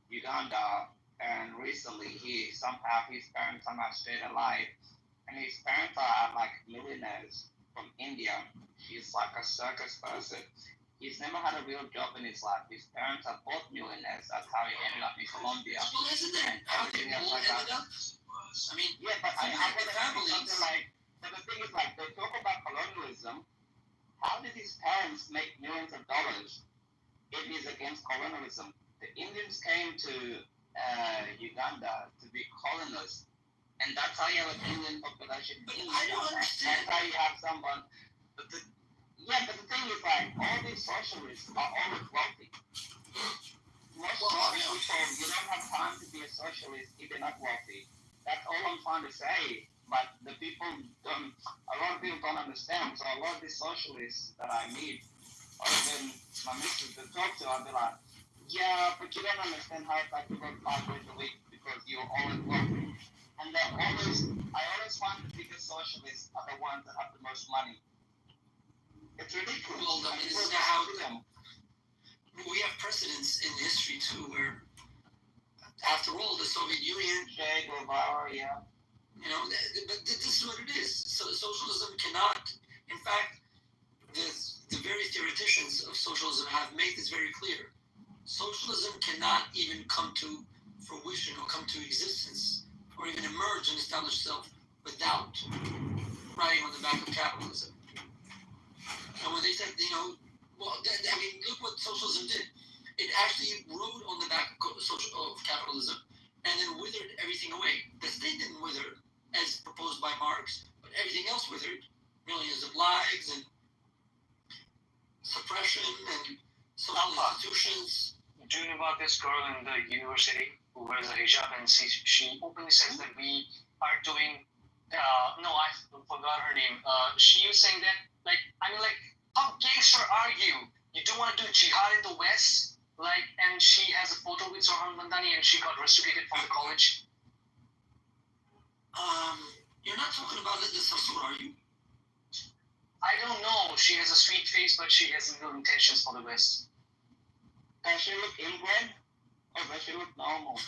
Uganda, and recently his parents somehow stayed alive, and his parents are like millionaires from India. He's like a circus person. He's never had a real job in his life. His parents are both millionaires. That's how he ended up in Colombia. Well, isn't that And how they everything else all like ended that. up? I mean, Yeah, but I the want to say something families. like, but the thing is like, they talk about colonialism. How did his parents make millions of dollars? It is against colonialism. The Indians came to Uganda to be colonists, and that's how you have an Indian population. But I don't understand. That's how you have someone. But the, yeah, but the thing is, like, all these socialists are always wealthy. Most people, you don't have time to be a socialist if you're not wealthy. That's all I'm trying to say. But the people don't. A lot of people don't understand. So a lot of these socialists that I meet, or even my missus to talk to, I'll be like, yeah, but you don't understand how it's like to work 5 days a week because you're always working. And I always find the biggest socialists are the ones that have the most money. It's ridiculous. Well, I mean, isn't that how we have precedents in history too, where after all, the Soviet Union, Che Guevara, yeah. You know, but this is what it is. So socialism cannot. In fact, the very theoreticians of socialism have made this very clear. Socialism cannot even come to fruition or come to existence or even emerge and establish itself without riding on the back of capitalism. And when they said, well, I mean, look what socialism did. It actually rode on the back of capitalism and then withered everything away. The state didn't wither as proposed by Marx, but everything else withered. Millions of lives and suppression and social institutions. Do you know about this girl in the university who wears a hijab and she openly says that we are doing, no, I forgot her name. She was saying that, how gangster are you? You don't want to do jihad in the West? And she has a photo with Zohan Mandani and she got rusticated from the college. You're not talking about Linda Sarsour, are you? I don't know. She has a sweet face, but she has little intentions for the West. Does she look inbred? Or does she look normal?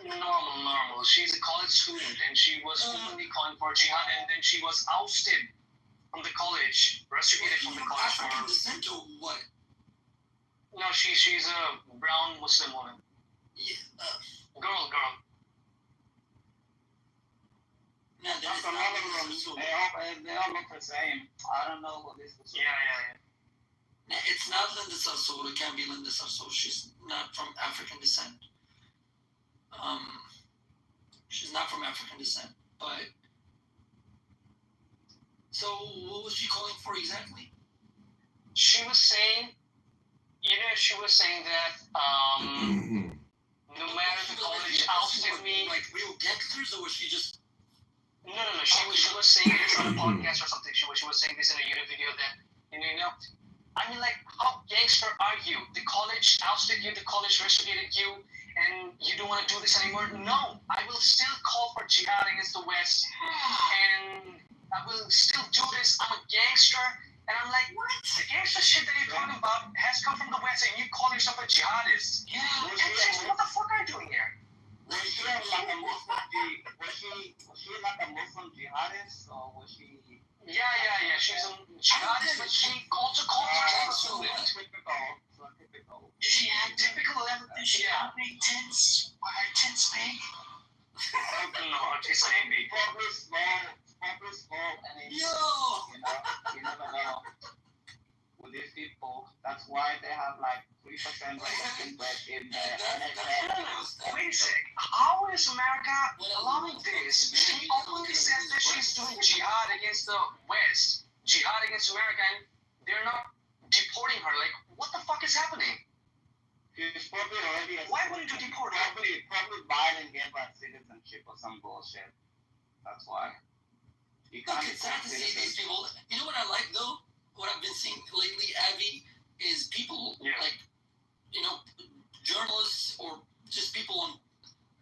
Normal. She's a college student and she was openly calling for jihad and then she was ousted from the college, rusticated from the college. African descent or what? No, she's a brown Muslim woman. Yeah, girl. No, that's another one. They all look the same. I don't know what this is. Yeah. It's not Linda Sarsour. It can't be Linda Sarsour. She's not from African descent. She's not from African descent. But so, what was she calling for exactly? She was saying that no matter the college ousted me. Like real gangsters, or was she just? No. She was saying this on a podcast or something. She was saying this in a YouTube video that I mean, how gangster are you? The college ousted you, the college rusticated you, and you don't want to do this anymore? No, I will still call for jihad against the West, and I will still do this. I'm a gangster, and I'm like, what? The gangster shit that you're talking about has come from the West, and you call yourself a jihadist? Yeah. What the fuck are you doing here? Was she like a Muslim jihadist, or was she? Yeah. She's a jihadist, but she also calls herself a typical. She had typical level. She had big tits. Were her tits big? No, her tits are big. Probably small, and you never know. With these people, that's why they have 3% in the Wait a sec. How is America allowing this? She openly says that she's doing jihad against the West, jihad against America, and they're not deporting her. What the fuck is happening? She's probably already. Why wouldn't you deport her? Probably Biden gave her citizenship or some bullshit. That's why. Look, it's sad to see these people. You know what I like though? What I've been seeing lately, Abby, is people journalists or just people on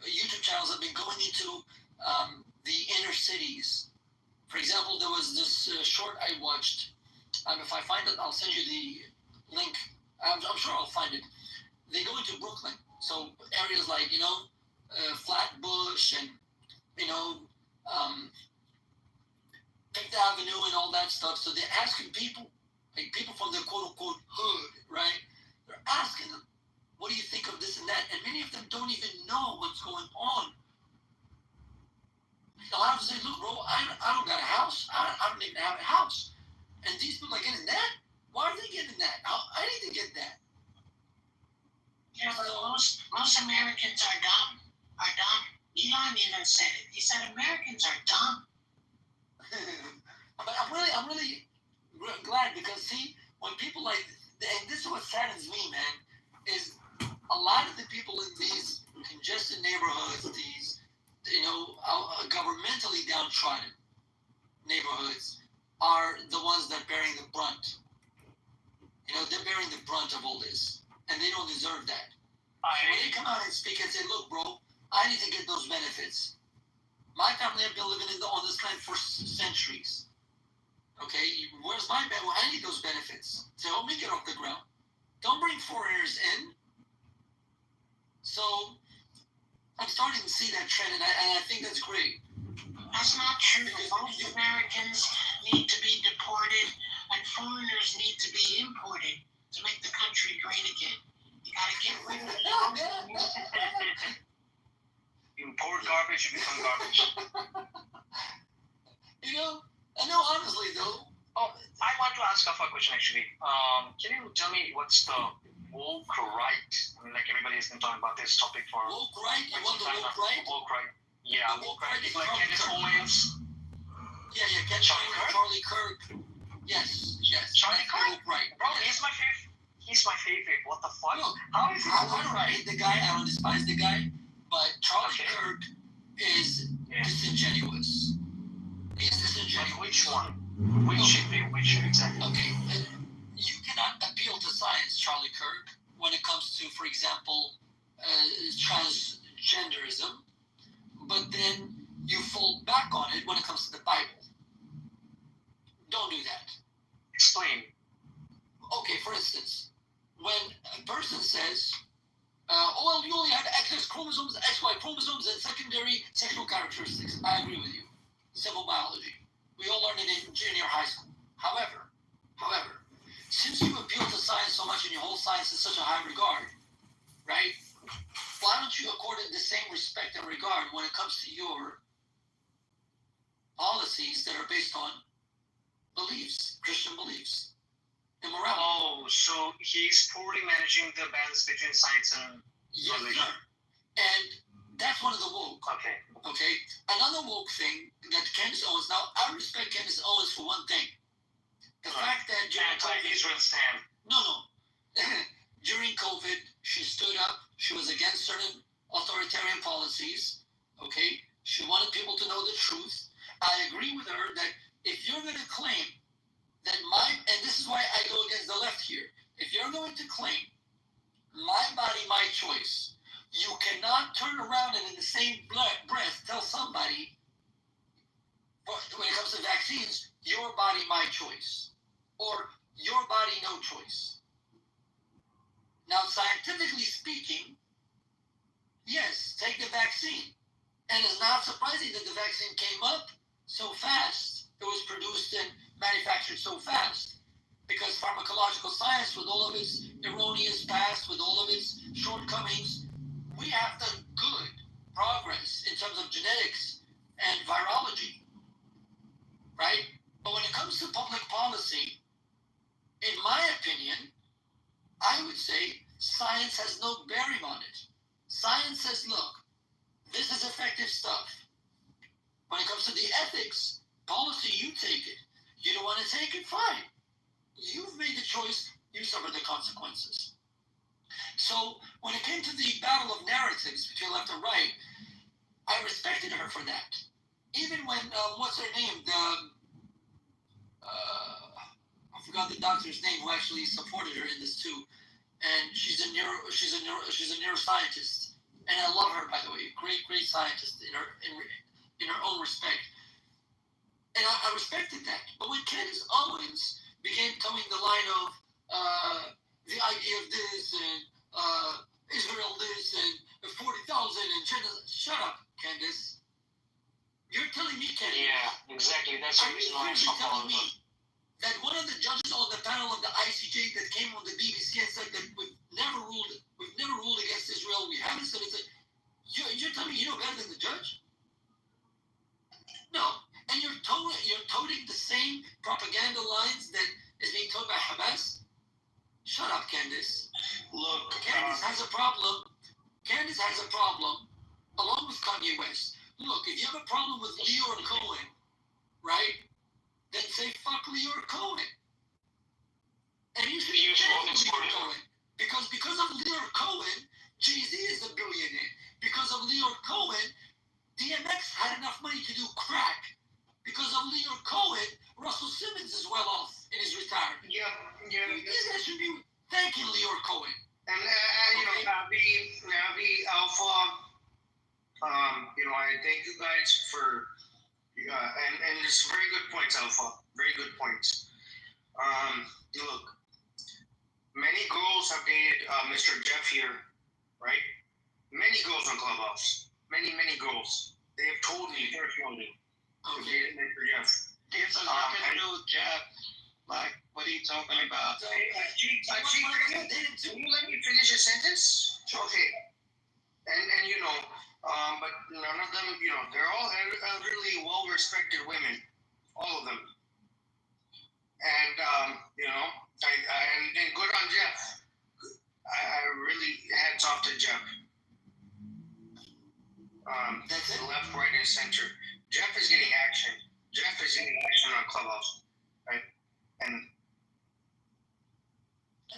YouTube channels have been going into the inner cities. For example, there was this short I watched. If I find it, I'll send you the link. I'm sure I'll find it. they go into Brooklyn. So areas like, Flatbush and, you know, um, Fifth Avenue and all that stuff. So they're asking people, like people from the quote unquote hood, right? They're asking them, what do you think of this and that? And many of them don't even know what's going on. A lot of them say, look, bro, I don't got a house. I don't even have a house. And these people are getting that? Why are they getting that? I need to get that. Yeah, but most Americans are dumb. Elon even said it. He said Americans are dumb. But I'm really glad because see, when people like, and this is what saddens me, man, is a lot of the people in these congested neighborhoods, these, governmentally downtrodden neighborhoods, are the ones that bearing the brunt. They're bearing the brunt of all this, and they don't deserve that. When they come out and speak and say, look, bro, I need to get those benefits. My family have been living on this land for centuries. Okay, where's my benefit? Well, I need those benefits to help me get off the ground. Don't bring foreigners in. So I'm starting to see that trend, and I think that's great. That's not true. Most Americans need to be deported, and foreigners need to be imported to make the country great again. You gotta get rid of it. Import garbage, you become garbage. I know honestly though. Oh, I want to ask a question actually. Can you tell me what's the woke right? I mean, like everybody has been talking about this topic for woke right. You want the woke right? Woke right. Yeah, the woke right. It's like Candace Owens. Yeah, Charlie Kirk. Yes. Charlie Kirk. Right. Bro, yes. He's my favorite. What the fuck? Look, how is he I don't hate the guy. I don't despise the guy. But Charlie Kirk is disingenuous. He's disingenuous. Like which one? Which exactly? Okay, you cannot appeal to science, Charlie Kirk, when it comes to, for example, transgenderism, but then you fall back on it when it comes to the Bible. Don't do that. Explain. Okay, for instance, when a person says, you only have XX chromosomes, XY chromosomes, and secondary sexual characteristics. I agree with you. Civil biology. We all learned it in junior high school. However, since you appeal to science so much and you hold science in such a high regard, right? Why don't you accord it the same respect and regard when it comes to your policies that are based on beliefs, Christian beliefs, and morality? Oh, so he's poorly managing the balance between science and religion. And that's one of the woke. Okay. Another woke thing that Candace Owens. Now, I respect Candace Owens for one thing. The fact that during anti-Israel stand. No. During COVID, she stood up. She was against certain authoritarian policies. Okay. She wanted people to know the truth. I agree with her that if you're going to claim that and this is why I go against the left here. If you're going to claim my body, my choice, you cannot turn around and in the same breath tell somebody, when it comes to vaccines, your body, my choice, or your body, no choice. Now, scientifically speaking, yes, take the vaccine. And it's not surprising that the vaccine came up so fast. It was produced and manufactured so fast. Because pharmacological science, with all of its erroneous past, with all of its shortcomings, we have done good progress in terms of genetics and virology, right? But when it comes to public policy, in my opinion, I would say science has no bearing on it. Science says, look, this is effective stuff. When it comes to the ethics, policy, you take it. You don't want to take it, fine. You've made the choice, you suffer the consequences. So when it came to the battle of narratives between left and right, I respected her for that. Even when, what's her name? I forgot the doctor's name who actually supported her in this too. And she's a neuroscientist. And I love her, by the way. Great scientist in her own respect. And I respected that. But when Candace Owens began towing the line of the idea of this and Israel this and 40,000 and genocide. Shut up, Candace. You're telling me, Candace. Yeah, exactly. That's the Are you reason why I'm seriously telling following. me that one of the judges on the panel of the ICJ that came on the BBC and said that we've never ruled against Israel. We haven't said it. You're telling me you know better than the judge? No. And you're toting the same propaganda lines that is being told by Hamas? Shut up, Candace. Look, Candace has a problem. Candace has a problem, along with Kanye West. Look, if you have a problem with Leor Cohen, right, then say fuck Leor Cohen. And you should Use thank Morgan Leor Spurgeon. Cohen. Because of Leor Cohen, Jay-Z is a billionaire. Because of Leor Cohen, DMX had enough money to do crack. Because of Leor Cohen, Russell Simmons is well off in his retirement. Yeah. These guys should be thanking Leor Cohen. And Nabi, Alpha, I thank you guys for, and it's very good points, Alpha. Very good points. Look, many girls have dated Mr. Jeff here, right? Many girls on Clubhouse. Many girls. They have told me personally to date Mr. Jeff. There's a lot to do with Jeff. Like, what are you talking about? Can you let me finish a sentence? Okay. And but none of them, they're all elderly, well-respected women, all of them. And and good on Jeff. I really hats off to Jeff. That's it. Left, right, and center. Jeff is getting action. Jeff is getting action on Clubhouse, right? And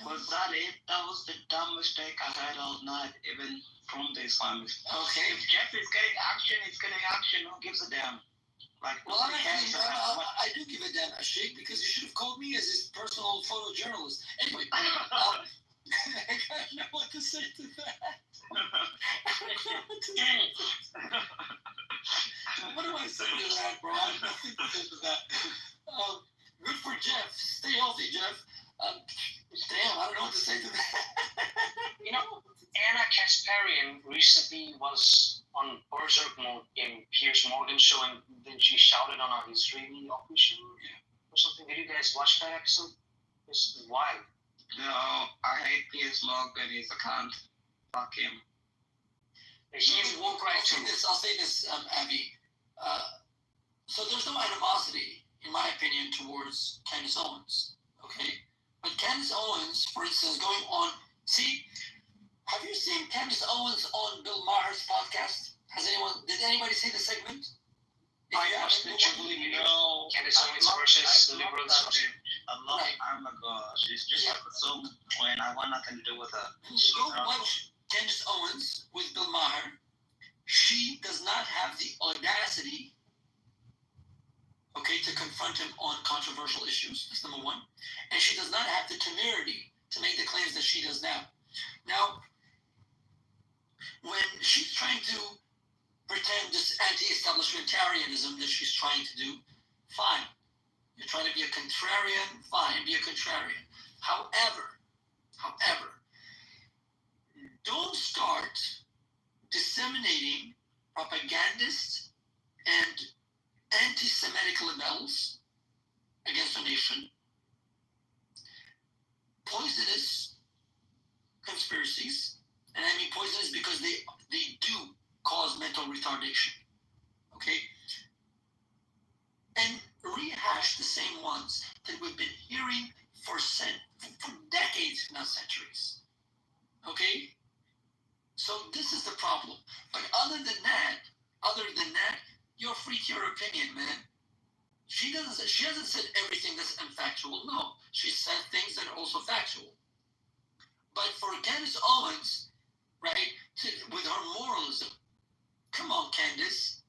Was that it? That was the dumb mistake I had all night, even from the Islamists. Okay. If Jeff is getting action, he's getting action. Who gives a damn? Like, Well, nobody cares about what. I do give a damn, Sheikh, because you should have called me as his personal photojournalist. Anyway, I don't know what to say to that. What do I say to that, bro? I have nothing to say to that. Good for Jeff. Stay healthy, Jeff. Damn, I don't know what to say to that. Anna Kasparian recently was on Berserk mode in Piers Morgan's show, and then she shouted on a Israeli official or something. Did you guys watch that episode? It's wild. No, I hate Piers Morgan. He's a cunt. Fuck him. He's woke right too. I'll say this, Abby. So there's no animosity, in my opinion, towards Candace Owens. Okay? But Candace Owens, for instance, going on. See, have you seen Candace Owens on Bill Maher's podcast? Did anybody see the segment? I watched the Jubilee No. Candace Owens versus liberals. A long time ago. She's just so when I want nothing to do with her. Go watch Candace Owens with Bill Maher. She does not have the audacity, to confront him on controversial issues. That's number one. And she does not have the temerity to make the claims that she does now. Now, when she's trying to pretend this anti-establishmentarianism that she's trying to do, fine. You're trying to be a contrarian, fine, be a contrarian. However, don't start disseminating propagandist and anti-Semitic libels against a nation, poisonous conspiracies, and I mean poisonous because they do cause mental retardation, okay? And rehash the same ones that we've been hearing for decades, if not centuries, okay? So this is the problem. But other than that, you're free to your opinion, man. She hasn't said everything that's unfactual. No, she said things that are also factual. But for Candace Owens, right, with her moralism, come on, Candace.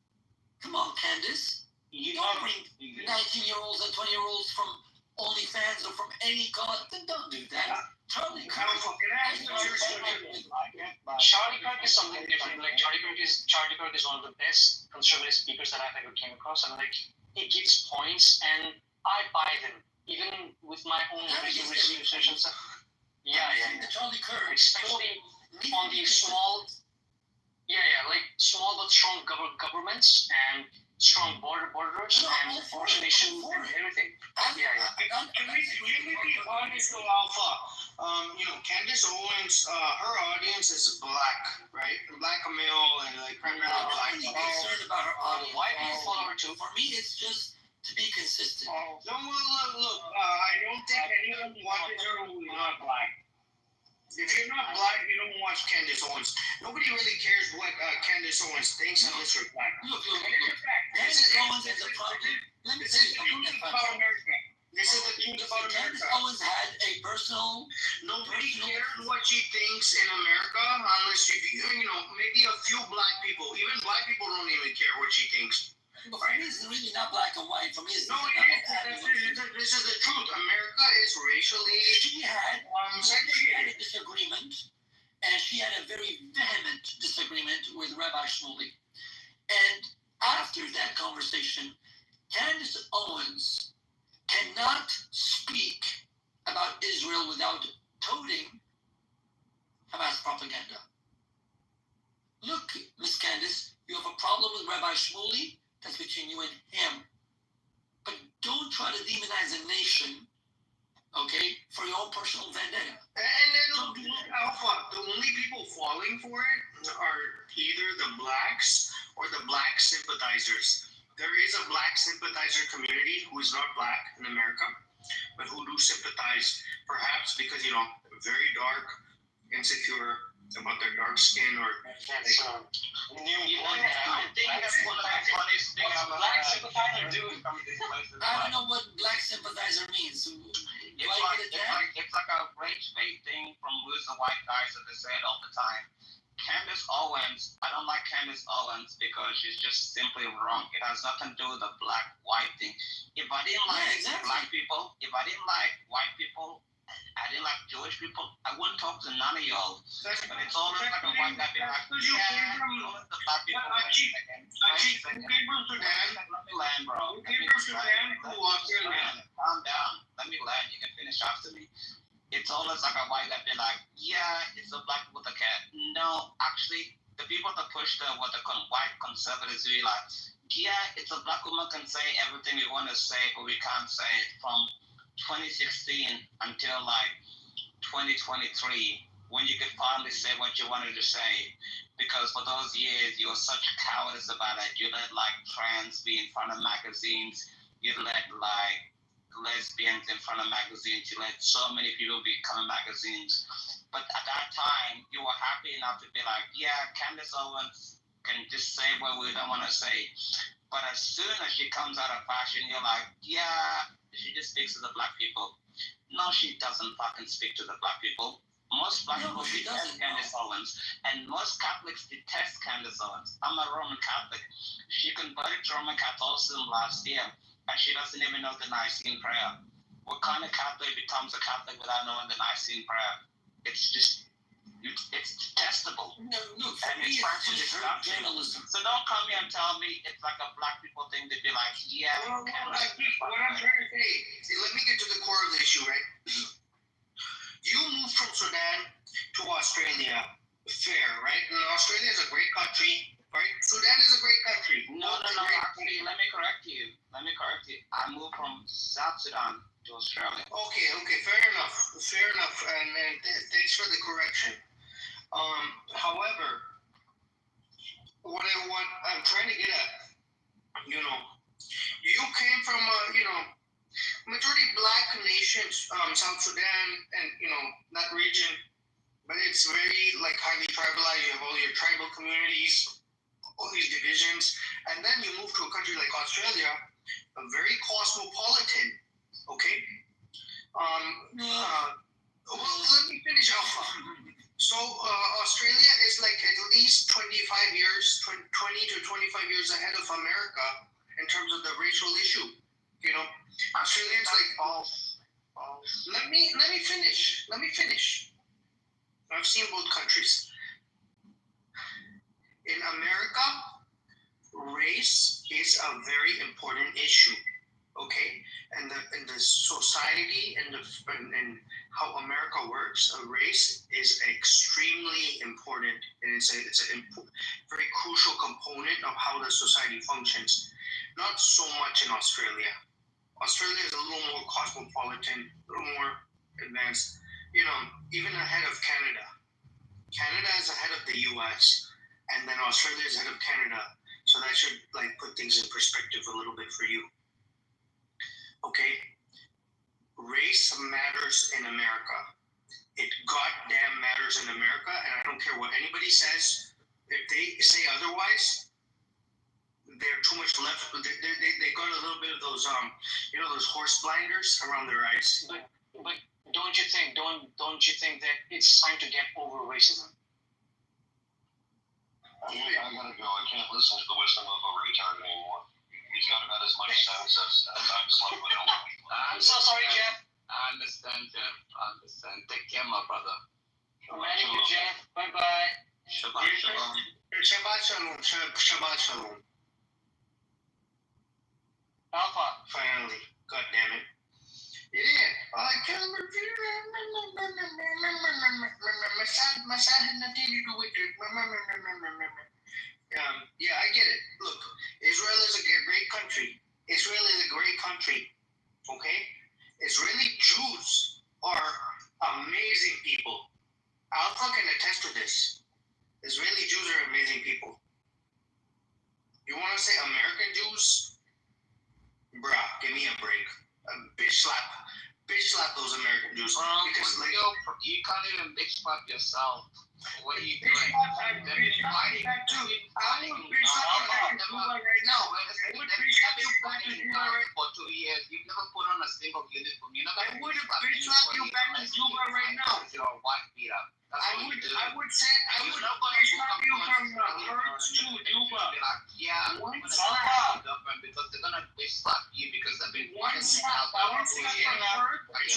You don't bring 19-year-olds and 20-year-olds from OnlyFans or from any color. Then don't do that. Charlie Kirk. Charlie Kirk is something different. Like Charlie Kirk is one of the best conservative speakers that I've ever came across, and like he gives points, and I buy them, even with my own research and stuff. Yeah. The Charlie Kirk. Especially on the small, like small but strong governments and strong borders and vaccination and everything. Can we be honest though, Alpha? Candace Owens, her audience is black, right? Black male and like primarily black. I'm really concerned about her audience. Why people follow her too? For me, it's just to be consistent. No, look, I don't think anyone watches her who is not black. If you're not black, you don't watch Candace Owens. Nobody really cares what Candace Owens thinks unless you're black. Look. It's a fact. Candace Owens is a problem. Let me This tell is you the truth something. about America. This is the truth about Candace America. Owens had a personal. Nobody cares what she thinks in America unless maybe a few black people. Even black people don't even care what she thinks. But for me, it's really not black and white. For me, it's No, this is the truth. America is racially. She had a disagreement, and she had a very vehement disagreement with Rabbi Shmuley. And after that conversation, Candace Owens cannot speak about Israel without toting Hamas propaganda. Look, Miss Candace, you have a problem with Rabbi Shmuley. That's between you and him. But don't try to demonize a nation, okay, for your own personal vendetta. And then, Alpha, the only people falling for it are either the blacks or the black sympathizers. There is a black sympathizer community who is not black in America, but who do sympathize, perhaps because, very dark, insecure about their dark skin or I think that's one of the funniest things about black sympathizer, dude. I don't know what black sympathizer means. It's like a rage bait thing from who's the white guys that they say it all the time. Candace Owens, I don't like Candace Owens because she's just simply wrong. It has nothing to do with the black-white thing. If I didn't like black people, if I didn't like white people, I didn't like Jewish people, I wouldn't talk to none of y'all. But it's almost like a white guy being like, the black people. who came from Sudan? Let me land, bro. Who came from Sudan? Who walked in there? Calm down. Let me land. You can finish after me. It's almost like a white guy being like, it's a black with a cat. No, actually, the people that push white conservatives really like, it's a black woman can say everything we want to say, but we can't say it from 2016 until like 2023 when you could finally say what you wanted to say, because for those years you were such cowardice about it. You let like trans be in front of magazines, you let like lesbians in front of magazines, you let so many people become magazines, but at that time you were happy enough to be like, Candace Owens can just say what we don't want to say. But as soon as she comes out of fashion, you're like, she just speaks to the black people. No, she doesn't fucking speak to the black people. Most black people detest Candace Owens, and most Catholics detest Candace Owens. I'm a Roman Catholic. She converted to Roman Catholicism last year, and she doesn't even know the Nicene Prayer. What kind of Catholic becomes a Catholic without knowing the Nicene Prayer? It's detestable. No, look, for And me, it's it's just destructive. journalism. So don't come here and tell me it's like a black people thing to be like, What I'm trying to say, let me get to the core of the issue, right? You moved from Sudan to Australia, fair, right? And Australia is a great country, right? Sudan is a great country. No, actually, let me correct you. I moved from South Sudan to Australia. Okay, fair enough, and thanks for the correction. However, what I'm trying to get at, you came from majority black nations, South Sudan, and that region, but it's very like highly tribalized. You have all your tribal communities, all these divisions, and then you move to a country like Australia, a very cosmopolitan. Okay. Well, let me finish off. So Australia is like at least 20 to 25 years ahead of America in terms of the racial issue. Australians like Let me finish. I've seen both countries. In America, race is a very important issue. Okay, and the society and how America works, a race is extremely important, and it's a very crucial component of how the society functions. Not so much in Australia. Australia is a little more cosmopolitan, a little more advanced. You know, even ahead of Canada. Canada is ahead of the U.S. and then Australia is ahead of Canada. So that should like put things in perspective a little bit for you. Okay, race matters in America. It goddamn matters in America, and I don't care what anybody says. If they say otherwise, they're too much left. They got a little bit of those those horse blinders around their eyes. But don't you think that it's time to get over racism? I gotta go. I can't listen to the wisdom of a retard anymore. He's got about as much sense as I'm slightly over. I'm so sorry, Jeff. I understand, Jeff. I understand. Take care, my brother. Thank you, Jeff. Bye bye. Shabbat shalom. Shabbat shalom. Shabbat shalom. Alpha. Finally, god damn it. Yeah, I can't my son had nothing to do with it. Yeah, I get it. Look, Israel is a great country. Israel is a great country. Okay? Israeli Jews are amazing people. Alpha can attest to this. Israeli Jews are amazing people. You want to say American Jews? Bruh, give me a break. Bitch slap those American Jews. Because like, you can't even bitch slap yourself. What are you bitch doing? slap, I'm bitch slapping back too. I would bitch slap American Jews right now. I would bitch slap you back in Cuba For 2 years, you've never put on a single uniform. You never. I would bitch slap you back in Cuba right now. You're a white beater. I would bitch slap you from Hertz to Cuba. Yeah, One slap because they're gonna bitch slap you because they've been One slap from Hertz to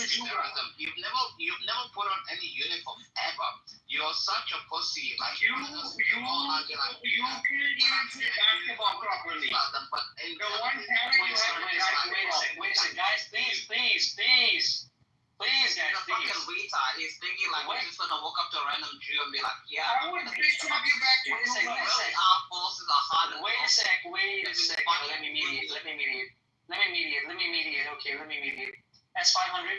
Cuba. You've never put on any uniform ever. You're such a pussy. Like You can't even play basketball properly. But The one talent you have is Wait a second, guys, please, guys, He's a fucking please. retard. He's thinking like he's just gonna walk up to a random Jew and be like, yeah. I would bitch slap you back to Wait a second, Cuba. Really, our forces are harder. Wait a second. Let me mediate. Okay, let me mediate. S500.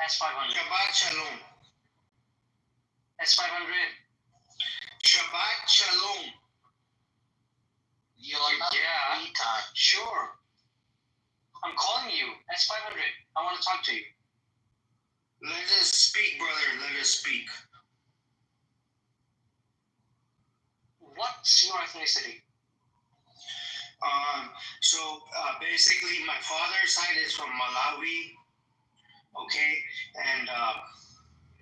S500. Shabbat shalom. S500. Shabbat shalom. You're not Yeah. a retard. Sure. I'm calling you. S500. I want to talk to you. Let us speak, brother. Let us speak. What's your ethnicity? Basically, my father's side is from Malawi, okay, and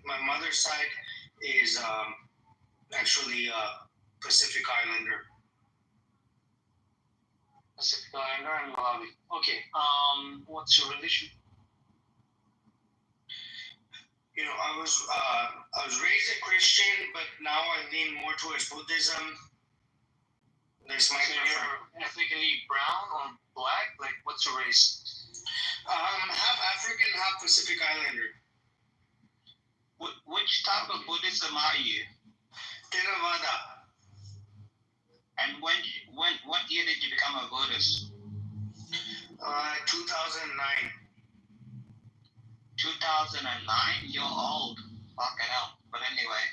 my mother's side is actually Pacific Islander. Pacific Islander and Malawi. Okay. What's your religion? You know, I was raised a Christian, but now I lean more towards Buddhism. That's my So preference. you're ethnically brown or black? Like, what's your race? Half African, half Pacific Islander. Which type of Buddhism are you? Theravada. And what year did you become a Buddhist? 2009. 2009? You're old. Fucking hell. But anyway.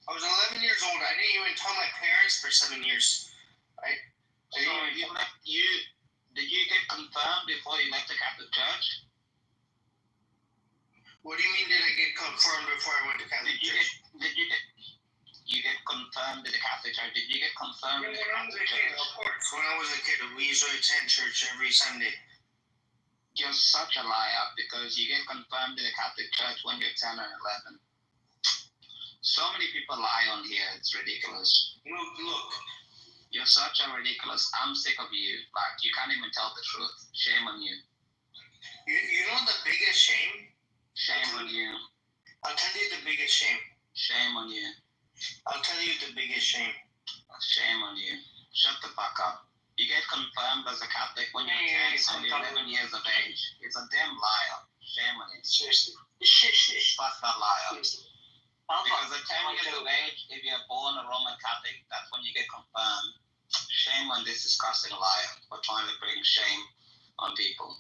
I was 11 years old. I didn't even tell my parents for 7 years. Right? So did you get confirmed before you left the Catholic Church? What do you mean did I get confirmed before I went to Catholic Church? Did you get confirmed in the Catholic Church? Did you get confirmed in the When I was Catholic a kid, Church? of course. When I was a kid, we used to attend church every Sunday. You're such a liar because you get confirmed in the Catholic Church when you're 10 or 11. So many people lie on here, it's ridiculous. Look. You're such a ridiculous. I'm sick of you. Like, you can't even tell the truth. Shame on you. You know the biggest shame? Shame on you. I'll tell you the biggest shame. Shame on you. I'll tell you the biggest shame. Shame on you. Shut the fuck up. You get confirmed as a Catholic when you're 10 and you're 11 years of age. It's a damn liar. Shame on you. Seriously. Fuck that liar. Seriously. Because at 10 years of age, if you're born a Roman Catholic, that's when you get confirmed. Shame on this disgusting liar for trying to bring shame on people.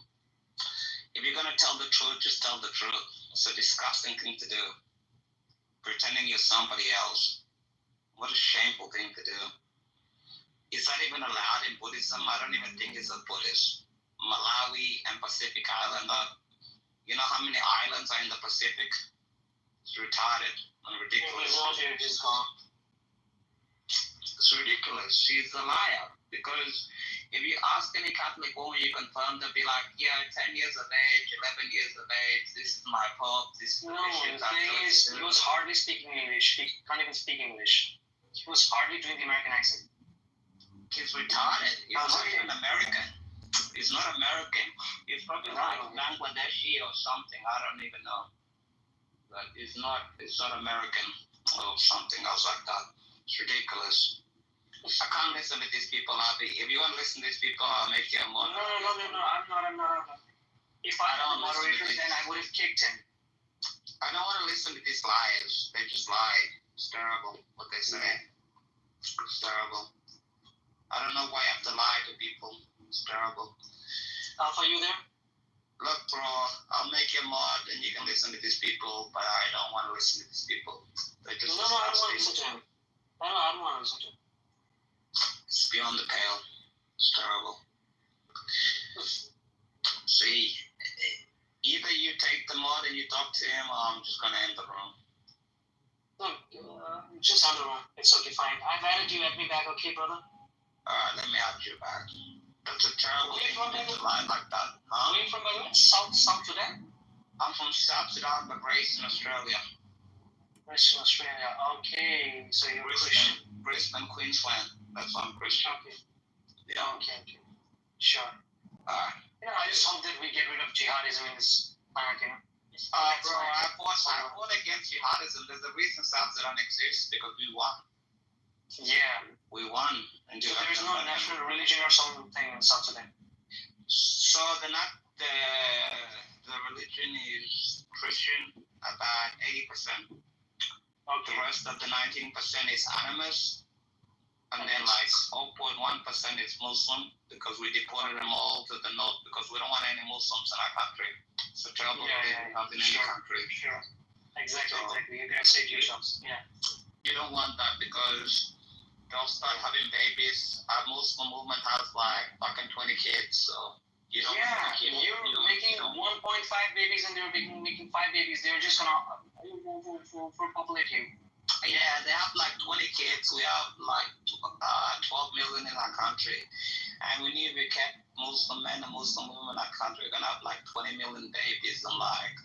If you're going to tell the truth, just tell the truth. It's a disgusting thing to do. Pretending you're somebody else. What a shameful thing to do. Is that even allowed in Buddhism? I don't even think it's a Buddhist. Malawi and Pacific Islander. You know how many islands are in the Pacific? It's retarded and ridiculous. It's ridiculous. She's a liar. Because if you ask any Catholic woman, you confirm, they'll be like, yeah, 10 years of age, 11 years of age, this is my pope, this is No, the thing is, he was hardly speaking English. He can't even speak English. He was hardly doing the American accent. He's retarded. He's not even American. He's not American. He's probably like Bangladeshi or something. I don't even know. But it's not American or something else like that. It's ridiculous. I can't listen to these people, Abby. If you want to listen to these people, I'll make you a No, moderator. I'm not. If I had a moderator, then I would have kicked him. I don't want to listen to these liars. They just lie. It's terrible what they say. It's terrible. I don't know why I have to lie to people. It's terrible. Alpha, you there? Look, bro, I'll make you a mod and you can listen to these people, but I don't want to listen to these people. They're just No, I don't want to listen to him. I don't want to listen to him. It's beyond the pale. It's terrible. See, either you take the mod and you talk to him, or I'm just going to end the room. Look, just on the run. It's okay, fine. I've added you. Add me back, okay, brother? Let me add you back. That's a terrible Where thing you from, to lie like that. Where are you from, by the way? South Sudan? I'm from South Sudan, but raised in Australia. Western Australia. Okay, so you're Christian. Brisbane, Queensland. That's why I'm Christian. Okay. Yeah. Okay. Sure. I just hope that we get rid of jihadism in this planet, you know? Bro, I fought against jihadism. There's a reason South Sudan exists, because we won. Yeah. We won. And So there is no national religion or something in South Sudan? So the religion is Christian, about 80%. Okay. The rest of the 19% is animist. And then like 0.1% is Muslim, because we deported them all to the north because we don't want any Muslims in our country. It's a terrible thing in any country. Sure. Exactly. You guys saved yourselves. Yeah. You don't want that because they'll start having babies. Our Muslim movement has like fucking 20 kids, so you don't. Yeah, you're making 1.5 babies and they're making 5 babies. They're just gonna overpopulate you. Yeah, they have like 20 kids. We have like 12 million in our country, and we need to keep Muslim men and Muslim women in our country. We're gonna have like 20 million babies in like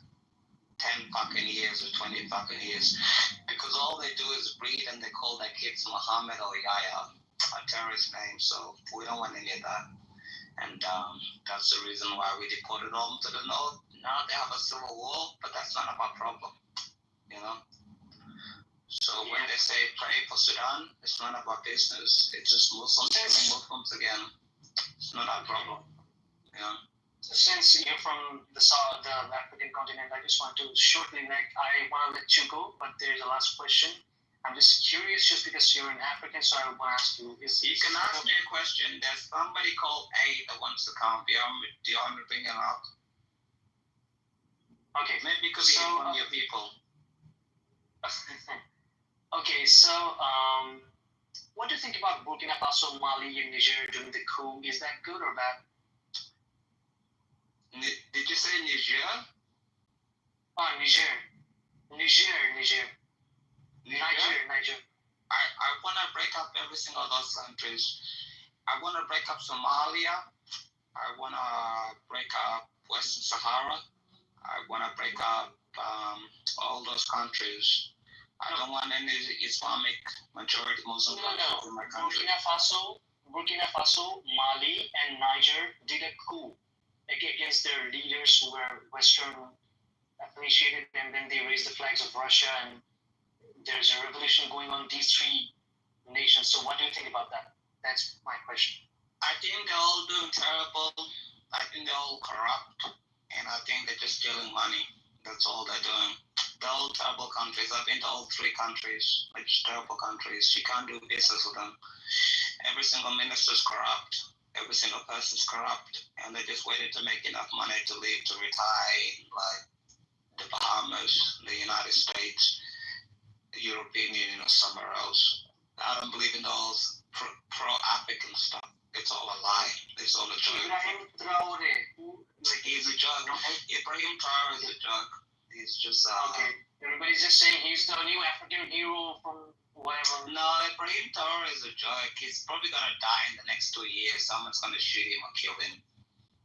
10 fucking years or 20 fucking years, because all they do is breed and they call their kids Muhammad or Yahya, a terrorist name. So we don't want any of that, and that's the reason why we deported them to the north. Now they have a civil war, but that's none of our problem, you know. So when they say pray for Sudan, it's none of our business. It's just Muslims killing Muslims again. It's not our problem, you know. Since you're from the African continent, I just want to shortly, I want to let you go, but there's a last question. I'm just curious, just because you're an African, so I want to ask you. You can ask me a question. There's somebody called A that wants to come. Do you want me to bring him up? Okay. Maybe because he's one of your people. Okay, so what do you think about Burkina Faso, Mali, and Niger during the coup? Is that good or bad? Did you say Niger? Niger. I want to break up every single of those countries. I want to break up Somalia. I want to break up Western Sahara. I want to break up all those countries. I don't want any Islamic majority Muslim countries in my country. Burkina Faso, Mali, and Niger did a coup against their leaders who were Western appreciated, and then they raised the flags of Russia, and there's a revolution going on. These three nations. So what do you think about that? That's my question. I think they're all doing terrible. I think they're all corrupt, and I think they're just stealing money. That's all they're doing. They're all terrible countries. I've been to all three countries, like terrible countries. You can't do business with them. Every single minister's corrupt. Every single person's corrupt, and they just waited to make enough money to leave, to retire, like the Bahamas, the United States, the European Union, or somewhere else. I don't believe in all pro-African stuff. It's all a lie. It's all a joke. Ibrahim Traore. He's a joke. Ibrahim Traore is a joke. He's just Okay. Everybody's just saying he's the new African hero from whatever. No, Ibrahim Traore is a joke. He's probably gonna die in the next 2 years. Someone's gonna shoot him or kill him.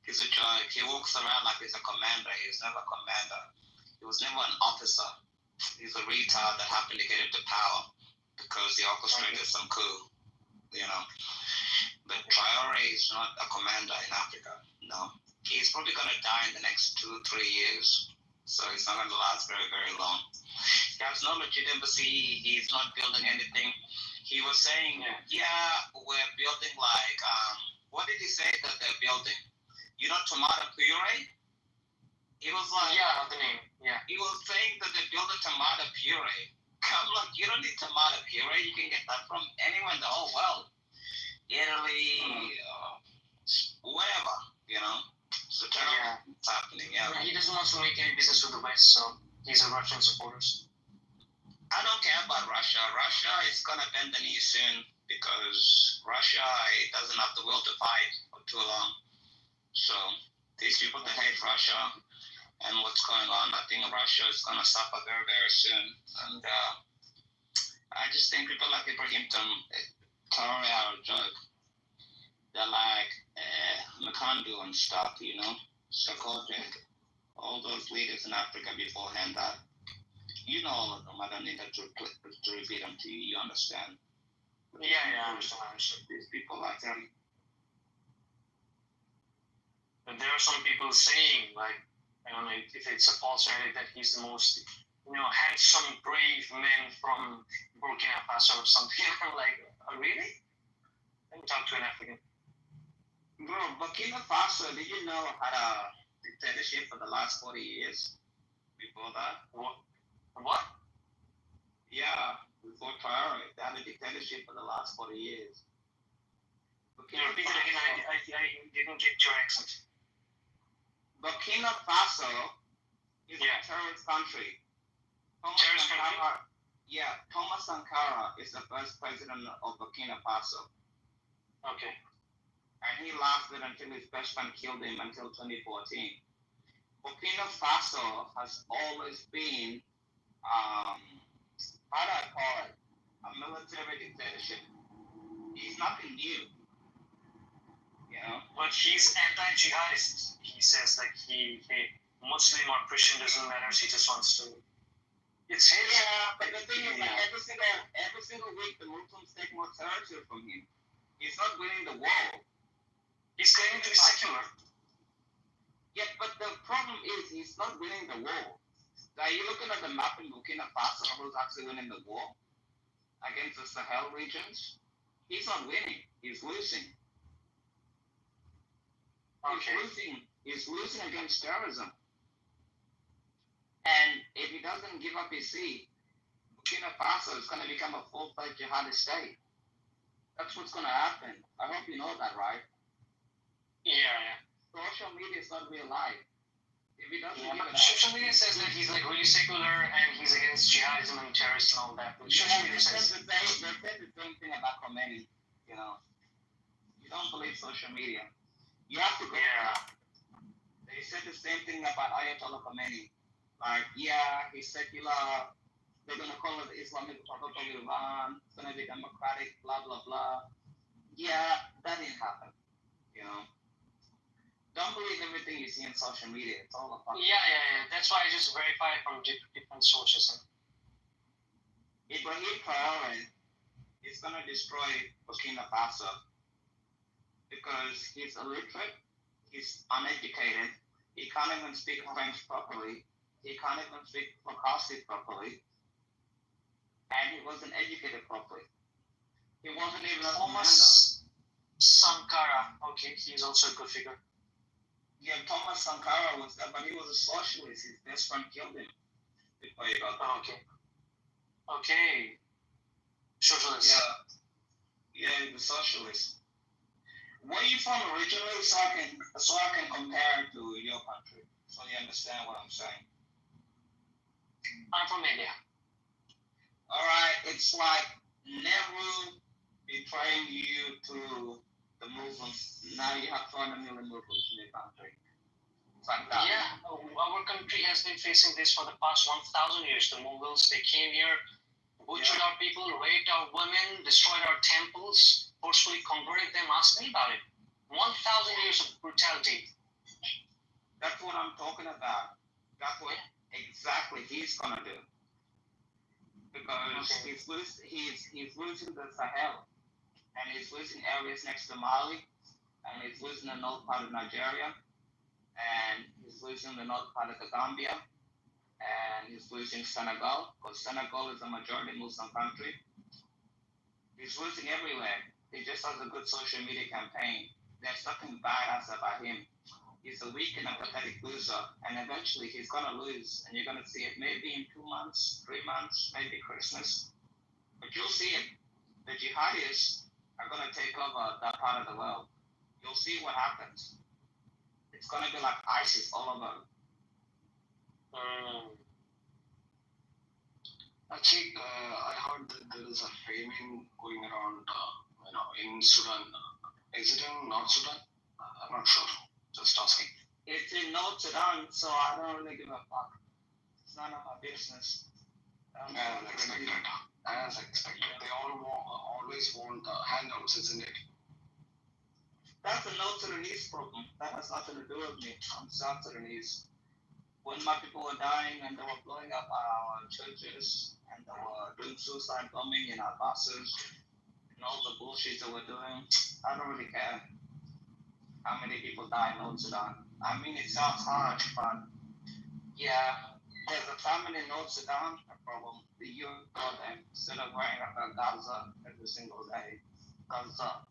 He's a joke. He walks around like he's a commander. He was never a commander. He was never an officer. He's a retard that happened to get into power because he orchestrated some coup. You know. But Traore is not a commander in Africa. No. He's probably going to die in the next 2-3 years. So it's not going to last very, very long. He has no legitimacy. He's not building anything. He was saying, we're building like, what did he say that they're building? You know, tomato puree? He was like, Yeah, the name. Yeah. He was saying that they're building tomato puree. I'm like, you don't need tomato puree. You can get that from anywhere in the whole world. Italy, wherever, you know. So it's happening, He doesn't want to make any business with the West, so he's a Russian supporter. I don't care about Russia. Russia is going to bend the knee soon because Russia doesn't have the will to fight for too long. So these people that hate Russia and what's going on, I think Russia is going to suffer very, very soon. And I just think people like Ibrahim Traore are a joke. They're like Makandu and stuff, you know, Sokoke, all those leaders in Africa beforehand that, you know all of them. I don't need to repeat them to you. You understand? I understand. These people like them. But there are some people saying, like, I don't know if it's a false narrative that he's the most, handsome, brave man from Burkina Faso or something. I'm like, oh, really? Let me talk to an African. Bro, Burkina Faso, did you know had a dictatorship for the last 40 years? Before that? What? Yeah, before Traore, they had a dictatorship for the last 40 years. Repeat it again, I didn't get your accent. Burkina Faso is a terrorist country. Thomas Sankara is the first president of Burkina Faso. Okay. And he lasted until his best friend killed him until 2014. Burkina Faso has always been, how do I call it, a military dictatorship. It's nothing new. You know? But he's anti-jihadist. He says like he Muslim or Christian doesn't matter. He just wants to. It's his. Yeah, but the thing is, like every single week the Muslims take more territory from him. He's not winning the war. He's claiming to be secular. Yeah, but the problem is he's not winning the war. Are you looking at the map in Burkina Faso? Who's actually winning the war against the Sahel regions? He's not winning. He's losing. Okay. He's losing against terrorism. And if he doesn't give up his seat, Burkina Faso is going to become a full-fledged jihadist state. That's what's going to happen. I hope you know that, right? Yeah. Social media is not real life. If he doesn't give it up, social media says that he's like really secular and he's against jihadism and terrorists and all that. But social media says they said the same thing about Khomeini. You know, you don't believe social media. You have to go. Yeah. They said the same thing about Ayatollah Khomeini. Like, yeah, he's secular. They're gonna call it the Islamic Republic of Iran. It's gonna be democratic. Blah blah blah. Yeah, that didn't happen. You know. Don't believe everything you see in social media. It's all a fucking. Yeah. That's why I just verify it from different sources. Ibrahim Traore is gonna destroy Burkina Faso because he's illiterate, he's uneducated, he can't even speak French properly, he can't even speak Farsi properly, and he wasn't educated properly. He wasn't even a commander. Thomas Sankara. Okay, he's also a good figure. Yeah, Thomas Sankara was there, but he was a socialist. His best friend killed him before he got there. Okay. Okay. Socialist. Yeah, he was a socialist. Where are you from originally, so I can compare it to your country, so you understand what I'm saying? I'm from India. All right, it's like Nehru betraying you to the Muslims. Now you have 200 million Muslims in your country. It's like that. Yeah, our country has been facing this for the past 1,000 years. The Mughals, they came here, butchered our people, raped our women, destroyed our temples, forcefully converted them. Ask me about it. 1,000 years of brutality. That's what I'm talking about. That's what exactly he's gonna do. Because he's losing the Sahel, and he's losing areas next to Mali, and he's losing the north part of Nigeria, and he's losing the north part of the Gambia, and he's losing Senegal, because Senegal is a majority Muslim country. He's losing everywhere. He just has a good social media campaign. There's nothing badass about him. He's a weak and a pathetic loser, and eventually he's gonna lose, and you're gonna see it maybe in 2 months, 3 months, maybe Christmas. But you'll see it. The jihadis are gonna take over that part of the world. You'll see what happens. It's gonna be like ISIS all over. Actually, I heard that there is a famine going around, in Sudan. Is it in North Sudan? I'm not sure. Just asking. It's in North Sudan, so I don't really give a fuck. It's none of my business. As expected. They always want handouts, isn't it? That's a North Sudanese problem. That has nothing to do with me. I'm South Sudanese. When my people were dying and they were blowing up our churches and they were doing suicide bombing in our buses and all the bullshit that we're doing, I don't really care how many people die in North Sudan. I mean, it sounds harsh, but yeah, there's a famine in North Sudan, a problem. The UN got them instead of worrying about Gaza every single day. Gaza.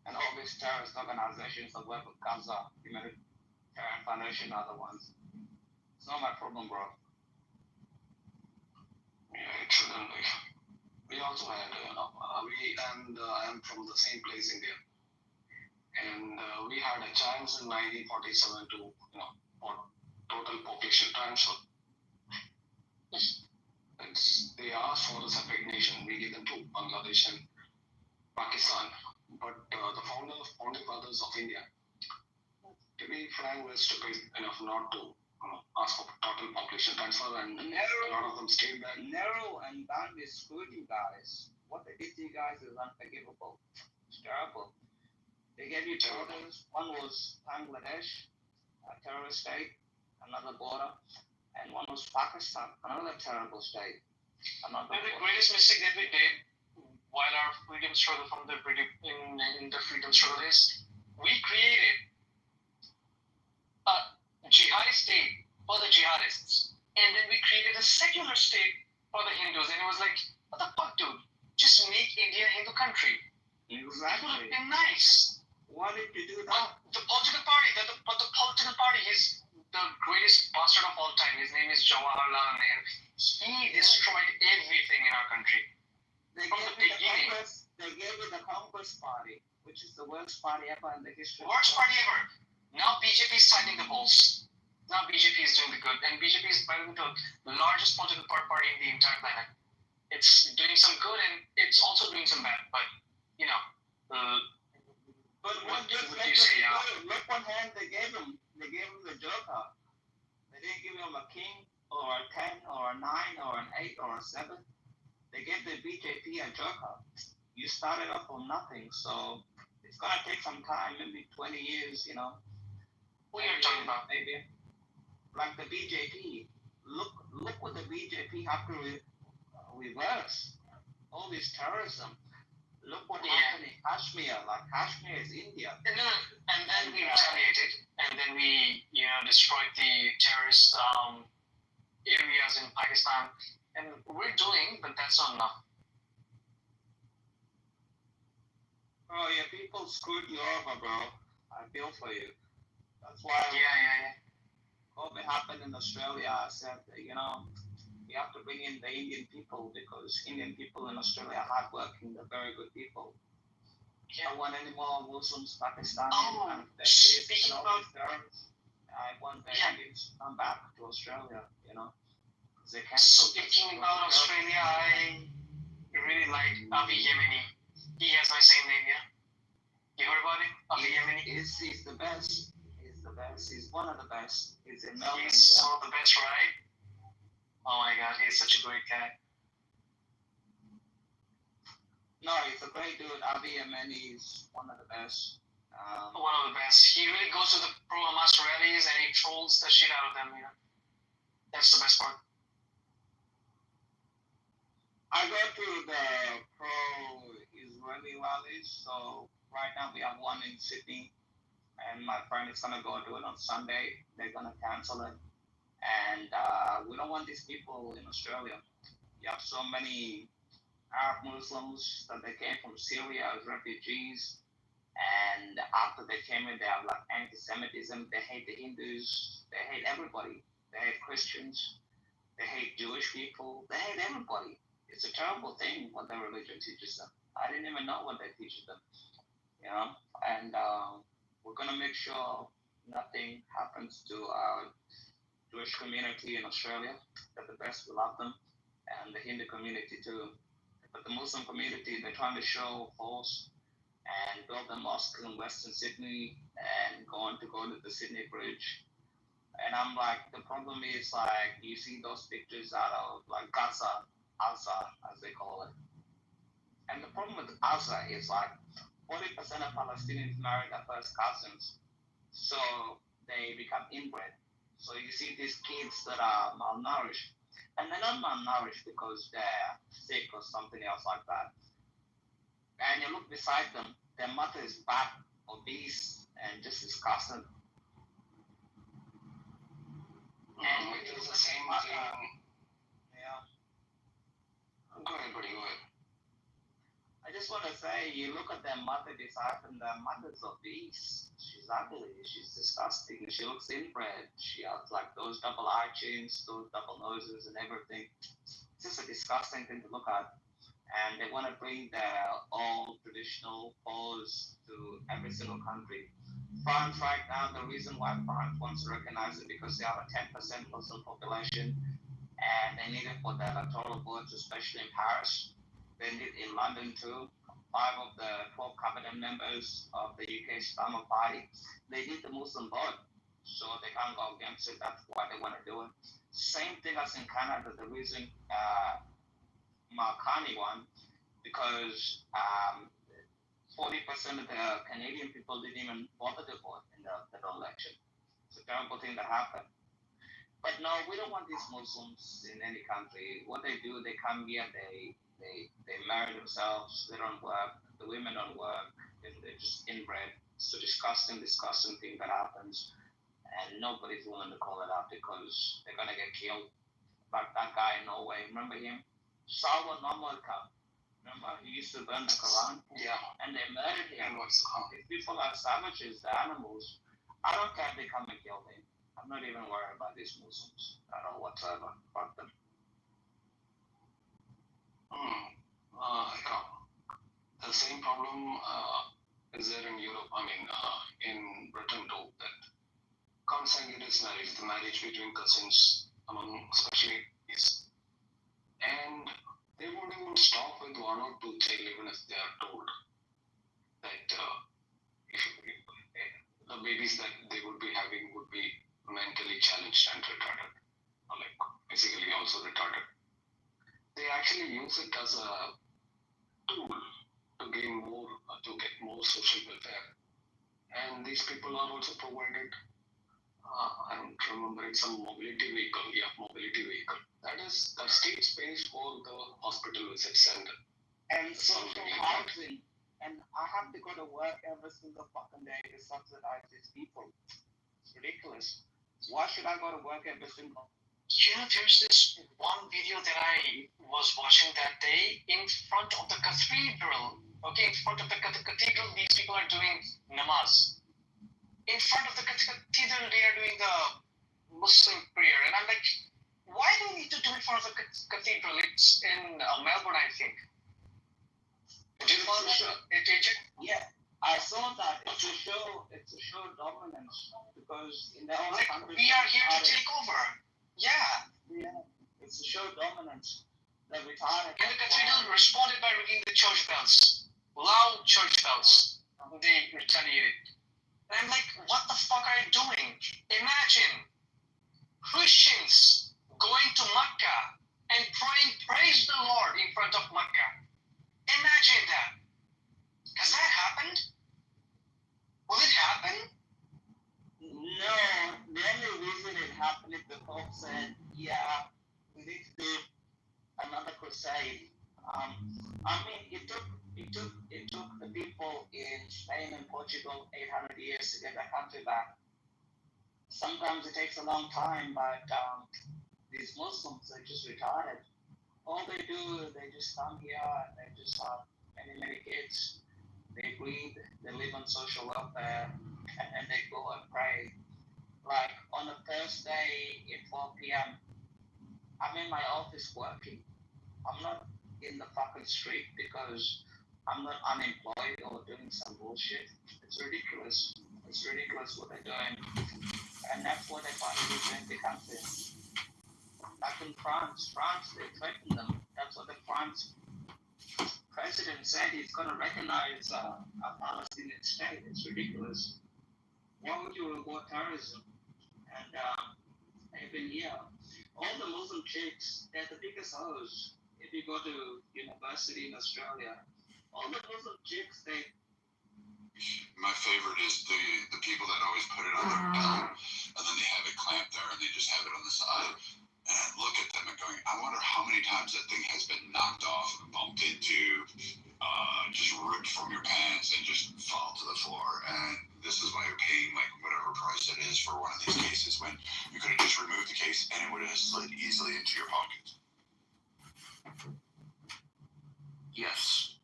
And all these terrorist organizations that work with Gaza, Humanitarian Foundation, and other ones. It's not my problem, bro. Yeah, it shouldn't be. We also had, I'm from the same place, India. And we had a chance in 1947 to, for total population transfer. They asked for a separate nation. We gave them to Bangladesh and Pakistan. But the founding fathers of India, to be frank, were stupid enough not to ask for total population transfer, and a lot of them stayed back. Nehru and Gandhi screwed you guys. What they did to you guys is unforgivable. It's terrible. They gave you borders. One was Bangladesh, a terrorist state, another border, and one was Pakistan, another terrible state. And the greatest mistake that we did while our freedom struggle from the British in the freedom struggle is we created a jihadi state for the jihadists, and then we created a secular state for the Hindus, and it was like, what the fuck, dude? Just make India a Hindu country. Exactly. It would have been nice. Why did you do that? The political party is the greatest bastard of all time. His name is Jawaharlal Nehru. He destroyed everything in our country. They gave you the Congress Party, which is the worst party ever in the history. Worst party ever. Now BJP is signing the polls. Now BJP is doing the good, and BJP is by the largest political party in the entire planet. It's doing some good, and it's also doing some bad. But but what you say? Look what hand they gave him. They gave him the Joker. They didn't give him a king or a 10 or a 9 or an 8 or a 7. They gave the BJP a Joker. You started off from nothing, so it's gonna take some time, maybe 20 years, What are you talking about? Maybe like the BJP. Look what the BJP have to reverse. All this terrorism. Look what happened in Kashmir. Like Kashmir is India. And then we retaliated, and then we destroyed the terrorist areas in Pakistan, and we're doing, but that's not enough. Bro, your people screwed you over, bro. I feel for you. That's why Yeah. COVID happened in Australia. I said, you know, you have to bring in the Indian people because Indian people in Australia are hardworking. They're very good people. I don't want any more Muslims, Pakistanis, and speaking all about- these terrorists. I want the Indians to come back to Australia, you know. 'Cause they canceled. Speaking about Australia, I really like Avi Yemeni. He has my same name, yeah? You heard about him? Avi Yemeni? He's the best. He's the best. He's one of the best. He's in Melbourne. He's one of the best, right? Oh my god, he's such a great guy. No, he's a great dude. Avi Yemeni is one of the best. One of the best. He really goes to the pro-Hamas rallies and he trolls the shit out of them, you know. That's the best part. I go to the pro-Israeli rallies. So right now we have one in Sydney, and my friend is gonna go do it on Sunday. They're gonna cancel it, and we don't want these people in Australia. You have so many Arab Muslims that they came from Syria as refugees, and after they came in, they have like anti-Semitism. They hate the Hindus. They hate everybody. They hate Christians. They hate Jewish people. They hate everybody. It's a terrible thing what their religion teaches them. I didn't even know what they teach them, you know. And we're gonna make sure nothing happens to our Jewish community in Australia. That the best we love them, and the Hindu community too. But the Muslim community, they're trying to show force and build a mosque in Western Sydney and go to the Sydney Bridge. And I'm like, the problem is like you see those pictures out of like Gaza, as they call it. And the problem with Gaza is like 40% of Palestinians marry their first cousins, so they become inbred. So you see these kids that are malnourished, and they're not malnourished because they're sick or something else like that. And you look beside them, their mother is fat, obese, and just disgusting. And it is the same thing. Yeah. Go ahead, buddy, go ahead. I just want to say, you look at their mother beside them, their mother's obese. She's ugly. She's disgusting. She looks inbred. She has like those double eye chins, those double noses, and everything. It's just a disgusting thing to look at. And they want to bring their old traditional pose to every single country. France right now, the reason why France wants to recognize it because they have a 10% Muslim population, and they need it for the electoral votes, especially in Paris. They need it in London too. 5 of the 12 cabinet members of the UK Islamic Party, they need the Muslim vote, so they can't go against it. That's why they want to do it. Same thing as in Canada. The reason Marconi won because 40% of the Canadian people didn't even bother to vote in the election. It's a terrible thing that happened. But no, we don't want these Muslims in any country. What they do, they come here, they marry themselves, they don't work, the women don't work, and they're just inbred. It's a disgusting thing that happens. And nobody's willing to call it out because they're gonna get killed. Like that guy in Norway, remember him? Salwa Nomolka. Remember, he used to burn the Quran? Yeah. And they murdered him. And what's the call? These people are savages, the animals. I don't care if they come and kill me. I'm not even worried about these Muslims at all whatsoever. Fuck them. Yeah. The same problem is there in Europe. I mean, in Britain too. That consanguineous marriage, the marriage between cousins among especially is, and they won't even stop with 1 or 2 child even if they are told that if the babies that they would be having would be mentally challenged and retarded, or like physically also retarded. They actually use it as a tool to gain more, to get more social welfare. And these people are also provided, I don't remember, it's a mobility vehicle, mobility vehicle. That state pays for the hospital visits and social housing. And I have to go to work every single fucking day to subsidize these people. It's ridiculous. Why should I go to work every single? You know, there's this one video that I was watching that day in front of the cathedral. Okay, in front of the cathedral, these people are doing namaz. In front of the cathedral, they are doing the Muslim prayer. And I'm like, why do we need to do it in front of the cathedral? It's in Melbourne, I think. Did you follow that? Yeah, I saw that. It's a show dominance because in the other Like, countries, we are here to take over. Yeah. it's a show dominance. The retired. And the cathedral responded by ringing the church bells. Loud church bells. They retaliated. And I'm like, what the fuck are you doing? Imagine Christians going to Mecca and praying, praise the Lord in front of Mecca. Imagine that. Has that happened? Will it happen? No, the only reason it happened is the Pope said, yeah, we need to do another crusade. I mean, it took the people in Spain and Portugal 800 years to get their country back. Sometimes it takes a long time, but these Muslims are just retarded. All they do is they just come here and they just have many kids. They breathe, they live on social welfare, and they go and pray. Like on the first day at 12 p.m., I'm in my office working. I'm not in the fucking street because I'm not unemployed or doing some bullshit. It's ridiculous. It's ridiculous what they're doing. And that's what they're trying to do in the country. Like in France, they threatened them. That's what the France president said. He's going to recognize a Palestinian state. It's ridiculous. Why would you reward terrorism? And even here, all the Muslim chicks, they're the biggest hoes. If you go to university in Australia, all the Muslim chicks, they... My favorite is the people that always put it on their belt, and then they have it clamped there, and they just have it on the side. And I look at them and going, I wonder how many times that thing has been knocked off, bumped into, just ripped from your pants and just fall to the floor. And this is why you're paying like whatever price it is for one of these cases when you could have just removed the case and it would have slid easily into your pocket. Yes.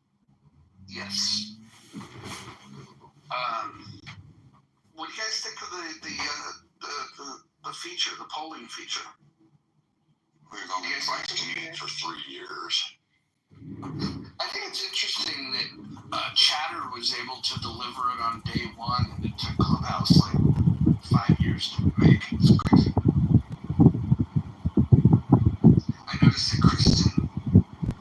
What do you guys think of the feature, the polling feature? We've only been practicing it for 3 years. I think it's interesting that Chatter was able to deliver it on day one, and it took Clubhouse like 5 years to make. It's crazy. I noticed that Kristen,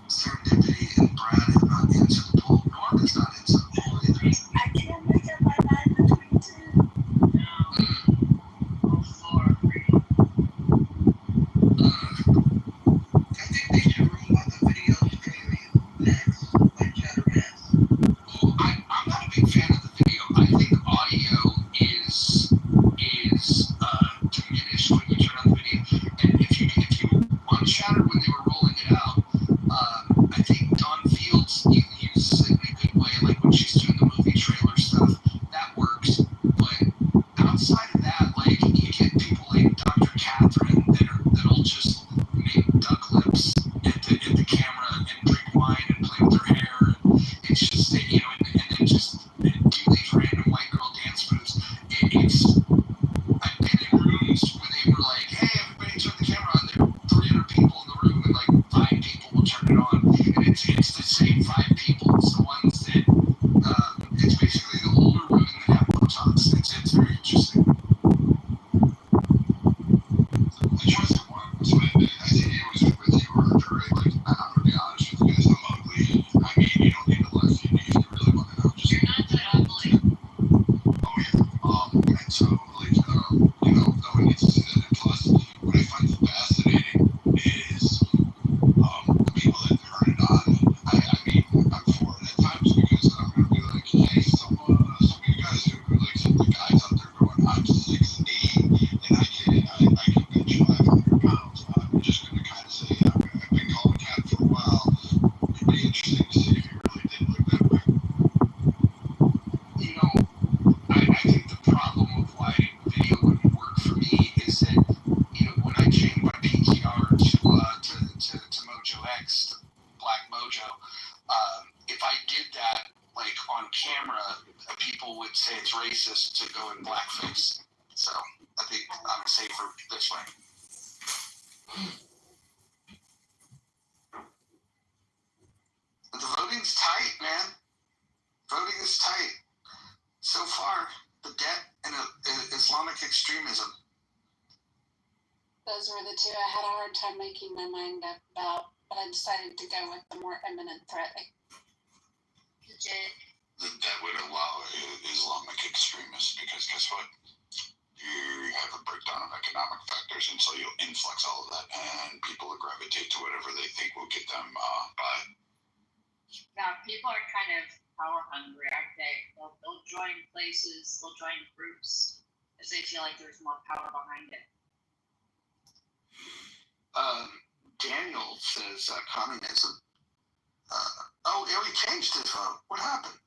Serendipity, and Brad have not answered the poll. Norman's not answered the poll either. I can't make up my mind between two. No. Four, three. I think they should roll out the video streaming next, like Chatter has. Well, I'm not a big fan of the video. I think audio is diminished when you turn on the video. And if you on Chatter when they were rolling it out, I think Dawn Fields uses it in a good way, like when she's doing the movie trailer stuff. That works. But outside of that, like you get people like Dr. Catherine that'll just make duck lips at the camera and drink wine and play with her hair. And it's just and then just do these random white girl dance moves. I've been in rooms where they were like, hey, everybody turn the camera on. There are 300 people in the room, and like extremism. Those were the two I had a hard time making my mind up about, but I decided to go with the more imminent threat. That would allow Islamic extremists, because guess what? You have a breakdown of economic factors, and so you'll influx all of that, and people will gravitate to whatever they think will get them by. Yeah, people are kind of power hungry, aren't they? They'll join places, they'll join groups, as they feel like there's more power behind it. Daniel says communism. Oh, he changed his vote. What happened?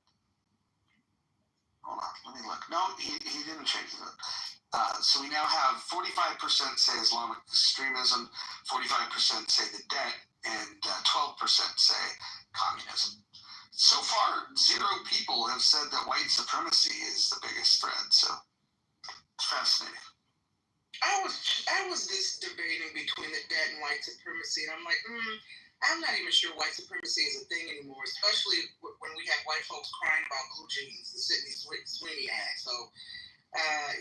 Hold on, let me look. No, he didn't change the vote. So we now have 45% say Islamic extremism, 45% say the debt, and 12% say communism. So far, 0 people have said that white supremacy is the biggest threat. So it's fascinating. I was just debating between the debt and white supremacy, and I'm like, I'm not even sure white supremacy is a thing anymore, especially when we have white folks crying about blue jeans, the Sydney Sweeney act. So,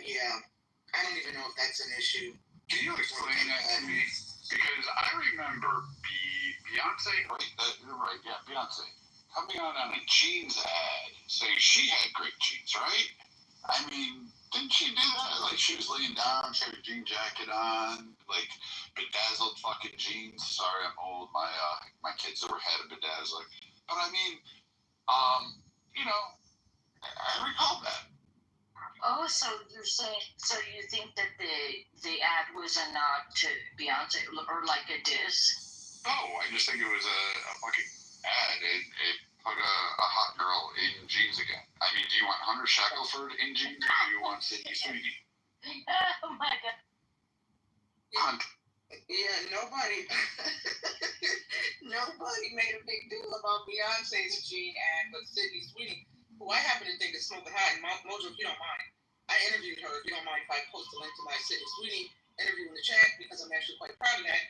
yeah, I don't even know if that's an issue. Can you explain that to me? Because I remember Beyonce, you're right, yeah, Beyonce, coming out on a jeans ad saying she had great jeans, right? I mean, didn't she do that? Like, she was laying down, she had a jean jacket on, like, bedazzled fucking jeans. Sorry, I'm old. My kids ever had a bedazzler. But I mean, I recall that. Oh, so you're saying, so you think that the ad was a nod to Beyonce, or like a diss? No, I just think it was a fucking ad. It put a hot girl in jeans again. I mean, do you want Hunter Shackelford in jeans, or do you want Sydney Sweeney? Oh my God. Hunt. Yeah, nobody made a big deal about Beyonce's jean ad, but Sydney Sweeney, who I happen to think is smoking hot, and Mojo, if you don't mind, I interviewed her. If you don't mind if I post a link to my Sydney Sweeney interview in the chat, because I'm actually quite proud of that.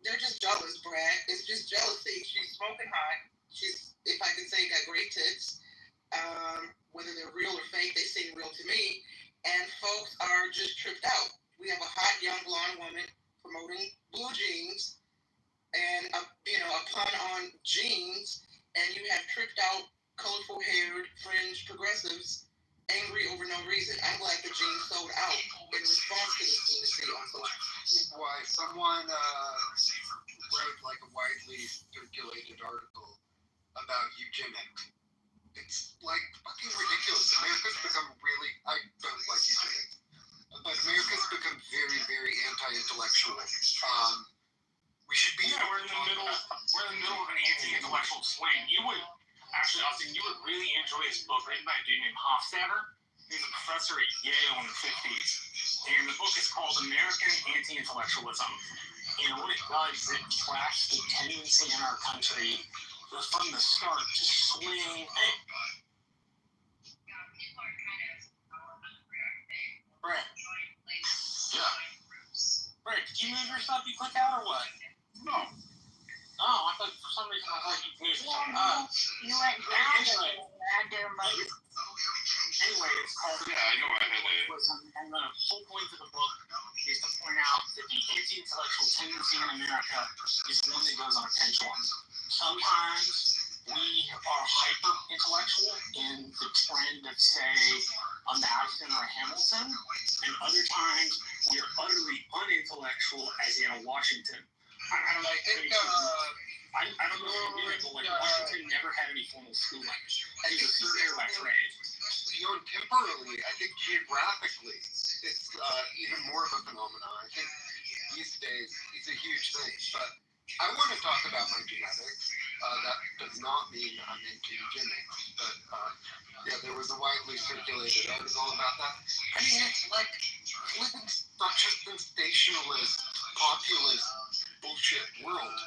They're just jealous, Brad. It's just jealousy. She's smoking hot. She's, if I can say, got great tits. Whether they're real or fake, they seem real to me. And folks are just tripped out. We have a hot young blonde woman promoting blue jeans and a pun on jeans, and you have tripped out, colorful haired, fringe progressives angry over no reason. I'm glad the jeans sold out in response to this lunacy on social. Why someone wrote like a widely circulated article about eugenics. It's like fucking ridiculous. America's become really, I don't like eugenics, but America's become very, very anti-intellectual. We should be. Yeah, we're in the middle of an anti-intellectual swing. You would actually, Austin, you would really enjoy this book written by a dude named Hofstadter. He was a professor at Yale in the 50s. And the book is called American Anti-Intellectualism. And what it does is it tracks the tendency in our country from the start to swing. Brett. Yeah. Brett, did you move your stuff you click out or what? No. Oh, I thought for some reason I thought you moved something. You went down there and I did move. Anyway, it's called Yeah, I know I had it. And the whole point of the book is to point out that the anti-intellectual tendency in America is one that goes on a pendulum. Sometimes we are hyper-intellectual in the trend of, say, a Madison or a Hamilton, and other times we are utterly unintellectual, as in a Washington. I don't know if you knew it, but Washington never had any formal schooling. He was a surveyor by trade. Temporally, I think geographically, it's even more of a phenomenon. I think these days it's a huge thing. But I want to talk about my genetics. That does not mean I'm into eugenics. But yeah, there was a widely circulated article about that. I mean, it's like such a sensationalist, populist bullshit world.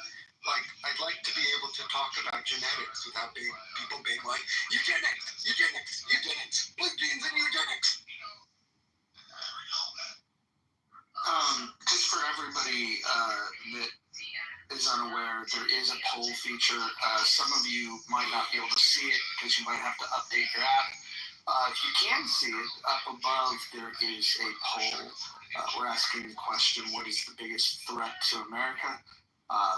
Like, I'd like to be able to talk about genetics without people being like, eugenics, blue jeans and eugenics. Just for everybody that is unaware, there is a poll feature. Some of you might not be able to see it because you might have to update your app. If you can see it, up above there is a poll. We're asking the question, what is the biggest threat to America?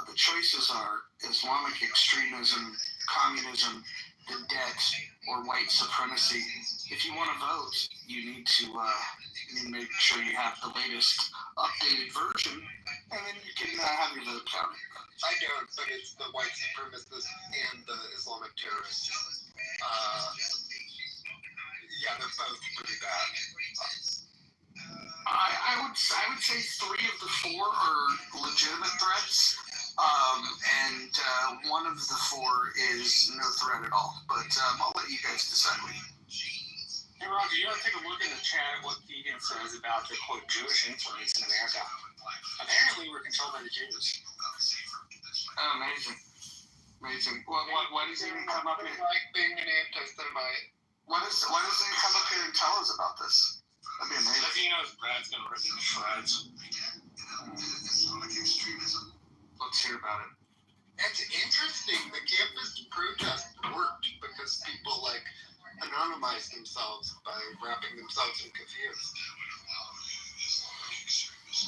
The choices are Islamic extremism, communism, the debt, or white supremacy. If you want to vote, you need to make sure you have the latest updated version, and then you can have your vote counted. I don't, but it's the white supremacists and the Islamic terrorists. Yeah, they're both pretty bad. I would say 3 of the 4 are legitimate threats, and one of the 4 is no threat at all. But I'll let you guys decide. Hey Roger, you want to take a look in the chat at what Keegan says about the quote Jewish influence in America? Apparently, we're controlled by the Jews. Oh, amazing. What does he even come up here? Like being an anti-Semite. Why doesn't he come up here and tell us about this? That'd be amazing. Because he knows Brad's gonna rip you to shreds. Let's hear about it. It's interesting. The campus protest worked because people anonymized themselves by wrapping themselves in keffiyehs.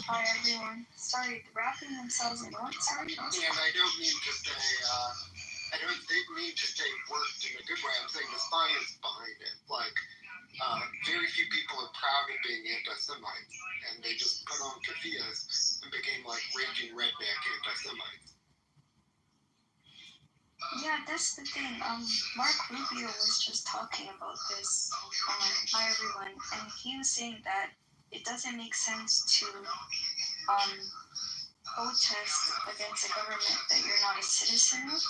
Hi everyone. Sorry, wrapping themselves in what? Sorry. And I don't mean to say worked in a good way. I'm saying the science behind it. Very few people are proud of being anti-Semites, and they just put on keffiyehs and became raging redneck anti-Semites. Yeah, that's the thing. Mark Rubio was just talking about this. Hi everyone, and he was saying that it doesn't make sense to protest against a government that you're not a citizen of,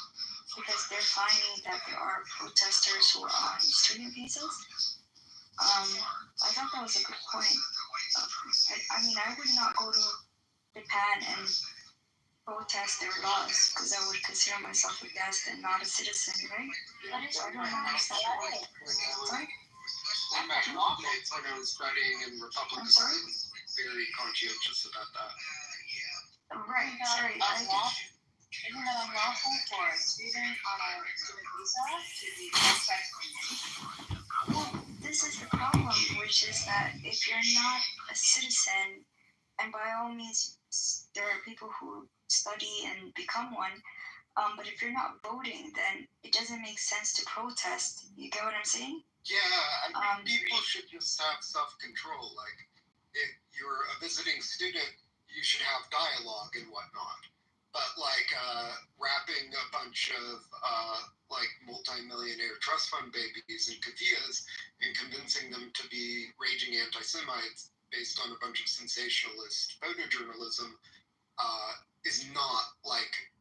because they're finding that there are protesters who are on student visas. I thought that was a good point. I mean, I would not go to Japan and protest their laws because I would consider myself a guest and not a citizen, right? So I don't understand why. Sorry? In my classmates when I was studying in Republic, I'm sorry? I was very conscientious about that. Right, sorry. Isn't it unlawful for a student on a student visa to be processed for money? Well, this is the problem, which is that if you're not a citizen, and by all means, there are people who study and become one, but if you're not voting, then it doesn't make sense to protest. You get what I'm saying? Yeah, I think people should just have self-control. If you're a visiting student, you should have dialogue and whatnot. But wrapping a bunch of multi-millionaire trust fund babies in keffiyehs and convincing them to be raging anti-Semites based on a bunch of sensationalist photojournalism is not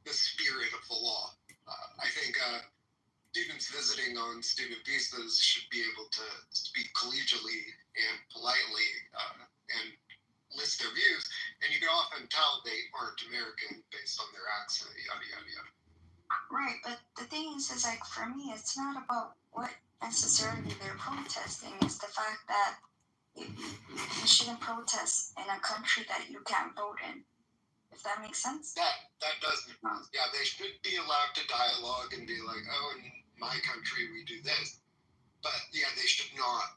the spirit of the law. I think students visiting on student visas should be able to speak collegially and politely and list their views, and you can often tell they aren't American based on their accent, yada, yada, yada. Right, but the thing is for me, it's not about what necessarily they're protesting. It's the fact that you shouldn't protest in a country that you can't vote in. If that makes sense? That doesn't. Yeah, they should be allowed to dialogue and be like, oh, in my country we do this. But yeah, they should not,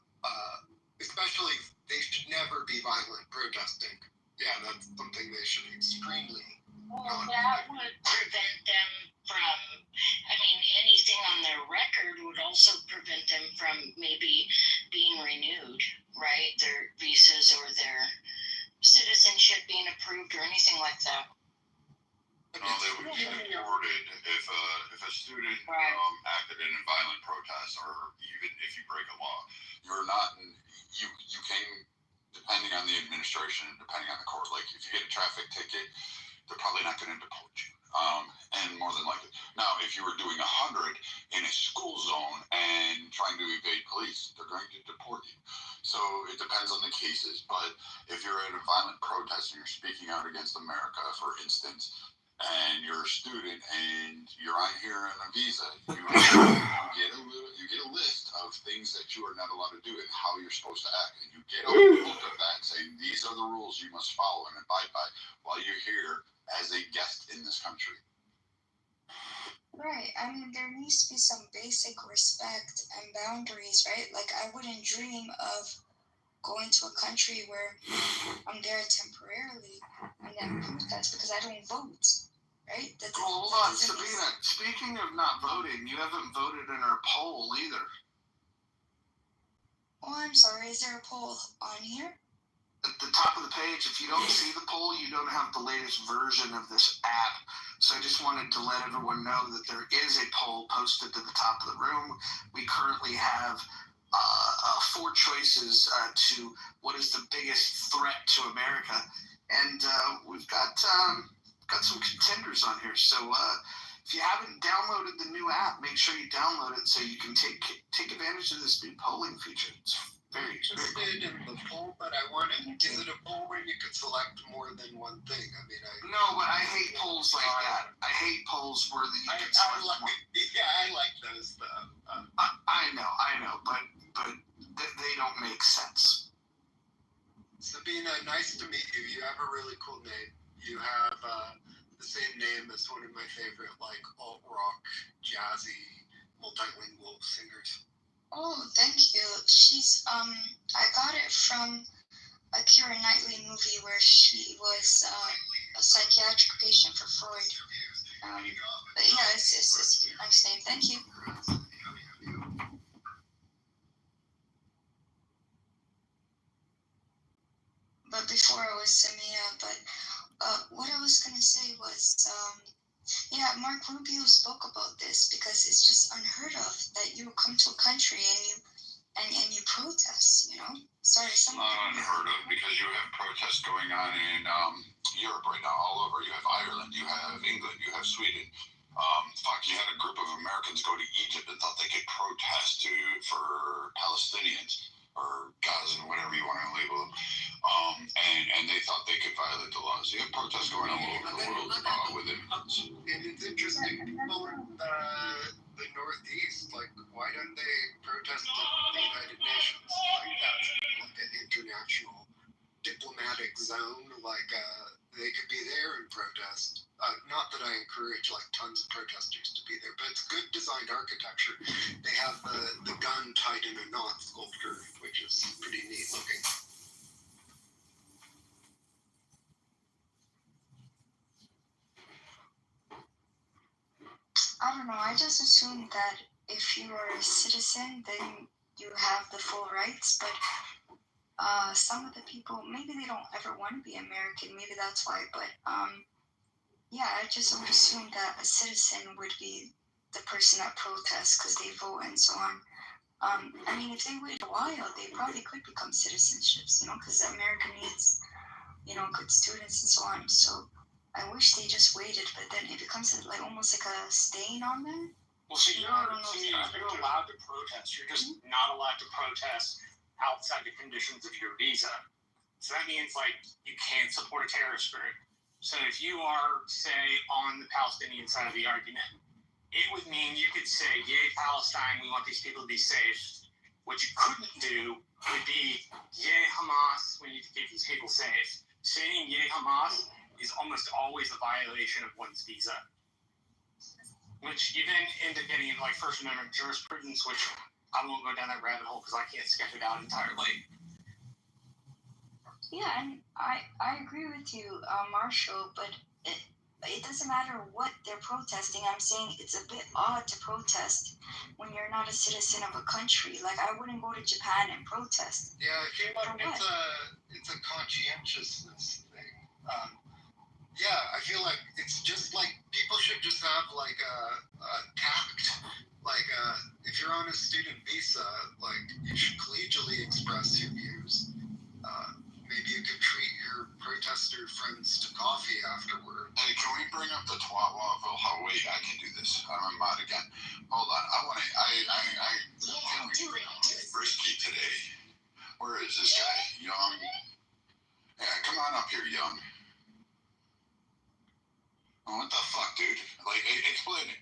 especially, they should never be violent protesting. Yeah, that's something they should extremely. Well, that would prevent them from, anything on their record would also prevent them from maybe being renewed, right? Their visas or their citizenship being approved or anything like that. No, they would be deported if a student acted in a violent protest, or even if you break a law. You're not, you can, depending on the administration and depending on the court, if you get a traffic ticket, they're probably not going to deport you. And more than likely. Now, if you were doing 100 in a school zone and trying to evade police, they're going to deport you. So it depends on the cases. But if you're at a violent protest and you're speaking out against America, for instance, and you're a student and you're on here on a visa, you get a list of things that you are not allowed to do and how you're supposed to act. And you get a book of that saying these are the rules you must follow and abide by while you're here as a guest in this country. Right. I mean, there needs to be some basic respect and boundaries, right? Like, I wouldn't dream of going to a country where I'm there temporarily and then protest because I don't vote, right? Well, hold on, Sabina. Speaking of not voting, you haven't voted in our poll either. Oh, I'm sorry. Is there a poll on here? At the top of the page, if you don't see the poll, you don't have the latest version of this app. So I just wanted to let everyone know that there is a poll posted to the top of the room. We currently have 4 choices to what is the biggest threat to America, and we've got some contenders on here. So if you haven't downloaded the new app, make sure you download it so you can take advantage of this new polling feature. It's very interested in the poll, but I wanted, is it a poll where you could select more than one thing? I mean, No, but I hate polls like that. I hate polls where you can select more. Yeah, I like those though. I know, but they don't make sense. Sabina, nice to meet you. You have a really cool name. You have the same name as one of my favorite, like, alt-rock, jazzy, multilingual singers. Oh, thank you. She's I got it from a Keira Knightley movie where she was a psychiatric patient for Freud. But yeah, it's a nice name. Thank you. But before I was Samia, but what I was gonna say was yeah, Mark Rubio spoke about this because it's just unheard of that you come to a country and you protest, you know? Sorry, someone. Not unheard of because you have protests going on in Europe right now, all over. You have Ireland, you have England, you have Sweden. You had a group of Americans go to Egypt and thought they could protest for Palestinians or Gaza, whatever you want to label them. And they thought they could violate the laws. You have protests going all over the world with immigrants. And it's interesting, people in the Northeast, like, why don't they protest at the United Nations? Like, that's like an international diplomatic zone. Like, they could be there and protest. Not that I encourage, like, tons of protesters to be there, but it's good designed architecture. They have the gun tied in a knot sculpture, which is pretty neat looking. I don't know. I just assumed that if you are a citizen, then you have the full rights. But some of the people, maybe they don't ever want to be American. Maybe that's why. But yeah, I just would assume that a citizen would be the person that protests because they vote and so on. I mean, if they wait a while, they probably could become citizenships, you know, because America needs, you know, good students and so on. So I wish they just waited, but then it becomes like almost like a stain on them. Well, so you're allowed to protest. You're just not allowed to protest outside the conditions of your visa. So that means, like, you can't support a terrorist group. So if you are, say, on the Palestinian side of the argument, it would mean you could say, yay, Palestine, we want these people to be safe. What you couldn't do would be, yay, Hamas, we need to keep these people safe. Saying yay, Hamas is almost always a violation of one's visa. Which you then end up getting into, like, First Amendment jurisprudence, which I won't go down that rabbit hole because I can't sketch it out entirely. Yeah, and I agree with you, Marshall, but it doesn't matter what they're protesting. I'm saying it's a bit odd to protest when you're not a citizen of a country. Like, I wouldn't go to Japan and protest. Yeah, I feel like it's a conscientiousness thing. Yeah, I feel like it's just like people should just have like a tact. Like, if you're on a student visa, like, you should collegially express your views. Maybe you could treat your protester friends to coffee afterward. Hey, can we bring up the Twatwaville? Oh, wait, I can do this. I'm a mod again. Hold on. I'm feeling risky today. Where is this guy? Young? Yeah, come on up here, Young. Oh, what the fuck, dude? Like, explain it.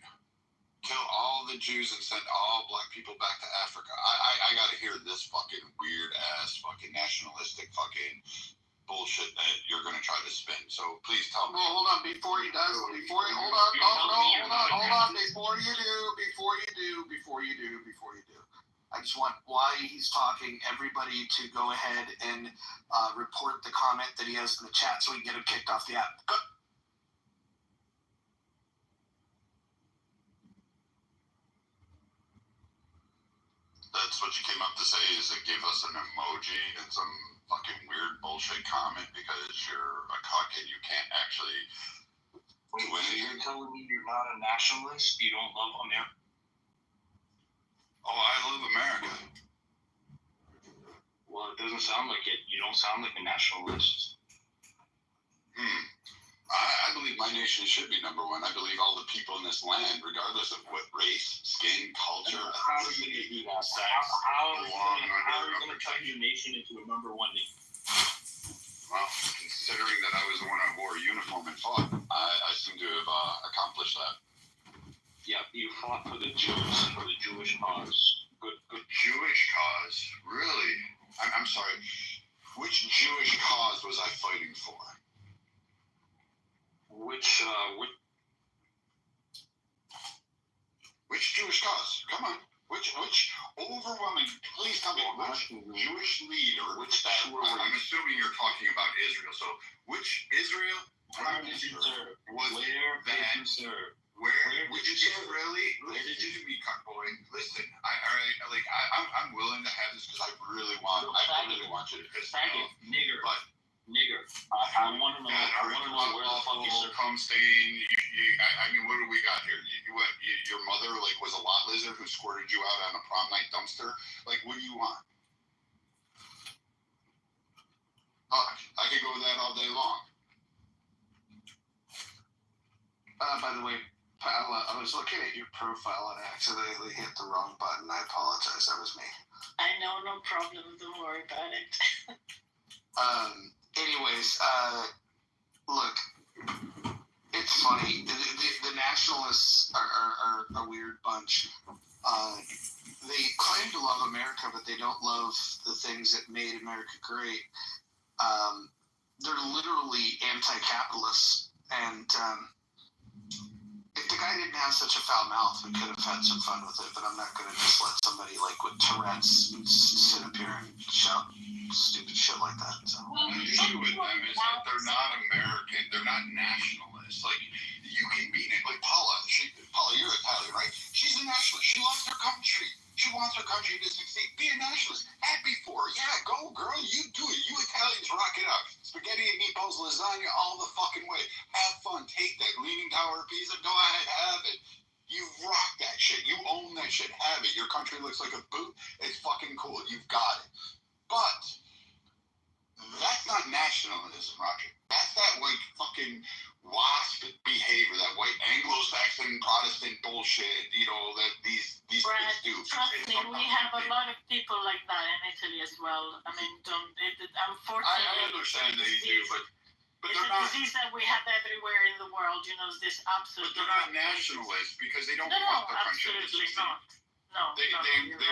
Kill all the Jews and send all black people back to Africa. I gotta hear this fucking weird ass fucking nationalistic fucking bullshit that you're going to try to spin. So please tell me. Well, hold on. Before he does, hold on. Before you do. I just want, while he's talking, everybody to go ahead and report the comment that he has in the chat so we can get him kicked off the app. Go. That's what you came up to say, is it gave us an emoji and some fucking weird bullshit comment because you're a cuck and you can't actually do anything. You're telling me you're not a nationalist? You don't love America? Oh, I love America. Well, it doesn't sound like it. You don't sound like a nationalist. I believe my nation should be number one. I believe all the people in this land, regardless of what race, skin, culture, How are you going to do that? How are you going to turn your nation into a number one nation? Well, considering that I was the one who wore a uniform and fought, I seem to have accomplished that. Yeah, you fought for the Jews, for the Jewish cause. Good. Jewish cause? Really? I'm sorry. Which Jewish cause was I fighting for? Which Jewish cause? Come on. Which overwhelming, please tell me, which Jewish leader, I'm assuming you're talking about Israel, so which Israel? Where did you serve? Which Israeli? Listen to me, cuckboy. Listen, I'm willing to have this because I really want you to piss me off. Nigger. I want to know. Where the fuck you serve. Come stain. I mean, what do we got here? Your mother was a lot lizard who squirted you out on a prom night dumpster. What do you want? I could go with that all day long. By the way, pal, I was looking at your profile and accidentally hit the wrong button. I apologize. That was me. I know, no problem. Don't worry about it. Anyways, look, it's funny. The nationalists are a weird bunch. They claim to love America, but they don't love the things that made America great. They're literally anti-capitalists. And if the guy didn't have such a foul mouth, we could have had some fun with it. But I'm not going to just let somebody with Tourette's sit up here and shout stupid shit like that. So. The issue with them is that they're not American. They're not nationalists. You can be Paula. Paula, you're Italian, right? She's a nationalist. She loves her country. She wants her country to succeed. Be a nationalist. Happy for her. Yeah, go, girl. You do it. You Italians rock it out. Spaghetti and meatballs, lasagna, all the fucking way. Have fun. Take that Leaning Tower of Pisa. Go ahead. Have it. You rock that shit. You own that shit. Have it. Your country looks like a boot. It's fucking cool. You've got it. But that's not nationalism, Roger. That's that white fucking WASP behavior, that white Anglo-Saxon Protestant bullshit, that these Brad, kids do. trust me, we have a lot of people like that in Italy as well. I mean, unfortunately, I understand that you do, but it's they're a not. disease that we have everywhere in the world. This absolute. But they're not nationalists because they don't want their country to succeed. Not. No, they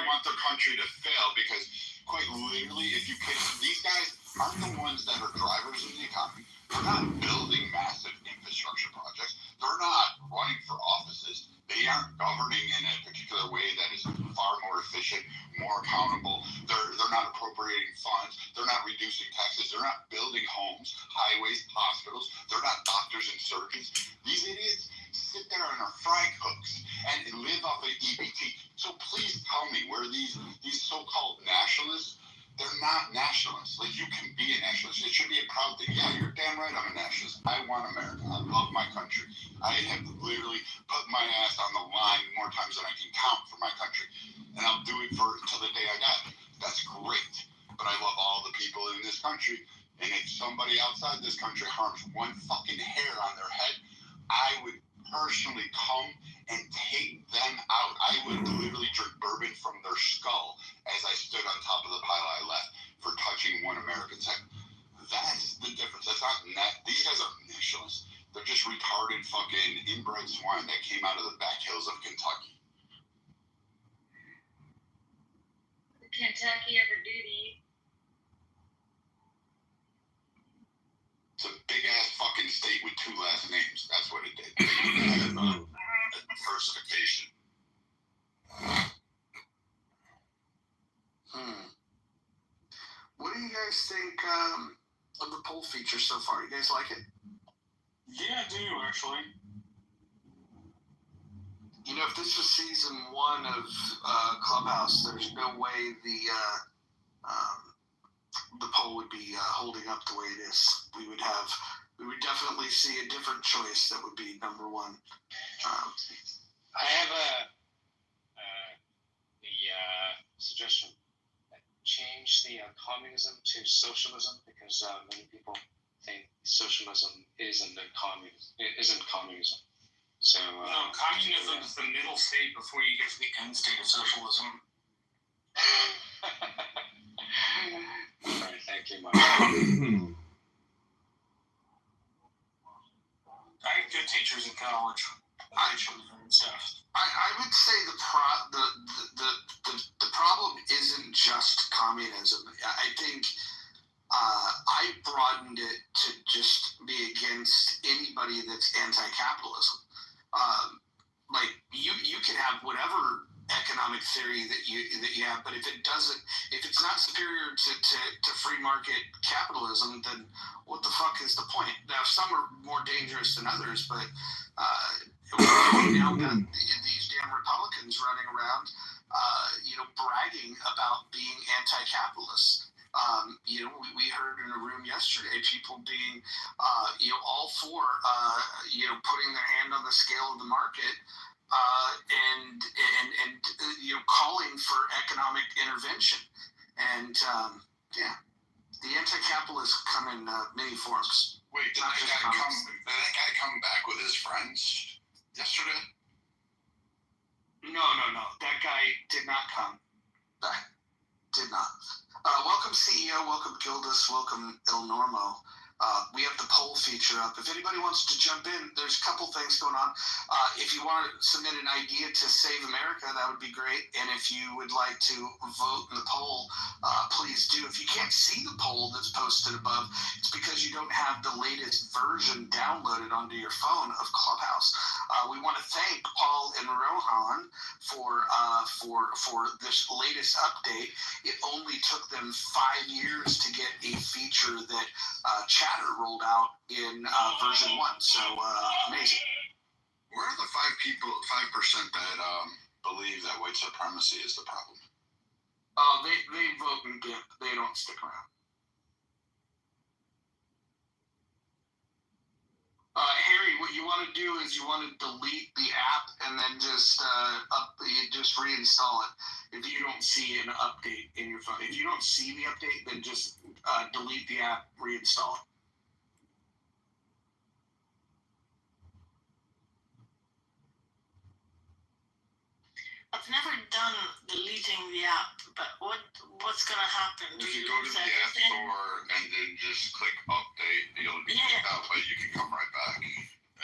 want their country to fail because, quite literally, if you can, these guys aren't the ones that are drivers of the economy. They're not building massive infrastructure projects. They're not running for offices. They aren't governing in a particular way that is far more efficient, more accountable. They're not appropriating funds. They're not reducing taxes. They're not building homes, highways, hospitals. They're not doctors and surgeons. These idiots sit there on their fry cooks and live off of EBT. So please tell me where these so-called nationalists, they're not nationalists. You can be a nationalist. It should be a proud thing. Yeah, you're damn right I'm a nationalist. I want America. I love my country. I have literally put my ass on the line more times than I can count for my country. And I'll do it until the day I die. That's great. But I love all the people in this country. And if somebody outside this country harms one fucking hair on their head, I would personally come and take them out. I would literally drink bourbon from their skull as I stood on top of the pile I left for touching one American's head. That's the difference. That's not these guys are nationalists. They're just retarded fucking inbred swine that came out of the back hills of Kentucky. Did Kentucky ever do to you? It's a big ass fucking state with two last names. That's what it did. They have diversification. What do you guys think of the poll feature so far? You guys like it? Yeah, I do actually. You know, if this was season 1 of Clubhouse, there's no way the poll would be holding up the way it is. We would definitely see a different choice that would be number 1. I have a suggestion. Change the communism to socialism because many people think socialism isn't communism. So no, communism is the middle state before you get to the end state of socialism. All right, thank you, Mike. I had good teachers in college. I children and stuff. I would say the problem isn't just communism. I think I broadened it to just be against anybody that's anti-capitalism. Like you can have whatever economic theory that you have, but if it's not superior to free market capitalism, then what the fuck is the point? Now some are more dangerous than others, but we now got these damn Republicans running around, bragging about being anti-capitalist. We heard in a room yesterday people being, all for, putting their hand on the scale of the market, and calling for economic intervention. And, the anti-capitalists come in many forms. Wait, did that guy come back with his friends yesterday? No. That guy did not come back. Did not. Welcome, CEO. Welcome, Gildas. Welcome, El Normo. We have the poll feature up. If anybody wants to jump in, there's a couple things going on. If you want to submit an idea to Save America, that would be great. And if you would like to vote in the poll, please do. If you can't see the poll that's posted above, it's because you don't have the latest version downloaded onto your phone of Clubhouse. We want to thank Paul and Rohan for this latest update. It only took them 5 years to get a feature that Chatter rolled out in version 1. So amazing. Where are the 5% that believe that white supremacy is the problem? They vote and dip. They don't stick around. Harry, what you want to do is you want to delete the app and then just reinstall it if you don't see an update in your phone. If you don't see the update, then just delete the app, reinstall it. I've never done deleting the app, but what's gonna happen? If you go to the App Store and then just click update, it'll be that way. You can come right back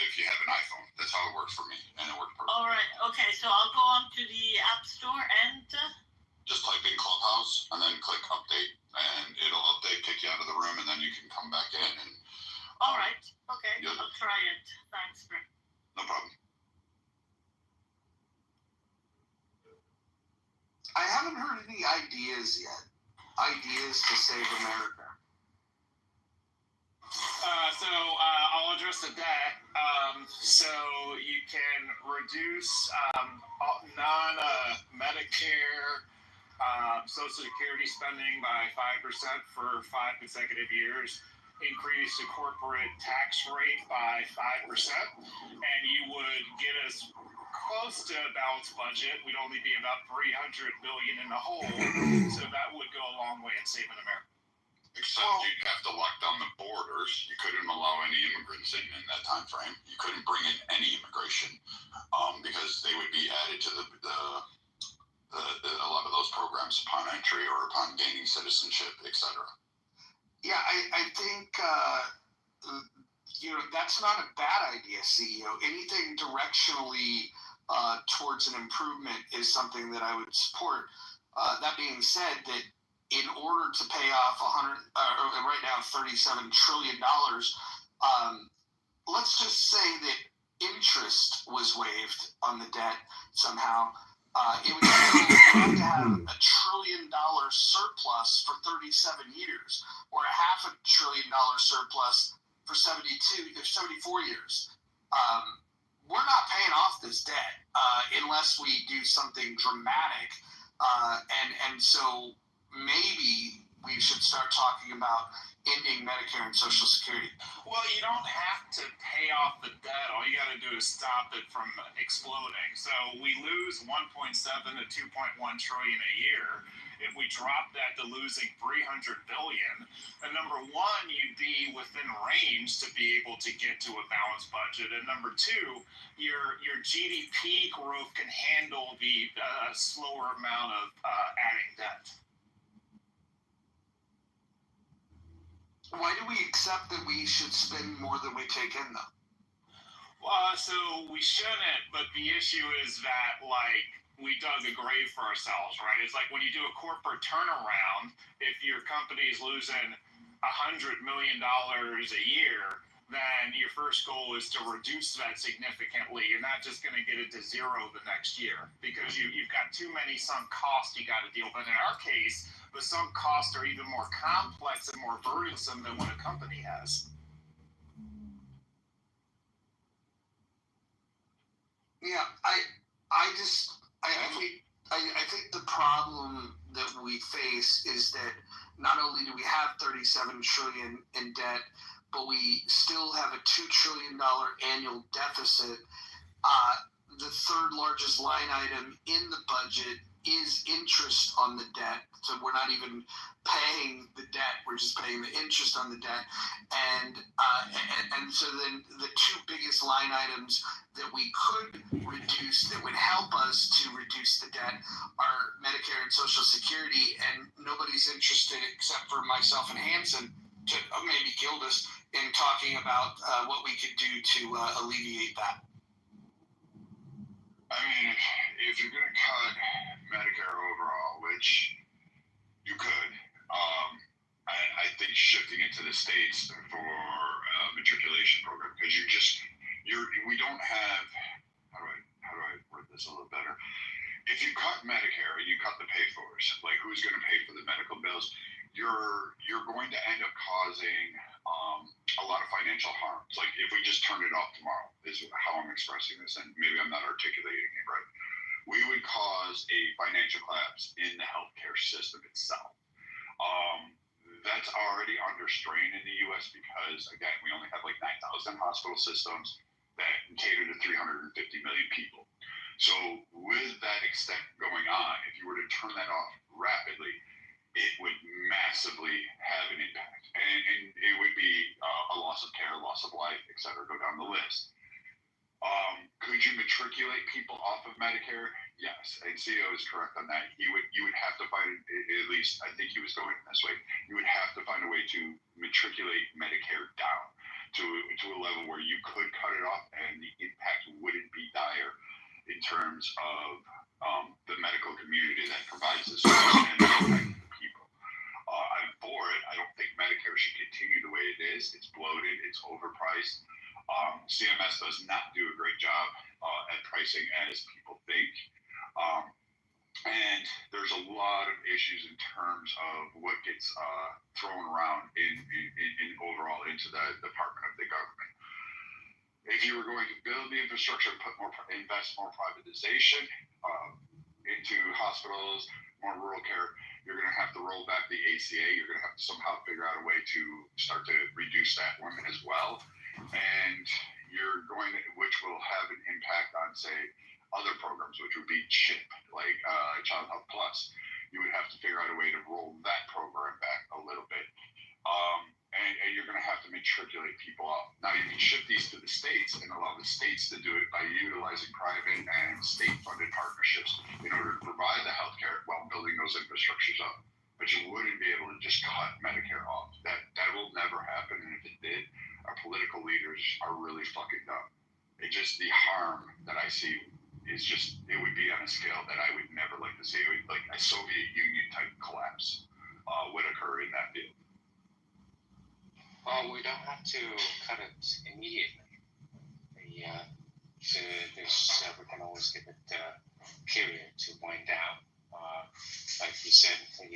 if you have an iPhone. That's how it works for me, and it worked perfectly. All right. Okay. So I'll go on to the App Store and just type in Clubhouse and then click update, and it'll update, kick you out of the room, and then you can come back in. And all right. Okay. Yeah. I'll try it. Thanks, Rick. No problem. I haven't heard any ideas yet. Ideas to save America. So I'll address the debt. So you can reduce non-Medicare Social Security spending by 5% for 5 consecutive years. Increase the corporate tax rate by 5%, and you would get us close to a balanced budget. We'd only be about $300 billion in the hole, so that would go a long way in saving America. Except you'd have to lock down the borders. You couldn't allow any immigrants in that time frame. You couldn't bring in any immigration because they would be added to a lot of those programs upon entry or upon gaining citizenship, etc. Yeah, I think that's not a bad idea, CEO. Anything directionally towards an improvement is something that I would support. That being said, that in order to pay off right now $37 trillion, let's just say that interest was waived on the debt somehow. It would have to have $1 trillion surplus for 37 years, or $500 billion surplus for 74 years. We're not paying off this debt unless we do something dramatic, and so maybe we should start talking about ending Medicare and Social Security. Well, you don't have to pay off the debt. All you got to do is stop it from exploding. So we lose 1.7 to 2.1 trillion a year. If we drop that to losing 300 billion, then number one, you'd be within range to be able to get to a balanced budget, and number two, your GDP growth can handle the slower amount of adding debt. Why do we accept that we should spend more than we take in, though? So we shouldn't, but the issue is that, like, we dug a grave for ourselves, right? It's like when you do a corporate turnaround, if your company is losing $100 million a year, then your first goal is to reduce that significantly. You're not just going to get it to zero the next year because you've got too many sunk costs you got to deal with. In our case, the sunk costs are even more complex and more burdensome than what a company has. Yeah, I think the problem that we face is that not only do we have 37 trillion in debt, but we still have a $2 trillion annual deficit. The third largest line item in the budget is interest on the debt. So we're not even paying the debt; we're just paying the interest on the debt. And so then the two biggest line items that we could reduce that would help us to reduce the debt are Medicare and Social Security, and nobody's interested except for myself and Hanson, to maybe Gildas, in talking about what we could do to alleviate that. I mean, if you're going to cut Medicare overall, which you could, I think shifting it to the states for a matriculation program, because we don't have, how do I word this a little better? If you cut Medicare and you cut the pay-fors, like who's going to pay for the medical bills, you're going to end up causing a lot of financial harm. It's like if we just turned it off tomorrow, is how I'm expressing this, and maybe I'm not articulating it right. We would cause a financial collapse in the healthcare system itself. That's already under strain in the U.S. because, again, we only have like 9,000 hospital systems that cater to 350 million people. So with that extent going on, if you were to turn that off rapidly, it would massively have an impact. And it would be a loss of care, loss of life, et cetera, go down the list. Could you matriculate people off of Medicare? Yes, and CEO is correct on that. You would have to find, at least I think he was going this way, you would have to find a way to matriculate Medicare down to a level where you could cut it off and the impact wouldn't be dire in terms of the medical community that provides this service and people. I'm for it. I don't think Medicare should continue the way it is. It's bloated. It's overpriced. CMS does not do a great job at pricing as people think. And there's a lot of issues in terms of what gets thrown around in overall into the department of the government. If you were going to build the infrastructure, invest more privatization into hospitals, more rural care, you're going to have to roll back the ACA. You're going to have to somehow figure out a way to start to reduce that one as well. And which will have an impact on, say, other programs, which would be CHIP, like Child Health Plus. You would have to figure out a way to roll that program back a little bit. And you're going to have to matriculate people up. Now, you can shift these to the states and allow the states to do it by utilizing private and state-funded partnerships in order to provide the healthcare while building those infrastructures up. But you wouldn't be able to just cut Medicare off. That will never happen, and if it did, our political leaders are really fucking dumb. The harm that I see is it would be on a scale that I would never like to see. It would like a Soviet Union type collapse. would occur in that field. Well, we don't have to cut it immediately. We can always give it a period to wind down. Like you said, the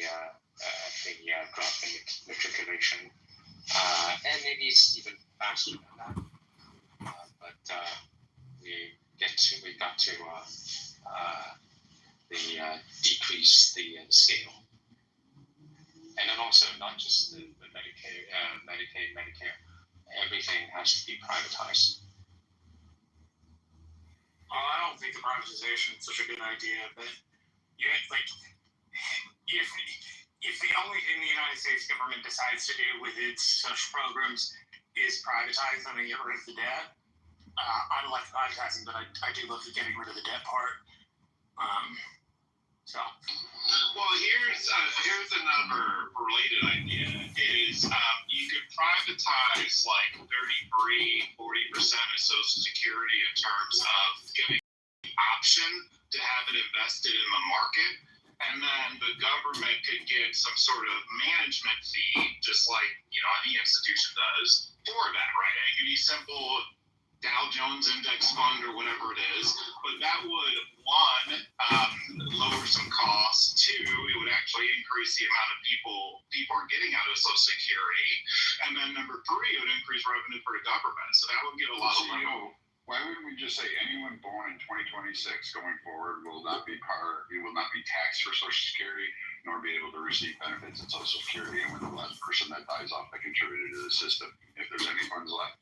drop in matriculation, and maybe it's even faster than that. But we got to decrease the scale, and then also not just the Medicaid, Medicare. Everything has to be privatized. I don't think the privatization is such a good idea, but if the only thing the United States government decides to do with its social programs is privatize them and get rid of the debt, I don't like privatizing, but I do love the getting rid of the debt part. Well, here's another related idea: is you could privatize like 33-40% of Social Security in terms of giving the option to have it invested in the market, and then the government could get some sort of management fee, just like any institution does for that, right? It could be simple Dow Jones Index Fund or whatever it is, but that would, one, lower some costs. Two, it would actually increase the amount of people are getting out of Social Security. And then number three, it would increase revenue for the government. So that would give a lot of revenue. Why wouldn't we just say anyone born in 2026 going forward will not be taxed for Social Security, nor be able to receive benefits in Social Security, and when the last person that dies off that contributed to the system, if there's any funds left,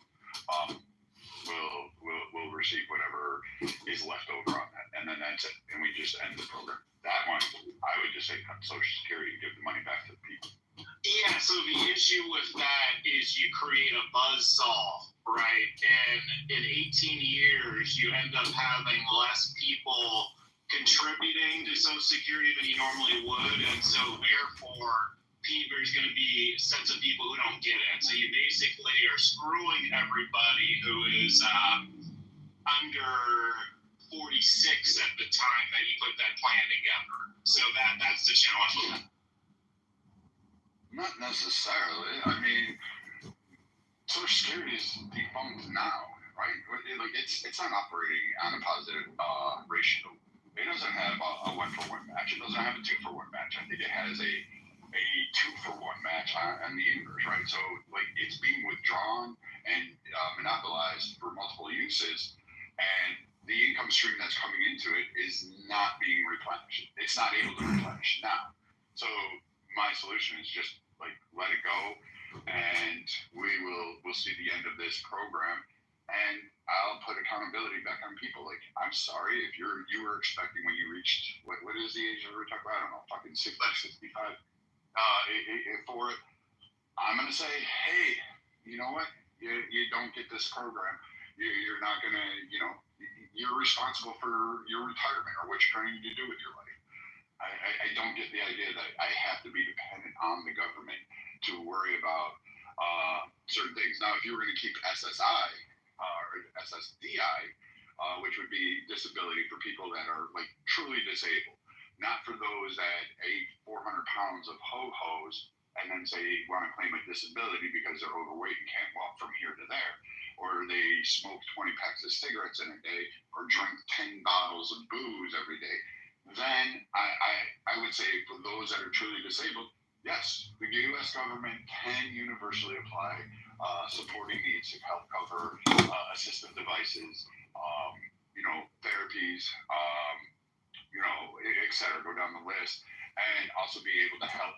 we'll receive whatever is left over on that, and then that's it, and we just end the program. That one, I would just say cut Social Security and give the money back to the people. Yeah, so the issue with that is you create a buzzsaw, right? And in 18 years, you end up having less people contributing to Social Security than you normally would, and so therefore, there's going to be sets of people who don't get it. So you basically are screwing everybody who is under 46 at the time that you put that plan together. So that's the challenge with that. Not necessarily. I mean, Social Security is defunct now, right? Like it's not operating on a positive ratio. It doesn't have a 1-for-1 match. It doesn't have a 2-for-1 match. I think it has a 2-for-1 match on the inverse, right? So like it's being withdrawn and monopolized for multiple uses, and the income stream that's coming into it is not being replenished. It's not able to replenish now. So my solution is just like let it go, and we'll see the end of this program, and I'll put accountability back on people. Like, I'm sorry if you were expecting when you reached what is the age that we're talking about? I don't know, fucking 60, 65. For it, I'm gonna say, hey, you know what? You don't get this program. You're not gonna, you're responsible for your retirement or what you're trying to do with your life. I don't get the idea that I have to be dependent on the government to worry about certain things. Now, if you were going to keep SSI or SSDI, which would be disability for people that are like truly disabled, not for those that ate 400 pounds of ho-hos and then say want to claim a disability because they're overweight and can't walk from here to there, or they smoke 20 packs of cigarettes in a day, or drink 10 bottles of booze every day. Then I would say for those that are truly disabled, yes, the U.S. government can universally apply supporting needs to help cover assistive devices, therapies, et cetera, go down the list, and also be able to help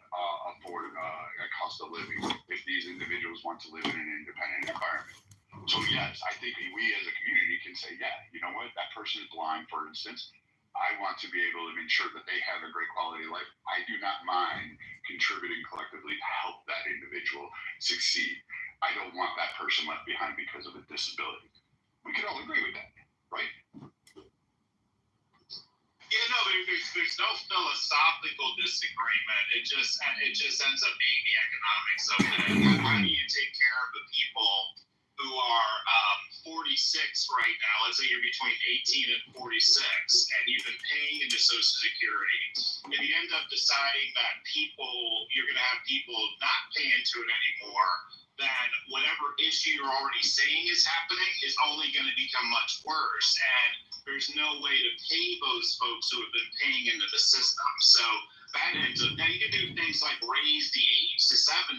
afford a cost of living if these individuals want to live in an independent environment. So yes, I think we as a community can say, yeah, you know what, that person is blind, for instance. I want to be able to ensure that they have a great quality of life. I do not mind contributing collectively to help that individual succeed. I don't want that person left behind because of a disability. We can all agree with that, right? Yeah, no, there's no philosophical disagreement. It just ends up being the economics of it. How do you take care of the people who are 40 right now, let's say you're between 18 and 46, and you've been paying into Social Security, and you end up deciding that you're going to have people not pay into it anymore, then whatever issue you're already saying is happening is only going to become much worse. And there's no way to pay those folks who have been paying into the system. So that ends up, now you can do things like raise the age to 70,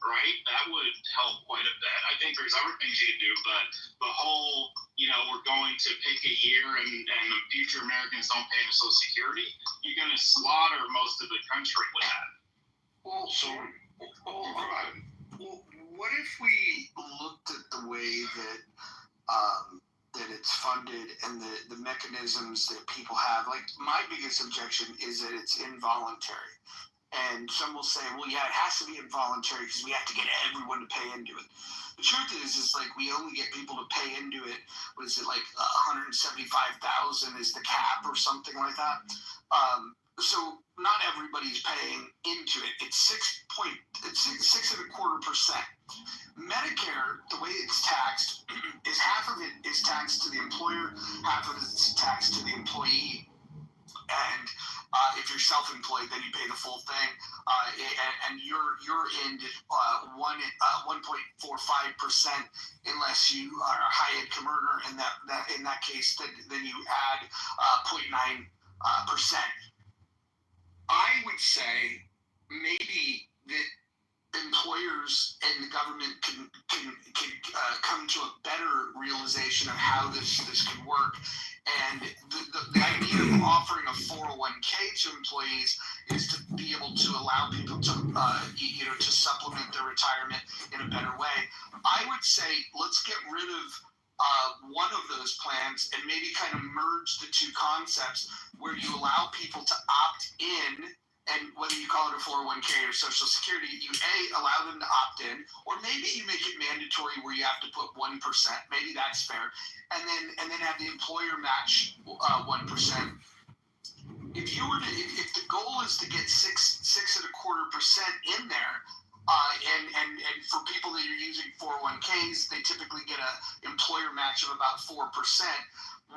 right? That would help quite a bit. I think there's other things you could do, but the whole, we're going to pick a year and the future Americans don't pay into Social Security, you're going to slaughter most of the country with that. Well, what if we looked at the way that that it's funded and the mechanisms that people have? Like, my biggest objection is that it's involuntary. And some will say, well, yeah, it has to be involuntary because we have to get everyone to pay into it. The truth is like we only get people to pay into it. What is it, like 175,000 is the cap or something like that? So not everybody's paying into it. It's 6.25%. Medicare, the way it's taxed, is half of it is taxed to the employer, half of it is taxed to the employee. And if you're self-employed, then you pay the full thing, and you're in 1.45% unless you are a high income earner. In that case, then you add 0.9%. I would say maybe that employers and the government can come to a better realization of how this can work. And the idea of offering a 401k to employees is to be able to allow people to to supplement their retirement in a better way. I would say let's get rid of one of those plans and maybe kind of merge the two concepts where you allow people to opt in. And whether you call it a 401k or Social Security, you allow them to opt in, or maybe you make it mandatory where you have to put 1%. Maybe that's fair, and then have the employer match 1%. If the goal is to get 6.25% in there, and for people that are using 401ks, they typically get an employer match of about 4%.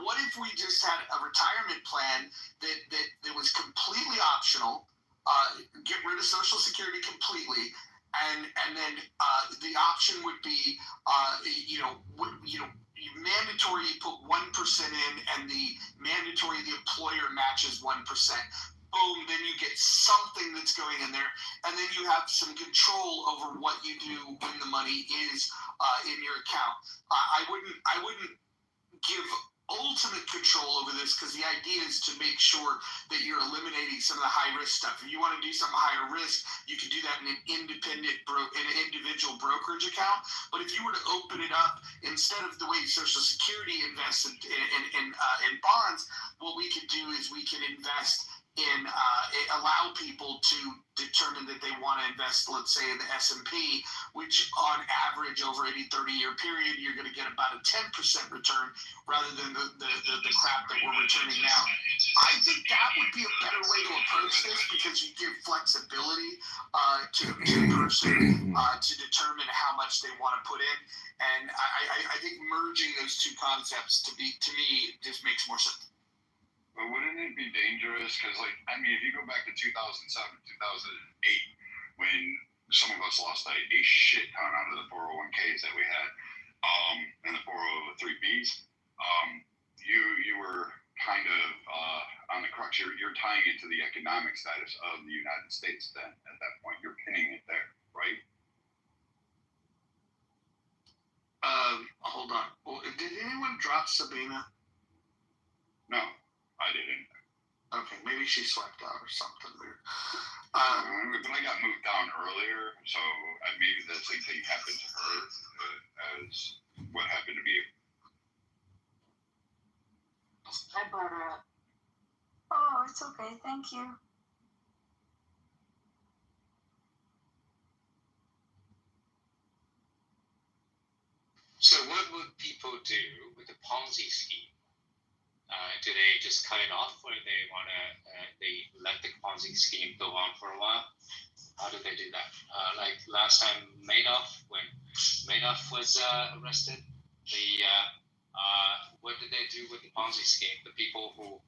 What if we just had a retirement plan that was completely optional? Get rid of Social Security completely, and then the option would be mandatory. You put 1% in, and the mandatory the employer matches 1%. Boom! Then you get something that's going in there, and then you have some control over what you do when the money is in your account. I wouldn't give ultimate control over this, because the idea is to make sure that you're eliminating some of the high risk stuff. If you want to do something higher risk, you can do that in an individual brokerage account. But if you were to open it up, instead of the way Social Security invests in bonds, what we could do is we can invest in allow people to determine that they want to invest, let's say, in the S&P, which on average over any 30-year period, you're going to get about a 10% return rather than the crap that we're returning now. I think that would be a better way to approach this, because you give flexibility to a person to determine how much they want to put in. And I think merging those two concepts to me just makes more sense. But wouldn't it be dangerous? Because, if you go back to 2007, 2008, when some of us lost a shit ton out of the 401ks that we had, and the 403bs, you were kind of on the crux. You're tying it to the economic status of the United States then. At that point, you're pinning it there, right? Hold on. Well, did anyone drop Sabina? No. I didn't. Okay, maybe she swept out or something weird. But I got moved down earlier, so maybe the same thing happened to her as what happened to me. I brought her up. Oh, it's okay. Thank you. So what would people do with the Ponzi scheme? Do they just cut it off, or they let the Ponzi scheme go on for a while? How do they do that? Like last time Madoff, when Madoff was arrested, what did they do with the Ponzi scheme? The people who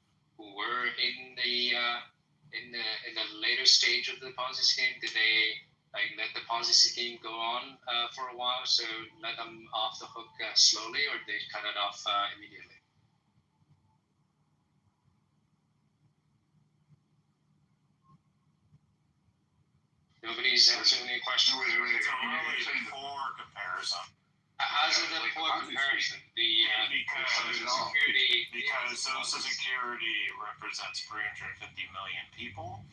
were in the later stage of the Ponzi scheme, did they let the Ponzi scheme go on for a while, so let them off the hook slowly, or did they cut it off immediately? Nobody's answering any questions. It's a really poor comparison. How's it a poor comparison? Because Social Security represents 350 million people.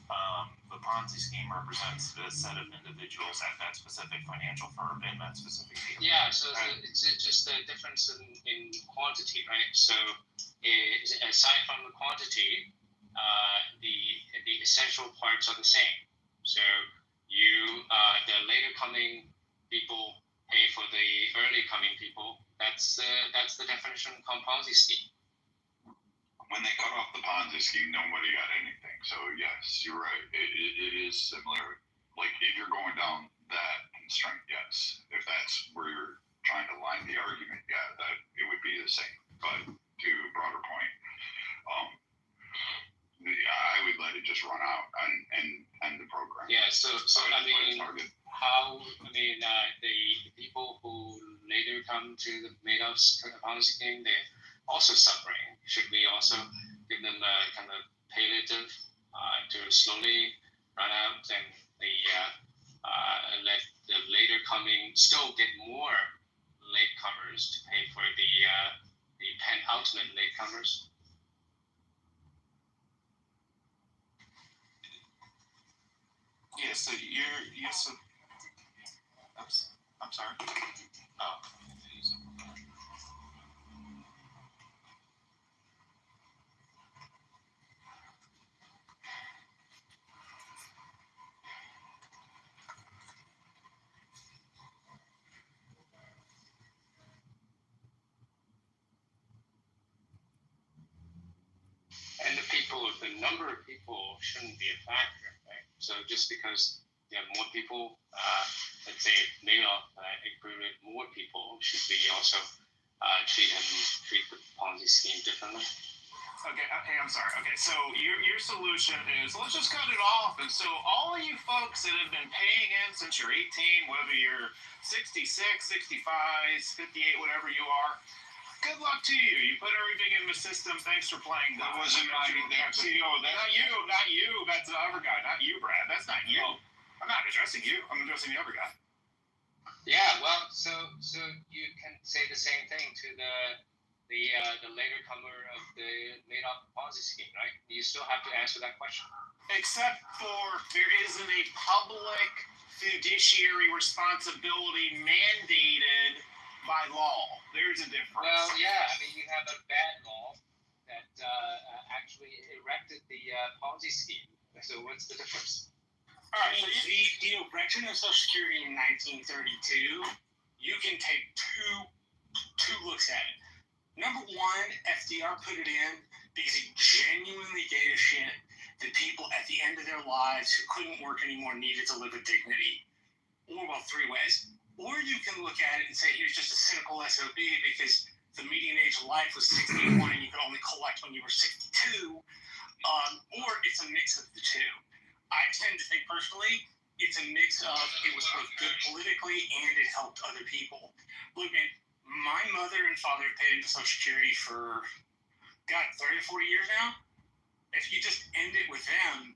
The Ponzi scheme represents a set of individuals at that specific financial firm in that specific field. Yeah, so it's just a difference in quantity, right? So aside from the quantity, the essential parts are the same. So the later coming people pay for the early coming people. That's the definition of Ponzi scheme. When they cut off the Ponzi scheme, nobody got anything. So yes, you're right. It is similar. Like if you're going down that constraint, yes. If that's where you're trying to line the argument, yeah, that it would be the same. But to a broader point, I would let it just run out and end the program. Yeah. So I mean, the people who later come to the Madoff's Ponzi scheme, they're also suffering. Should we also give them a kind of palliative to slowly run out and let the later coming still get more latecomers to pay for the penultimate latecomers? Yes, so I'm sorry. Oh. And the number of people shouldn't be a factor, right? So just because you have more people, let's say Madoff included more people, should we also treat the Ponzi scheme differently? Okay, I'm sorry. Okay, so your solution is let's just cut it off. And so all of you folks that have been paying in since you're 18, whether you're 66, 65, 58, whatever you are, good luck to you. You put everything in the system. Thanks for playing. That wasn't my CEO. Not you. That's the other guy. Not you, Brad. That's not you. I'm not addressing you. I'm addressing the other guy. Yeah, well, so you can say the same thing to the later comer of the Madoff Ponzi scheme, right? You still have to answer that question. Except for there isn't a public fiduciary responsibility mandated by law. There's a difference. Well, yeah, I mean, you have a bad law that actually erected the Ponzi scheme. So what's the difference? All right, so the erection of Social Security in 1932, you can take two looks at it. Number one, FDR put it in because he genuinely gave a shit that people at the end of their lives who couldn't work anymore needed to live with dignity. Or, well, three ways. Or you can look at it and say he was just a cynical SOB because the median age of life was 61 and you could only collect when you were 62. Or it's a mix of the two. I tend to think personally, it's a mix of it was both good politically and it helped other people. Look, man, my mother and father have paid into Social Security for, 30 or 40 years now. If you just end it with them,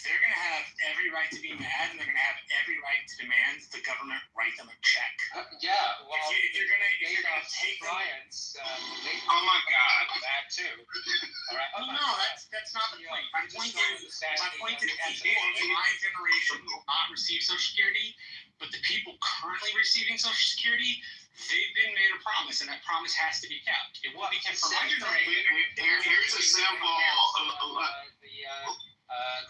they're going to have every right to be mad and they're going to have every right to demand that the government write them a check. Yeah, well, if you're going to take clients, oh my God, that too. All right. No, that's not the point. My point is people in my generation will not receive Social Security, but the people currently receiving Social Security, they've been made a promise, and that promise has to be kept. It won't be kept for my generation. Here's a sample of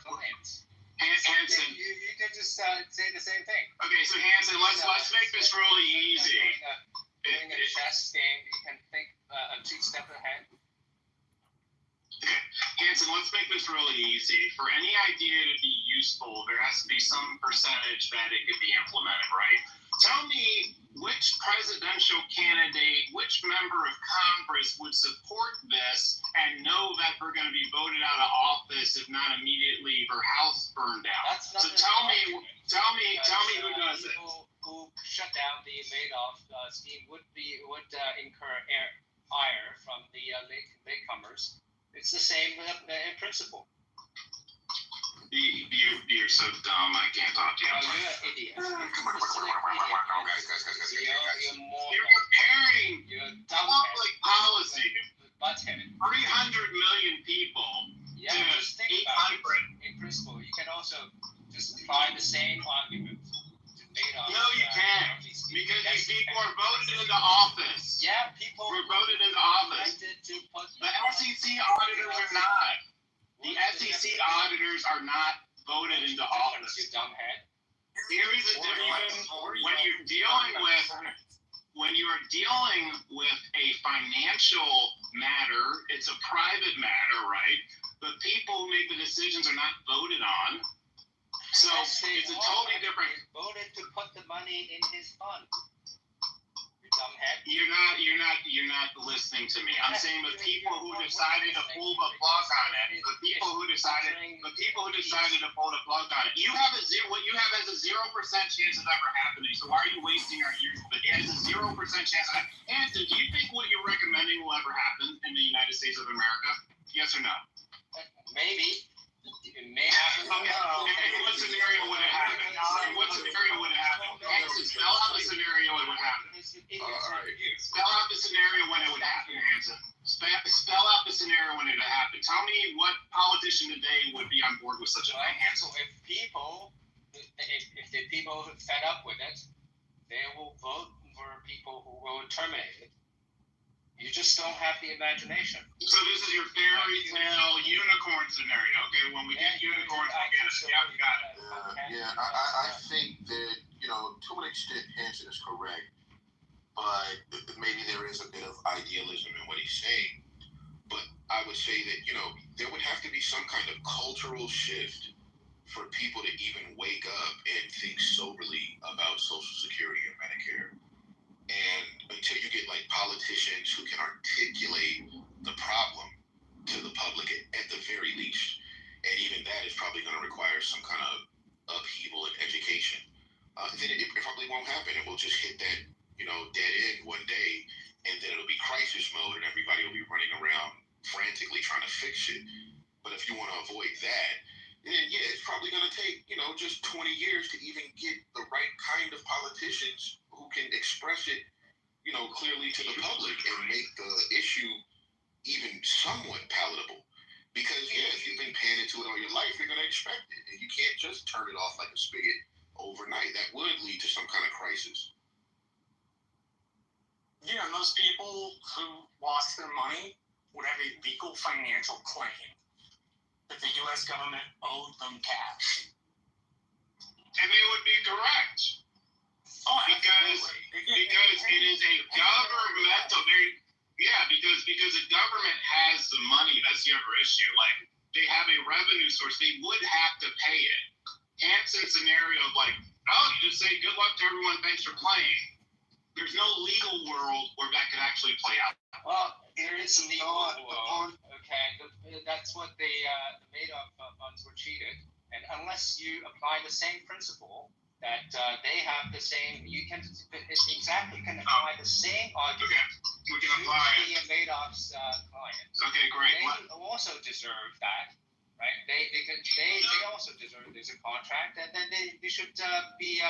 clients. Hanson. You can just say the same thing. Okay, so Hanson, let's make this really easy. Doing a chess game, you can think a 2 step ahead. Okay, Hanson, let's make this really easy. For any idea to be useful, there has to be some percentage that it could be implemented, right? Tell me which presidential candidate, which member of Congress would support this and know that they're going to be voted out of office, if not immediately, their house burned down? So tell me who does it. People who shut down the Madoff scheme would incur ire from the latecomers. It's the same in principle. You're so dumb. I can't talk to you. You're an idiot. You're You're preparing public policy. 300 million people to just think about it. In principle, you can also just apply the same argument to Madoff. No, you can't. Because these people are voted into office. Yeah, people were voted into office. The SEC auditors are not. The SEC auditors are not voted into office. You dumbhead. Here is a difference when you are dealing with a financial matter. It's a private matter, right? The people who make the decisions are not voted on. So it's a totally different. Voted to put the money in his fund. Dumbhead. You're not listening to me. I'm saying the people who decided to pull the plug on it, the people who decided to pull the plug on it. What you have has a 0% chance of ever happening. So why are you wasting our years? But it has a 0% chance of happening. Anson, do you think what you're recommending will ever happen in the United States of America? Yes or no? Maybe. It may happen. In what scenario would it happen? What scenario would it happen? Anson, spell out the scenario it would happen. Spell out the scenario when it would happen, Anson. Spell out the scenario when it would happen. Tell me what politician today would be on board with such a thing, Anson. So if the people are fed up with it, they will vote for people who will terminate it. You just don't have the imagination. So this is your fairy tale unicorn scenario. Okay, when we get unicorns, we'll get it. Yeah, we got it. I think that, to an extent, Hanson is correct, but maybe there is a bit of idealism in what he's saying. But I would say that, there would have to be some kind of cultural shift for people to even wake up and think soberly about Social Security or Medicare. And until you get politicians who can articulate the problem to the public at the very least, and even that is probably going to require some kind of upheaval in education, then it probably won't happen. And we'll just hit that, dead end one day, and then it'll be crisis mode, and everybody will be running around frantically trying to fix it. But if you want to avoid that, then yeah, it's probably going to take, just 20 years to even get the right kind of politicians who can express it, clearly to the public and make the issue even somewhat palatable. Because, if you've been paying into it all your life, you're going to expect it. And you can't just turn it off like a spigot overnight. That would lead to some kind of crisis. Yeah, and those people who lost their money would have a legal financial claim that the U.S. government owed them cash. And they would be correct. Because it is a governmental, because the government has the money. That's the other issue. They have a revenue source. They would have to pay it. Hanson's scenario of you just say good luck to everyone, thanks for playing. There's no legal world where that could actually play out. Well, there is a legal world. Okay, that's what the Madoff funds were cheated. And unless you apply the same principle, that they have the same, you can apply the same argument we can apply to the Madoff's clients. Okay, great. They also deserve that, right? They also deserve there's a contract, and then they should be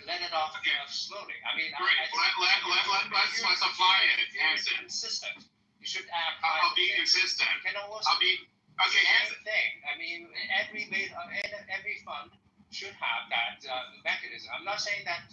let it off slowly. I mean, let's apply it. Hanson. Consistent. You should act. I'll be consistent. You can also I'll be okay. Same thing. I mean, every fund should have that mechanism. I'm not saying that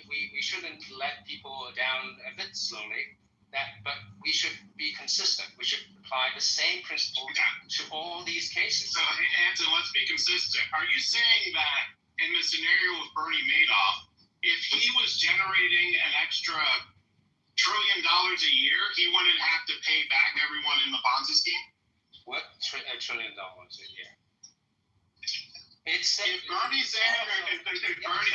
we shouldn't let people down a bit slowly. But we should be consistent. We should apply the same principle to all these cases. So, Hanson, let's be consistent. Are you saying that in the scenario with Bernie Madoff, if he was generating an extra $1 trillion a year, he wouldn't have to pay back everyone in the Ponzi scheme? What $1 trillion a year? It's if Bernie Sanders, if Bernie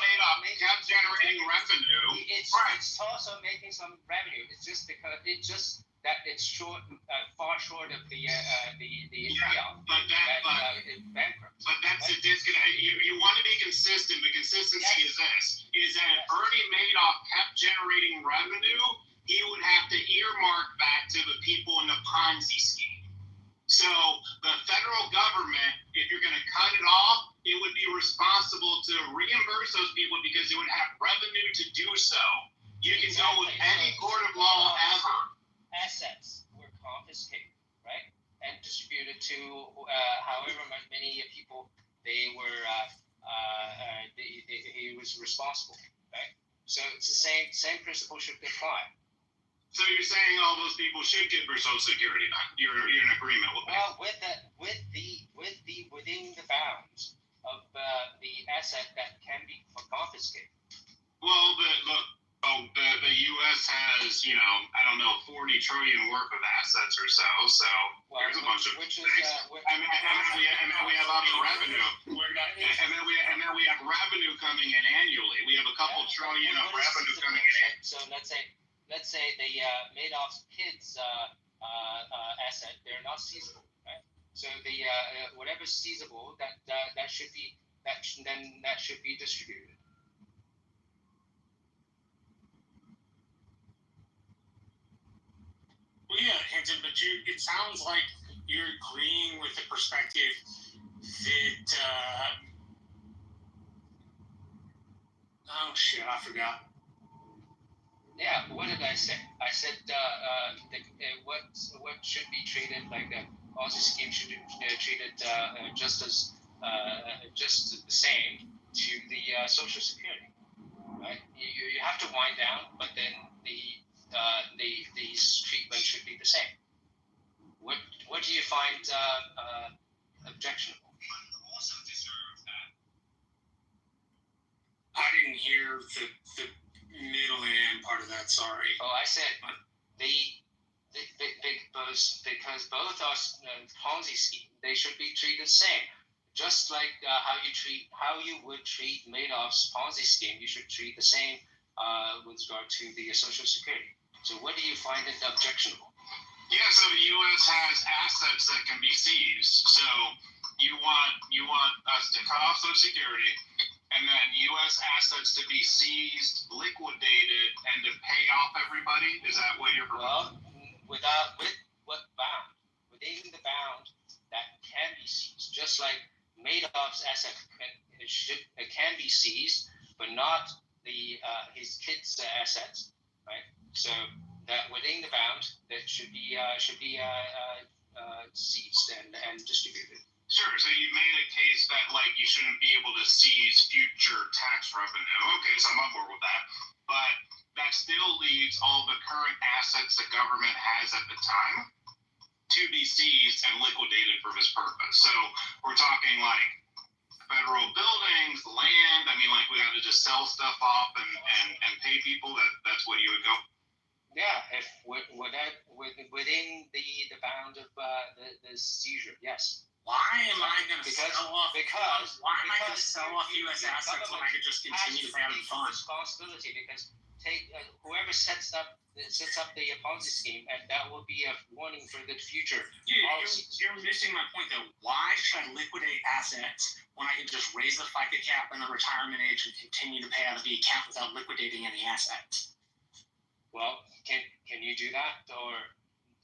Madoff kept generating revenue, it's also making some revenue. It's just because it's short, far short of the payoff. But that's a disconnect. You want to be consistent, but consistency is this: is that if Bernie Madoff kept generating revenue, he would have to earmark back to the people in the Ponzi scheme. So the federal government, if you're going to cut it off, it would be responsible to reimburse those people because it would have revenue to do so. You can go with any court of law ever. Assets were confiscated, right, and distributed to however many people they were. He was responsible, right? So it's the same principle should apply. So you're saying all those people should get their Social Security back? You're in agreement with that? Well, within the bounds of the asset that can be confiscated. Well, the U.S. has, I don't know, 40 trillion worth of assets or so. So there's a bunch of things. And then we have other revenue. And then we have revenue coming in annually. We have a couple trillion of revenue coming in. So let's say the Madoff's kids' asset, they're not seizable, right? So the whatever's seizable, that should be distributed. Well, yeah, Hinton, but it sounds like you're agreeing with the perspective that. Oh shit! I forgot. Yeah, what did I say? I said what should be treated like the Ponzi scheme should be treated just the same to the Social Security, right? You have to wind down, but then the treatment should be the same. What do you find objectionable? I didn't hear the middle and part of that. Sorry. Oh, I said because both are Ponzi scheme, they should be treated the same. Just like how you would treat Madoff's Ponzi scheme, you should treat the same with regard to the Social Security. So what do you find it objectionable? Yeah, so the U.S. has assets that can be seized. So you want us to cut off Social Security, and then U.S. assets to be seized, liquidated, and to pay off everybody? Is that what you're proposing? With bound, within the bound that can be seized, just like Madoff's asset can be seized, but not his kids' assets, right? So that within the bound that should be seized and distributed. Sure. So you made a case that you shouldn't be able to seize future tax revenue. Okay, so I'm on board with that. But that still leaves all the current assets the government has at the time to be seized and liquidated for this purpose. So we're talking federal buildings, land. I mean, we have to just sell stuff off and pay people. That's what you would go. Yeah, if within the bound of the seizure, yes. Why am I going to sell off? Why am I going to sell off U.S. assets when I could just continue to pay out of the fund? Responsibility, because whoever sets up the Ponzi scheme, and that will be a warning for the future. You're missing my point, though. Why should I liquidate assets when I can just raise the FICA cap and the retirement age and continue to pay out of the account without liquidating any assets? Well, can you do that, or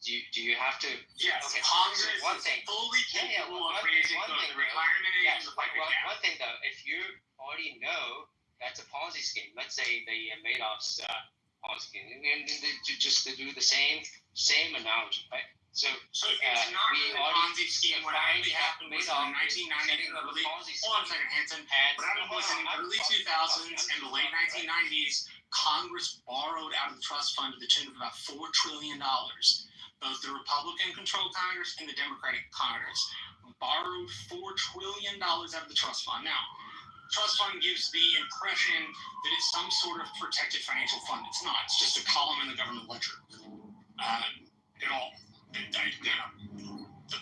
do you have to? Yes, okay. Congress is fully capable of raising both the retirement age and the FICA cap. One thing, though, if you already know that's a Ponzi scheme, let's say they Madoff's Ponzi scheme, and just to do the same analogy, right? So it's not really a Ponzi scheme. What actually happened was in the 1990s, hold on a second, Hanson. What happened was in the early 2000s and the late 1990s, Congress borrowed out of the trust fund to the tune of about $4 trillion. Both the Republican-controlled Congress and the Democratic Congress borrowed $4 trillion out of the trust fund. Now, trust fund gives the impression that it's some sort of protected financial fund. It's not. It's just a column in the government ledger. The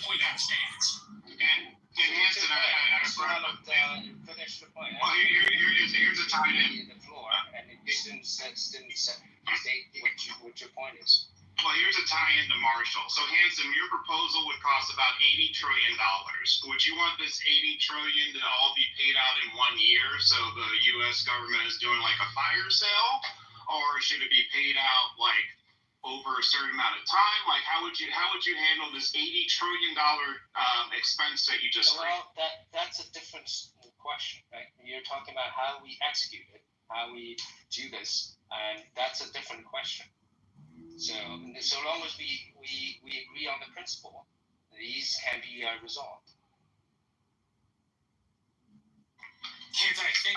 point kind of stands. And Hanson, I brought Marshall. So, Handsome, your proposal would cost about $80 trillion. Would you want this $80 trillion to all be paid out in 1 year, so the U.S. government is doing like a fire sale, or should it be paid out like over a certain amount of time? Like, how would you handle this $80 trillion expense that you just created? Well, that's a different question, right? You're talking about how we execute it, how we do this, and that's a different question. So long as we agree on the principle, these can be resolved. Kids, I think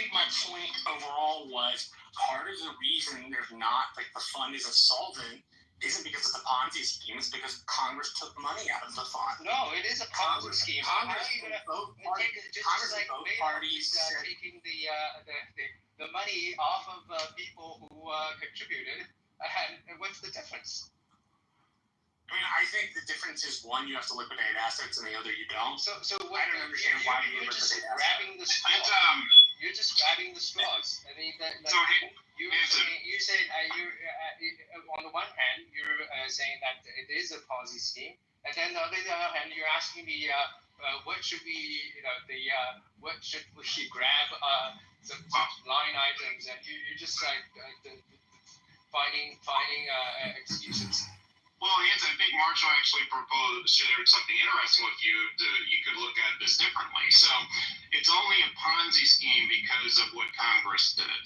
my point overall was part of the reason there's not like the fund is a solvent isn't because it's a Ponzi scheme. It's because Congress took money out of the fund. No, it is a Ponzi scheme. Congress both parties taking the money off of people who contributed. And what's the difference? I mean, I think the difference is one, you have to liquidate assets, and the other you don't. So I don't understand why you just liquidate grabbing the straws. You're just grabbing the straws. I mean, you said on the one hand you're saying that it is a Ponzi scheme, and then on the other hand you're asking me what should we what should we grab some line items, and you're just like finding excuses. Well, Hans, I think Marshall actually shared something interesting with you. You could look at this differently. So it's only a Ponzi scheme because of what Congress did.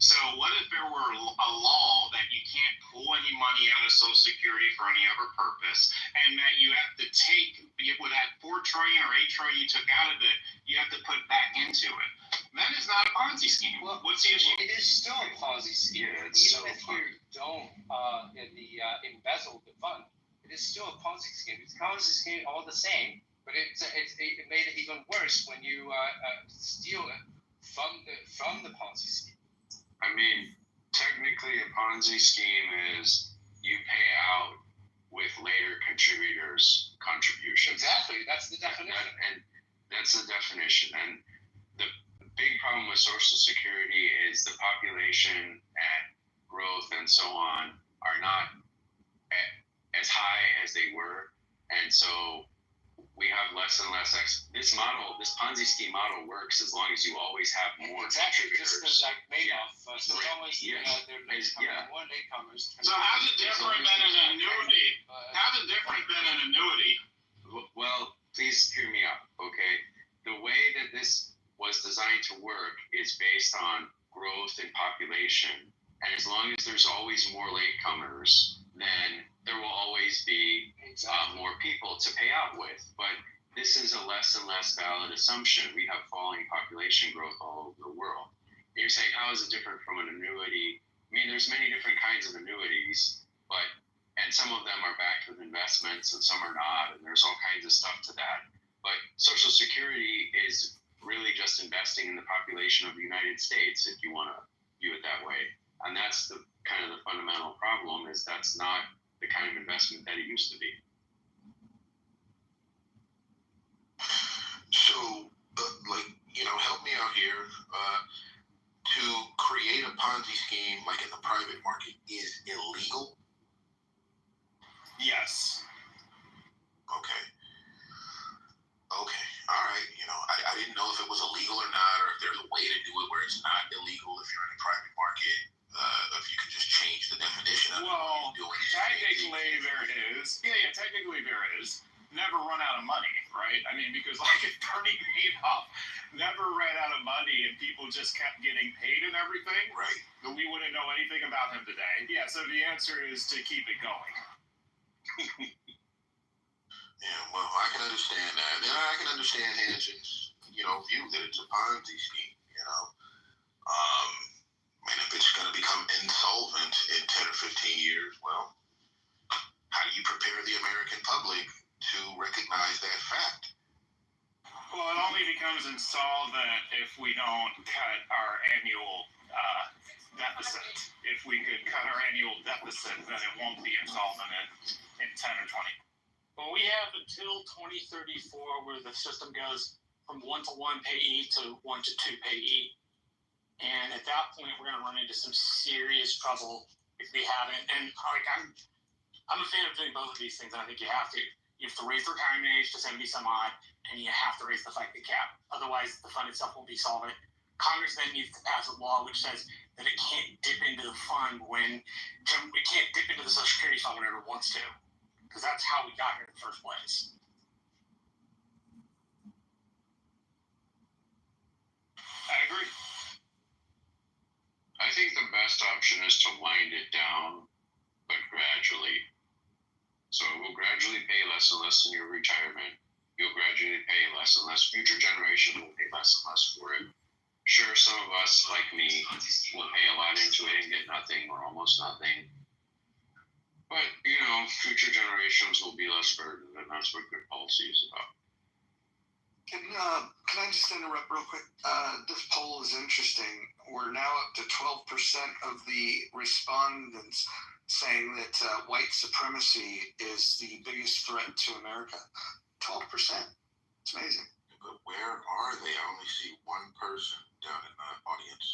So what if there were a law that you can't pull any money out of Social Security for any other purpose, and that you have to take with that $4 trillion or $8 trillion you took out of it, you have to put back into it? That is not a Ponzi scheme. Well, what's the issue? It is still a Ponzi scheme. Even if you don't embezzle the fund, it is still a Ponzi scheme. It's a Ponzi scheme all the same, but it made it even worse when you steal it from the Ponzi scheme. I mean, technically, a Ponzi scheme is you pay out with later contributors' contributions. Exactly, that's the definition. And that's the definition. And the big problem with Social Security is the population and growth and so on are not as high as they were, and so we have less and less. This Ponzi scheme model works as long as you always have more contributors. Just like Madoff. So as long as there are more latecomers. So how's it different than an annuity? How's it different than an annuity? Well, please hear me out, okay? The way that this was designed to work is based on growth in population, and as long as there's always more latecomers, then there will always be more people to pay out with. But this is a less and less valid assumption. We have falling population growth all over the world. And you're saying, how is it different from an annuity? I mean, there's many different kinds of annuities, and some of them are backed with investments and some are not, and there's all kinds of stuff to that. But Social Security is really just investing in the population of the United States, if you want to view it that way. And that's the kind of the fundamental problem, is that's not the kind of investment that it used to be. So, help me out here. To create a Ponzi scheme like in the private market is illegal? Yes. Okay. All right. I didn't know if it was illegal or not, or if there's a way to do it where it's not illegal if you're in the private market. If you could just change the definition of what you're doing. Technically there is. Yeah, technically there is. Never run out of money, right? I mean, because like if Bernie Madoff never ran out of money and people just kept getting paid and everything, right? Then we wouldn't know anything about him today. Yeah, so the answer is to keep it going. Yeah, well, I can understand that. And I can understand Hanson's, view that it's a Ponzi scheme, And if it's going to become insolvent in 10 or 15 years, well, how do you prepare the American public to recognize that fact? Well, it only becomes insolvent if we don't cut our annual deficit. If we could cut our annual deficit, then it won't be insolvent in 10 or 20. Well, we have until 2034 where the system goes from 1-to-1 payee to 1-to-2 payee. And at that point, we're going to run into some serious trouble if we haven't. And I'm a fan of doing both of these things, and I think you have to. You have to raise the retirement age to 70 some odd, and you have to raise the FICA cap. Otherwise, the fund itself won't be solvent. Congress then needs to pass a law which says that it can't dip into the fund when it can't dip into the Social Security fund whenever it wants to, because that's how we got here in the first place. I agree. I think the best option is to wind it down, but gradually. So it will gradually pay less and less in your retirement. You'll gradually pay less and less. Future generations will pay less and less for it. Sure, some of us, like me, will pay a lot into it and get nothing or almost nothing. But, future generations will be less burdened, and that's what good policy is about. Can I just interrupt real quick? This poll is interesting. We're now up to 12% of the respondents saying that white supremacy is the biggest threat to America. 12%. It's amazing. But where are they? I only see one person down in the audience.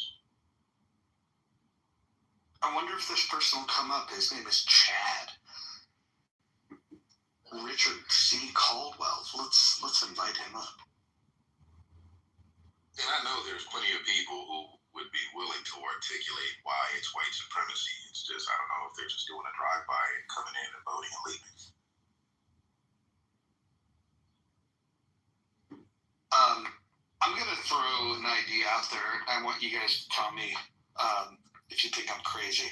I wonder if this person will come up. His name is Chad. Richard C. Caldwell. Let's invite him up. And I know there's plenty of people who would be willing to articulate why it's white supremacy. It's just, I don't know if they're just doing a drive-by and coming in and voting and leaving. I'm going to throw an idea out there. I want you guys to tell me if you think I'm crazy.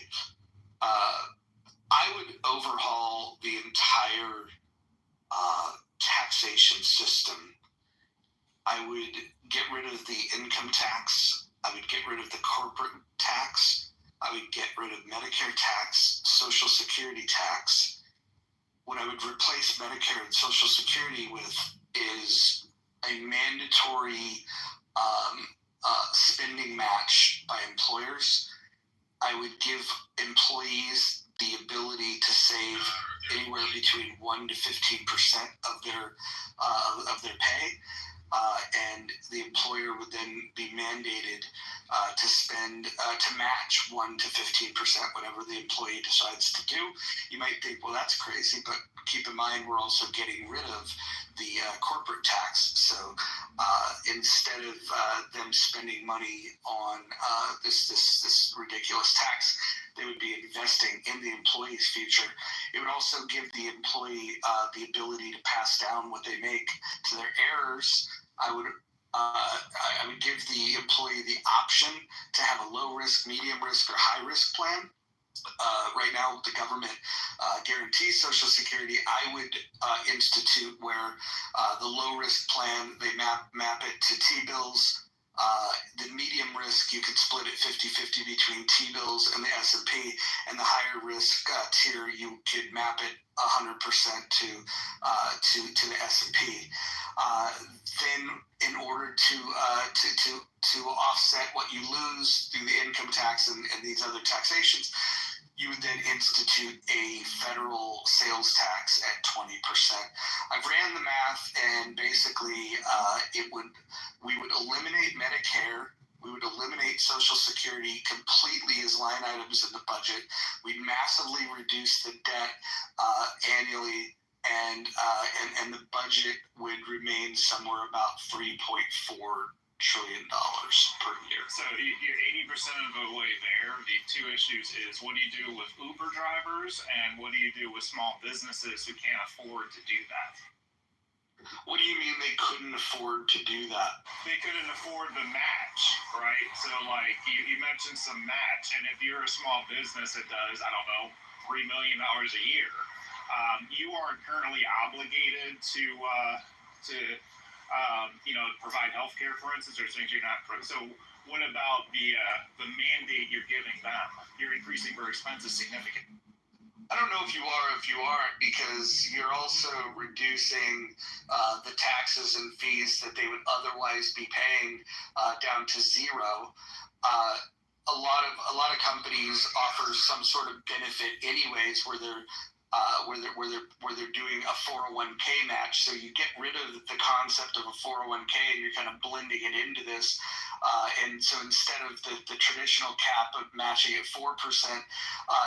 I would overhaul the entire taxation system. I would get rid of the income tax. I would get rid of the corporate tax. I would get rid of Medicare tax, Social Security tax. What I would replace Medicare and Social Security with is a mandatory spending match by employers. I would give employees the ability to save anywhere between 1 to 15% of their pay, and the employer would then be mandated to match 1 to 15% whatever the employee decides to do. You might think, well, that's crazy, but keep in mind we're also getting rid of the corporate tax. So instead of them spending money on this ridiculous tax, they would be investing in the employee's future. It would also give the employee the ability to pass down what they make to their heirs. I would give the employee the option to have a low risk, medium risk, or high risk plan. Right now, the government guarantees Social Security. I would institute where the low risk plan, they map it to T-bills. The medium risk, you could split it 50-50 between T-bills and the S&P, and the higher risk tier, you could map it 100% to the S&P. Then, in order to offset what you lose through the income tax and these other taxations, you would then institute a federal sales tax at 20%. I've ran the math, and basically we would eliminate Medicare. We would eliminate Social Security completely as line items in the budget. We'd massively reduce the debt annually, and the budget would remain somewhere about $3.4 trillion per year. So you're 80% of the way there. The two issues is, what do you do with Uber drivers, and what do you do with small businesses who can't afford to do that? What do you mean they couldn't afford to do that? They couldn't afford the match, right? So like you mentioned some match, and if you're a small business that does, I don't know, $3 million a year, you aren't currently obligated to provide health care, for instance, or things you're not. So what about the mandate you're giving them? You're increasing their expenses significantly. I don't know if you are or if you aren't, because you're also reducing the taxes and fees that they would otherwise be paying down to zero. A lot of companies offer some sort of benefit anyways, where they're where they're doing a 401k match. So you get rid of the concept of a 401k and you're kind of blending it into this. And so instead of the traditional cap of matching at 4%,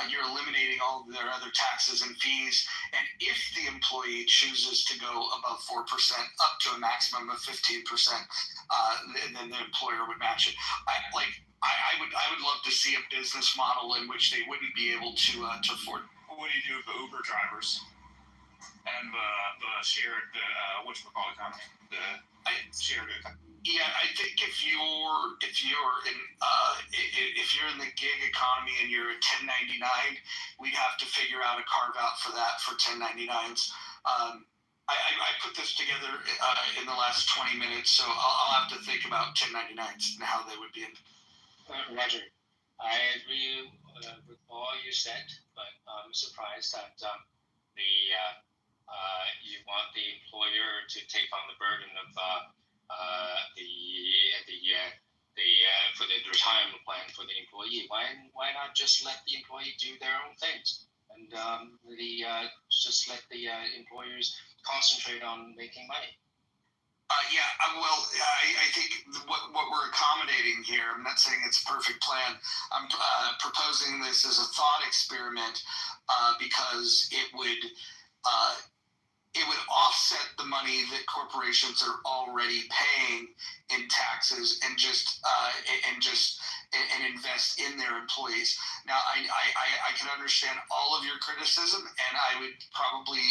you're eliminating all of their other taxes and fees. And if the employee chooses to go above 4%, up to a maximum of 15%, then the employer would match it. I would love to see a business model in which they wouldn't be able to afford. What do you do with the Uber drivers and the shared whatchamacallit the shared? Yeah, I think if you're in the gig economy and you're a 1099, we'd have to figure out a carve out for that for 1099s. I put this together in the last 20 minutes, so I'll have to think about 1099s and how they would be in. Roger, I agree with all you said, but I'm surprised that you want the employer to take on the burden of for the retirement plan for the employee. Why not just let the employee do their own things and just let the employers concentrate on making money? I think what we're accommodating here, I'm not saying it's a perfect plan. I'm proposing this as a thought experiment because it would offset the money that corporations are already paying in taxes and invest in their employees. Now, I can understand all of your criticism, and I would probably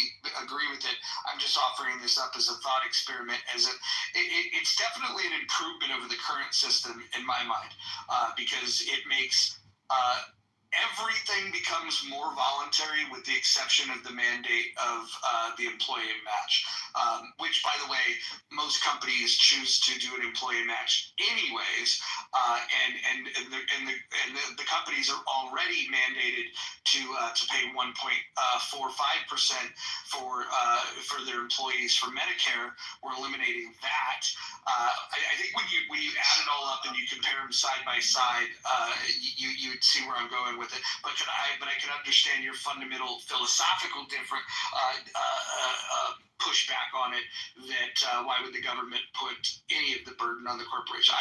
agree with it. I'm just offering this up as a thought experiment. It's definitely an improvement over the current system in my mind, because it makes everything becomes more voluntary with the exception of the mandate of the employee match, which, by the way, most companies choose to do an employee match anyways, and the companies are already mandated to pay 1.45% for their employees for Medicare. We're eliminating that. I think when you add it all up and you compare them side by side, you would see where I'm going with it. But I can understand your fundamental philosophical different pushback on it. That why would the government put any of the burden on the corporation?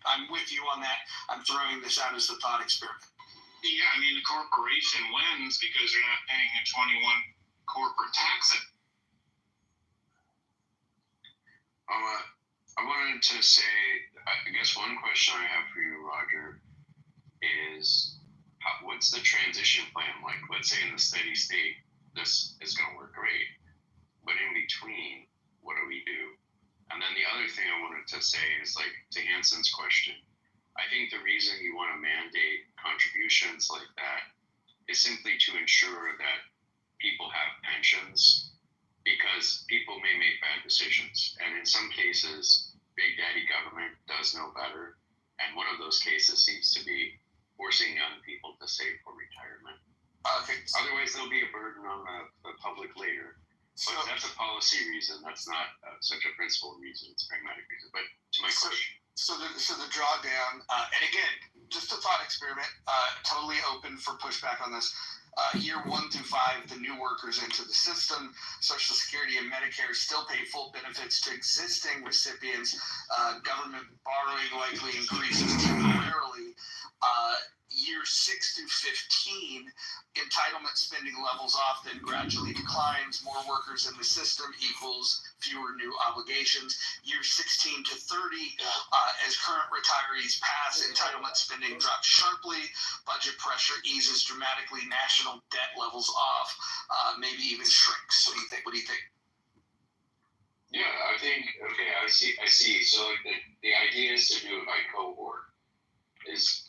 I'm with you on that. I'm throwing this out as a thought experiment. Yeah, I mean the corporation wins because they're not paying a 21 corporate tax. I wanted to say, I guess one question I have for you, Roger, is what's the transition plan like? Let's say in the steady state, this is going to work great, but in between, what do we do? And then the other thing I wanted to say is, like, to Hanson's question, I think the reason you want to mandate contributions like that is simply to ensure that people have pensions, because people may make bad decisions. And in some cases, Big Daddy government does know better. And one of those cases seems to be forcing young people to save for retirement. Otherwise, there'll be a burden on the public later. But that's a policy reason. That's not such a principled reason. It's a pragmatic reason. But to my question. So the drawdown, and again, just a thought experiment, totally open for pushback on this. Year 1 through 5, the new workers into the system, Social Security and Medicare still pay full benefits to existing recipients. Government borrowing likely increases temporarily. Year 6 through 15, entitlement spending levels off, then gradually declines. More workers in the system equals fewer new obligations. Year 16 to 30, as current retirees pass, entitlement spending drops sharply. Budget pressure eases dramatically. National debt levels off, maybe even shrinks. What do you think? Yeah, I think, okay, I see. So the idea is to do it by cohort. Is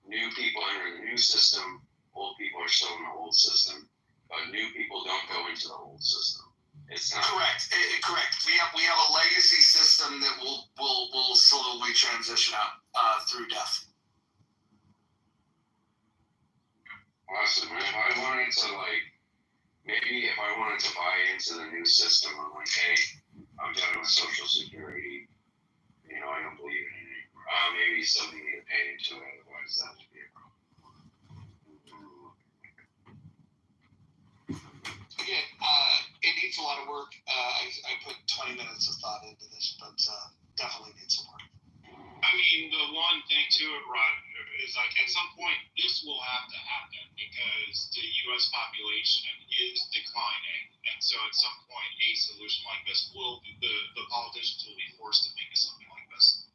new people enter the new system, old people are still in the old system, but new people don't go into the old system. It's not correct. We have a legacy system that will slowly transition out through death. Awesome. And if I wanted to, maybe if I wanted to buy into the new system, I'm like, hey, I'm done with Social Security. I don't believe in it anymore. Maybe somebody need to pay into it, otherwise that would be a problem. 20 minutes of thought into this, but definitely need some work. I mean, the one thing to it, Rod, is like at some point this will have to happen because the U.S. population is declining, and so at some point a solution like this will the politicians will be forced to think of something like this.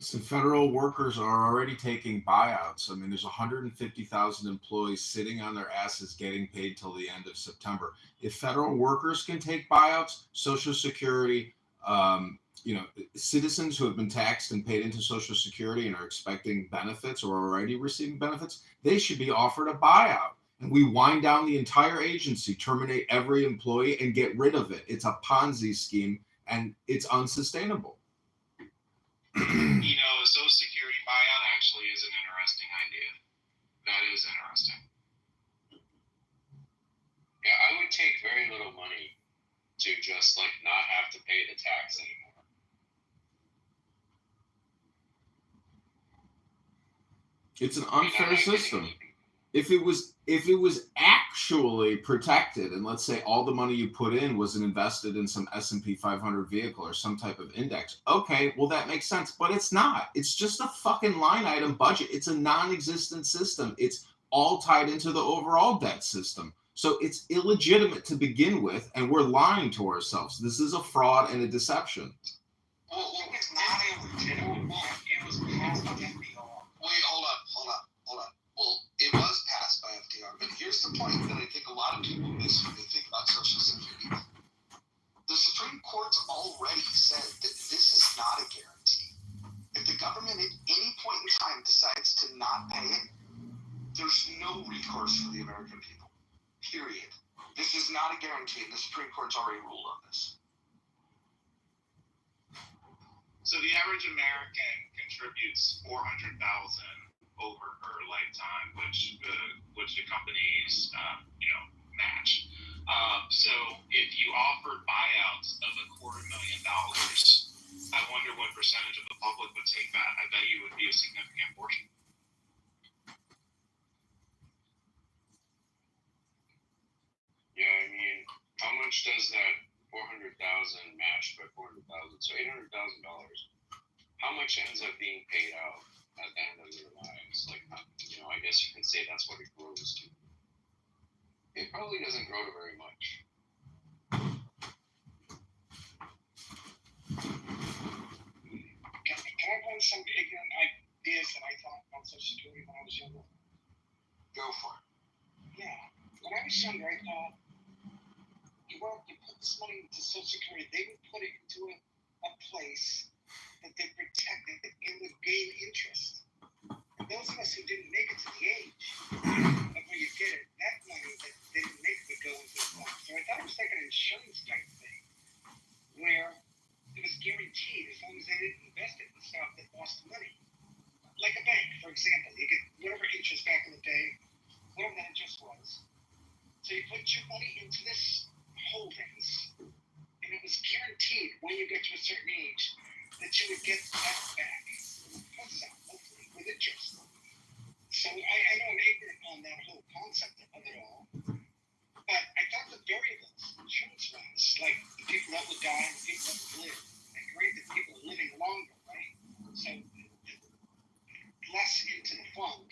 So federal workers are already taking buyouts. I mean, there's 150,000 employees sitting on their asses getting paid till the end of September. If federal workers can take buyouts, Social Security, citizens who have been taxed and paid into Social Security and are expecting benefits or already receiving benefits, they should be offered a buyout. And we wind down the entire agency, terminate every employee, and get rid of it. It's a Ponzi scheme, and it's unsustainable. The Social Security buyout actually is an interesting idea. That is interesting. Yeah, I would take very little money to just not have to pay the tax anymore. It's an unfair system. If it was actually protected, and let's say all the money you put in was invested in some S&P 500 vehicle or some type of index, okay, well that makes sense. But it's not. It's just a fucking line item budget. It's a non-existent system. It's all tied into the overall debt system. So it's illegitimate to begin with, and we're lying to ourselves. This is a fraud and a deception. Well, it's not illegitimate. It was passed by FDR. Wait, hold up. Well, it was passed by FDR, but here's the point that I think a lot of people miss when they think about Social Security. The Supreme Court's already said that this is not a guarantee. If the government at any point in time decides to not pay it, there's no recourse for the American people. Period. This is not a guarantee, and the Supreme Court's already ruled on this. So the average American contributes $400,000 over her lifetime, which the companies match. So if you offered buyouts of $250,000, I wonder what percentage of the public would take that. I bet you it would be a significant portion. Yeah, I mean, how much does that 400,000 matched by 400,000? So $800,000. How much ends up being paid out at the end of their lives? I guess you can say that's what it grows to. It probably doesn't grow to very much. Can I run some ignorant ideas that I thought about Social Security when I was younger? Go for it. Yeah. When I was younger, I thought you put this money into Social Security, they would put it into a place that they protected and would gain interest. And those of us who didn't make it to the age of where you get it, that money that they didn't make would go into the fund. So I thought it was like an insurance type thing where it was guaranteed as long as they didn't invest it in stuff that lost money. Like a bank, for example. You get whatever interest back in the day, whatever that interest was. So you put your money into this holdings, and it was guaranteed when you get to a certain age that you would get that back. Hopefully, with interest. So I know I'm ignorant on that whole concept of it all, but I thought the variables, insurance-wise, like the people that would die and the people that would live, I agree that people are living longer, right? So less into the fund.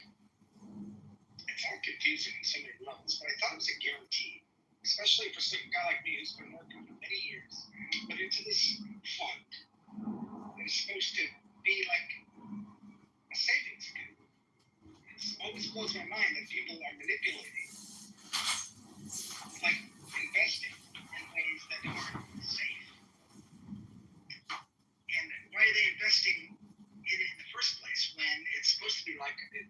It's all confusing in so many levels, but I thought it was a guarantee, especially for a guy like me who's been working for many years, but into this fund that is supposed to be like a savings account. It always blows my mind that people are manipulating, like investing in ways that aren't safe. And why are they investing in it in the first place when it's supposed to be like, in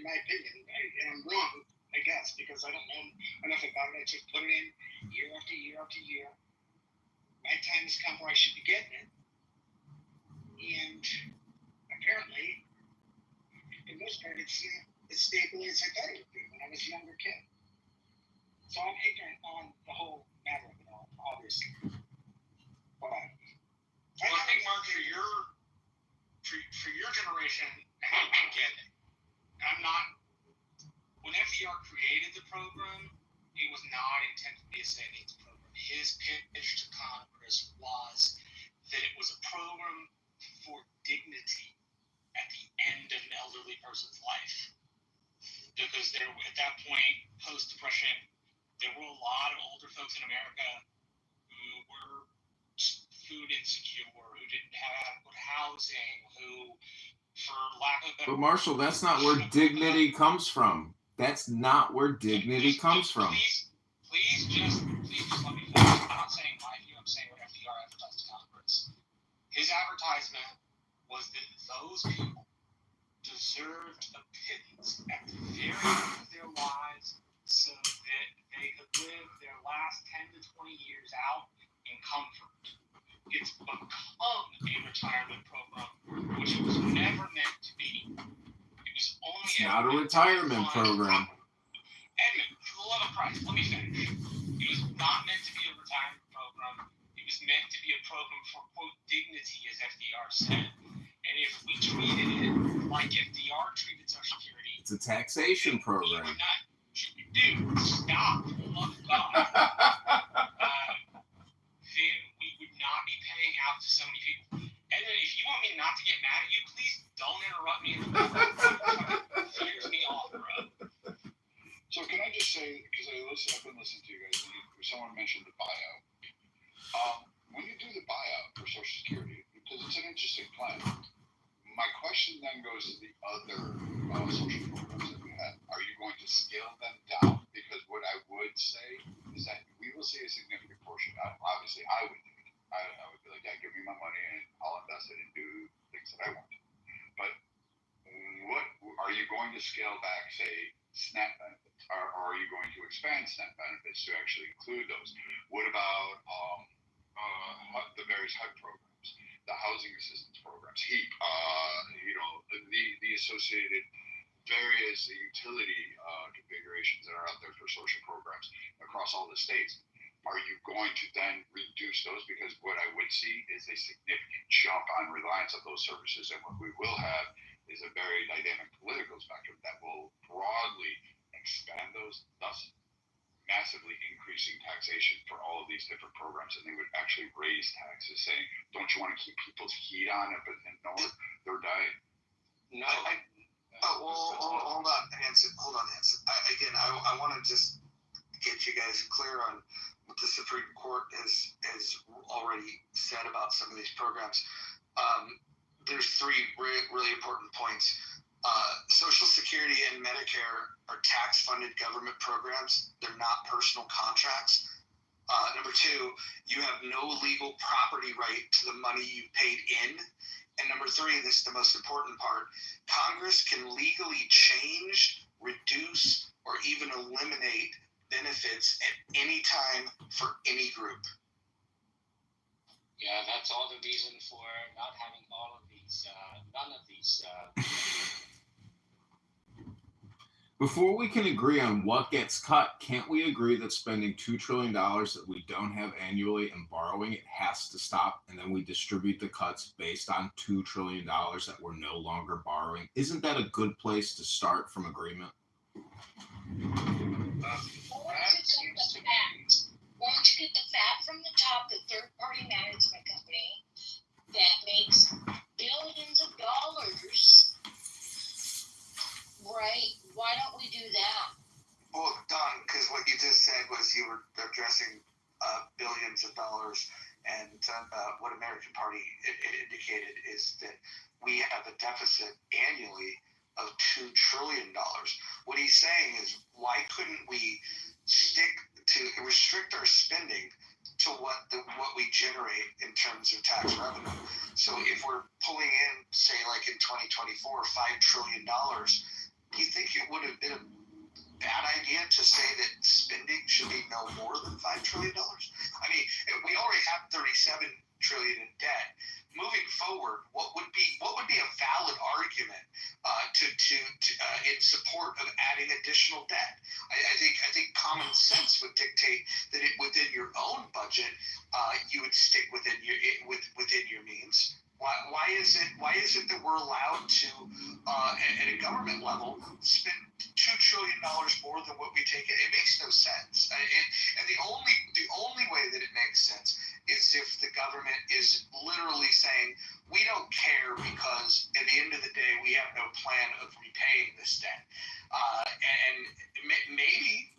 my opinion, and I'm wrong, I guess, because I don't know enough about it. I just put it in year after year after year. My time has come where I should be getting it. And apparently, in most part, it's as stable as I thought it would be when I was a younger kid. So I'm ignorant on the whole matter of it all, obviously. But I think, Mark, for your generation, I get it. I'm not. When FDR created the program, it was not intended to be a savings program. His pitch to Congress was that it was a program for dignity at the end of an elderly person's life. Because there, at that point, post-Depression, there were a lot of older folks in America who were food insecure, who didn't have adequate housing, who, for lack of better... But Marshall, that's not where dignity comes from. That's not where dignity comes from. Please just let me finish. I'm not saying my view, I'm saying what FDR advertised to Congress. His advertisement was that those people deserved a pittance at the very end of their lives so that they could live their last 10 to 20 years out in comfort. It's become a retirement program, which it was never meant to be. It was only It's not a retirement program. Edmund, for the love of Christ, let me finish. It was not meant to be a retirement program. It was meant to be a program for, quote, dignity, as FDR said. And if we treated it like FDR treated Social Security... It's a taxation program. We would not... Dude, stop. For the love of God. Then we would not be paying out to so many people. And then if you want me not to get mad at you, please don't interrupt me. It fires me off, bro. So can I just say, because I've been listening to you guys, and someone mentioned the buyout. When you do the buyout for Social Security, because it's an interesting plan, my question then goes to the other social programs that we have. Are you going to scale them down? Because what I would say is that we will see a significant portion. Obviously, I would do it. I would be like, yeah, give me my money and I'll invest it and do things that I want. But what are you going to scale back, say, SNAP benefits? Or are you going to expand SNAP benefits to actually include those? What about the various HUD programs, the housing assistance programs, HEAP, the associated various utility configurations that are out there for social programs across all the states? Are you going to then reduce those? Because what I would see is a significant jump on reliance of those services, and what we will have is a very dynamic political spectrum that will broadly expand those, thus massively increasing taxation for all of these different programs, and they would actually raise taxes, saying, "Don't you want to keep people's heat on up in North? They're dying." No. Hold on, Hanson. I want to just get you guys clear on what the Supreme Court has already said about some of these programs. There's three really important points. Social Security and Medicare are tax-funded government programs. They're not personal contracts. Number two, you have no legal property right to the money you paid in. And number three, this is the most important part, Congress can legally change, reduce, or even eliminate benefits at any time for any group. Yeah, that's all the reason for not having all of these, none of these. Before we can agree on what gets cut, can't we agree that spending $2 trillion that we don't have annually and borrowing it has to stop, and then we distribute the cuts based on $2 trillion that we're no longer borrowing? Isn't that a good place to start from agreement? Won't you get the fat from the top, the third-party management company that makes billions of dollars, right? Why don't we do that? Well, Don, because what you just said was you were addressing billions of dollars, and what American Party indicated is that we have a deficit annually of $2 trillion. What he's saying is, why couldn't we restrict our spending to what we generate in terms of tax revenue? So if we're pulling in, say, like in 2024, $5 trillion, do you think it would have been a bad idea to say that spending should be no more than $5 trillion? I mean, we already have $37 trillion in debt. Moving forward, what would be a valid argument in support of adding additional debt? I think common sense would dictate that within your own budget, you would stick within your means. Why is it that we're allowed to, at a government level, spend $2 trillion more than what we take in. It makes no sense. And the only way that it makes sense is if the government is literally saying, we don't care because at the end of the day, we have no plan of repaying this debt. And maybe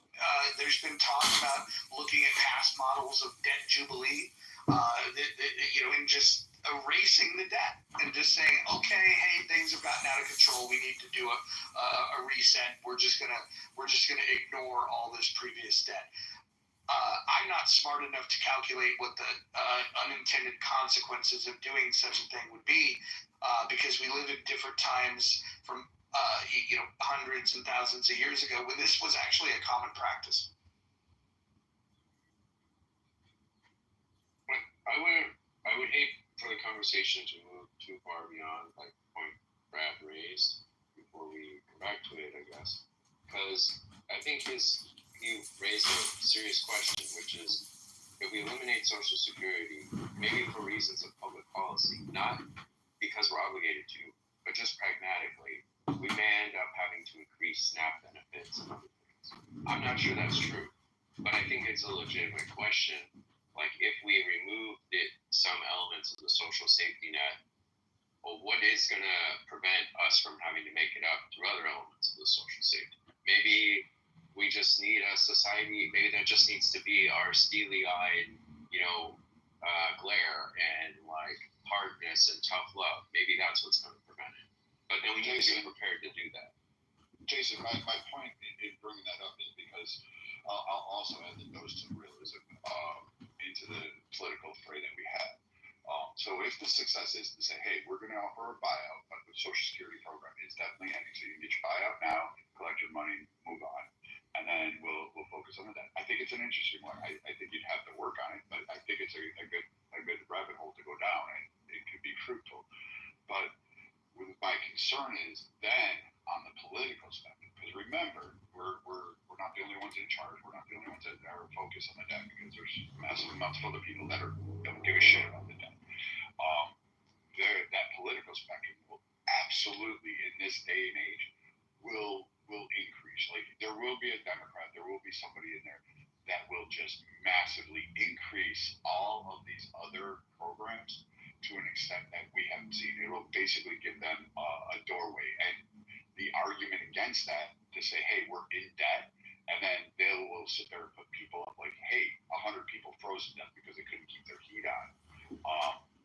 there's been talk about looking at past models of debt jubilee, and just erasing the debt and just saying, okay, hey, things have gotten out of control. We need to do a reset. We're just gonna ignore all this previous debt. I'm not smart enough to calculate what the unintended consequences of doing such a thing would be, because we live in different times from hundreds and thousands of years ago when this was actually a common practice. I would hate for the conversation to move too far beyond like the point Brad raised before we come back to it, I guess, because I think he raised a serious question, which is if we eliminate Social Security, maybe for reasons of public policy, not because we're obligated to, but just pragmatically, we may end up having to increase SNAP benefits and other things. I'm not sure that's true, but I think it's a legitimate question. Like if we removed some elements of the social safety net, well, what is going to prevent us from having to make it up through other elements of the social safety net? Maybe we just need a society, maybe that just needs to be our steely-eyed, glare and like hardness and tough love. Maybe that's what's going to prevent it. But then we need to be prepared to do that. Jason, my point in bringing that up is because I'll also add the dose of realism into the political fray that we have. So if the success is to say, hey, we're going to offer a buyout, but the Social Security program is definitely ending, so you can get your buyout now, collect your money, move on, and then we'll focus on that. I think it's an interesting one. I think you'd have to work on it, but I think it's a good rabbit hole to go down, and it could be fruitful. But my concern is then on the political spectrum, because remember, we're not the only ones in charge. We're not the only ones that are focused on the debt, because there's massive amounts of other people that don't give a shit about the debt. That political spectrum will absolutely, in this day and age, will increase. Like there will be a Democrat, there will be somebody in there that will just massively increase all of these other programs to an extent that we haven't seen. It will basically give them a doorway. And the argument against that to say, hey, we're in debt, and then they will sit there and put people up like, hey, 100 people froze to death because they couldn't keep their heat on.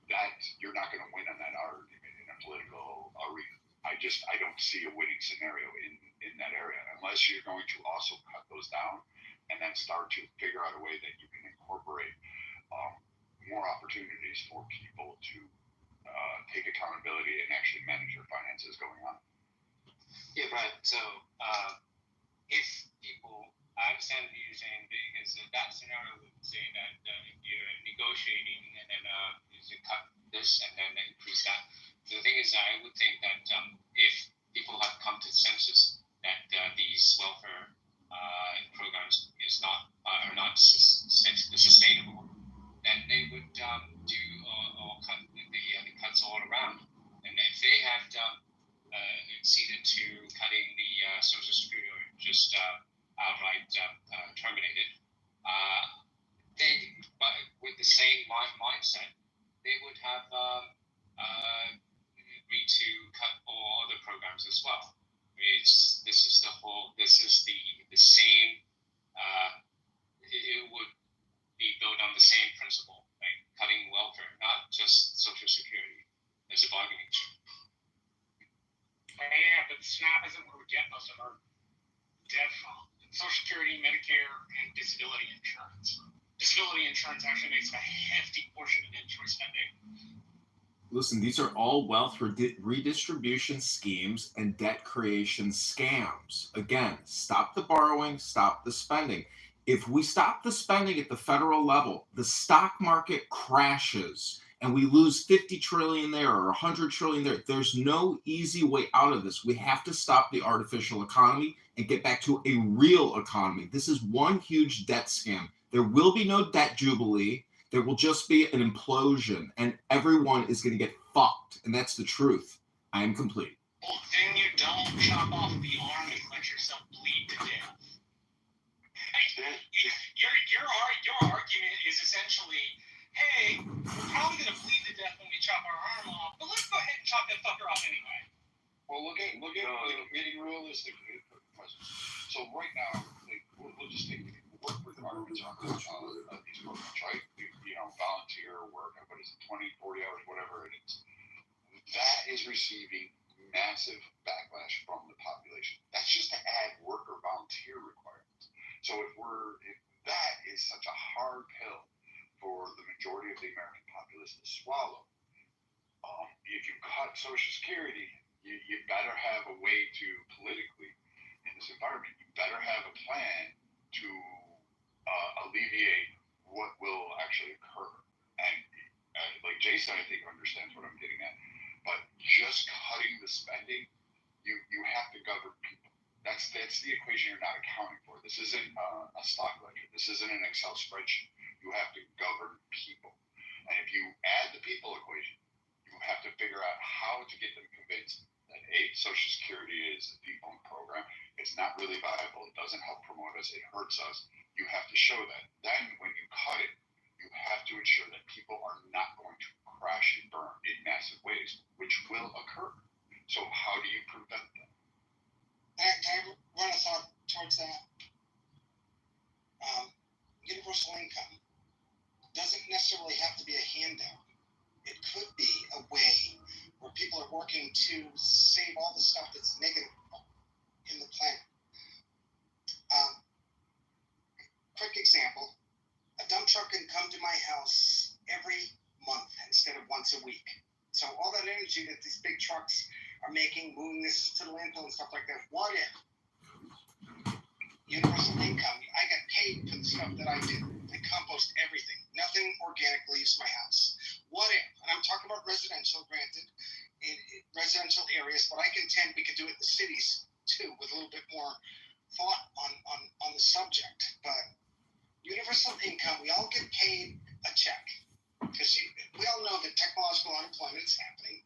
That you're not going to win on that argument in a political arena. I don't see a winning scenario in that area unless you're going to also cut those down and then start to figure out a way that you can incorporate more opportunities for people to take accountability and actually manage their finances going on. Yeah, right. So if people, I understand what you're saying, because that scenario would say that if you're negotiating and then you cut this and then increase that. The thing is, I would think that if people have come to consensus that these welfare programs are not sustainable, then they would do or cut the cuts all around. And if they have acceded to cutting the Social Security or just outright terminated, but with the same mindset, they would have agreed to cut all other programs as well. This is the same. It would be built on the same principle, right? Cutting welfare, not just Social Security, as a bargaining chip. Yeah, but SNAP isn't where we get most of our debt from. Social Security, Medicare, and disability insurance. Disability insurance actually makes a hefty portion of insurance spending. Listen, these are all wealth redistribution schemes and debt creation scams. Again, stop the borrowing, stop the spending. If we stop the spending at the federal level, the stock market crashes and we lose 50 trillion there or 100 trillion there. There's no easy way out of this. We have to stop the artificial economy and get back to a real economy. This is one huge debt scam. There will be no debt jubilee. There will just be an implosion, and everyone is going to get fucked. And that's the truth. I am complete. Well, then you don't chop off the army like watch yourself bleed to death. Your argument is essentially, hey, we're probably going to bleed to death when we chop our arm off, but let's go ahead and chop that fucker off anyway. Well, look at getting realistic. So right now, like, we'll just take work requirements on these programs, right? Volunteer work, what is it, 20, 40 hours, whatever it is. That is receiving massive backlash from the population. That's just to add worker volunteer requirements. So if that is such a hard pill for the majority of the American populace to swallow, if you cut Social Security, you better have a way to politically, in this environment, you better have a plan to alleviate what will actually occur. And like Jason, I think understands what I'm getting at. But just cutting the spending, you have to govern people. That's the equation you're not accounting for. This isn't a stock ledger. This isn't an Excel spreadsheet. You have to govern people. And if you add the people equation, you have to figure out how to get them convinced that Social Security is a defunct program. It's not really viable. It doesn't help promote us. It hurts us. You have to show that. Then when you cut it, you have to ensure that people are not going to crash and burn in massive ways, which will occur. So how do you prevent that? Can I run a thought towards that? Universal income doesn't necessarily have to be a handout. It could be a way where people are working to save all the stuff that's negative in the planet. Quick example, a dump truck can come to my house every month instead of once a week. So all that energy that these big trucks are making, moving this to the landfill and stuff like that, what if universal income, I got paid for the stuff that I do. I compost everything. Nothing organic leaves my house. What if, and I'm talking about residential, granted, in residential areas, but I contend we could do it in the cities too, with a little bit more thought on the subject. But universal income, we all get paid a check. Because we all know that technological unemployment is happening.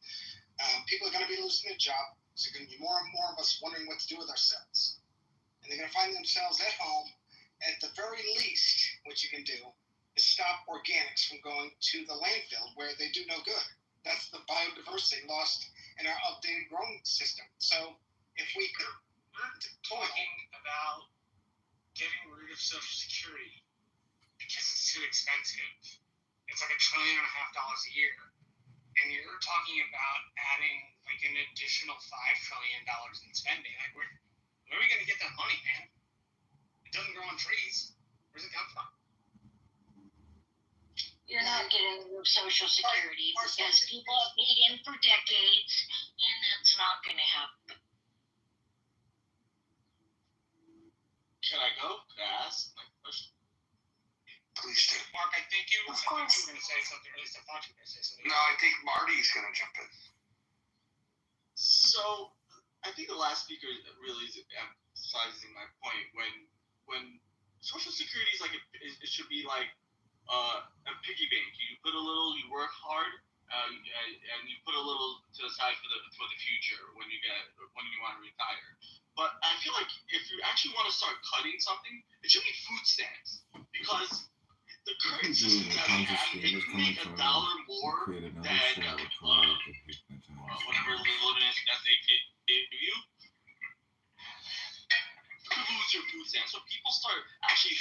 People are going to be losing their job. So there's going to be more and more of us wondering what to do with ourselves. And they're going to find themselves at home. At the very least, what you can do is stop organics from going to the landfill where they do no good. That's the biodiversity lost in our updated growing system. So if we could... We're talking about getting rid of Social Security because it's too expensive. It's like $1.5 trillion a year. And you're talking about adding like an additional $5 trillion in spending. Like where are we going to get that money, man? It doesn't grow on trees. Where's it come from? You're not getting rid of Social Security because people have paid in for decades, and that's not going to happen. Can I go? Can I ask my question? Please do. Mark, I think you were Of course. going to say something. At least I thought you were going to say something. No, I think Marty's going to jump in. So, I think the last speaker really is emphasizing my point. When Social Security is like it should be like a piggy bank. You put a little, you work hard, and you put a little to the side for the future when you want to retire. But I feel like if you actually want to start cutting something, it should be food stamps, because the current system that we have, if you make $1 more than whatever limit that they give you, you lose your food stamps. So people start actually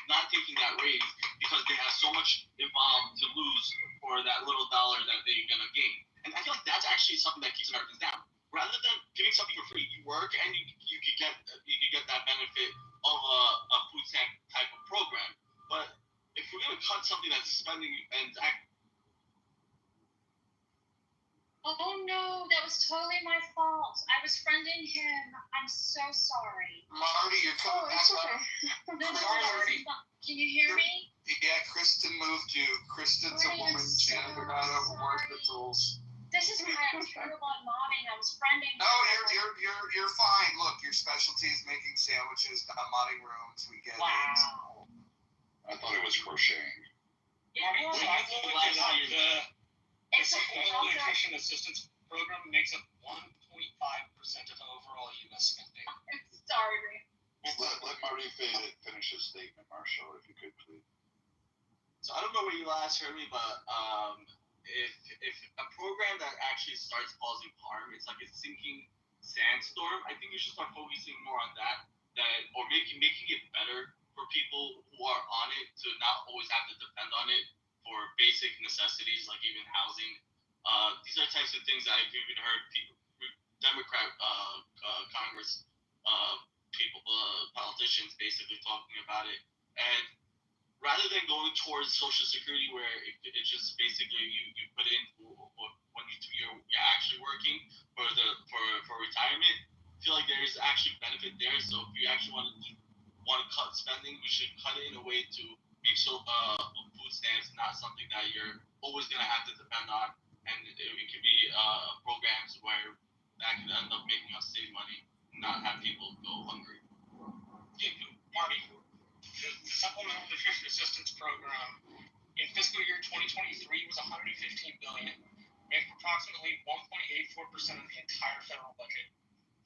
not taking that raise because they have so much involved to lose for that little dollar that they're gonna gain. And I feel like that's actually something that keeps Americans down. Rather than giving something for free, you work and you could get that benefit of a food stamp type of program. But if we're gonna cut something that's spending and Oh no, that was totally my fault. I was friending him. I'm so sorry. Marty, you're coming back up. No, can you hear me? Yeah, Kristen moved you. Kristen's a woman. She never got over work with rules. This is why I'm terrible at momming. I was friending. No, you're fine. Look, your specialty is making sandwiches, not modding rooms. We get it. Wow. I thought it was crocheting. The Supplemental Nutrition Assistance Program makes up 1.5% of overall U.S. spending. Sorry, Ray. Let Marty finish his statement, Marshall, if you could, please. So I don't know where you last heard me, but if a program that actually starts causing harm, it's like a sinking sandstorm. I think you should start focusing more on that, or making it better for people who are on it to not always have to depend on it for basic necessities like even housing. These are types of things that I've even heard people, Democrat Congress people, politicians basically talking about it. And rather than going towards Social Security, where it's just basically you put in when you're actually working for retirement, I feel like there is actually benefit there. So if you actually want to cut spending, we should cut it in a way to make sure food stamps not something that you're always gonna have to depend on, and it could be programs where that could end up making us save money, not have people go hungry. Marty, the Supplemental Nutrition Assistance Program in fiscal year 2023 was $115 billion, made up approximately 1.84% of the entire federal budget.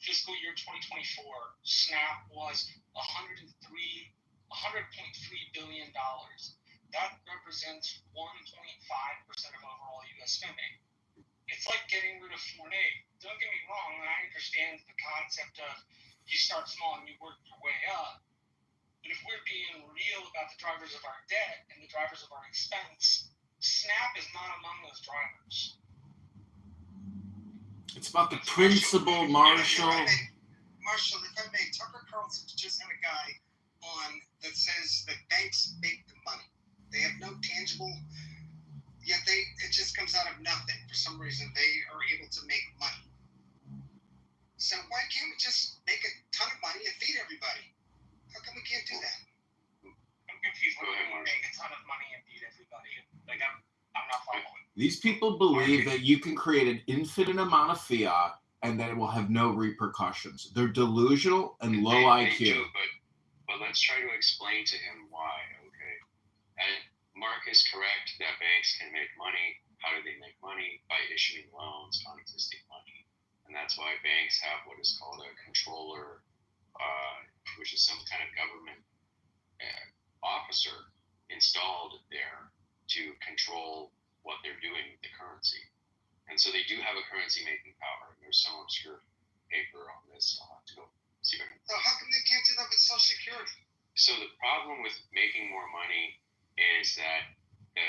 Fiscal year 2024, SNAP was $100.3 billion. That represents 1.5% of overall U.S. spending. It's like getting rid of foreign aid. Don't get me wrong, I understand the concept of you start small and you work your way up. But if we're being real about the drivers of our debt and the drivers of our expense, SNAP is not among those drivers. It's about the principle, Marshall. Marshall, if I may, Tucker Carlson just had a guy on that says that banks make the money. They have no tangible, yet it just comes out of nothing. For some reason, they are able to make money. So why can't we just make a ton of money and feed everybody? How come we can't do that? I'm confused when we make a ton of money and feed everybody. Like, I'm not following. These people believe that you can create an infinite amount of fiat and that it will have no repercussions. They're delusional and low IQ. They do, but let's try to explain to him why, okay? And Mark is correct that banks can make money. How do they make money? By issuing loans on existing money. And that's why banks have what is called a controller, which is some kind of government officer installed there to control what they're doing with the currency. And so they do have a currency making power. There's some obscure paper on this. I'll have to go see if I can. So how come they can't do that with Social Security? So the problem with making more money is that the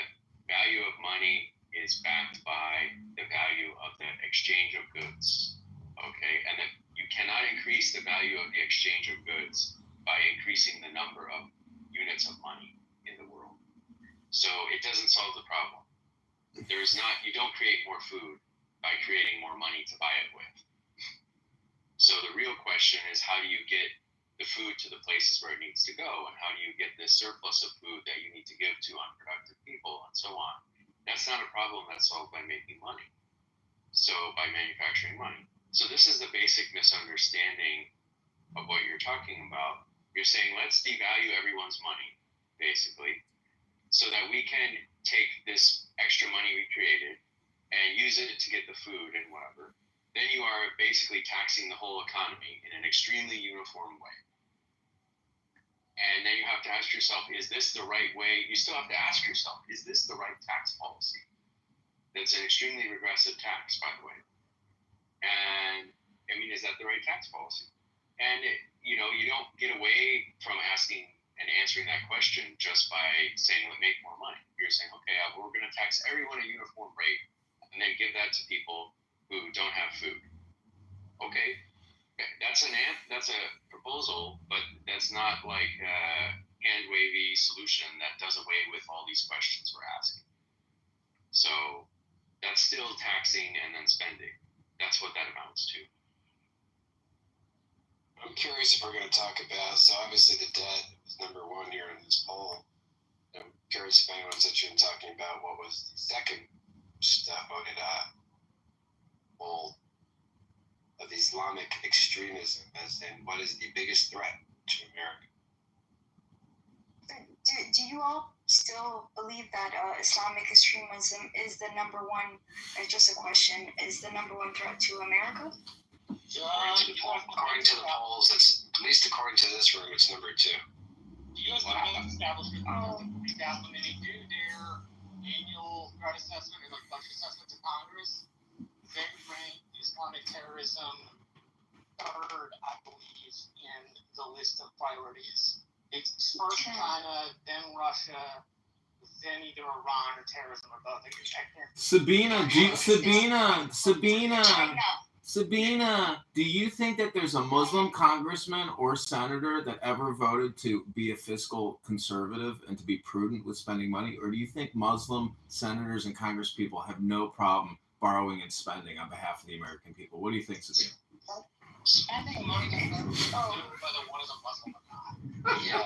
value of money is backed by the value of the exchange of goods. Okay, and that you cannot increase the value of the exchange of goods by increasing the number of units of money in the world. So it doesn't solve the problem. You don't create more food by creating more money to buy it with. So the real question is, how do you get the food to the places where it needs to go, and how do you get this surplus of food that you need to give to unproductive people, and so on? That's not a problem that's solved by making money. So by manufacturing money. So this is the basic misunderstanding of what you're talking about. You're saying, let's devalue everyone's money, basically, so that we can take this extra money we created and use it to get the food and whatever. Then you are basically taxing the whole economy in an extremely uniform way. And then you have to ask yourself, is this the right way? You still have to ask yourself, is this the right tax policy? That's an extremely regressive tax, by the way. And, I mean, is that the right tax policy? And, you don't get away from asking and answering that question just by saying, let's make more money. You're saying, okay, we're going to tax everyone a uniform rate and then give that to people who don't have food. Okay, that's a proposal, but that's not like a hand-wavy solution that does away with all these questions we're asking. So that's still taxing and then spending. That's what that amounts to. I'm curious if we're going to talk about, so obviously the debt was number one here in this poll. I'm curious if anyone's interested in talking about what was the second voted poll of Islamic extremism, as in what is the biggest threat to America? Do you all still believe that Islamic extremism is the number one, just a question, is the number one threat to America? According to the polls, it's at least according to this room, it's number 2. The U.S. government establishment staff, when they do their annual threat assessment and like budget assessment to Congress, they rank Islamic terrorism third, I believe, in the list of priorities. It's first China, then Russia, then either Iran or terrorism or both. Sabina, do you think that there's a Muslim congressman or senator that ever voted to be a fiscal conservative and to be prudent with spending money? Or do you think Muslim senators and congresspeople have no problem borrowing and spending on behalf of the American people? What do you think, Sabina? Spending money doesn't have to do whether one is a Muslim or not. Yeah.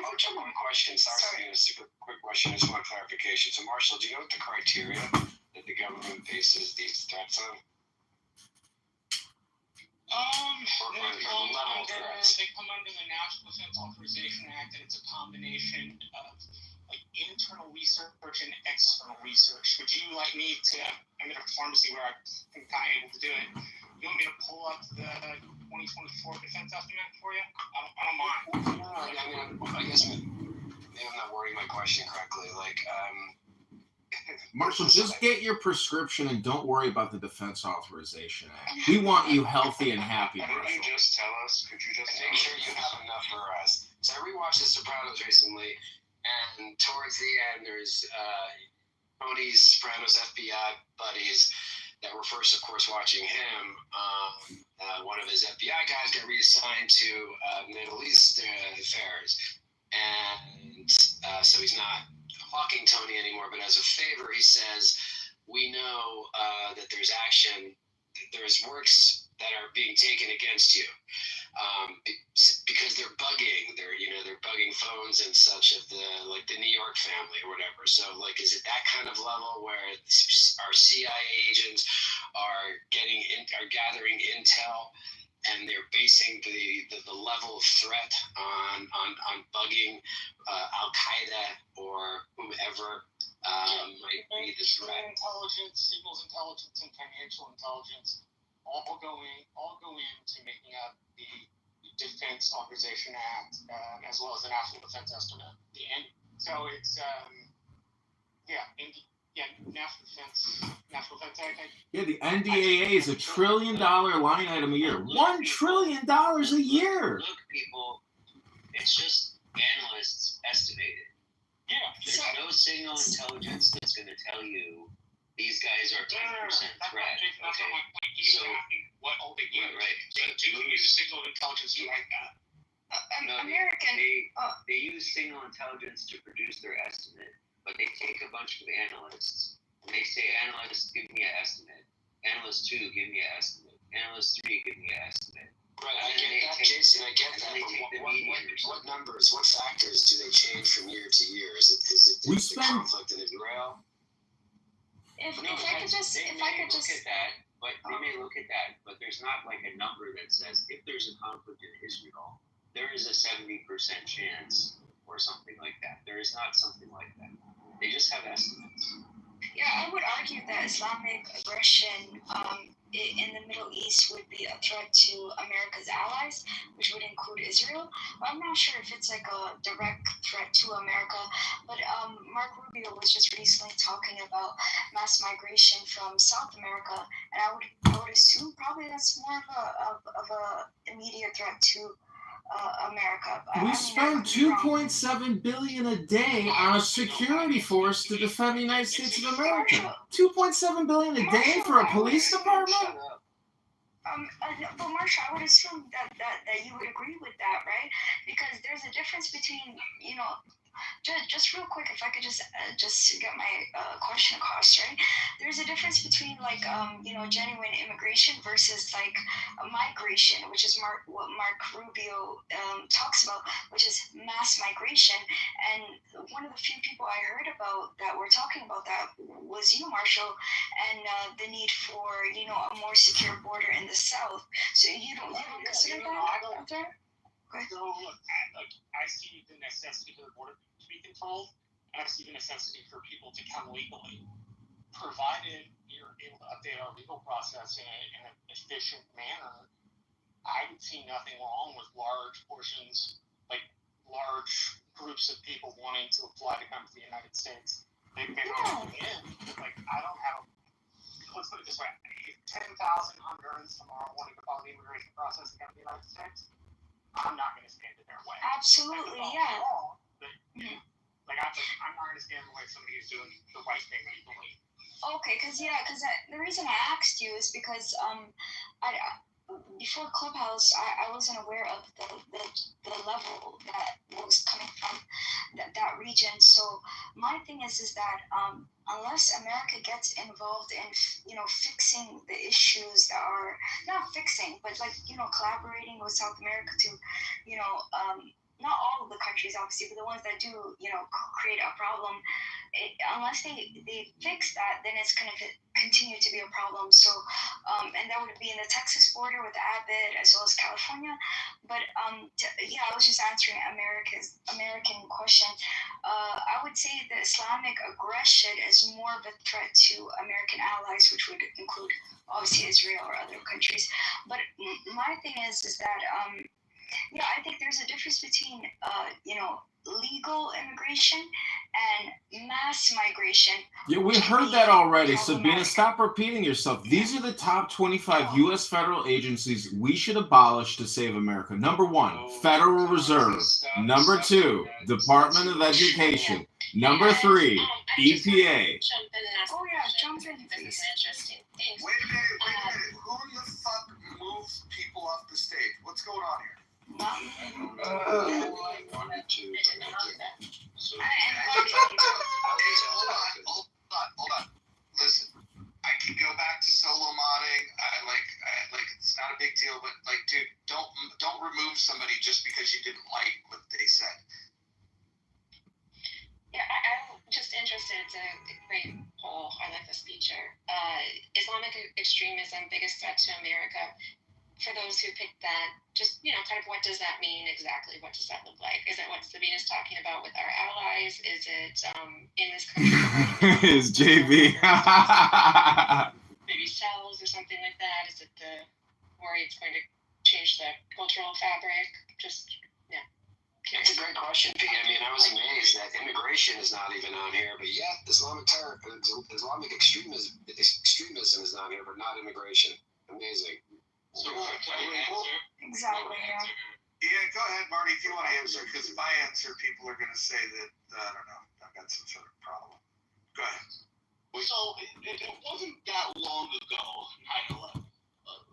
Marshall, one question. Sorry, a super quick question. Just one clarification. So, Marshall, do you know what the criteria that the government bases these threats on? They come under the National Defense Authorization Act, and it's a combination of like internal research and external research. Would you like me to? I'm in a pharmacy where I'm kind of able to do it. You want me to pull up the 2024 defense estimate for you? I don't mind. I guess maybe I'm not wording my question correctly. Marshall, just get your prescription and don't worry about the Defense Authorization Act. We want you healthy and happy, Marshall. Could you just tell us? Make sure you have enough for us. So I rewatched The Sopranos recently, and towards the end, there's Tony's Sopranos FBI buddies that were first, of course, watching him. One of his FBI guys got reassigned to Middle East affairs, and so he's not hawking Tony anymore, but as a favor, he says, we know that there's works that are being taken against you because they're bugging. They're bugging phones and such of the New York family or whatever. So is it that kind of level where our CIA agents are gathering intel and they're basing the level of threat on bugging Al Qaeda or whomever might be the threat? Intelligence, signals intelligence, and financial intelligence all go into making up the Defense Authorization Act, as well as the National Defense Estimate. So it's National Defense Act. Yeah, the NDAA is $1 trillion line item a year. $1 trillion a year. Look, people, it's just analysts estimated. Yeah. There's no signal intelligence that's going to tell you these guys are 10% threat. Okay. So what all they use? Right. They do use signal intelligence to like that. They use signal intelligence to produce their estimate, but they take a bunch of analysts and they say, analyst, give me an estimate. Analyst 2, give me an estimate. Analyst 3, give me an estimate. Right, I get that, Jason. I get that. But what numbers, what factors do they change from year to year? Is it the conflict in Israel? If I could just They may look at that, but there's not like a number that says if there's a conflict in Israel, there is a 70% chance or something like that. There is not something like that. They just have estimates. Yeah, I would argue that Islamic aggression in the Middle East would be a threat to America's allies, which would include Israel. But I'm not sure if it's like a direct threat to America. But Mark Rubio was just recently talking about mass migration from South America, and I would assume probably that's more of a immediate threat to America. We spend $2.7 billion a day on a security force to defend the United States of America. $2.7 billion a day for a police department? But Marsha, I would assume that you would agree with that, right? Because there's a difference between, just real quick, if I could just get my question across, right? There's a difference between genuine immigration versus like a migration, which is what Mark Rubio talks about, which is mass migration. And one of the few people I heard about that were talking about that was you, Marshall, and the need for a more secure border in the South. So you don't consider that out there? So look, I see the necessity for the border to be controlled, and I see the necessity for people to come legally. provided you're able to update our legal process in an efficient manner, I would see nothing wrong with large portions, like large groups of people wanting to apply to come to the United States. They don't in. Like, I don't have, let's put it this way, 10,000 Hondurans tomorrow wanting to follow the immigration process to come to the United States, I'm not going to stand in their way. Absolutely, yeah. Wrong, but, I'm not going to stand in the way of somebody who's doing the right thing legally. Okay, because the reason I asked you is because before Clubhouse, I wasn't aware of the level that was coming from that region. So my thing is that unless America gets involved in fixing the issues that are not fixing, but collaborating with South America to not all of the countries obviously, but the ones that do create a problem, unless they fix that, then it's going to continue to be a problem. So and that would be in the Texas border with Abbott as well as California. But I was just answering American question. I would say the Islamic aggression is more of a threat to American allies, which would include obviously Israel or other countries. But my thing is that I think there's a difference between legal immigration and mass migration. Yeah, we heard that already. Sabina, stop repeating yourself. These are the top 25 U.S. federal agencies we should abolish to save America. Number 1, Federal Reserve. Number 2, Department of Education. Number 3, EPA. Jump in. This is an interesting thing. Wait a minute. Who the fuck moves people off the stage? What's going on here? I wanted to. So, hold on. Listen, I can go back to solo modding. I like it's not a big deal, but dude, don't remove somebody just because you didn't like what they said. Yeah, I'm just interested. It's a great poll. I like this feature. Islamic extremism, biggest threat to America. For those who picked that, just, kind of what does that mean exactly? What does that look like? Is it what Sabina's talking about with our allies? Is it in this country? Is JB. Maybe cells or something like that? Is it the worry it's going to change the cultural fabric? Just, yeah. It's a great question, Pete. I mean, I was amazed that immigration is not even on here, but Islamic extremism is on here, but not immigration. Amazing. So can I answer? Exactly, yeah. Yeah, go ahead, Marty, if you want to answer, because if I answer, people are going to say that, I don't know, I've got some sort of problem. Go ahead. So it wasn't that long ago, 9/11.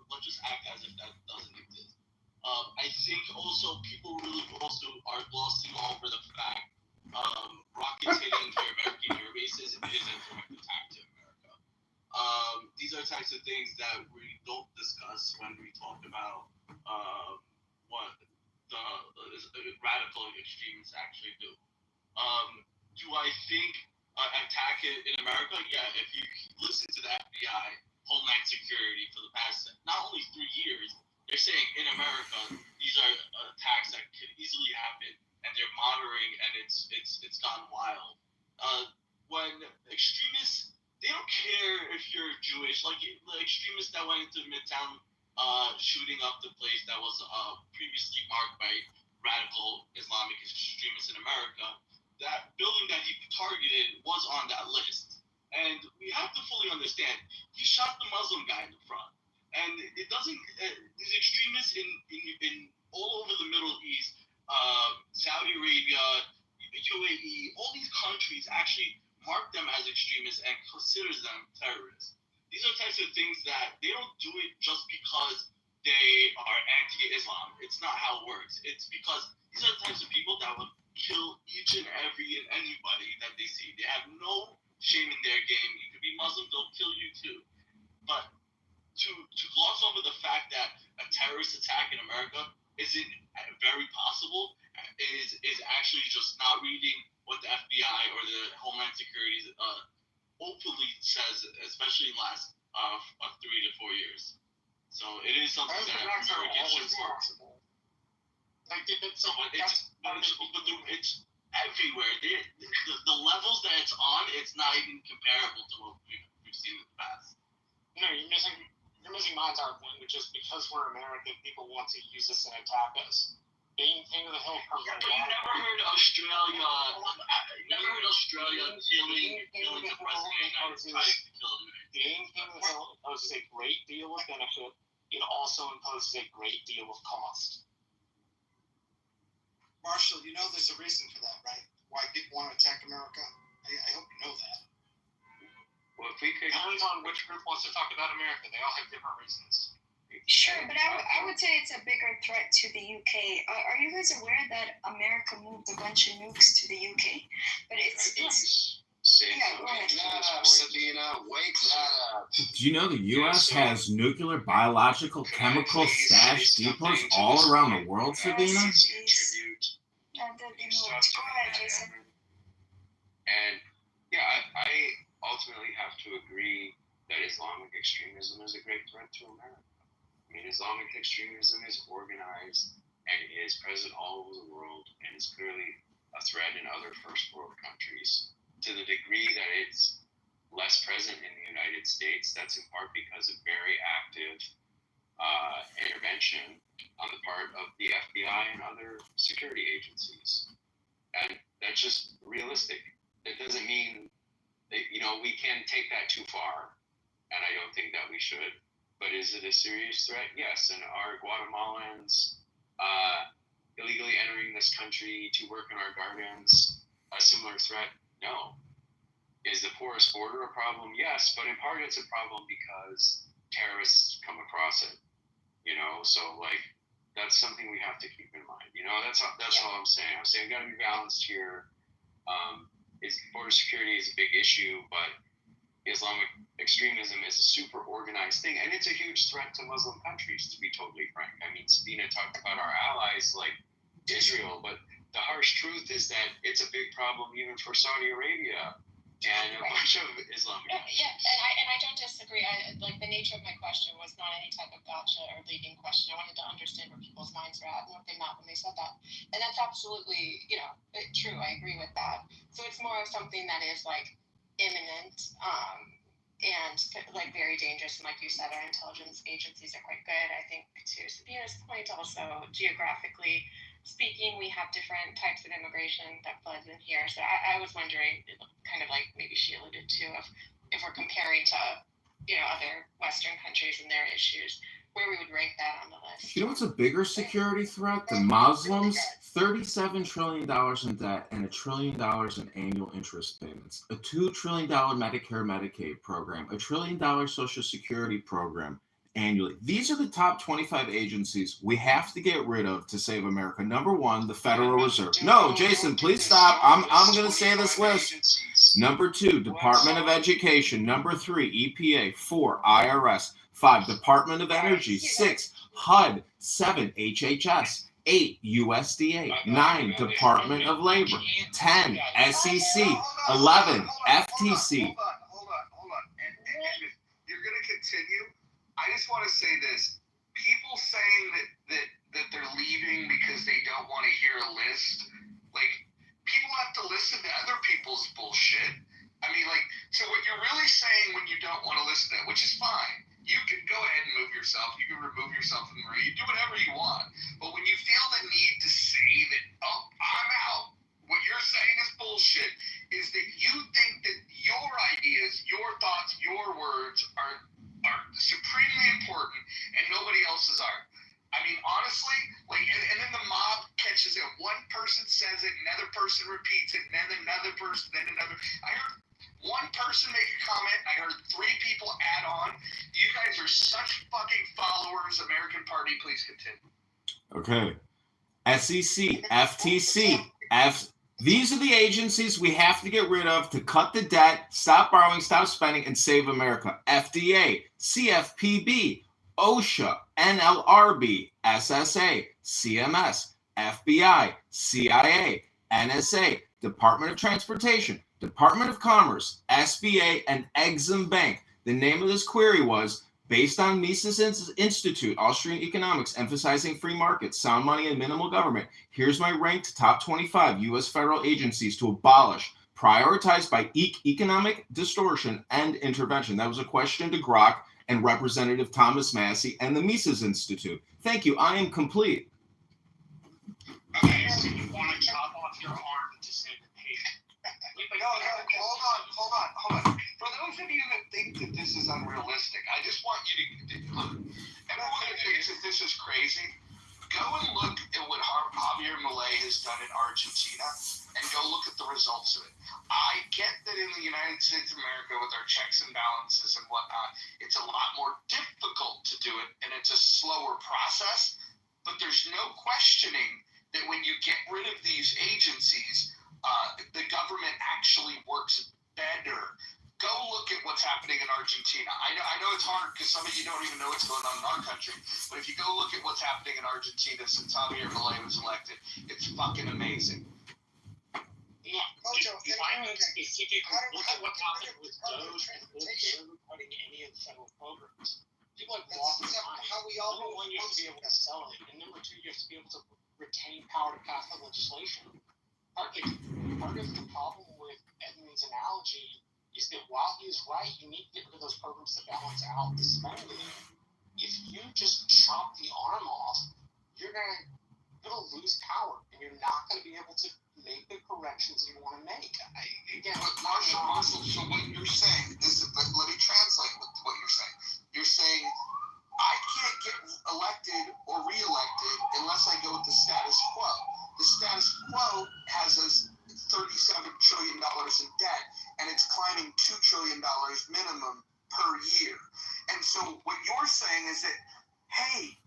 Let's just act as if that doesn't exist. I think also people really also are glossing over the fact rockets hitting their American air bases is a direct attack to America. These are types of things that we don't discuss when we talk about what the radical extremists actually do. Do I think attack it in America? Yeah, if you listen to the FBI, Homeland Security for the past not only 3 years, they're saying in America these are attacks that could easily happen, and they're monitoring, and it's gone wild. When extremists, they don't care if you're Jewish. Like the extremists that went into Midtown, shooting up the place that was previously marked by radical Islamic extremists in America. That building that he targeted was on that list, and we have to fully understand he shot the Muslim guy in the front, and it doesn't. These extremists in all over the Middle East, Saudi Arabia, UAE, all these countries actually mark them as extremists and considers them terrorists. These are types of things that they don't do it just because they are anti-Islam. It's not how it works. It's because these are the types of people that will kill each and anybody that they see. They have no shame in their game. You could be Muslim, they'll kill you too. But to gloss over the fact that a terrorist attack in America isn't very possible is actually just not reading what the FBI or the Homeland Security openly says, especially in the last 3 to 4 years. So it is something that Americans should work. Like, it's everywhere. The levels that it's on, it's not even comparable to what we've seen in the past. No, you're missing my entire point, which is because we're American, people want to use us and attack us. Being king of the hill comes But you never heard Australia killing the president and trying to kill him. Being king of the hill imposes a great deal of benefit. It also imposes a great deal of cost. Marshall, you know there's a reason for that, right? Why people want to attack America? I hope you know that. Well, if we could, Depends on which group wants to talk about America. They all have different reasons. Sure, but I would say it's a bigger threat to the UK. Are you guys aware that America moved a bunch of nukes to the UK? But it's say yeah, go ahead. something. That up, Sabina. Wake that up. Do you know the U.S. has nuclear, biological, chemical stash depots all around the world, Sabina? Yes, and then they moved. Go ahead, Jason. And yeah, I ultimately have to agree that Islamic extremism is a great threat to America. I mean, Islamic extremism is organized and is present all over the world and is clearly a threat in other first world countries. To the degree that it's less present in the United States, that's in part because of very active intervention on the part of the FBI and other security agencies. And that's just realistic. That doesn't mean that, we can take that too far, and I don't think that we should. But is it a serious threat? Yes. And are Guatemalans illegally entering this country to work in our gardens a similar threat? No. Is the porous border a problem? Yes. But in part, it's a problem because terrorists come across it. So that's something we have to keep in mind. That's all I'm saying. I'm saying we've got to be balanced here. Border security is a big issue, but Islamic extremism is a super organized thing, and it's a huge threat to Muslim countries, to be totally frank. I mean, Sabina talked about our allies like Israel, but the harsh truth is that it's a big problem even for Saudi Arabia and a bunch of Islamic countries. Yeah, and I don't disagree. The nature of my question was not any type of gotcha or leading question. I wanted to understand where people's minds are at and what they meant when they said that. And that's absolutely, true. I agree with that. So it's more of something that is imminent and very dangerous. And like you said, our intelligence agencies are quite good. I think to Sabina's point, also geographically speaking, we have different types of immigration that floods in here. So I was wondering, kind of like maybe she alluded to, if we're comparing to other Western countries and their issues, where we would rank that on the list. You know what's a bigger security threat? The Muslims, $37 trillion in debt and $1 trillion in annual interest payments. A $2 trillion Medicare Medicaid program, $1 trillion Social Security program annually. These are the top 25 agencies we have to get rid of to save America. Number one, the Federal Reserve. No, Jason, please stop. I'm going to say this list. Number two, Department of Education. Number three, EPA. 4, IRS. 5, Department of Energy. 6, HUD. 7, HHS. 8, USDA. 9, Department of Labor. 10, SEC. 11, FTC. Hold on. And you're going to continue. I just want to say this. People saying that they're leaving because they don't want to hear a list, people have to listen to other people's bullshit. I mean, so what you're really saying when you don't want to listen to it, which is fine, you can go ahead and move yourself. You can remove yourself from the room. You do whatever you want. But when you feel the need to say that, oh, I'm out, what you're saying is bullshit, is that you think that your ideas, your thoughts, your words are supremely important and nobody else's are. I mean, honestly, and then the mob catches it. One person says it, another person repeats it, and then another person, then another. I heard one person make a comment. I heard 3 people add on. You guys are such fucking followers. American Party, please continue. Okay. SEC, FTC, These are the agencies we have to get rid of to cut the debt, stop borrowing, stop spending, and save America. FDA, CFPB, OSHA, NLRB, SSA, CMS, FBI, CIA, NSA, Department of Transportation, Department of Commerce, SBA, and Exim Bank. The name of this query was, Based on Mises Institute, Austrian economics, emphasizing free markets, sound money, and minimal government, here's my ranked top 25 U.S. federal agencies to abolish, prioritized by economic distortion and intervention. That was a question to Grok and Representative Thomas Massey and the Mises Institute. Thank you. I am complete. Okay, so you want to chop off your arm to save the patient? No, hold on. For those of you that think that this is unrealistic, I just want you to look. Everyone that thinks that this is crazy, go and look at what Javier Milei has done in Argentina, and go look at the results of it. I get that in the United States of America, with our checks and balances and whatnot, it's a lot more difficult to do it, and it's a slower process. But there's no questioning that when you get rid of these agencies, the government actually works better. Go look at what's happening in Argentina. I know it's hard because some of you don't even know what's going on in our country, but if you go look at what's happening in Argentina since Javier Milei was elected, it's fucking amazing. Yeah, if I know specifically, look at what happened with Doge and barely cutting any of the federal programs. People have lost their mind. Number one, you have to be able to sell it, and number two, you have to be able to retain power to pass the legislation. Part of the problem with Edmund's analogy is that while he is right, you need to get rid of those programs to balance out the spending. If you just chop the arm off, you're gonna lose power, and you're not gonna be able to make the corrections you want to make. Marshall, so what you're saying is, let me translate what you're saying. You're saying I can't get elected or reelected unless I go with the status quo. The status quo has us $37 trillion in debt, and it's climbing $2 trillion minimum per year. And so what you're saying is that, hey,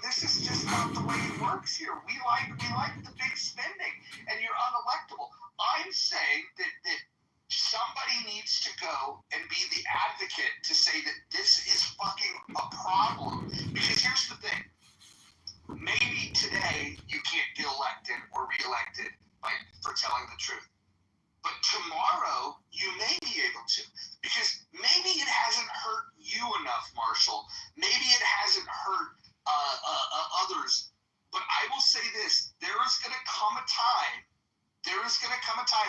this is just not the way it works here. We like the big spending, and you're unelectable. I'm saying that somebody needs to go and be the advocate to say that this is fucking a problem. Because here's the thing. Maybe today you can't get elected or reelected for telling the truth. But tomorrow you may be able to. Because maybe it hasn't hurt you enough, Marshall. Maybe it hasn't hurt others. But I will say this. There is going to come a time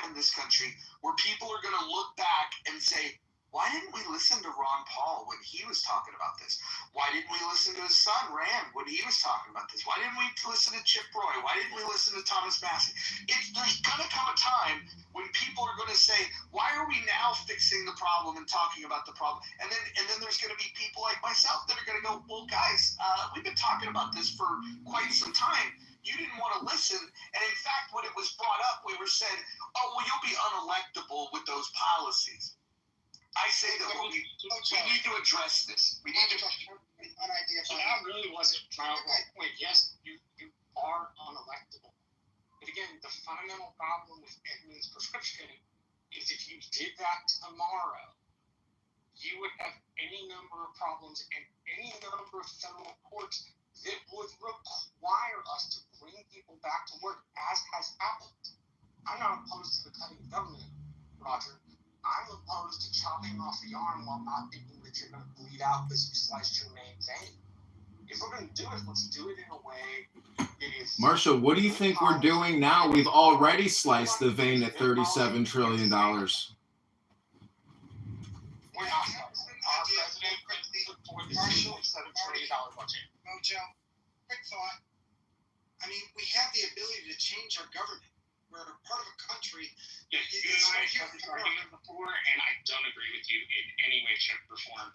in this country where people are going to look back and say, why didn't we listen to Ron Paul when he was talking about this? Why didn't we listen to his son, Rand, when he was talking about this? Why didn't we listen to Chip Roy? Why didn't we listen to Thomas Massey? There's going to come a time when people are going to say, why are we now fixing the problem and talking about the problem? And then there's going to be people like myself that are going to go, well, guys, we've been talking about this for quite some time. You didn't want to listen. And in fact, when it was brought up, we were said, oh, well, you'll be unelectable with those policies. I say that we need to address this. We need to an idea. So that really wasn't my overall point. Yes, you are unelectable. But again, the fundamental problem with Edmund's prescription is if you did that tomorrow, you would have any number of problems and any number of federal courts that would require us to bring people back to work, as has happened. I'm not opposed to the cutting of government, Roger. I'm opposed to chopping off the arm while not thinking that you're going to bleed out because you sliced your main vein. If we're going to do it, let's do it in a way that is... Marshall, what do you think we're doing now? We've already sliced the vein at $37 trillion. We're not slicing. Our president put forward this $47 trillion budget. Mojo, quick thought. I mean, we have the ability to change our government. We're part of a country. Yeah, you and I have this argument before, and I don't agree with you in any way, shape, or form.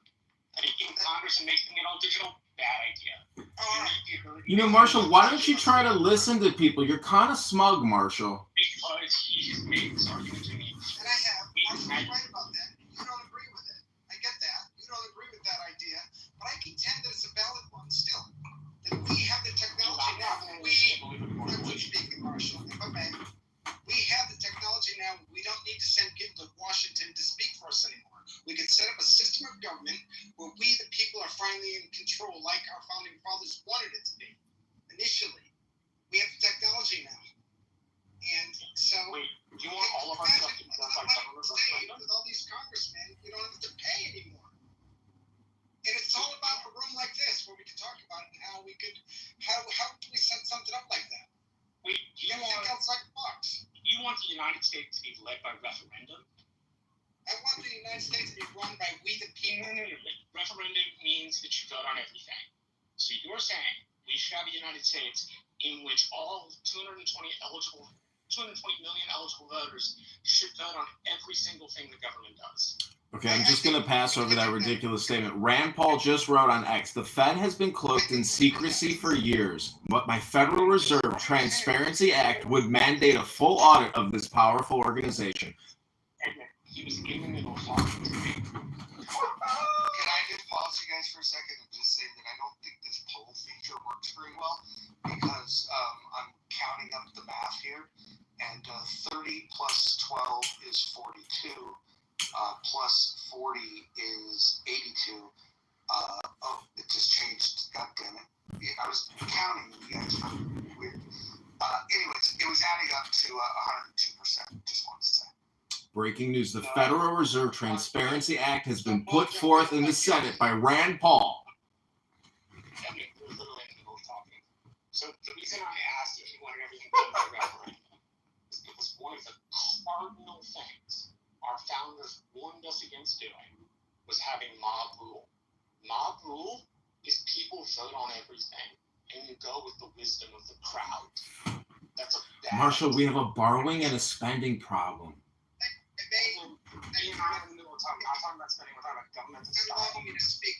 Taking Congress and making it all digital, bad idea. Marshall, why don't you try to listen to people? You're kind of smug, Marshall. Because he has made this argument to me. And I have. Marshall's right about that. You don't agree with it. I get that. You don't agree with that idea. But I contend that it's a valid one still. That we have the technology now. I'm speaking, Marshall, if I may. We have the technology now. We don't need to send people to Washington to speak for us anymore. We can set up a system of government where we, the people, are finally in control, like our founding fathers wanted it to be. Initially, we have the technology now, and so wait, you want all of our stuff to be done by government referendum? With all these the United States to be led by referendum? I want the United States to be run by we the people. No. Referendum means that you vote on everything. So you're saying we should have a United States in which all 220 million eligible voters should vote on every single thing the government does. Okay, I'm just going to pass over that ridiculous statement. Rand Paul just wrote on X, the Fed has been cloaked in secrecy for years. But my Federal Reserve Transparency Act would mandate a full audit of this powerful organization. He was in the middle of talking to me. Can I just pause you guys for a second and just say that I don't think this poll feature works very well because I'm counting up the math here, and 30 plus 12 is 42, plus 40 is 82. It just changed. God damn it. Yeah, I was counting, you guys found it weird. Anyways, it was adding up to 102%. Just wanted to say. Breaking news, the Federal Reserve Transparency Act has been put forth in the Senate by Rand Paul. So the reason I asked if you wanted everything done by referendum is because one of the cardinal things our founders warned us against doing was having mob rule. Mob rule is people vote on everything, and you go with the wisdom of the crowd. That's a bad Marshall, we have a borrowing and a spending problem. I'm in the middle of talking. I'm not talking about spending. We're talking about governmental You're style. allowing me to speak,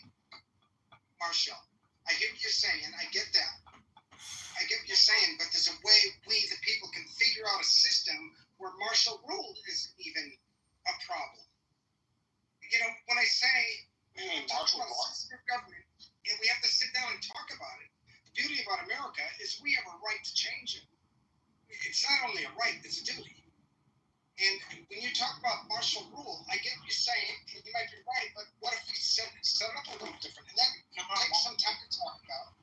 Marshall. I hear what you're saying. I get that. I get what you're saying, but there's a way we, the people, can figure out a system where martial rule isn't even a problem. You know, when I say talk about a system of government, and we have to sit down and talk about it. The beauty about America is we have a right to change it. It's not only a right, it's a duty. And when you talk about martial rule, I get what you're saying, and you might be right, but what if we set it up a little different? And that takes some time to talk about.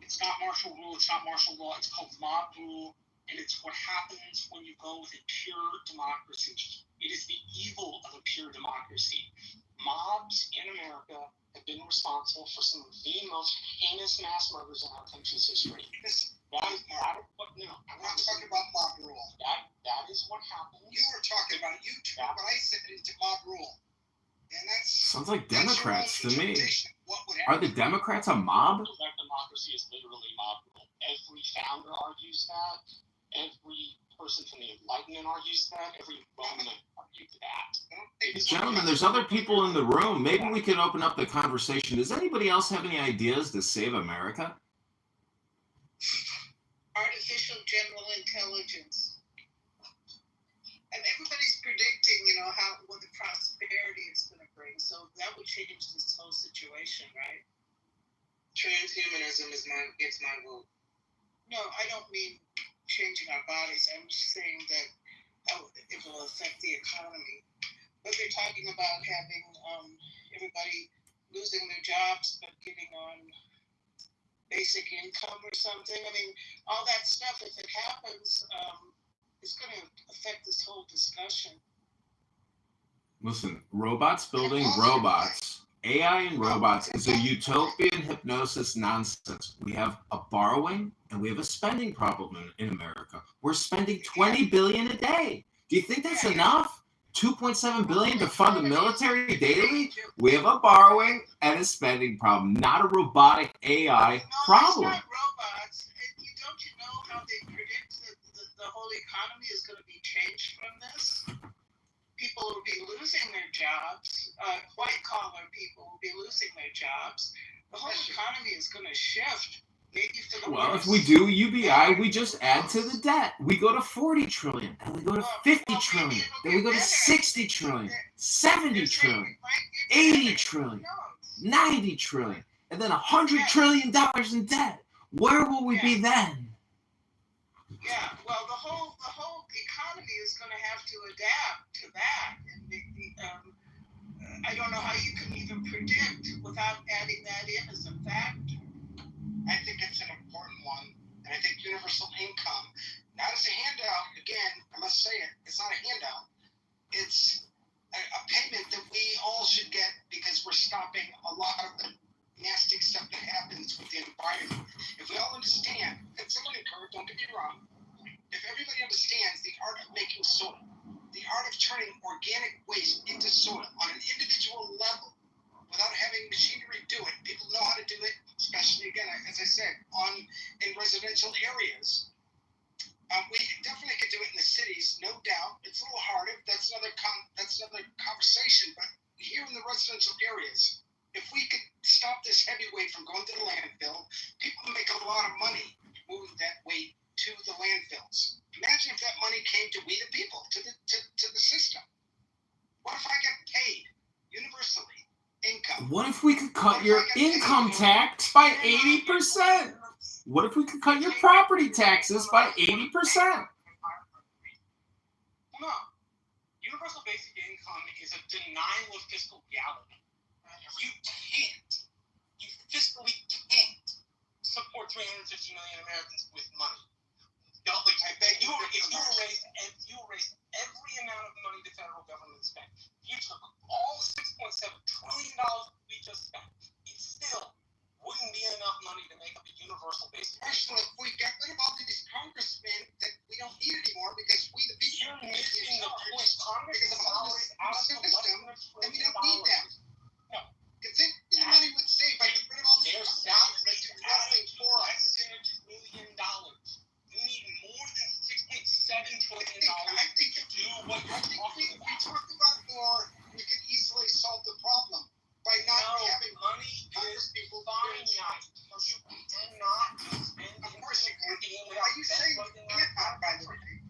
It's not martial rule, it's not martial law, it's called mob rule, and it's what happens when you go with a pure democracy. It is the evil of a pure democracy. Mobs in America have been responsible for some of the most heinous mass murders in our country's history. I'm not talking about mob rule. That is what happens. You were talking about it. What I said into mob rule. And that's Sounds like Democrats to me. What would Are the Democrats a mob? Direct democracy is literally mob rule. Every founder argues that. Every person from the Enlightenment argues that. Every Roman argued that. Gentlemen, there's other people in the room. Maybe we can open up the conversation. Does anybody else have any ideas to save America? Artificial general intelligence. And everybody's predicting, what the prosperity it's going to bring. So that would change this whole situation, right? Transhumanism gets my vote. No, I don't mean changing our bodies. I'm just saying that it will affect the economy. But they're talking about having everybody losing their jobs but getting on basic income or something. I mean, all that stuff, if it happens, it's going to affect this whole discussion. Listen, robots building robots. AI and robots is a utopian hypnosis nonsense. We have a borrowing and we have a spending problem in America. We're spending $20 billion a day. Do you think that's enough? $2.7 billion to fund the military daily? We have a borrowing and a spending problem, not a robotic AI problem. It's not robots. Don't you know how they predict that the whole economy is going to be changed from this? People will be losing their jobs. White collar people will be losing their jobs. The whole economy is going to shift. Maybe for the Well, worse. if we do UBI, we just add to the debt. We go to 40 trillion, and we go to 50 trillion, then we go to 60 trillion, 70 trillion, 80 trillion, 90 trillion, and then $100 trillion in debt. Where will we be then? Yeah, well, the whole economy is going to have to adapt to that. And I don't know how you can even predict without adding that in as a factor. I think it's an important one, and I think universal income, not as a handout, again, I must say it, it's not a handout. It's a payment that we all should get because we're stopping a lot of the nasty stuff that happens with the environment. If we all understand, it's a learning curve, don't get me wrong. If everybody understands the art of organic waste into soil on an individual level without having machinery do it. People know how to do it, especially, again, as I said, in residential areas. We definitely could do it in the cities, no doubt. It's a little harder. That's another conversation. But here in the residential areas, if we could stop this heavy weight from going to the landfill, people make a lot of money moving that weight to the landfills. Imagine if that money came to we the people, to the system. What if I get paid universally income? What if we could cut your income tax by 80%? What if we could cut your property taxes by 80%? No. Universal basic income is a denial of fiscal reality. You fiscally can't support 350 million Americans with money. If you erased every amount of money the federal government spent, you took all $6.7 trillion we just spent, it still wouldn't be enough money to make up a universal basic income. Actually, if we get rid of all these congressmen that we don't need anymore because we the people are missing the point. Congress because of all this system, and we don't need them. No. Because then the money would save by getting rid of all these congressmen that do nothing for us. $1 trillion. You need more than $6.7 trillion to do what you're talking about. We talked about more, we could easily solve the problem by not having money Congress people finite. You cannot spend of course you can. Are you saying you cannot, by the way?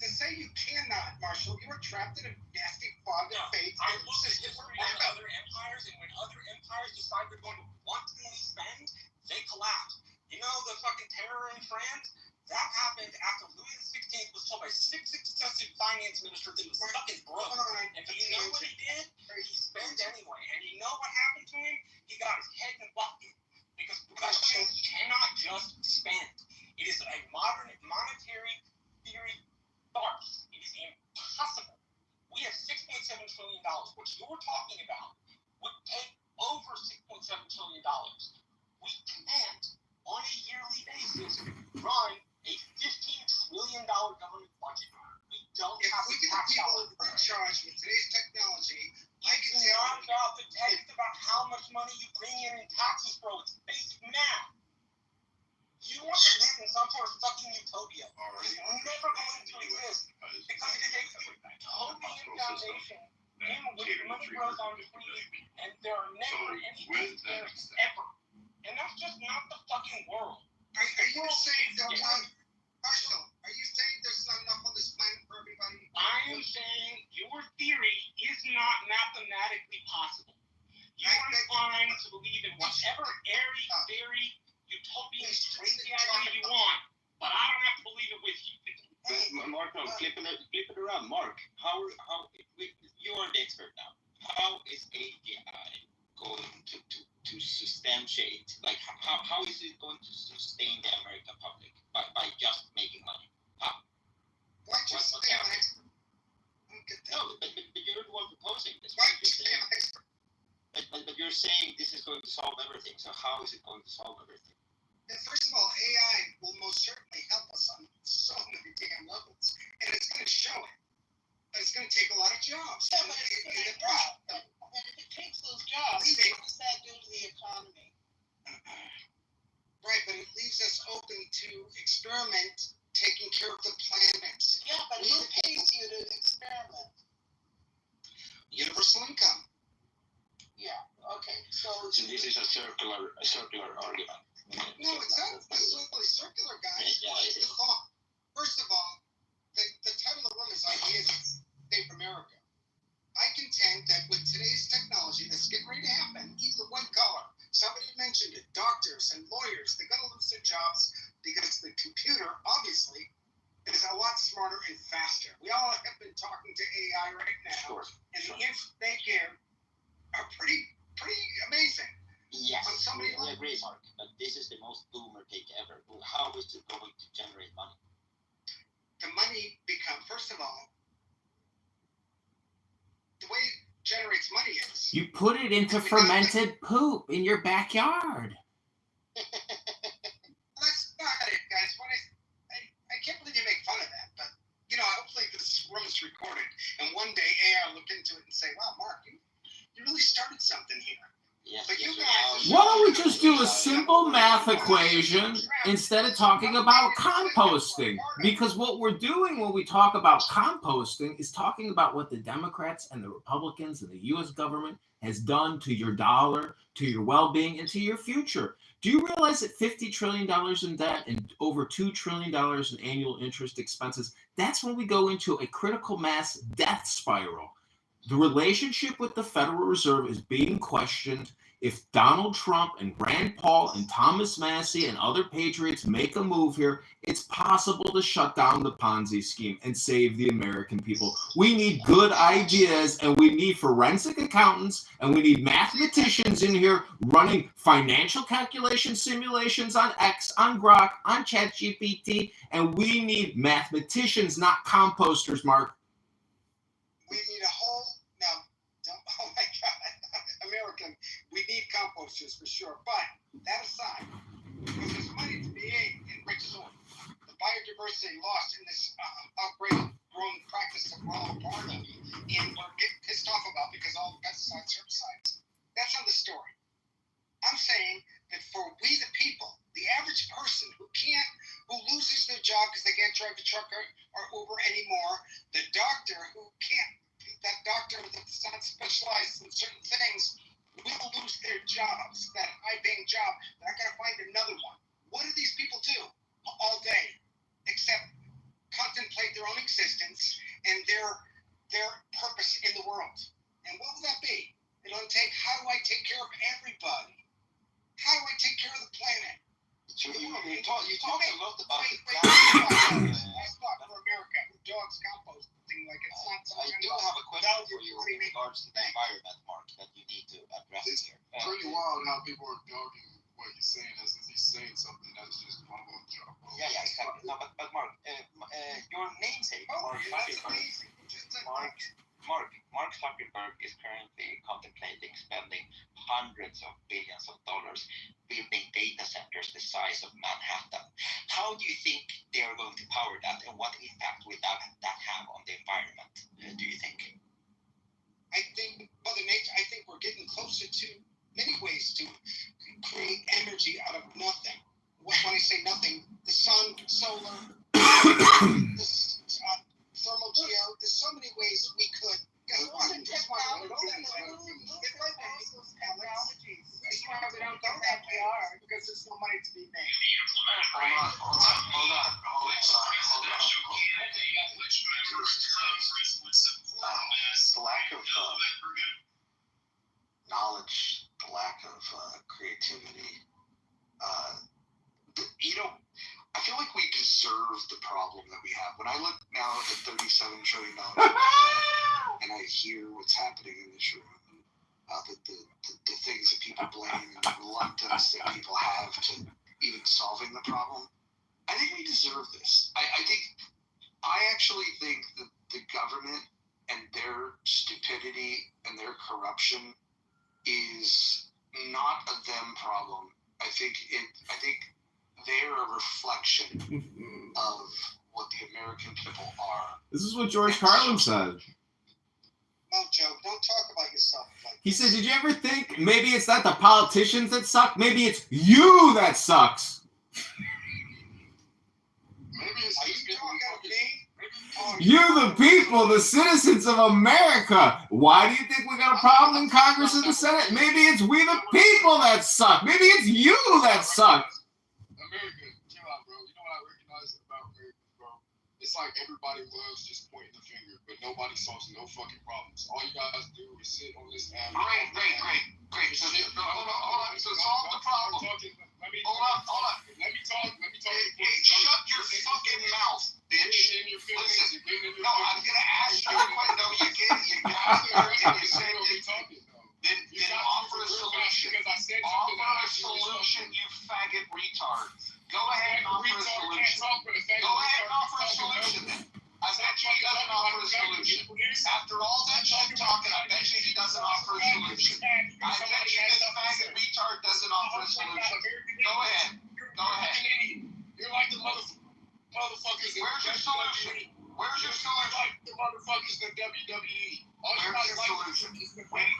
To say you cannot, Marshall, you are trapped in a nasty fog of faith. I look at history of other empires, and when other empires decide they're going to wantonly spend, they collapse. You know the fucking terror in France? That happened after Louis XVI was told by 6 successive finance ministers that he was fucking broke. And do you know what he did? He spent anyway. And you know what happened to him? He got his head in a bucket. Because Russians cannot just spend. It is a modern monetary theory farce. It is impossible. We have $6.7 trillion. What you're talking about would take over $6.7 trillion. We can't, on a yearly basis, run a $15 trillion government budget. We don't have we get the people in charge with today's technology. It's not about the tech, it's about how much money you bring in taxes, bro. It's basic math. You want to live in some sort of fucking utopia. It's never going to exist. Because it is a utopian foundation in which money grows on trees, and there are never any taxpayers ever. And that's just not the fucking world. Are you saying there's not, Marshall, are you saying there's not enough on this planet for everybody? I am saying your theory is not mathematically possible. You are inclined to believe in whatever airy, very utopian, crazy idea you want, but I don't have to believe it with you. Mark, no, flip it around. Mark, you are the expert now. How is AGI going to substantiate, like how is it going to sustain the American public by just making money? How? Why just what's stay happening? No, but you're the one proposing this. Why just stay on expert? But you're saying this is going to solve everything. So how is it going to solve everything? First of all, AI will most certainly help us on so many damn levels, and it's going to show it. But it's going to take a lot of jobs. Yeah, but if it takes those jobs, what does that do to the economy? Right, but it leaves us open to experiment, taking care of the planet. Yeah, but who pays you to experiment? Universal income. Yeah. Okay. So this is a circular argument. No, it's not necessarily circular, guys. Yeah, It's the thought. First of all, the title of the room is Ideas Save America. I contend that with today's technology that's getting ready to happen, even white collar, somebody mentioned it, doctors and lawyers, they're going to lose their jobs because the computer, obviously, is a lot smarter and faster. We all have been talking to AI right now, and the answers they give are pretty amazing. Yes, we agree, Mark, but this is the most boomer take ever. How is it going to generate money? The money first of all, the way it generates money is... You put it into fermented poop in your backyard. That's not it, guys. I can't believe you make fun of that, but, hopefully this room is recorded, and one day AI do a simple math equation instead of talking about composting. Because what we're doing when we talk about composting is talking about what the Democrats and the Republicans and the U.S. government has done to your dollar, to your well-being, and to your future. Do you realize that $50 trillion in debt and over $2 trillion in annual interest expenses, that's when we go into a critical mass death spiral. The relationship with the Federal Reserve is being questioned. If Donald Trump and Rand Paul and Thomas Massie and other patriots make a move here, it's possible to shut down the Ponzi scheme and save the American people. We need good ideas, and we need forensic accountants, and we need mathematicians in here running financial calculation simulations on X, on Grok, on ChatGPT, and we need mathematicians, not composters, Mark. We need a whole, oh my God, American, we need composters for sure. But that aside, because there's money to be made in rich soil, the biodiversity lost in this outbreak growing practice that we're all a part of, and we're getting pissed off about because all the pesticides, herbicides, that's not the story. I'm saying that for we the people, the average person who loses their job because they can't drive a truck or Uber anymore, the doctor who can't, that doctor that's not specialized in certain things will lose their jobs, that high-paying job. They're not going to find another one. What do these people do all day except contemplate their own existence and their purpose in the world? And what will that be? It'll take, how do I take care of everybody? How do I take care of the planet? You talk a lot about last thought for America, who dogs composting like it's not something. I do have a question for you in regards to the environment, Mark, that you need to address here. It's pretty wild how people are dogging what he's saying as if he's saying something that's just mumbo jumbo. Yeah, exactly. No, but Mark, your namesake, Mark Zuckerberg is currently contemplating spending hundreds of billions of dollars building data centers the size of Manhattan. How do you think they are going to power that, and what impact will that have on the environment, do you think? I think Mother Nature, I think we're getting closer to many ways to create energy out of nothing. When I say nothing, the sun, solar, thermal geo, there's so many ways we could. Guess what? That's why we don't go that way. That's why we don't go that way, because there's no money to be made. Hold on. The lack of knowledge, the lack of creativity. I feel like we deserve the problem that we have. When I look now at $37 trillion and I hear what's happening in this room, the things that people blame and the reluctance that people have to even solving the problem, I think we deserve this. I actually think that the government and their stupidity and their corruption is not a them problem. I think they're a reflection of what the American people are. This is what George Carlin said. No, Joe, don't talk about yourself like He said, did you ever think maybe it's not the politicians that suck? Maybe it's you that sucks. Maybe it's You, the people, the citizens of America. Why do you think we got a problem in Congress and the Senate? Maybe it's we, the people, that suck. Maybe it's you that suck. America, chill out, bro. You know what I recognize about America, bro? It's like everybody loves just pointing the finger, but nobody solves no fucking problems. All you guys do is sit on this app. Great. So, hold on. So solve the problem. Hold on. Let me talk. Hey, shut your fucking mouth, bitch. Listen. No, I'm gonna ask you a question. No, you get it. You got it. You said it. Then offer a solution. Offer a solution, you faggot retard. Go ahead and offer a solution. Go ahead and offer a solution then. I bet you he doesn't offer a solution. After all that shit talking, I bet you he doesn't offer a solution. I bet you this faggot retard doesn't offer a solution. Go ahead. You're like the motherfuckers in WWE. Where's your solution? Like the motherfuckers in WWE. Where's your solution?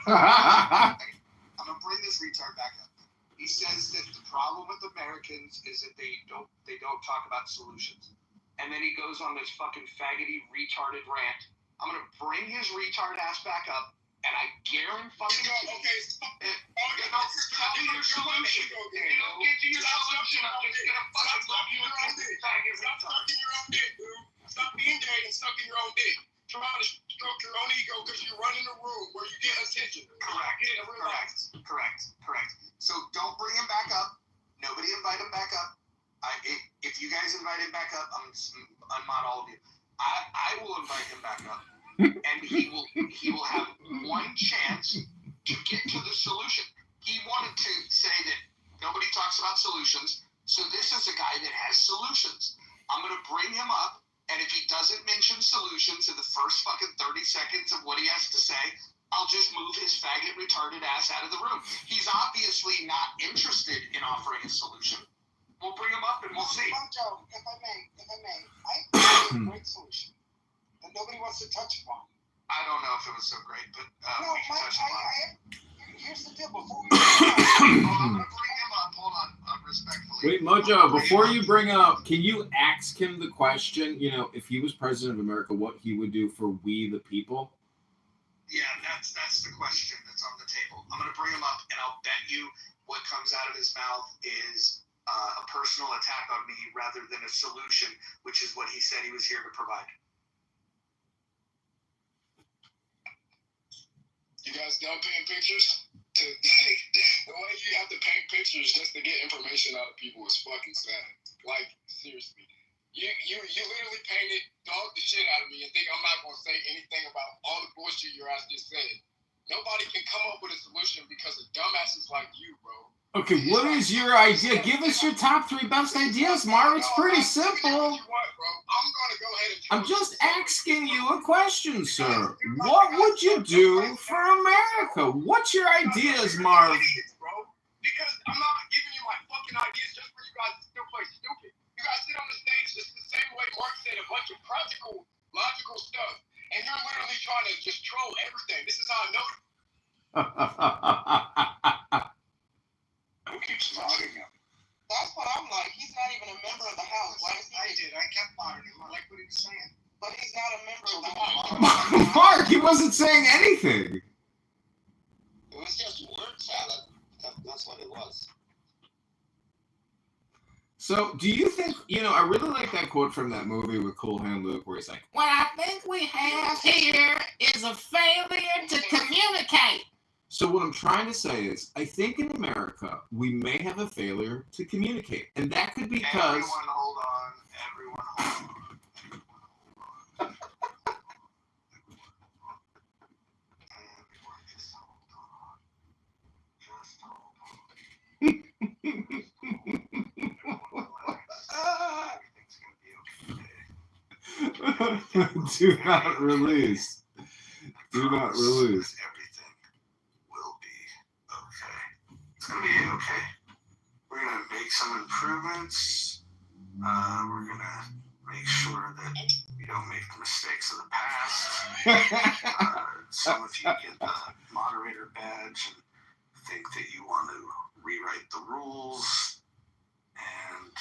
I'm gonna bring this retard back up. He says that the problem with Americans is that they don't talk about solutions. And then he goes on this fucking faggoty retarded rant. I'm gonna bring his retard ass back up, and I guarantee fucking tell me your solution. If you don't get to your solution, I'm just gonna fucking love you and this faggot retard. Stop sucking your own dick, dude. Stop being gay and sucking your own dick. Trying to stroke your own ego because you run in a room where you get attention. Correct. So don't bring him back up. Nobody invite him back up. If you guys invite him back up, I'm just unmod all of you. I will invite him back up, and he will have one chance to get to the solution. He wanted to say that nobody talks about solutions, so this is a guy that has solutions. I'm going to bring him up, and if he doesn't mention solutions in the first fucking 30 seconds of what he has to say, I'll just move his faggot retarded ass out of the room. He's obviously not interested in offering a solution. We'll bring him up and we'll see. Joe, if I may, I think a great solution that nobody wants to touch upon. I don't know if it was so great, but we can touch upon it. Here's the deal. Before we I'm going to bring him up. Hold on, respectfully. Wait, Mojo, before you bring up, can you ask him the question, if he was president of America, what he would do for we the people? Yeah, that's the question that's on the table. I'm going to bring him up, and I'll bet you what comes out of his mouth is a personal attack on me rather than a solution, which is what he said he was here to provide. You guys done painting pictures? The way you have to paint pictures just to get information out of people is fucking sad. Like, seriously. You literally painted, dog the shit out of me and think I'm not going to say anything about all the bullshit your ass just said. Nobody can come up with a solution because of dumbasses like you, bro. Okay, what is your idea? Give us your top 3 best ideas, Marv. It's pretty simple. I'm just asking you a question, sir. What would you do for America? What's your ideas, Marv? Because I'm not giving you my fucking ideas just for you guys to still play stupid. You guys sit on the stage just the same way Mark said a bunch of practical, logical stuff, and you're literally trying to just troll everything. This is how I know. Who keeps modding him? That's what I'm like. He's not even a member of the House. Why is he? I kept modding him. I like what he was saying. But he's not a member of the House. Mark, he wasn't saying anything. It was just word salad. That's what it was. So, do you think, I really like that quote from that movie with Cool Hand Luke where he's like, what I think we have here is a failure to communicate. So what I'm trying to say is, I think in America, we may have a failure to communicate. And that could be because... Everyone hold on. Do not release. Do not release. Everything will be okay. It's going to be okay. We're going to make some improvements. We're going to make sure that we don't make the mistakes of the past. Some of you get the moderator badge and think that you want to rewrite the rules. And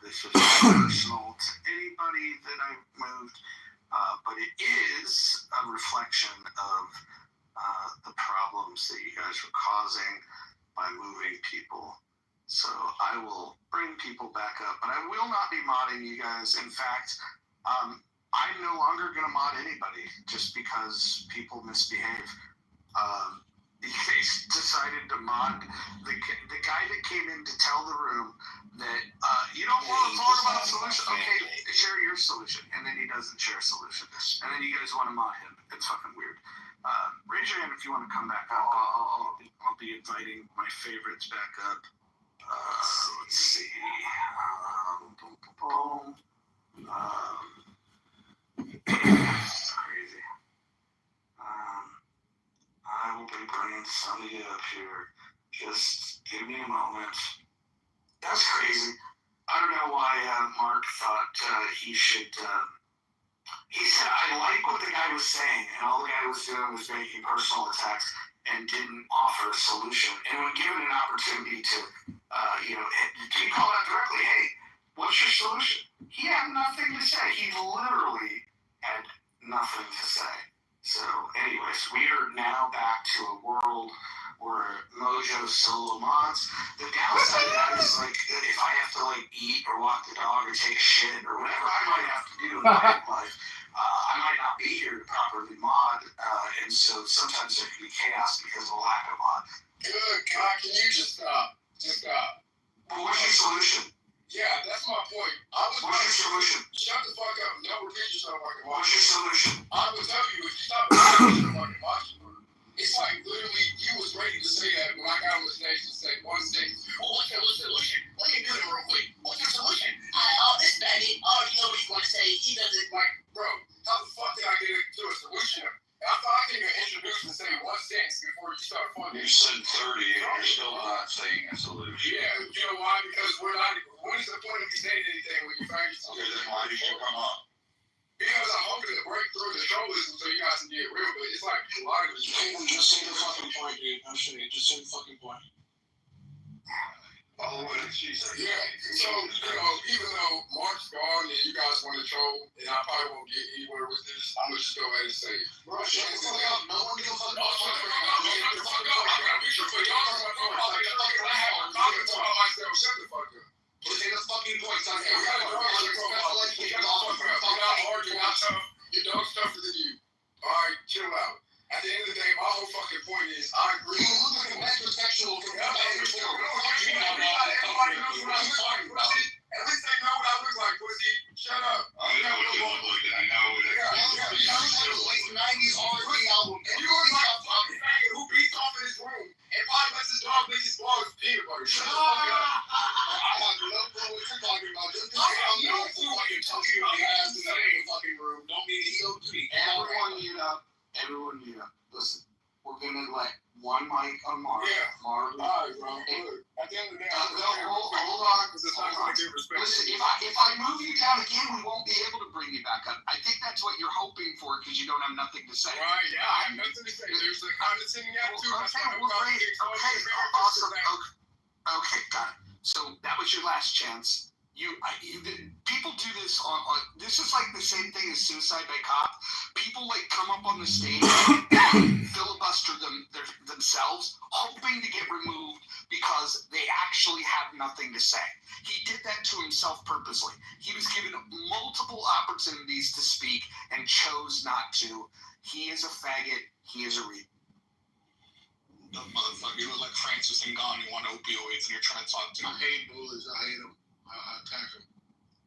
this is personal to anybody that I've moved. But it is a reflection of the problems that you guys are causing by moving people. So I will bring people back up, but I will not be modding you guys. In fact, I'm no longer going to mod anybody just because people misbehave. They decided to mod the guy that came in to tell the room that you don't want to talk about a solution. Okay, share your solution, and then he doesn't share a solution, and then you guys want to mod him. It's fucking weird. Raise your hand if you want to come back up. I'll be inviting my favorites back up. Let's see. Crazy. I will be bringing somebody up here. Just give me a moment. That's crazy. I don't know why Mark thought he should He said, I like what the guy was saying, and all the guy was doing was making personal attacks and didn't offer a solution. And when given an opportunity to, he called out directly, hey, what's your solution? He had nothing to say. He literally had nothing to say. So, anyways, we are now back to a world where Mojo solo mods. The downside of that is, like, if I have to, like, eat or walk the dog or take a shit or whatever I might have to do in my life, I might not be here to properly mod, and so sometimes there can be chaos because of a lack of mod. Good God, can you just stop? Just stop. Well, what's your solution? Yeah, that's my point. What's your solution? Shut the fuck up. Don't repeat yourself fucking watch. What's your solution? I will tell you if you stop repeating yourself fucking watch. It's like literally you was ready to say that when I got on the stage and say one stage. Oh, what's your solution? Let me do it real quick. What's your solution? This baby. Oh, you know what he's going to say. He doesn't like, bro. How the fuck did I get to a solution? I thought I could introduce and say one sentence before you start fucking. You said 30 and you're still not saying a solution. Yeah, you know why? Because we're not. What is the point of you saying anything when you find yourself? Okay, then why did you come up? Because I'm hoping to break through the trollism so you guys can get real, but it's like a lot of it. Just say the fucking point, dude. I'm sure. Just say the fucking point. Oh, what did she say? Yeah, so, even though Mark's gone and you guys want to troll, and I probably won't get anywhere with this, I'm going to just go ahead and say, bro, shut the fuck up. No one gives a fuck. Shut the fuck up. I got a picture for y'all. Shut the fuck up. Just say the fucking point, son. You're not tough. Your dog's tougher than you. Alright, chill out. At the end of the day, my whole fucking point is, I agree. You look like a metrosexual from At least they know what I look like, pussy. Shut up. I know what you look like. I know what late 90s R&B album. And you look like a fucking faggot who beats off in his room and probably lets his dog lick his balls with peanut butter. Shut the fuck up. I have no clue what you're talking about. Just because you don't know what you're talking about. Ass in the fucking room. Don't mean to go to me. Everyone mute up. Everyone mute up. Listen, we're gonna let one mic on Mark. Yeah. Mark. Alright, bro. Look, at the end of the day, hold on. Listen, if I move you down again, we won't be able to bring you back up. I think that's what you're hoping for because you don't have nothing to say. Right, yeah, I have nothing to say. There's a condescending attitude. Okay, awesome. Okay, got it. So that was your last chance. People do this on this is like the same thing as suicide by cop. People like come up on the stage and filibuster themselves, hoping to get removed because they actually have nothing to say. He did that to himself purposely. He was given multiple opportunities to speak and chose not to. He is a faggot. He is a reed. The motherfucker, you look like Francis and Gone. You want opioids and you're trying to talk to me. I hate bullies. I hate them. I attack him.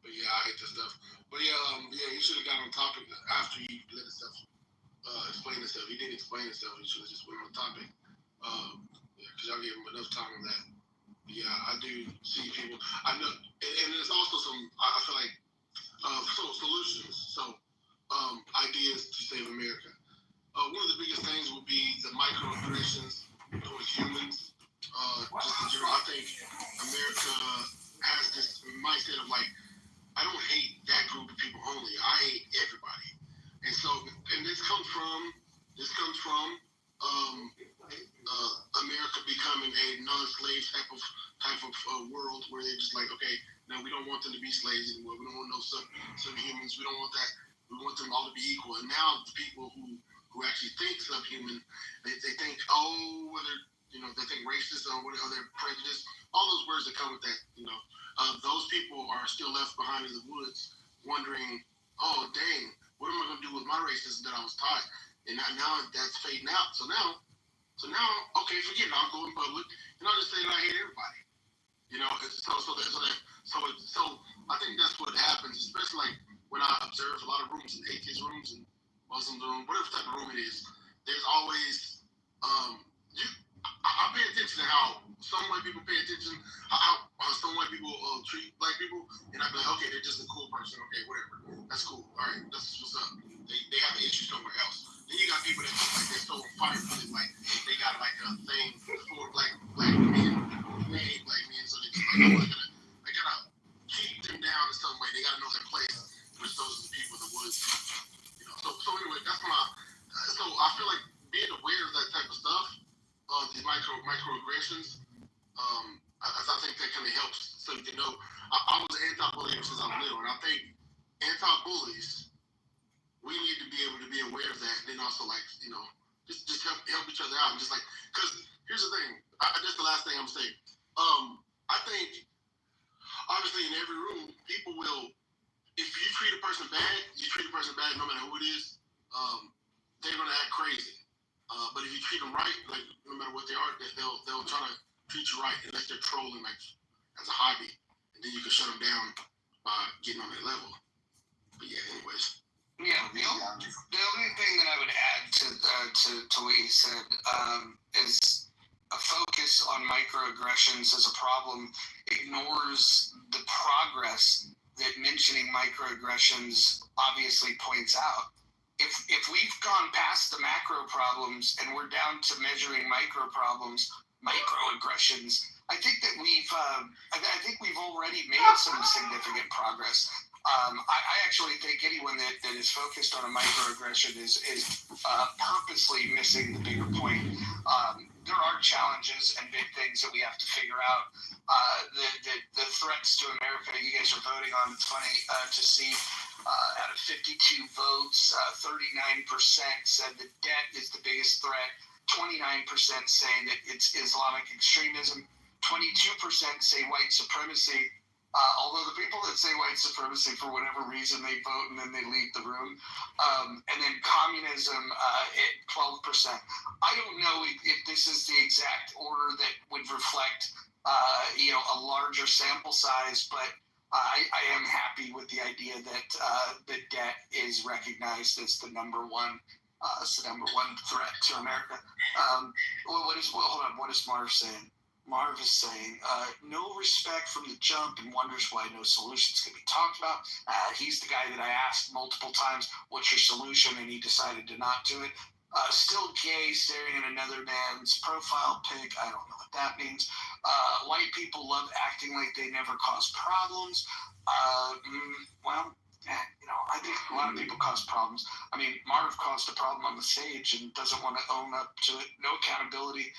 But yeah, I hate this stuff. But yeah, you should have got on topic after you let his stuff explain this stuff. He didn't explain his stuff. He should have just went on topic. Because y'all gave him enough time on that. But yeah, I do see people. I know, and there's also some. I feel like solutions. So ideas to save America. One of the biggest things would be the microaggressions towards humans. Just in general, I think America has this mindset of like, I don't hate that group of people only. I hate everybody. And so, and this comes from America becoming a non-slave type of world where they're just like, okay, no, we don't want them to be slaves anymore. We don't want no subhumans. We don't want that. We want them all to be equal. And now the people who actually think subhuman, they think, whether they think racism or other prejudice, all those words that come with that, those people are still left behind in the woods wondering, oh, dang, what am I going to do with my racism that I was taught? And now that's fading out. So now, okay, forget it. I'll go in public and I'll just say that I hate everybody. So I think that's what happens, especially like when I observe a lot of rooms, atheist rooms and Muslim room, whatever type of room it is. There's always I pay attention to how some white people pay attention, how some white people treat black people, and I'm like, okay, they're just a cool person, okay, whatever, that's cool, all right, that's what's up. They have issues somewhere else. Then you got people that just like they're so fire with it, like they got like a thing for black men, they hate black men, so they just like, they gotta keep them down in some way. They gotta know their place, which those are the people in the woods. microaggressions. I think that kind of helps. So you know, I was an anti-bully since I was little, and I think anti-bullies, we need to be able to be aware of that, and then also like just help each other out, and just like because here's the thing. That's the last thing I'm saying. I think obviously in every room, people will. If you treat a person bad, no matter who it is. They're gonna act crazy. But if you treat them right, like no matter what they are, they'll try to treat you right unless they're trolling like as a hobby, and then you can shut them down by getting on their level. But yeah, anyways. Yeah, the only thing that I would add to what you said is a focus on microaggressions as a problem ignores the progress that mentioning microaggressions obviously points out. If we've gone past the macro problems and we're down to measuring microaggressions, I think that we've already made some significant progress. I actually think anyone that is focused on a microaggression is purposely missing the bigger point. There are challenges and big things that we have to figure out. The threats to America you guys are voting on, it's funny to see out of 52 votes, 39% said that debt is the biggest threat, 29% say that it's Islamic extremism, 22% say white supremacy. Although the people that say white supremacy, for whatever reason, they vote and then they leave the room. And then communism at 12%. I don't know if this is the exact order that would reflect, a larger sample size, but I am happy with the idea that the debt is recognized as the number one threat to America. What is Marv saying? Marv is saying, no respect from the jump and wonders why no solutions can be talked about. He's the guy that I asked multiple times, what's your solution? And he decided to not do it. Still gay, staring at another man's profile pic. I don't know what that means. White people love acting like they never cause problems. I think a lot of people cause problems. I mean, Marv caused a problem on the stage and doesn't want to own up to it. No accountability.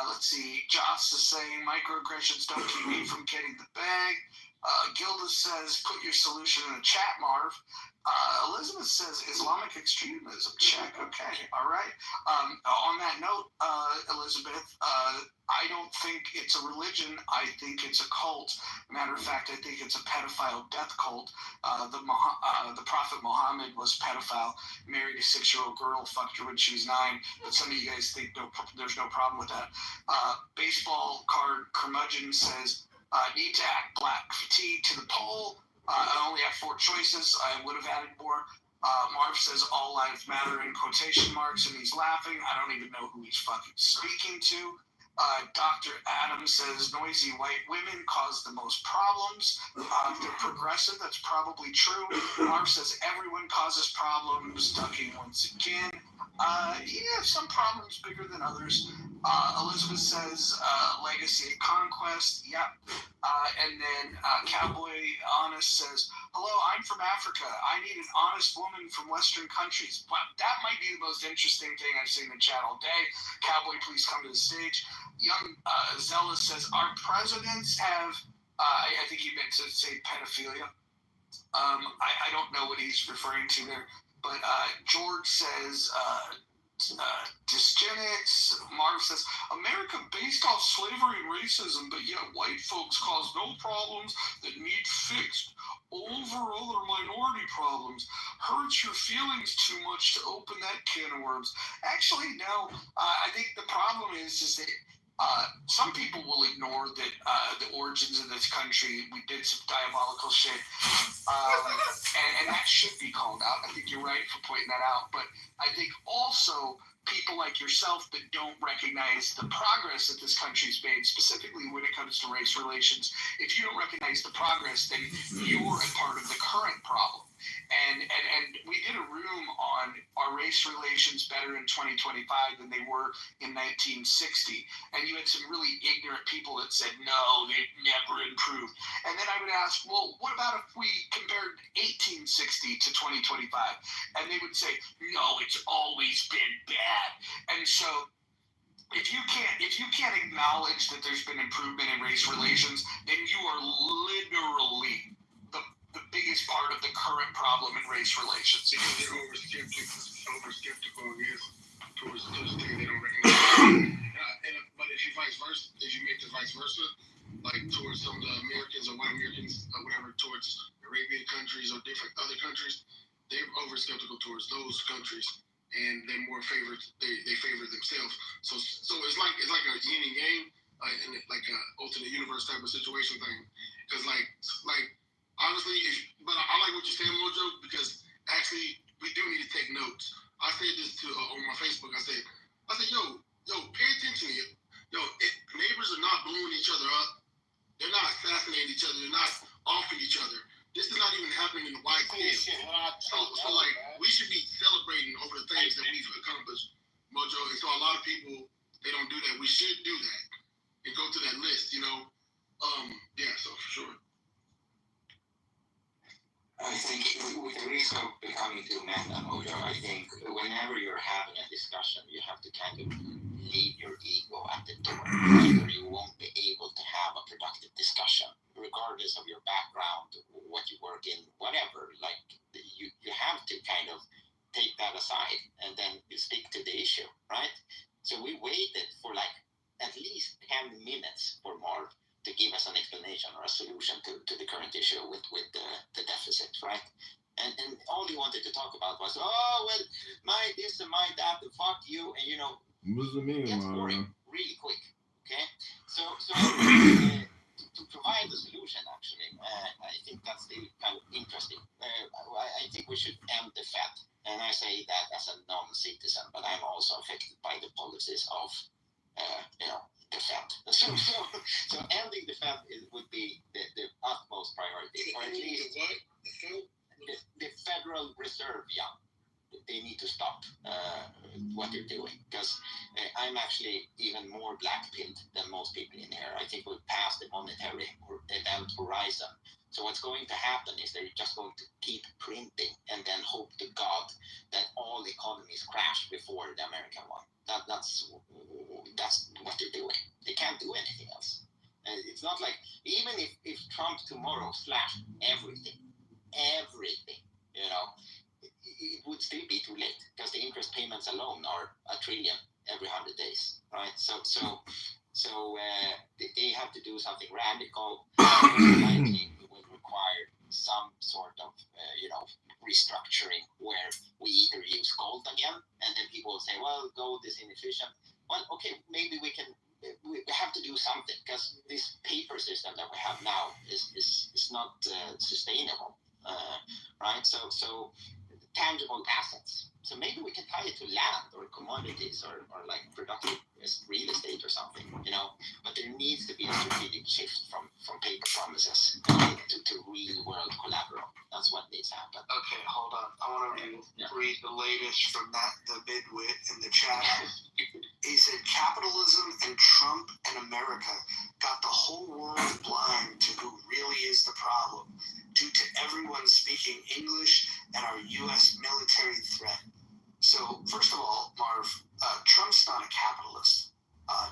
Let's see. Joss is saying microaggressions don't keep me from getting the bag. Gilda says put your solution in the chat, Marv. Elizabeth says Islamic extremism. Check. Okay. All right. On that note, Elizabeth, I don't think it's a religion. I think it's a cult. Matter of fact, I think it's a pedophile death cult. The Prophet Muhammad was pedophile, married a 6-year-old girl, fucked her when she was 9. But some of you guys think there's no problem with that. Baseball card curmudgeon says, need to act black. Fatigue to the poll. I only have 4 choices. I would have added more. Marv says all lives matter in quotation marks, and he's laughing. I don't even know who he's fucking speaking to. Dr. Adams says noisy white women cause the most problems. If they're progressive, that's probably true. Marv says everyone causes problems. Ducking once again. Some problems bigger than others. Elizabeth says legacy of conquest. Yep. And then Cowboy Honest says, hello, I'm from Africa. I need an honest woman from Western countries. Well, that might be the most interesting thing I've seen in chat all day. Cowboy, please come to the stage. Young Zealous says, our presidents have, I think he meant to say pedophilia. I don't know what he's referring to there. But George says, dysgenics. Marv says, America based off slavery and racism, but yet white folks cause no problems that need fixed over other minority problems. Hurts your feelings too much to open that can of worms. Actually, no. I think the problem is that some people will ignore that the origins of this country, we did some diabolical shit, and that should be called out. I think you're right for pointing that out, but I think also people like yourself that don't recognize the progress that this country's made, specifically when it comes to race relations, if you don't recognize the progress, then you're a part of the current problem. And we did a room on are race relations better in 2025 than they were in 1960? And you had some really ignorant people that said, no, they've never improved. And then I would ask, well, what about if we compared 1860 to 2025? And they would say, no, it's always been bad. And so if you can't acknowledge that there's been improvement in race relations, then you are literally the biggest part of the current problem in race relations. Because they're over skeptical, I guess, towards things they don't recognize. But if you make the vice versa, like towards some of the Americans or white Americans or whatever, towards Arabian countries or different other countries, they're over skeptical towards those countries, and they're more favored. They favor themselves. So it's like a yin and yang, and like a alternate universe type of situation thing. Because like honestly, but I like what you're saying, Mojo, because actually we do need to take notes. I said this to on my Facebook. I said, yo, pay attention here. Neighbors are not blowing each other up. They're not assassinating each other. They're not offing each other. This is not even happening in a wide scale. So like, we should be celebrating over the things that we've accomplished, Mojo. And so a lot of people, they don't do that. We should do that and go to that list, Yeah, so for sure. I think with the risk of becoming too meta, Mojo, I think whenever you're having a discussion, you have to kind of leave your ego at the door, or you won't be able to have a productive discussion, regardless of your background, what you work in, whatever. Like, you have to kind of take that aside and then you stick to the issue, right? So we waited for like at least 10 minutes for Marv to give us an explanation or a solution to the current issue with the deficit, right? And all he wanted to talk about was, my this and my that, and fuck you, and gets boring really quick, okay? So to provide a solution, actually, I think that's the kind of interesting. I think we should end the Fed, and I say that as a non-citizen, but I'm also affected by the policies of, the Fed. So ending the Fed would be the utmost priority, or at least the Federal Reserve. Yeah, they need to stop what they're doing, because I'm actually even more black-pilled than most people in here. I think we've passed the monetary event horizon. So what's going to happen is they're just going to keep printing and then hope to God that all economies crash before the American one. That's what they're doing. They can't do anything else. It's not like, even if Trump tomorrow slashed everything, it would still be too late, because the interest payments alone are $1 trillion every 100 days, right? So they have to do something radical. Likely it will require some sort of restructuring, where we either use gold again, and then people will say, well, gold is inefficient. Well, okay, maybe we have to do something, because this paper system that we have now is not sustainable, right? So tangible assets. So maybe we can tie it to land or commodities or like productive real estate or something, But there needs to be a strategic shift from paper promises to real world collateral. That's what needs to happen. Okay, hold on. I want to read the latest from the midwit in the chat. He said, capitalism and Trump and America got the whole world blind to who really is the problem, due to everyone speaking English and our U.S. military threat. So, first of all, Marv, Trump's not a capitalist.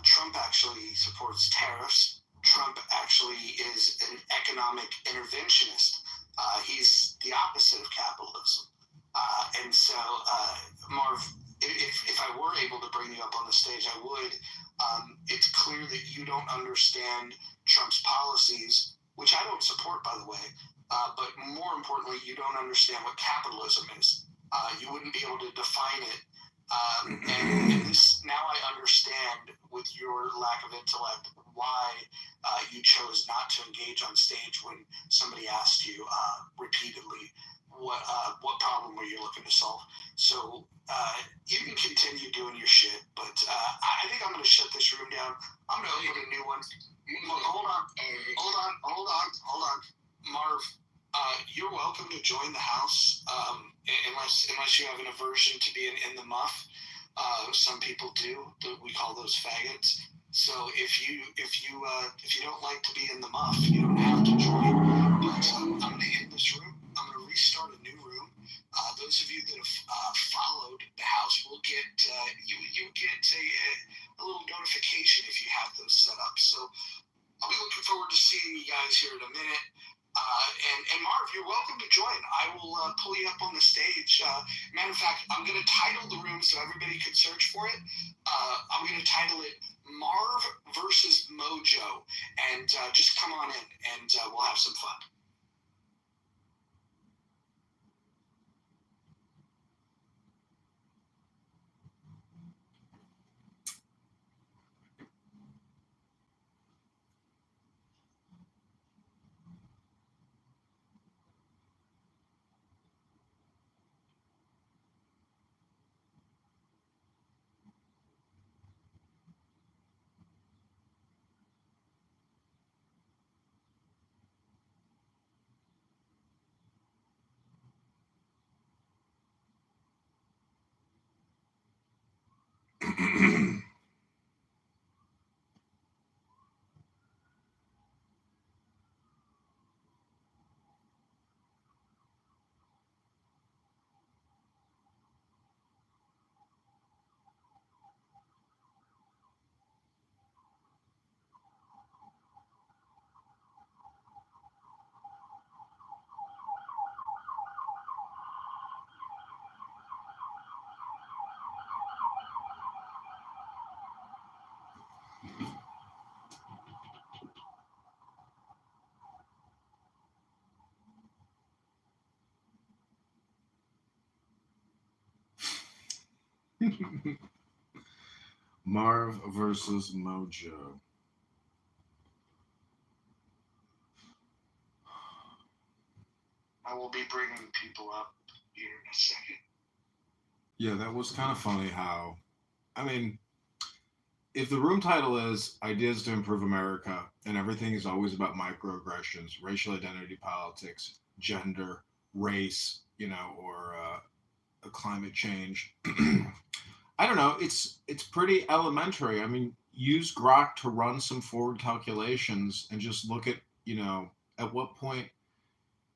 Trump actually supports tariffs. Trump actually is an economic interventionist. He's the opposite of capitalism. And so, Marv, if I were able to bring you up on the stage, I would. It's clear that you don't understand Trump's policies, which I don't support, by the way. But more importantly, you don't understand what capitalism is. You wouldn't be able to define it. And this, now I understand, with your lack of intellect, why you chose not to engage on stage when somebody asked you repeatedly what problem were you looking to solve. So you can continue doing your shit, but I think I'm going to shut this room down. I'm going to open a new one. Hold on. Marv, you're welcome to join the house, unless you have an aversion to being in the muff. Some people do. We call those faggots. So if you don't like to be in the muff, you don't have to join. But I'm going to end this room. I'm going to restart a new room. Those of you that have followed the house will get you get a little notification if you have those set up. So I'll be looking forward to seeing you guys here in a minute. And Marv, you're welcome to join. I will pull you up on the stage. Matter of fact, I'm going to title the room so everybody can search for it. I'm going to title it Marv versus Mojo. And just come on in and we'll have some fun. Marv versus Mojo. I will be bringing people up here in a second. Yeah, that was kind of funny how, I mean, if the room title is Ideas to Improve America and everything is always about microaggressions, racial identity politics, gender, race, or climate change, I don't know. It's pretty elementary. I mean, use Grok to run some forward calculations and just look at, at what point.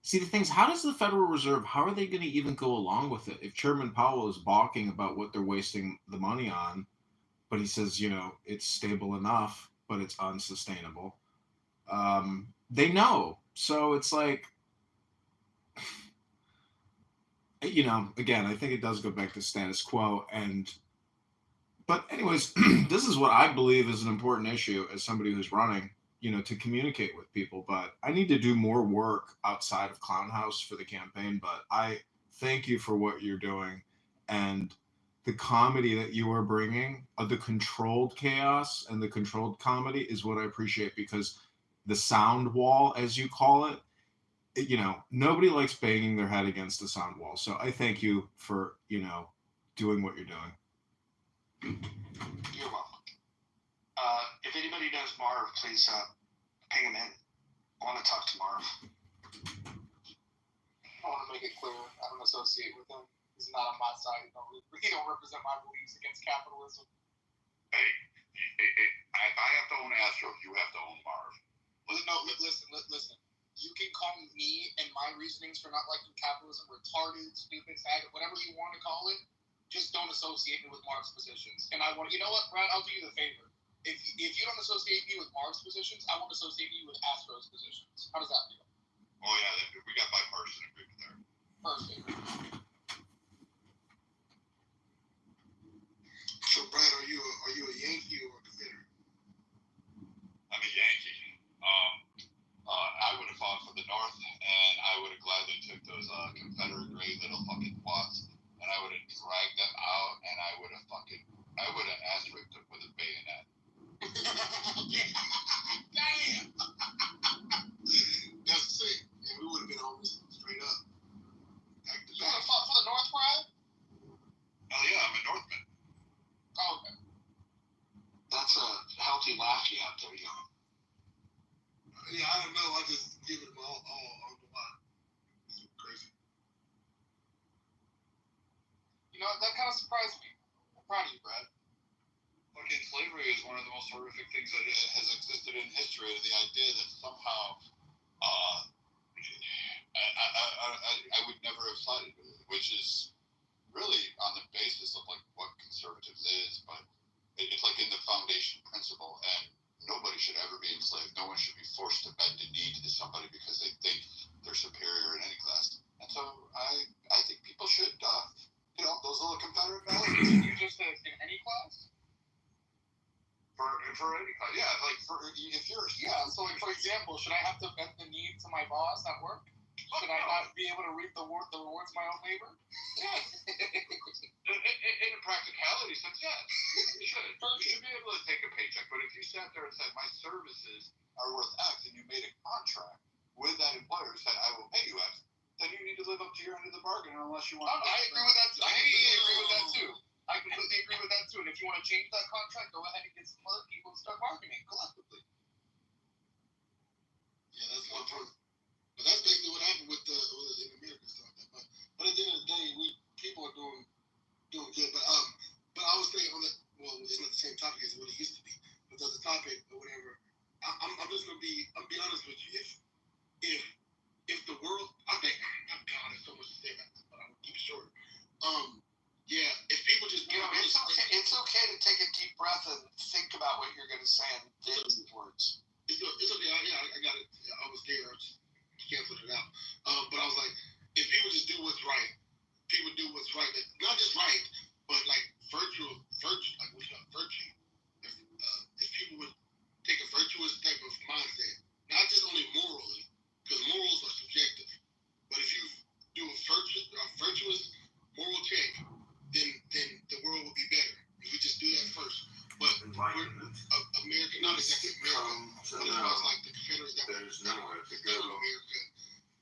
See, the thing is, how does the Federal Reserve, how are they going to even go along with it? If Chairman Powell is balking about what they're wasting the money on, but he says, it's stable enough, but it's unsustainable. They know. So it's like, again, I think it does go back to status quo. But anyways, this is what I believe is an important issue as somebody who's running, to communicate with people. But I need to do more work outside of Clown House for the campaign. But I thank you for what you're doing. And the comedy that you are bringing, the controlled chaos and the controlled comedy is what I appreciate, because the sound wall, as you call it, nobody likes banging their head against the sound wall. So I thank you for, doing what you're doing. You're welcome. If anybody knows Marv, please ping him in. I want to talk to Marv. I want to make it clear, I don't associate with him. He's not on my side. He don't represent my beliefs against capitalism. Hey, if I have to own Astro, you have to own Marv. Listen. You can call me and my reasonings for not liking capitalism retarded, stupid, faggot, whatever you want to call it. Just don't associate me with Marv's positions. And I want, you know what, Brad? I'll do you the favor. If you don't associate me with Marv's positions, I won't associate you with Astro's positions. How does that feel? Oh yeah, we got bipartisan agreement there. Perfect. So, Brad, are you a Yankee or a Confederate? I'm a Yankee. I would have fought for the North, and I would have gladly took those Confederate gray little fucking twats, and I would have dragged them out, and I would have ass raped them with a bayonet. Damn! That's sick. And we would have been on this straight up. Back to You back. want to fight for the North, Brad? Hell yeah, I'm a Northman. Oh, okay. That's a healthy laugh you have there, young. Yeah, I don't know. I just give it all on the line. It's crazy. That kind of surprised me. I'm proud of you, Brad. Fucking slavery is one of the most horrific things that has existed in history. The idea that somehow I would never have sided with it, which is really on the basis of like what conservatives is, but it's like in the foundation principle, and nobody should ever be enslaved. No one should be forced to bend a knee to somebody because they think they're superior in any class. And so I think people should, those little Confederate values. You just said in any class? For any class, yeah. Like if you're So like for example, should I have to bend the knee to my boss at work? Should I not be able to reap the rewards of my own labor? Yeah. In a practicality sense, yes. You should. You should be able to take a paycheck. But if you sat there and said, my services are worth X, and you made a contract with that employer who said, I will pay you X, then you need to live up to your end of the bargain unless you want to. I agree with that. I completely agree with that too. I completely agree with that too. And if you want to change that contract, go ahead and get some other people to start bargaining collectively. Yeah, that's one part. But that's basically what happened with in America stuff. But at the end of the day, people are doing good. But I was saying on that. Well, it's not the same topic as what it used to be. But there's a topic or whatever. I'm just gonna be. I'll be honest with you. If the world, I think, oh God, there's so much to say about this, but I'm gonna keep it short. Yeah, if people just it's okay to take a deep breath and think about what you're going to say and then words. It's okay. I got it. I was there. I just canceled it out. But I was like, if people just do what's right, people do what's right. Not just right, but like virtue. Like what's up, virtue? If people would take a virtuous type of mindset, not just only morally, because morals are subjective. But if you do a virtuous moral check, then the world will be better. If we just do that first. But America, not exactly America, but as far as like the Confederates that were America,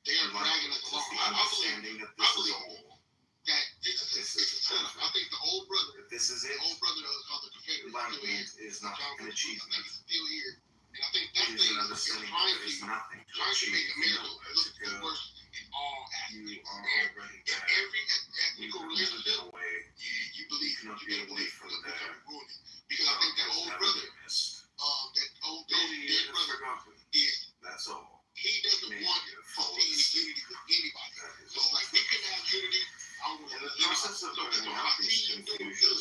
they are dragging us along. I believe that this is a setup. I think the old brother, the old brother that was called the Confederate, is not an achievement. I think he's still here. And I think that thing is trying to make America look the worst in all aspects. In every ethnical relationship, you gotta believe for the ruin it. Because I think that old brother, that old dead brother, that's all. He doesn't want to see any unity with anybody. So like we can have unity. I don't want to listen. So if I see you doing good,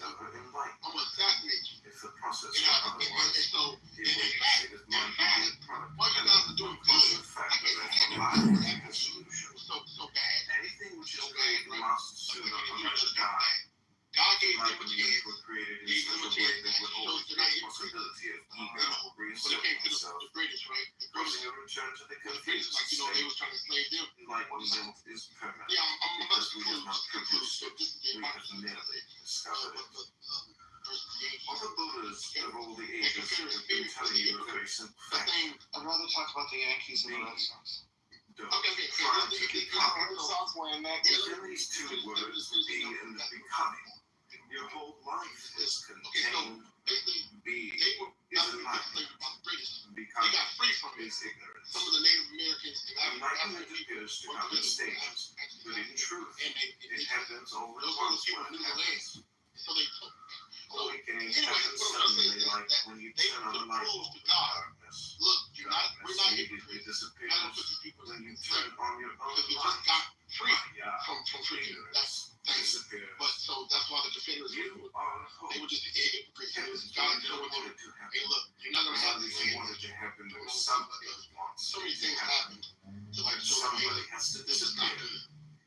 I'm gonna assassinate you. It's a process. And so in fact, while you guys are doing good, so bad. Anything which is bad, right? God gave them a chance. Gave them a chance that shows that they responsibility of when it came to the British, right? The British, like they was trying to slave them. Yeah, I'm about to conclude. So this is my Other builders of all the ages have been telling you a very simple fact. I'd rather talk about the Yankees and the Red Sox. Okay. Within these two words, being and becoming, your whole life is contained. Being is enlightenment. Becoming is ignorance. Some of the Native Americans enlightenment appears to come in stages, but in truth, it happens all at once when it happens. Awakening happens suddenly, like when you turn on a light bulb in darkness. Look, we're not immediately disappears when you turn on your own light. Because we just got free from freedom. That's disappears. But so that's why the Confederates they were just hypocrites. God told them, hey, look, you're not gonna have this land. So many things happened. So somebody has to disappear.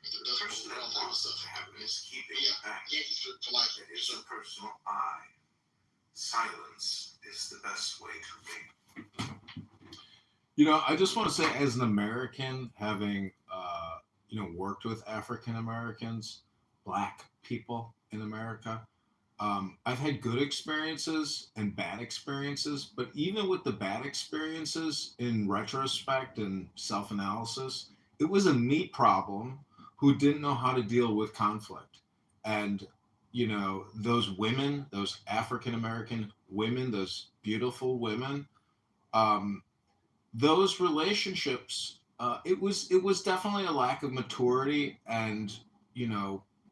The person that wants to happen is keeping it back. Yankees for life. It is a personal I. Silence is the best way to be. I just want to say, as an American, having worked with African Americans, Black people in America, I've had good experiences and bad experiences. But even with the bad experiences, in retrospect and self-analysis, it was a me problem who didn't know how to deal with conflict. And, those women, those African-American women, those beautiful women, those relationships, it was definitely a lack of maturity and,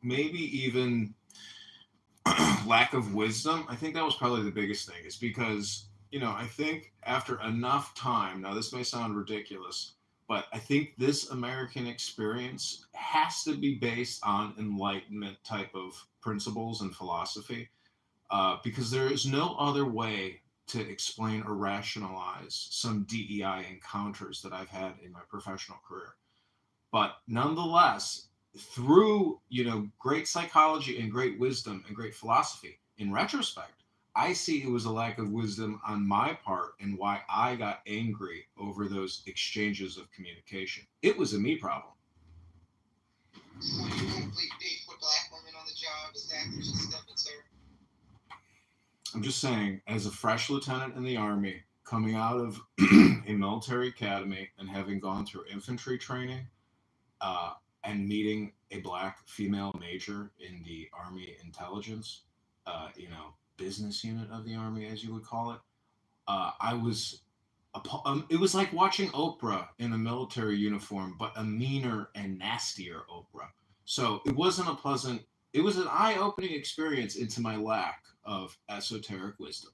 maybe even lack of wisdom. I think that was probably the biggest thing. It's because, I think after enough time, now this may sound ridiculous, but I think this American experience has to be based on Enlightenment type of principles and philosophy. because there is no other way to explain or rationalize some DEI encounters that I've had in my professional career. But nonetheless, through great psychology and great wisdom and great philosophy, in retrospect, I see it was a lack of wisdom on my part and why I got angry over those exchanges of communication. It was a me problem. So you don't play beef with black women on the job? Is that just stepping, sir? I'm just saying, as a fresh lieutenant in the Army, coming out of a military academy and having gone through infantry training, and meeting a black female major in the Army intelligence, business unit of the Army, as you would call it, it was like watching Oprah in a military uniform, but a meaner and nastier Oprah. So it wasn't it was an eye-opening experience into my lack of esoteric wisdom.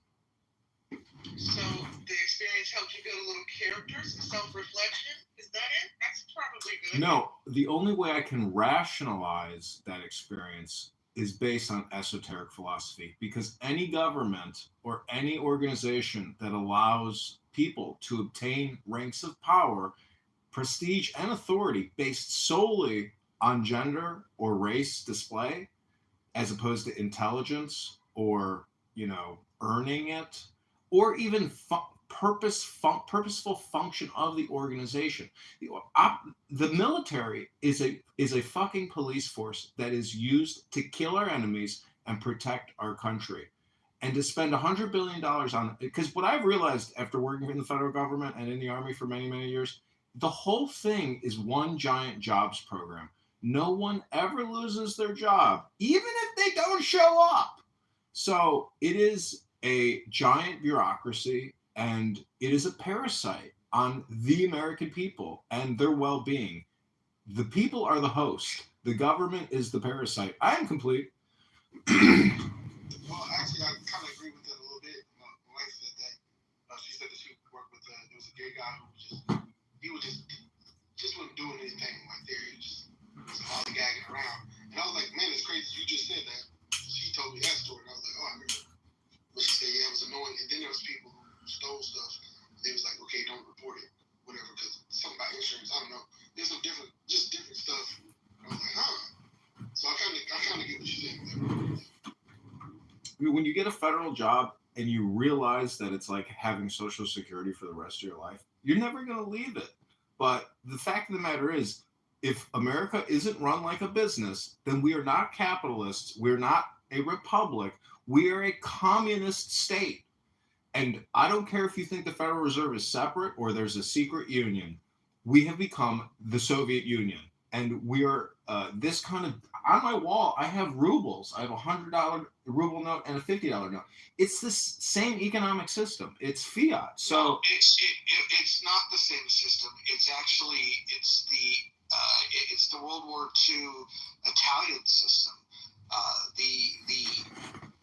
So the experience helped you build a little character, some self-reflection? Is that it? That's probably good. No, the only way I can rationalize that experience is based on esoteric philosophy, because any government or any organization that allows people to obtain ranks of power, prestige, and authority based solely on gender or race display, as opposed to intelligence or, earning it, or even purposeful function of the organization. The military is a fucking police force that is used to kill our enemies and protect our country. And to spend $100 billion on it, because what I've realized after working in the federal government and in the Army for many, many years, the whole thing is one giant jobs program. No one ever loses their job, even if they don't show up. So it is a giant bureaucracy, and it is a parasite on the American people and their well-being. The people are the host. The government is the parasite. I am complete. Well, actually, I kind of agree with that a little bit. My wife said that. She said that she worked with, there was a gay guy who just wasn't doing anything like there. He was just lollygagging around. And I was like, man, it's crazy you just said that. She told me that story, and I was like, oh, I remember. But she said, yeah, it was annoying. And then there was people who stole stuff. They was like, okay, don't report it, whatever, because something about insurance, I don't know. There's some different stuff. And I was like, huh. So I kind of get what you're saying. When you get a federal job and you realize that it's like having Social Security for the rest of your life, you're never going to leave it. But the fact of the matter is, if America isn't run like a business, then we are not capitalists. We're not a republic. We are a communist state. And I don't care if you think the Federal Reserve is separate or there's a secret union. We have become the Soviet Union. And we are this kind of, on my wall, I have rubles. I have a $100 ruble note and a $50 note. It's this same economic system. It's fiat. So no, it's not the same system. It's actually, it's the World War II Italian system. The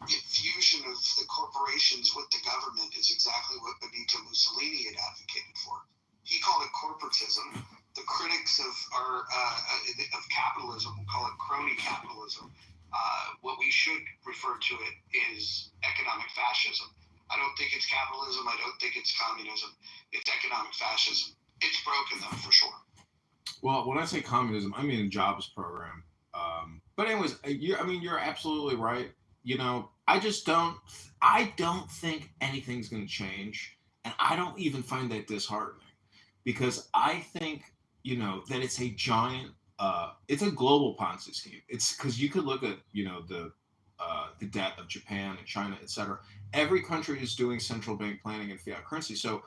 infusion of the corporations with the government is exactly what Benito Mussolini had advocated for. He called it corporatism. The critics of capitalism will call it crony capitalism. What we should refer to it is economic fascism. I don't think it's capitalism. I don't think it's communism. It's economic fascism. It's broken, though, for sure. Well, when I say communism, I mean a jobs program. But anyways, you're absolutely right. I don't think anything's going to change. And I don't even find that disheartening, because I think, that it's a giant, it's a global Ponzi scheme. It's because you could look at, the debt of Japan and China, etc. Every country is doing central bank planning and fiat currency. So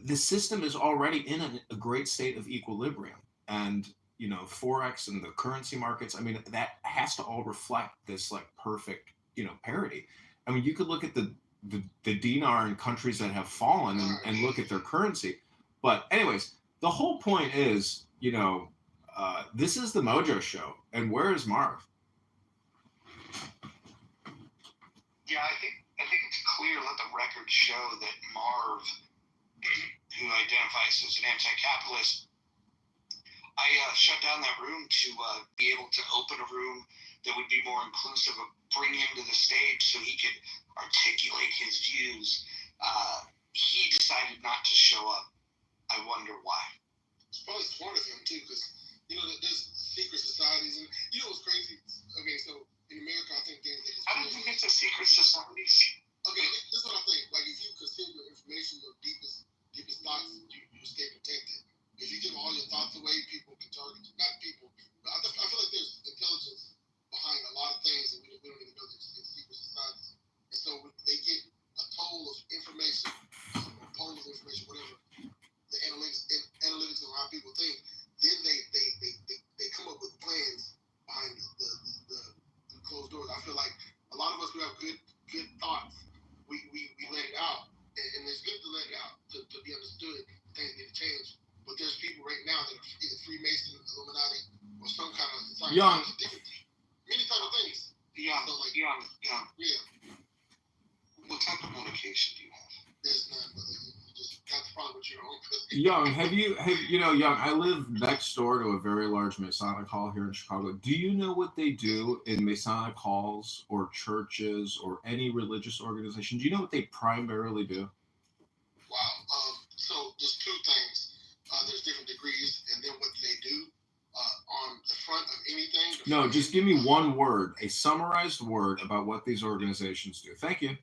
the system is already in a great state of equilibrium. And, Forex and the currency markets, that has to all reflect this like perfect, parity. You could look at the dinar in countries that have fallen and look at their currency. But anyways, the whole point is, this is the Mojo Show. And where is Marv? Yeah, I think it's clear, let the record show that Marv, who identifies as an anti-capitalist, I shut down that room to be able to open a room that would be more inclusive, of bring him to the stage so he could articulate his views. He decided not to show up. I wonder why. It's probably smart of him too, because there's secret societies, and what's crazy? Okay, so in America, I think things that is. I don't think it's a secret societies. Okay, this is what I think. Like, if you conceal your information, your deepest thoughts, you stay protected. If you give all your thoughts away, people can target you. Not people. But I feel like there's intelligence behind a lot of things that we don't even know there's in secret societies. And so when they get a toll of information, or poll of information, whatever, the analytics of how people think, then they come up with plans behind the closed doors. I feel like a lot of us who have good thoughts, we let it out, and it's good to let it out to be understood. Things need to change, but there's people right now that are either Freemason, Illuminati, or some kind of Young. many type of things. Yeah. So like, Yeah. What type of motivation do you have? There's none, but that's probably what you're on. Young, Young, I live next door to a very large Masonic hall here in Chicago. Do you know what they do in Masonic halls or churches or any religious organization? Do you know what they primarily do? Wow. So there's two things. There's different degrees, and then what do they do on the front of anything? No, just give me one word, a summarized word about what these organizations do. Thank you.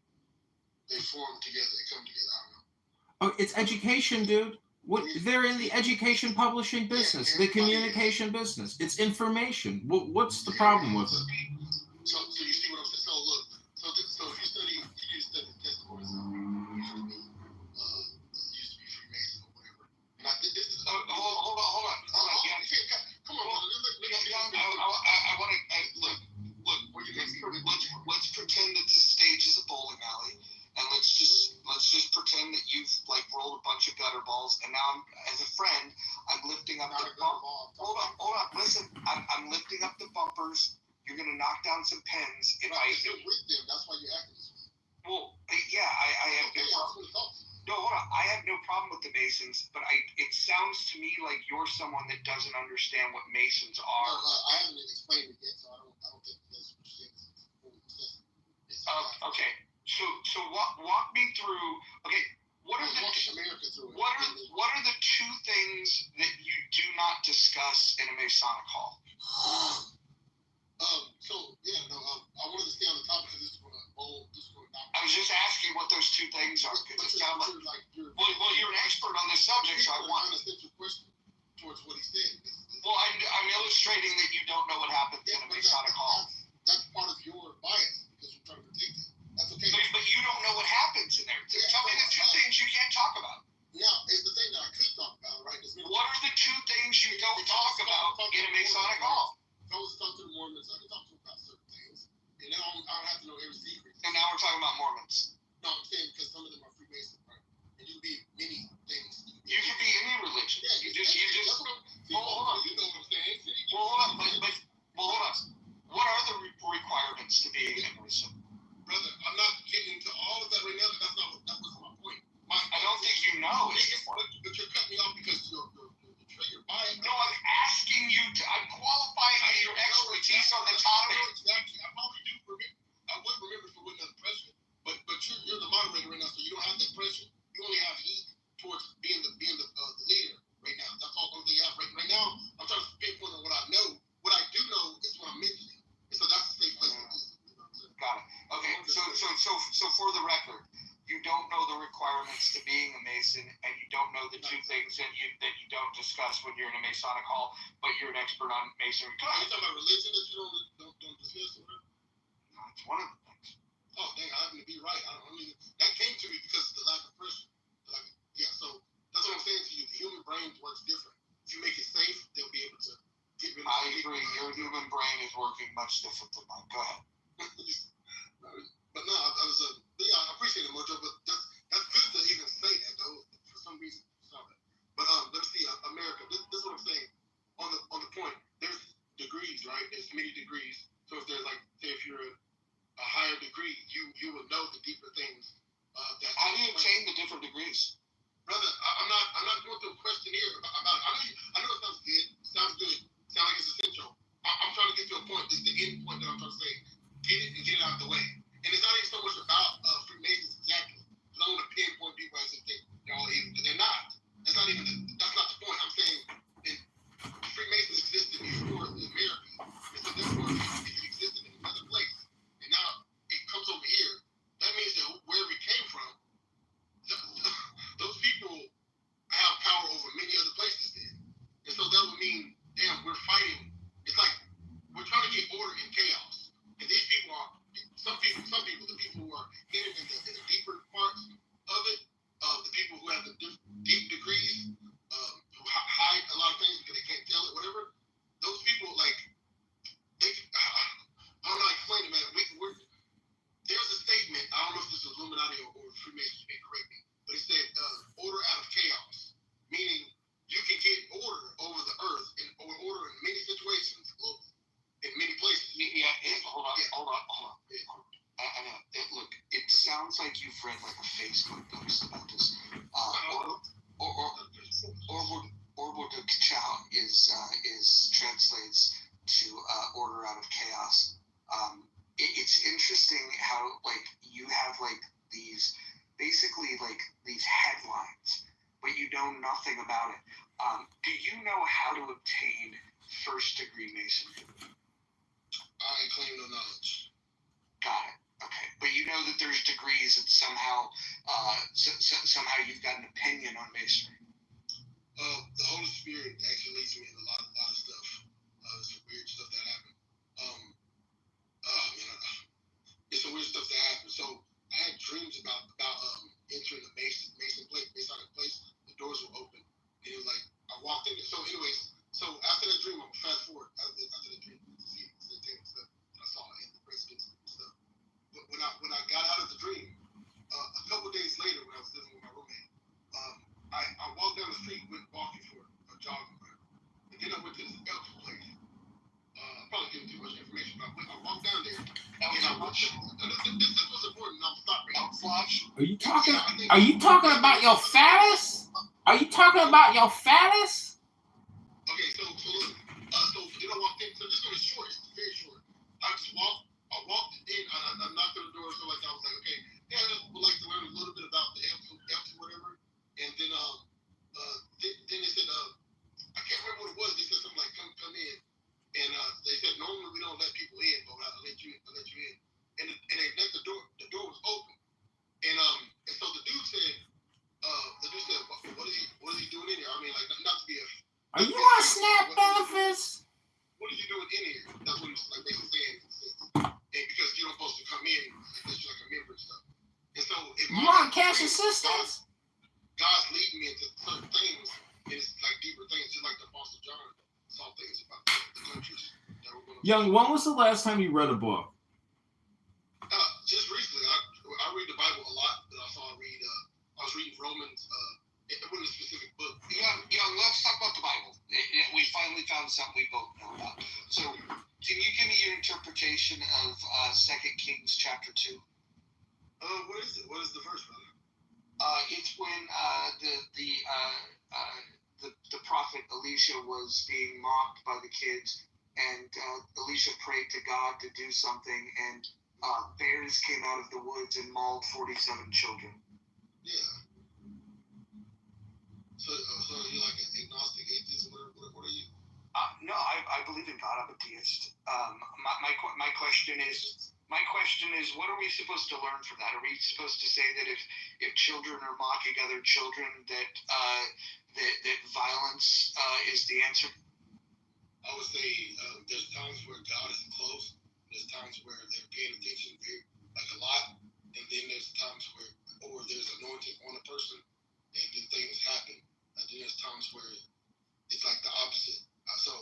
They form together. They come together. I don't know. Oh, it's education, dude. They're in the education publishing business, the communication business. It's information. What's the problem with it? So you see what I'm saying? So look, so if you study the testimonies of used to be Freemason or whatever. And I think this is hold on. Come on, I want to look. Let's pretend that this stage is a bowling alley. And let's just pretend that you've rolled a bunch of gutter balls, and now as a friend, I'm lifting up the ball. Hold on, listen. I'm lifting up the bumpers. You're gonna knock down some pins. You're with them. That's why you're acting this way. Well, yeah, I have no problem. No, hold on. I have no problem with the Masons, but it sounds to me like you're someone that doesn't understand what Masons are. No, I haven't explained it yet, so I don't think that's what you're saying. Okay. So walk me through. Okay, what are the two things that you do not discuss in a Masonic hall? I wanted to stay on the topic because this is going to I was just asking what those two things are. Because it sounds you're an expert on this subject, so I want to send your question towards what he said. Well, I'm illustrating that you don't know what happens in a Masonic hall. That's part of your bias because you're trying to protect it. That's okay. But you don't know what happens in there. Tell me the two things you can't talk about. Now, it's the thing that I could talk about, right? What are the two things you don't talk about in a Masonic hall? If I was to talk to the Mormons, I can talk to them about certain things. And then I don't have to know every secret. And now we're talking about Mormons. No, I'm saying because some of them are Freemasons, right? And you can be many things. You can be any religion. Yeah, you just hold on. You know what I'm saying? Hold on. What are the requirements to be a Mason? Brother, I'm not getting into all of that right now. That wasn't my point. I don't think you know. But you're cutting me off because you're biased. No, I'm asking you to. I'm qualifying your expertise on the topic. Exactly. I probably do. I would remember if it wasn't under pressure. But you're the moderator right now, so you don't have that pressure. You only have heat towards being the leader right now. That's all you have right now. I'm trying to pinpoint on what I know. What I do know is what I'm mentioning. And so that's the safe place to be. Got it. Okay, so for the record, you don't know the requirements to being a Mason, and you don't know the two things that you don't discuss when you're in a Masonic hall, but you're an expert on Masonry. Are you talking about religion that you don't discuss? No, it's one of the things. Oh, dang, I happen to be right. I mean, that came to me because of the lack of pressure. So that's what I'm saying to you. The human brain works different. If you make it safe, they'll be able to get rid of it. I agree. Your human brain is working much different than mine. Go ahead. But no, I appreciate it, Mojo, but that's good to even say that, though, for some reason. But let's see, America, this is what I'm saying. On the point, there's degrees, right? There's many degrees. So if there's say if you're a higher degree, you would know the deeper things. How do you obtain the different degrees? Brother, I'm not going through a questionnaire about it. I know it sounds good. Sounds like it's essential. I'm trying to get to a point. It's the end point that I'm trying to say. Get it and get it out of the way. And it's not even so much about Freemasons exactly. I don't want to pinpoint people as if they're all evil, because they're not. That's not the point. I'm saying that Freemasons existed before America. And so therefore, if it existed in another place, and now it comes over here, that means that wherever it came from, those people have power over many other places then. And so that would mean, damn, we're fighting. It's like we're trying to get order in chaos. And these people are, some people, the people who are hidden in the deeper parts of it, the people who have the deep degrees, who hide a lot of things because they can't tell it, whatever. Those people, like, I don't know how to explain it, man. There's a statement, I don't know if this is Illuminati or Freemasons, you may correct me, but it said order out of chaos, meaning you can get order over the earth or order in many situations globally, in many places. Hold on. I know. Look, it sounds like you've read like a Facebook post about this. Order de Chow is translates to order out of chaos. It's interesting how like you have like these basically like these headlines, but you know nothing about it. Do you know how to obtain first degree masonry? I claim no knowledge. Got it. Okay, but you know that there's degrees and somehow you've got an opinion on masonry. The Holy Spirit actually leads me in a lot of stuff. Some weird stuff that happened. It's some weird stuff that happened. So I had dreams about entering the Masonic place. The doors were open, and it was like I walked in. So anyways, after that dream, I'm fast forward after the dream to see the stuff that I saw in the residence and stuff. But when I got out of the dream, a couple days later, when I was living with my roommate, I walked down the street, went walking for a jogging, and then I went to this elf place. I'm probably giving too much information, but I walked down there. This was important. I'm stopping. Are you talking about your phallus? Are you talking about your phallus? Okay, so look. So then I walked in. So this one is short. It's very short. I walked in. I knocked on the door. So like I was like, okay, yeah, I would like to learn a little bit about the elves or whatever. And then then they said, I can't remember what it was. They said something like, come in. And they said normally we don't let people in, but I'll let you in. And they let the door was open. And so the dude said, what is he doing in here? I mean, like not to be a. Are you on SNAP benefits? What are you doing in here? That's what he was like basically saying. And because you're not supposed to come in unless you're like a member and stuff. And so you want cash assistance? God's leading me into certain things, and it's like deeper things, just like the Apostle John saw things about the countries that were going to. Young, when was the last time you read a book? Just recently. I read the Bible a lot, but also I was reading Romans. It wasn't a specific book. Young, let's talk about the Bible. We finally found something we both know about. So, can you give me your interpretation of 2 Kings chapter 2? What is it? What is the verse, brother? It's when the prophet Elisha was being mocked by the kids, and Elisha prayed to God to do something, and bears came out of the woods and mauled 47 children. Yeah. So you're like an agnostic atheist? What are you? No, I believe in God. I'm a theist. My question is, what are we supposed to learn from that? Are we supposed to say that if children are mocking other children, that violence is the answer? I would say there's times where God is close. There's times where they're paying attention like a lot, and then there's times where there's anointing on a person, and then things happen. And then there's times where it's like the opposite. So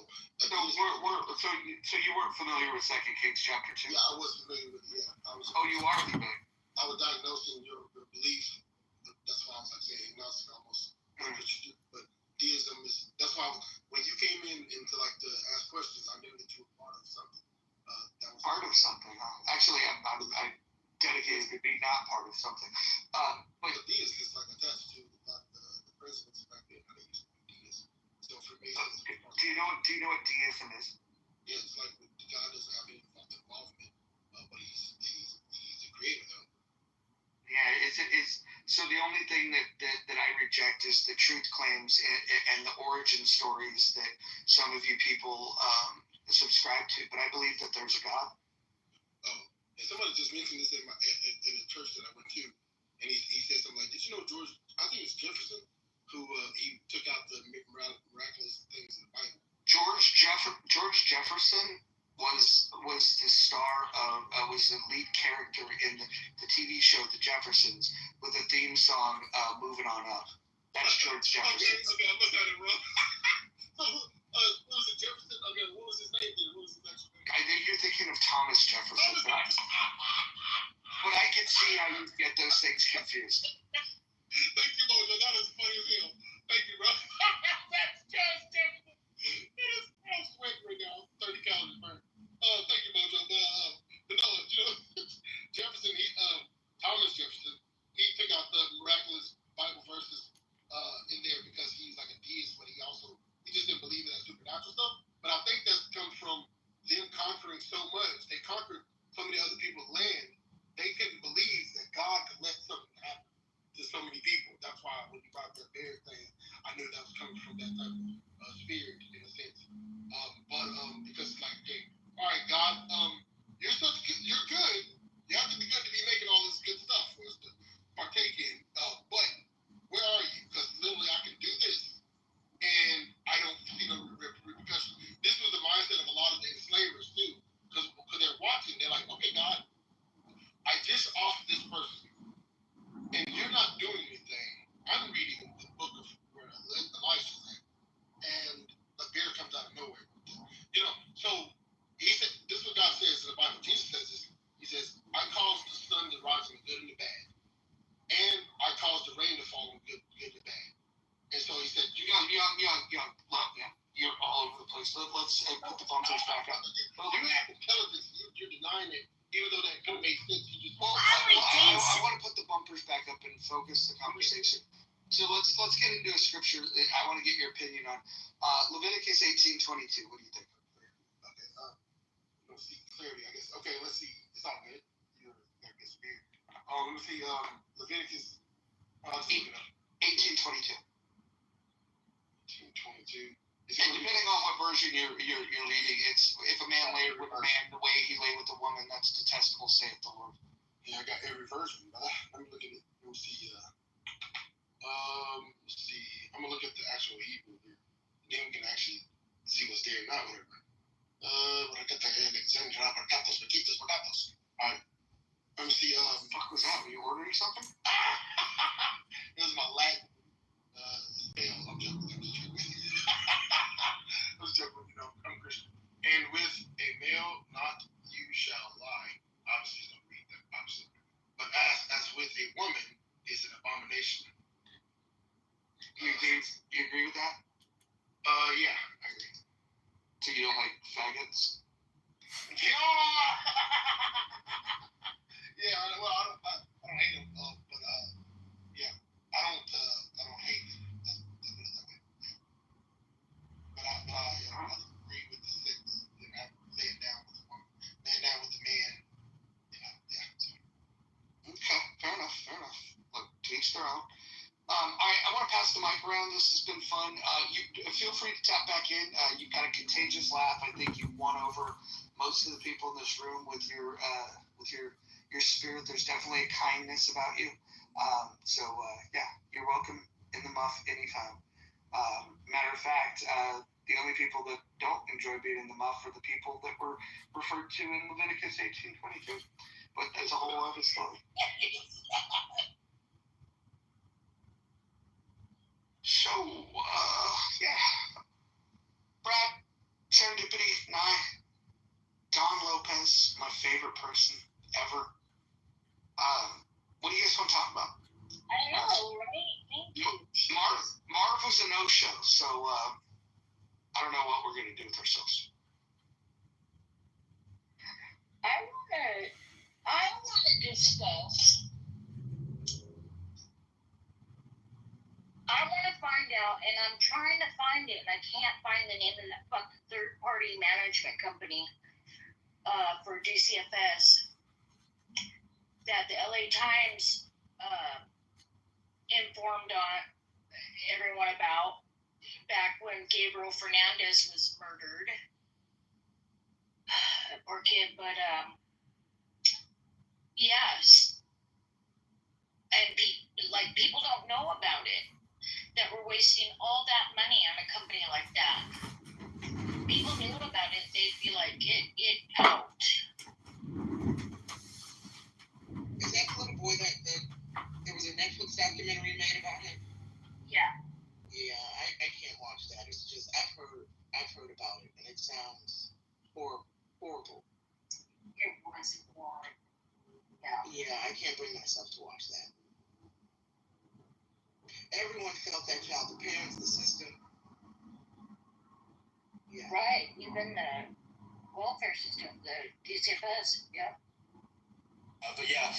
you weren't familiar with 2 Kings chapter 2? Yeah, I was familiar with it. Yeah, you are familiar. I was diagnosing your belief. That's why I was like saying agnostic almost. But deism is. That's why when you came into like to ask questions, I knew that you were part of something. That was part of something. Actually, I'm dedicated to being not part of something. But the deist is like attached to the presidents back then. I think it's deist. So for me, do you know what deism is? Yeah, it's like God is thing that I reject is the truth claims and the origin stories that some of you people subscribe to. But I believe that there's a God. And somebody just mentioned this in the church that I went to, and he said something like, "Did you know George? I think it's Jefferson who he took out the miraculous things in the Bible." George Jefferson was the star of was the lead character in the TV show The Jeffersons with the theme song "Moving On Up." That's George Jefferson. Okay, I must have it wrong. What was it, Jefferson? Okay, what was his name then? What was his actual name? I think you're thinking of Thomas Jefferson. But I can see how you get those things confused. Thank you, Mojo. That is funny as hell. Thank you, bro. That's just Jefferson. It is sweat right now. 30 calories burn. Thank you, Mojo. But no, you know, Jefferson, Thomas Jefferson, he took out the miraculous Bible verses in there because he's like a deist, but he just didn't believe in that supernatural stuff. But I think that comes from them conquering so much. They conquered so many other people's land. They couldn't believe that God could let something happen to so many people. That's why when you brought that bear thing, I knew that was coming from that type of spirit in a sense. Because it's like, okay, all right, God, you're good. You have to be good to be making all this good stuff for us to partake in. But where are you? Because literally I can do this, and I don't see no repercussions. This was the mindset of a lot of the enslavers too, because they're watching. They're like, okay, God, I just offed this person, and you're not doing anything. I'm reading the book of where Elisha's at, and a bear comes out of nowhere. You know, so he said, this is what God says in the Bible. Jesus says this. He says, I caused the sun to rise in the good and the bad, and I caused the rain to fall in the good and the bad. And so he said, young, you're all over the place. Let's put the bumpers back up. You have intelligence. You're denying it, even though that could make sense. You just I want to put the bumpers back up and focus the conversation. So let's get into a scripture that I want to get your opinion on. Leviticus 18:22. What do you think? Okay, let's see clearly. I guess. Okay, let's see. It's all good. I guess weird. Let me see. Leviticus 18:22. 18:22. And depending on what version you're reading, it's if a man lay with a man the way he lay with a woman, that's detestable, saith the Lord. Yeah, I got every version. Let me look at it. Let me see. Let's see. I'm gonna look at the actual Hebrew here. Then we can actually see what's there, not whatever. Alright. Let me see. Fuck was that? Were you ordering something? It was my Latin spell. I'm joking. I'm joking. You know, I'm Christian. And with a male, not you shall lie. Obviously, don't read that. Obviously, but as with a woman, is an abomination. You agree with that? Yeah, I agree. So you don't like faggots? Yeah. Yeah. Well, I don't hate them, but yeah, I don't hate them. Let's put it that way. But I agree with the laying down with the woman, laying down with the man. You know, yeah. So. Okay, fair enough. Look, to each their own. I want to pass the mic around. This has been fun. You feel free to tap back in. You've got a contagious laugh. I think you've won over most of the people in this room with your spirit. There's definitely a kindness about you. Yeah, you're welcome in the muff anytime. Matter of fact, the only people that don't enjoy being in the muff are the people that were referred to in Leviticus 18:22. But that's a whole other story. So, yeah. Brad, Serendipity, Nye, Don Lopez, my favorite person ever. What do you guys want to talk about? I know, right? Thank you. Marv was a no-show, so I don't know what we're going to do with ourselves. I want to discuss. I want to find out, and I'm trying to find it, and I can't find the name of that fucking third-party management company for DCFS that the LA Times informed on everyone about back when Gabriel Fernandez was murdered. Poor kid, but yes, and people don't know about it. That we're wasting all that money on a company like that. People knew about it, they'd be like, get it out. Is that the little boy that there was a Netflix documentary made about him? Yeah. Yeah, I can't watch that. It's just I've heard about it, and it sounds horrible. It was horrible. Yeah, I can't bring myself to watch that. Everyone felt that child, the parents, the system. Yeah. Right, even the welfare system, the DCFS, yeah. But yeah,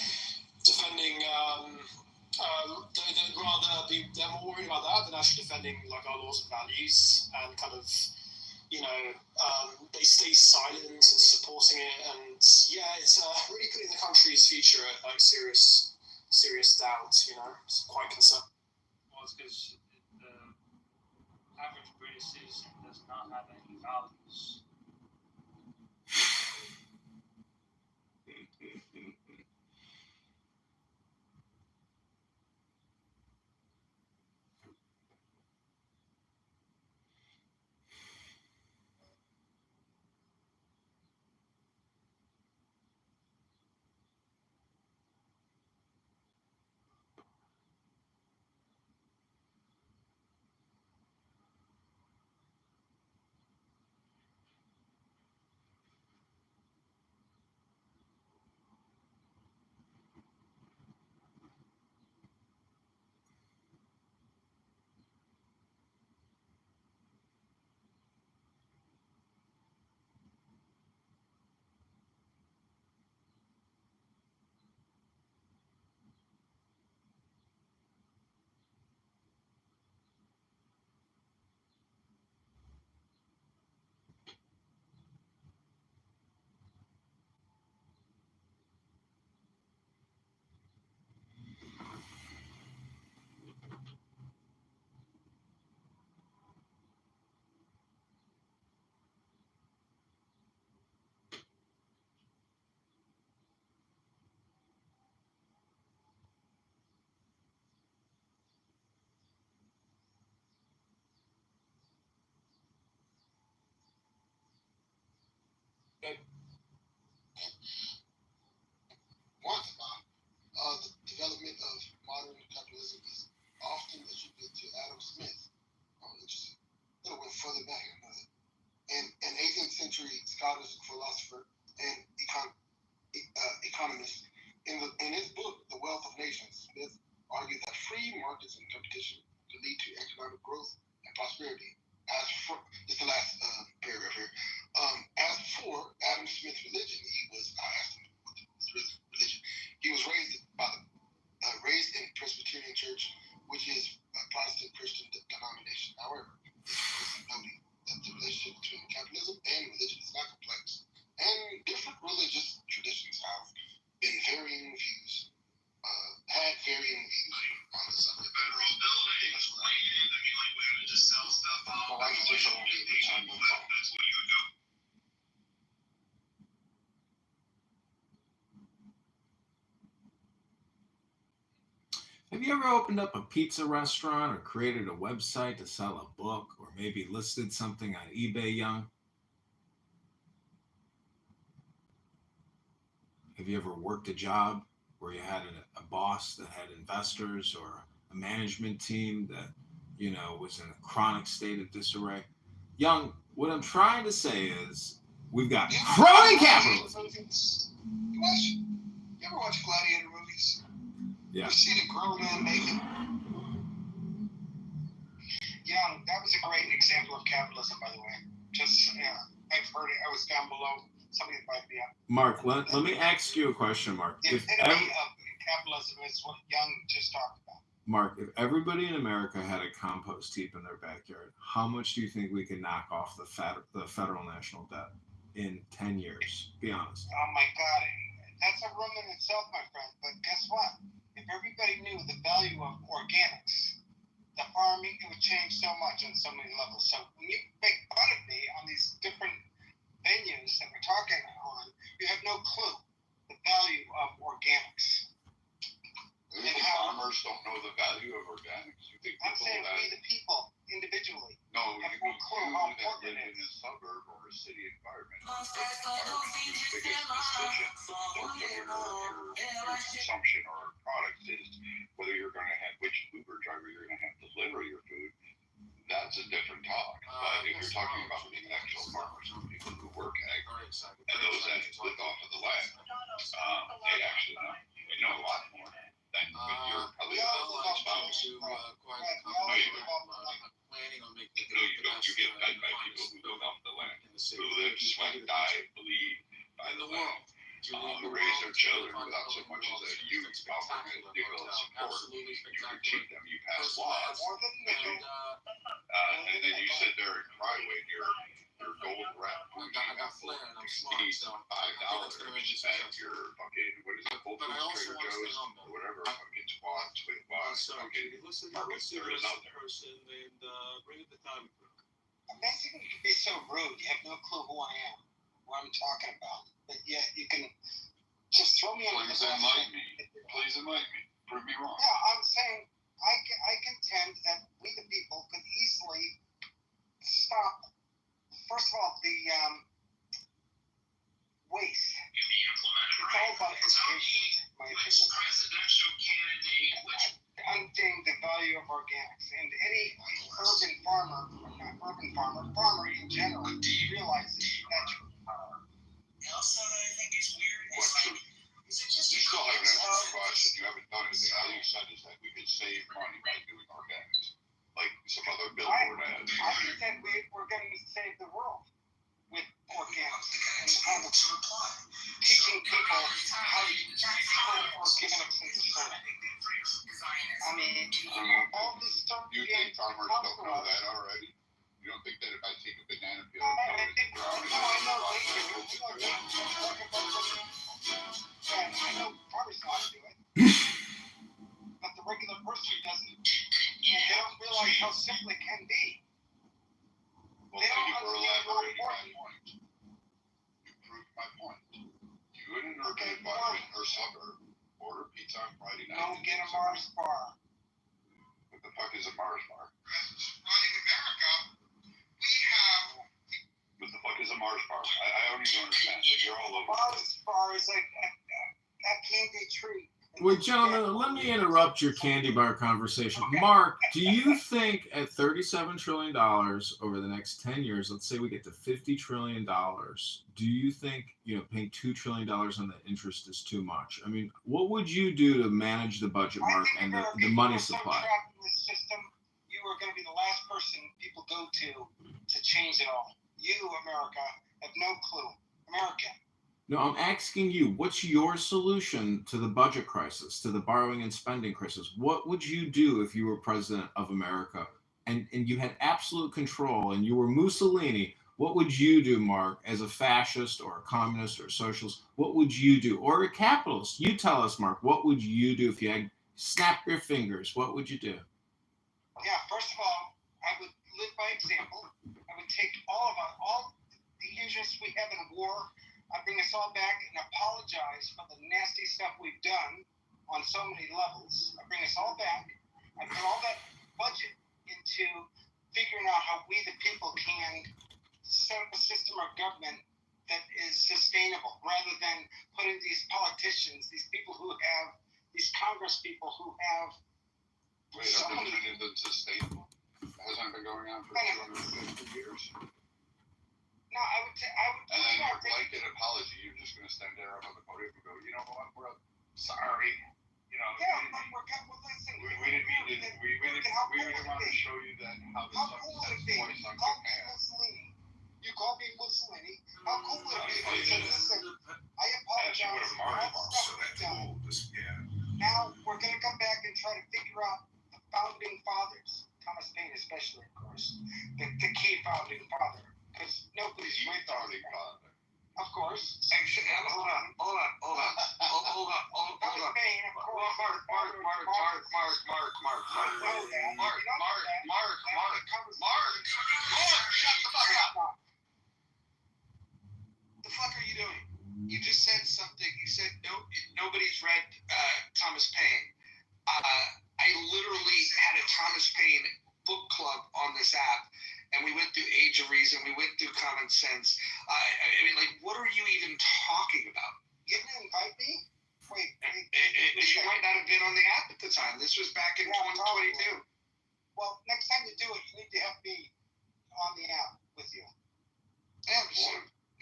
defending, they'd rather they're more worried about that than actually defending like our laws and values, and kind of, they stay silent and supporting it, and yeah, it's really putting the country's future at like serious doubt. It's quite concerning. Well, it's because the average British citizen does not have any values. The development of modern capitalism is often attributed to Adam Smith. Interesting. A little bit further back, an 18th century Scottish philosopher and economist. In his book, The Wealth of Nations, Smith argued that free markets and competition could lead to economic growth and prosperity. This is the last paragraph here. As for Adam Smith's religion, I asked him what his religion. He was raised in Presbyterian Church, which is a Protestant Christian denomination. However, it's noting that the relationship between capitalism and religion is not complex, and different religious traditions have been had varying views on the subject. Federal building is land. I mean, like, we had to just sell stuff off. My wife was on the time. That's what you would go. Have you ever opened up a pizza restaurant or created a website to sell a book, or maybe listed something on eBay, Young? Have you ever worked a job where you had a boss that had investors, or a management team that, was in a chronic state of disarray? Young, what I'm trying to say is we've got crony capitalism. You ever watch Gladiator movies? Yeah. You see the grown man making. Young, that was a great example of capitalism, by the way. I've heard it. I was down below. Somebody invited me up. Mark, let me ask you a question, Mark. The epitome of capitalism is what Young just talked about. Mark, if everybody in America had a compost heap in their backyard, how much do you think we could knock off the federal national debt in 10 years? Be honest. Oh my God, that's a room in itself, my friend. But guess what? If everybody knew the value of organics, the farming, it would change so much on so many levels. So when you make fun of me on these different venues that we're talking on, you have no clue the value of organics. Maybe the farmers don't know the value of organics. You think I'm people saying that we the people, individually. no, have you no mean clue you how that important live it in is. a suburb or a city environment. Your biggest constituent in terms of your consumption or products is whether you're going to have which Uber driver you're going to have deliver your food. That's a different talk. But if you're talking about the actual farmers, people who work ag, and those that live off of the land, they actually know. They know a lot more than with your probably spouse. No, you don't. No, you don't. You get fed by people who live off the land, who live, sweat, die, bleed by the land, who raise their children without so much as a huge government nickel support. You critique them, you pass laws, and then you sit there and cry when your gold wrapped apple exceeds $5 at your fucking, what is it, Whole Foods, Trader Joe's, or whatever, fucking squats with fucking market there is out there. Basically, you can be so rude, you have no clue who I am, what I'm talking about. But yet you can just throw me under the bus. Please enlighten me. Prove me wrong. Yeah, I'm saying I contend that we the people could easily stop, first of all, the waste. It's all about education, in my opinion. Understanding the value of organics, and any urban farmer, or not urban farmer in general, realizes that's power. Also, I think it's weird. It's like, is it just You still haven't answered my question. You haven't done anything. All you said is that we could save money by doing organics, like some other billboard ads. I think we're going to save the world with organics and how to teaching people how to grow organics in society. I mean, all this stuff. You think farmers don't know that already? You don't think that if I take a banana peel and throw it in the ground, I know farmers know how to do it, but the regular person doesn't. They don't realize how simple it can be. Well, thank you for elaborating my point. You proved my point. You in an urban environment or suburb order pizza on Friday night. Don't get a Mars bar. What the fuck is a Mars bar? Running America, we have. What the fuck is a Mars bar? I don't even understand. Like, you're all over. Mars bar is like a candy treat. Wait, gentlemen, let me interrupt your candy bar conversation. Mark, do you think at $37 trillion over the next 10 years, let's say we get to $50 trillion, do you think, paying $2 trillion on the interest is too much? I mean, what would you do to manage the budget, Mark, and the money supply? So trapped in this system, you are going to be the last person people go to change it all. You, America, have no clue. American. No, I'm asking you, what's your solution to the budget crisis, to the borrowing and spending crisis? What would you do if you were president of America and you had absolute control and you were Mussolini? What would you do, Mark, as a fascist or a communist or a socialist? What would you do? Or a capitalist? You tell us, Mark, what would you do if you had snap your fingers? What would you do? Yeah, first of all, I would live by example. I would take all the injuries we have in war. I bring us all back and apologize for the nasty stuff we've done on so many levels. I bring us all back. I put all that budget into figuring out how we, the people, can set up a system of government that is sustainable rather than putting these politicians, these people who have, these Congress people who have. Wait, so many isn't sustainable. It hasn't been going on for 250 years. No, I would. And then your blanket apology, you're just going to stand there up on the podium and go, you know what, we're sorry. Yeah, but listen. We didn't mean to. We didn't want to show you that how this stuff is twice on good man. You called me Mussolini. How cool would it be if you said, listen, I apologize for all the stuff we've done. Now we're going to come back and try to figure out the founding fathers, Thomas Paine especially, of course, the key founding father. Because nobody's my founding father. Of course. Actually, hold on. Thomas Paine, of course. said nobody's read Thomas Paine. I literally had a Thomas Paine book club on this app, and we went through Age of Reason, we went through Common Sense. I mean, like, what are you even talking about? You didn't invite me? Wait. You might not have been on the app at the time. This was back in 2022. Well, next time you do it, you need to have me on the app with you. Yeah,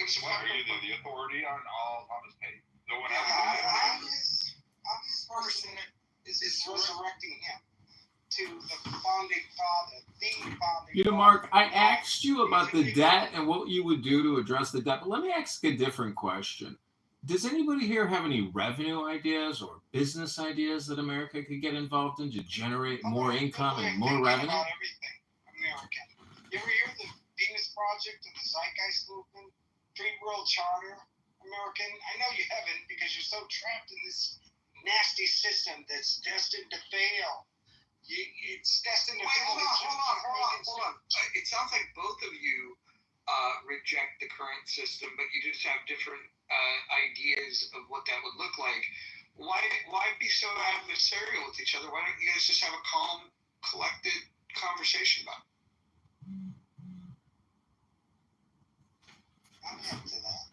it was Are you the authority on all Thomas Paine? No one else. I'm his person that is resurrecting him to the founding father, You know, Mark, I asked you about the debt and what you would do to address the debt, but let me ask a different question. Does anybody here have any revenue ideas or business ideas that America could get involved in to generate more income and more revenue? About everything American. You ever hear the Venus Project and the Zeitgeist Movement, Free World Charter, American? I know you haven't because you're so trapped in this nasty system that's destined to fail. It's destined to fail. Hold on. It sounds like both of you reject the current system, but you just have different ideas of what that would look like. Why be so adversarial with each other? Why don't you guys just have a calm, collected conversation about it? I'm hip to that.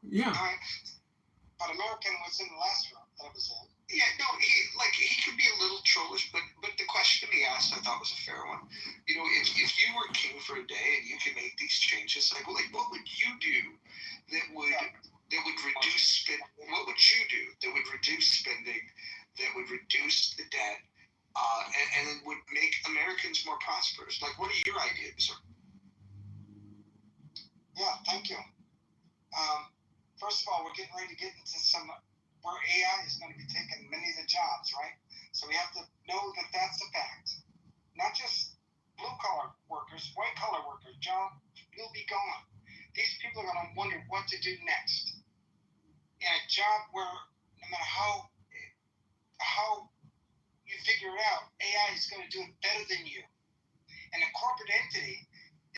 Yeah. But American was in the last room that I was in. Yeah, no, he could be a little trollish, but the question he asked I thought was a fair one. You know, if you were king for a day and you could make these changes, like what would you do that would reduce spend? What would you do that would reduce spending, that would reduce the debt, and then would make Americans more prosperous? Like, what are your ideas, sir? Yeah, thank you. First of all, we're getting ready to get into some where AI is going to be taking many of the jobs, right? So we have to know that that's a fact. Not just blue-collar workers, white-collar workers. Job will be gone. These people are going to wonder what to do next. In a job where no matter how you figure it out, AI is going to do it better than you. And a corporate entity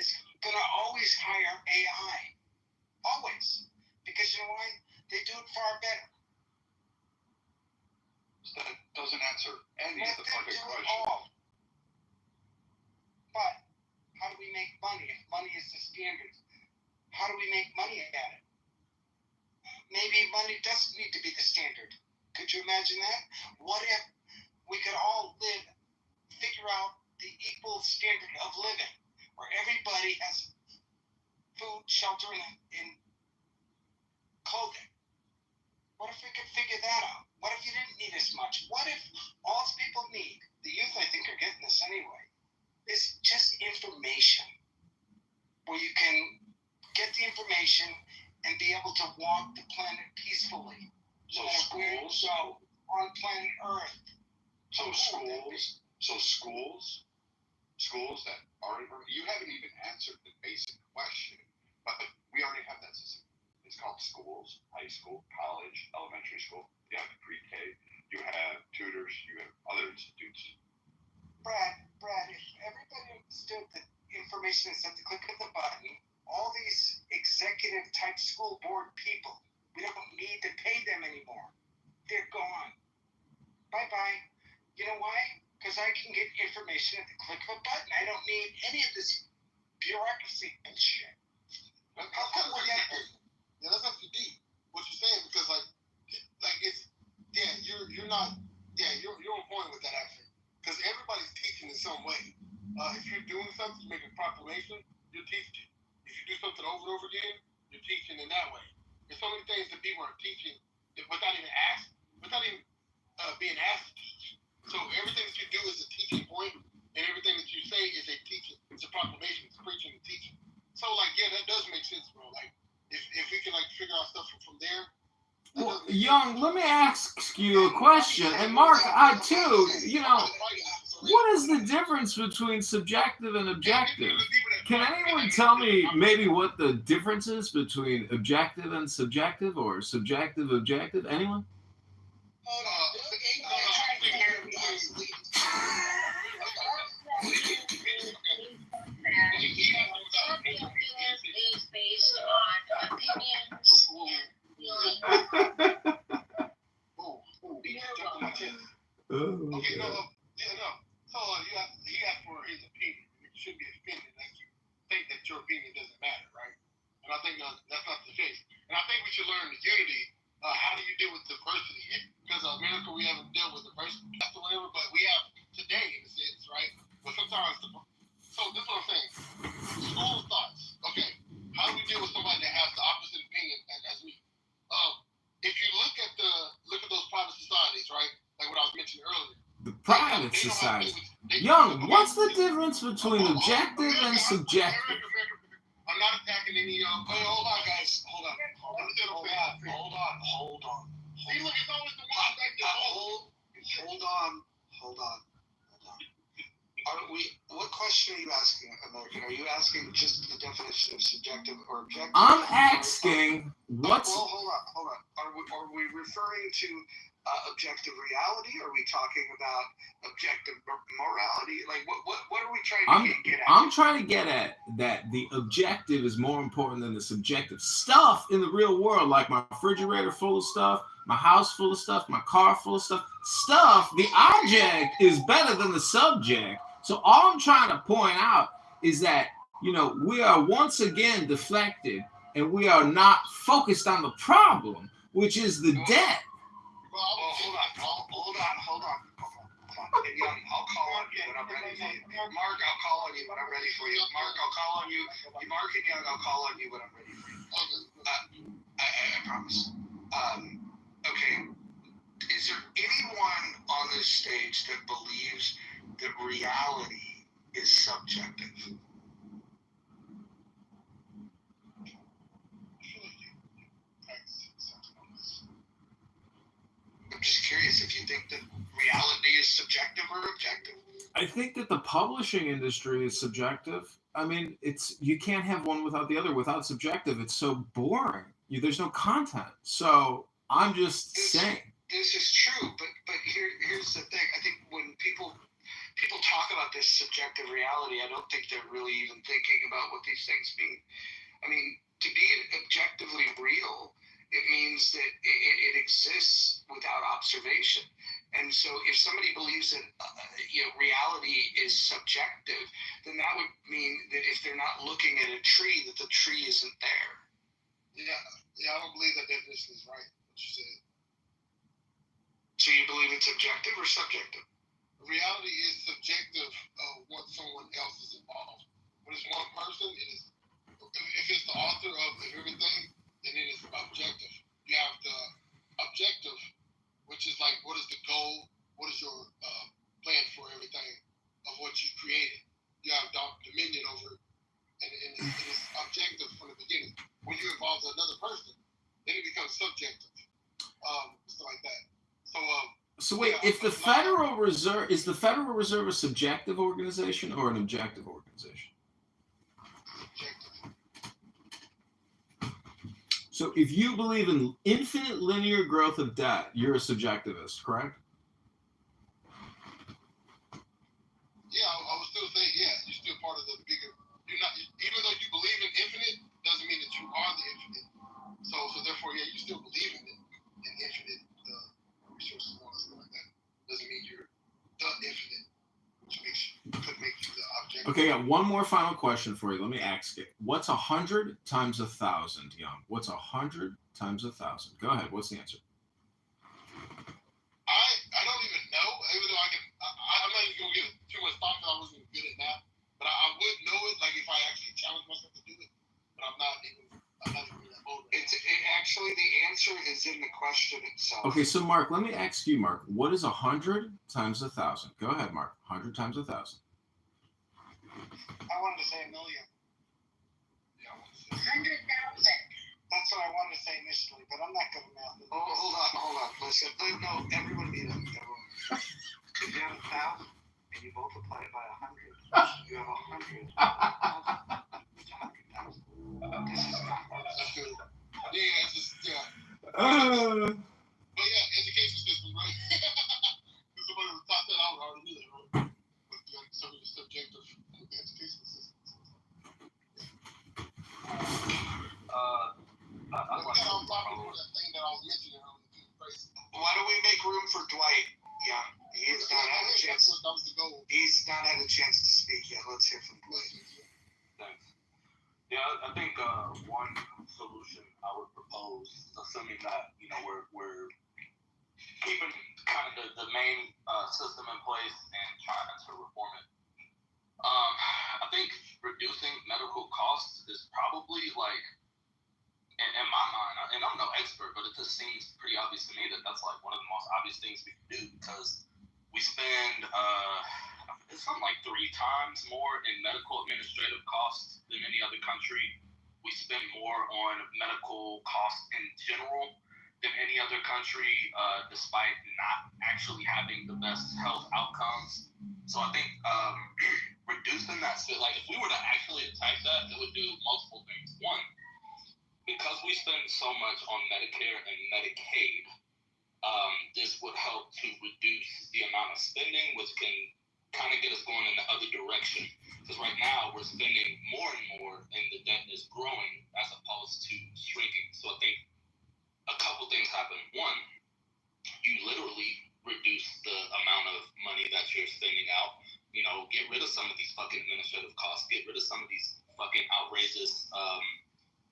is going to always hire AI. Always. Because you know why? They do it far better. That doesn't answer any of the fucking questions. But how do we make money if money is the standard? How do we make money at it? Maybe money doesn't need to be the standard. Could you imagine that? What if we could all figure out the equal standard of living, where everybody has food, shelter, and clothing? What if we could figure that out? What if you didn't need as much? What if all people need, the youth I think are getting this anyway, is just information, where you can get the information and be able to walk the planet peacefully. So schools on planet Earth. Schools that already, you haven't even answered the basic question, but we already have that system. It's called schools, high school, college, elementary school. You have pre-K. You have tutors. You have other institutes. Brad, if everybody understood that information is at the click of the button, all these executive type school board people, we don't need to pay them anymore. They're gone. Bye-bye. You know why? Because I can get information at the click of a button. I don't need any of this bureaucracy bullshit. How come we're that? Yeah, that's actually deep. What you're saying, because like it's you're on point with that actually. Because everybody's teaching in some way. If you're doing something, you make a proclamation, you're teaching. If you do something over and over again, you're teaching in that way. There's so many things that people are teaching without even being asked to teach. So everything that you do is a teaching point, and everything that you say is a teaching. It's a proclamation. It's preaching and teaching. So that does make sense, bro. If we can figure out stuff from there. Well, Young, let me ask you a question, and Mark, I too. What is the difference between subjective and objective? Can anyone tell me maybe what the difference is between objective and subjective, or subjective, objective? Anyone? Is based on opinions and feelings Okay, no. So he asked for his opinion. It should be offended that you think that your opinion doesn't matter, right? And I think that's not the case. And I think we should learn the unity. How do you deal with diversity? Because in America, we haven't dealt with diversity or whatever, but we have today in a sense, right? But sometimes, so this is what I'm saying. School thoughts. Okay, how do we deal with somebody that has the opposite opinion as me? If you look at those private societies, right? Like what I was mentioning earlier. The private society. Young, what's the difference between objective and subjective? I'm not attacking any. Hold on, guys. Hold on. See, look, it's always the one back there. Hold on. What question are you asking, American? Are you asking just the definition of subjective or objective? I'm asking what's. Well, hold on. Are we referring to objective reality? Are we talking about objective morality? Like, what are we trying to get at? I'm trying to get at that the objective is more important than the subjective. Stuff in the real world, like my refrigerator full of stuff, my house full of stuff, my car full of stuff. Stuff, the object is better than the subject. So all I'm trying to point out is that, we are once again deflected and we are not focused on the problem, which is the debt. Well, hold on. Young, I'll call on you when I'm ready for you. Mark, I'll call on you when I'm ready for you. Mark, I'll call on you. Mark and Young, I'll call on you when I'm ready for you. I promise. Okay. Is there anyone on this stage that believes that reality is subjective? I'm just curious if you think that reality is subjective or objective. I think that the publishing industry is subjective. I mean, you can't have one without the other. Without subjective, it's so boring. There's no content. So I'm just saying. This is true, but here's the thing. I think when people talk about this subjective reality, I don't think they're really even thinking about what these things mean. I mean, to be objectively real, it means that it exists without observation. And so if somebody believes that reality is subjective, then that would mean that if they're not looking at a tree, that the tree isn't there. Yeah, I don't believe that definition is right, what you said. So you believe it's objective or subjective? Reality is subjective once someone else is involved. When it's one person, if it's the author of everything, then it is objective. You have the objective, which is like, what is the goal? What is your plan for everything of what you created? You have dominion over it, and it's objective from the beginning. When you involve another person, then it becomes subjective. Stuff like that. So wait, if the Federal Reserve is the Federal Reserve a subjective organization or an objective organization? So if you believe in infinite linear growth of debt, you're a subjectivist, correct? Yeah, I would still say, you're still part of the bigger. You're not, even though you believe in infinite, doesn't mean that you are the infinite. So therefore, you still believe in it, in infinite resources and all that stuff like that. Doesn't mean you're the infinite, which could make you the object. Okay, I got one more final question for you. Let me ask it. What's 100 times 1,000, Young? What's 100 times 1,000? Go ahead. What's the answer? I don't even know. Even though I'm not even gonna give too much thought because I wasn't good at math. But I would know it, like if I actually challenge myself to do it. But I'm not even in that mode. Actually, the answer is in the question itself. Okay, so Mark, let me ask you, Mark. What is 100 times 1,000? Go ahead, Mark. 100 times 1,000. I wanted to say a million. 100,000. That's what I wanted to say initially, but I'm not good at math. Oh, hold on. Listen, no, everyone need it. If you have 1,000 and you multiply it by 100, you have 100. It's 100,000. This is not good. Yeah, it's just, But education system, right? If somebody was taught that, I would already knew that, right? But some of the subjective education system. Why don't we make room for Dwight? Yeah, he the main system in place and trying to reform it. I think reducing medical costs is probably like, in my mind, and I'm no expert, but it just seems pretty obvious to me that that's like one of the most obvious things we can do, because we spend it's something like 3 times more in medical administrative costs than any other country. We spend more on medical costs in general than any other country, despite not actually having the best health outcomes. So I think reducing that, like if we were to actually attack that, it would do multiple things. One, because we spend so much on Medicare and Medicaid, this would help to reduce the amount of spending, which can kind of get us going in the other direction. Because right now we're spending more and more, and the debt is growing as opposed to shrinking. So I think a couple things happen. One, you literally reduce the amount of money that you're spending out. You know, get rid of some of these fucking administrative costs. Get rid of some of these fucking outrageous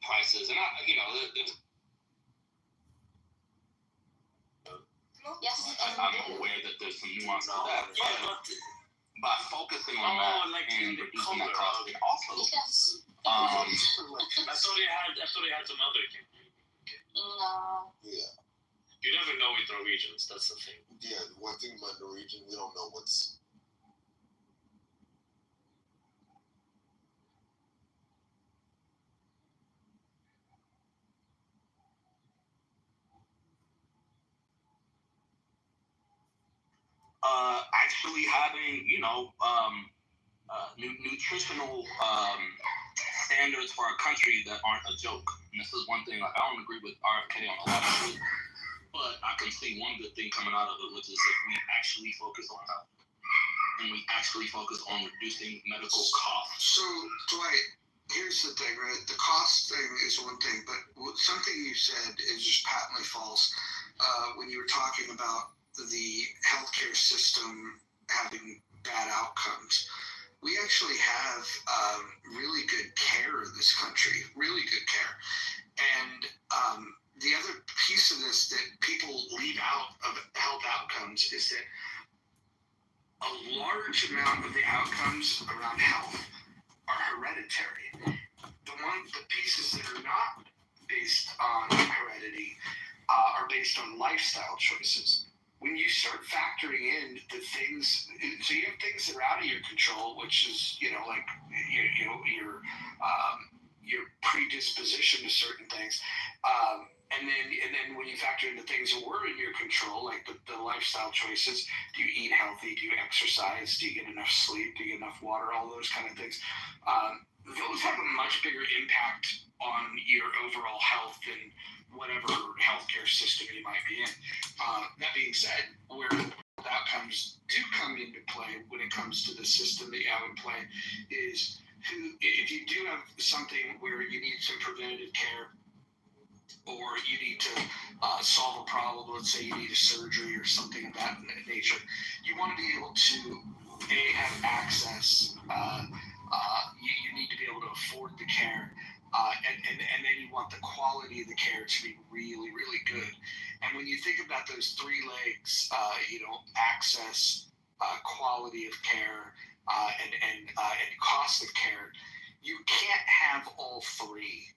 prices. And there's Yes. I'm aware that there's some nuance to that. But by focusing on that and reducing that cost, it also. Yes. I thought they had some other thing. No. Yeah. You never know with Norwegians. That's the thing. Yeah, one thing about Norwegian, we don't know what's. Actually having, nutritional standards for our country that aren't a joke. And this is one thing, like, I don't agree with RFK on a lot of shit, but I can see one good thing coming out of it, which is if we actually focus on health and we actually focus on reducing medical costs. So, Dwight, here's the thing, right? The cost thing is one thing, but something you said is just patently false. When you were talking about the healthcare system having bad outcomes, we actually have really good care in this country, really good care. And the other piece of this that people leave out of health outcomes is that a large amount of the outcomes around health are hereditary. The pieces that are not based on heredity are based on lifestyle choices. When you start factoring in the things, so you have things that are out of your control, which is like your predisposition to certain things, and then when you factor in the things that were in your control, like the lifestyle choices, do you eat healthy, do you exercise, do you get enough sleep, do you get enough water, all those kind of things, those have a much bigger impact on your overall health than whatever healthcare system you might be in. That being said, where outcomes do come into play when it comes to the system that you have in play is if you do have something where you need some preventative care, or you need to solve a problem, let's say you need a surgery or something of that nature, you want to be able to have access. You need to be able to afford the care. And then you want the quality of the care to be really, really good. And when you think about those 3 legs, access, quality of care, and cost of care, you can't have all 3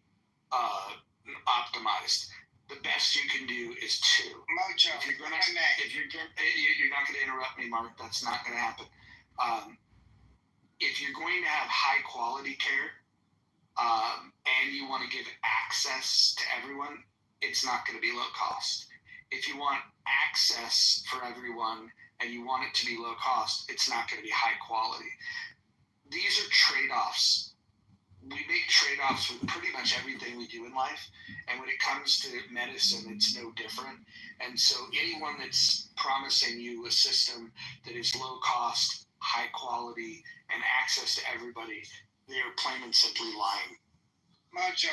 optimized. The best you can do is 2. Mojo, you're not going to interrupt me, Mark. That's not going to happen. If you're going to have high quality care, and you want to give access to everyone, it's not going to be low cost. If you want access for everyone and you want it to be low cost, it's not going to be high quality. These are trade-offs. We make trade-offs with pretty much everything we do in life, and when it comes to medicine, it's no different. And so anyone that's promising you a system that is low cost, high quality, and access to everybody, they're plain and simply lying. Mojo.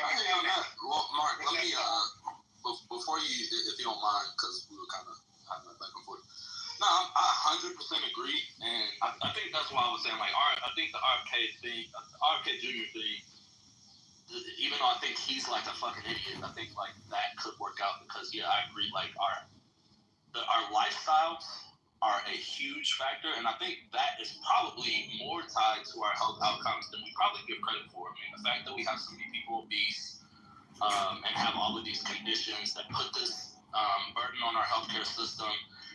Well, Mark, let me, before you, if you don't mind, because we were kind of having that back and forth. No, I 100% agree, and I think that's why I was saying, like, I think the RFK thing, RFK Jr. thing, even though I think he's like a fucking idiot, I think like that could work out because, yeah, I agree, like our lifestyles are a huge factor, and I think that is probably more tied to our health outcomes than we probably give credit for. I mean, the fact that we have so many people obese and have all of these conditions that put this burden on our healthcare system,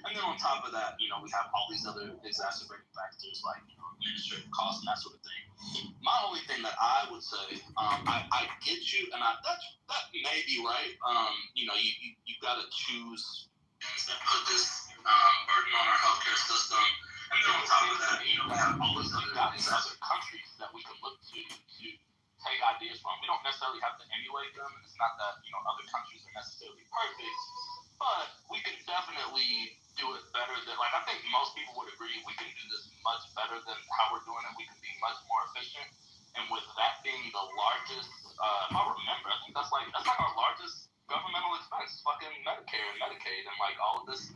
and then on top of that, we have all these other exacerbating factors like administrative costs and that sort of thing. My only thing that I would say, I get you, and that may be right. You got to choose that put this burden on our healthcare system, and then on top of that, we have all these other countries that we can look to take ideas from. We don't necessarily have to emulate them. It's not that other countries are necessarily perfect, but we can definitely do it better than. Like, I think most people would agree we can do this much better than how we're doing it. We can be much more efficient, and with that being the largest, if I remember, I think that's like our largest governmental expense, fucking Medicare and Medicaid, and like all of this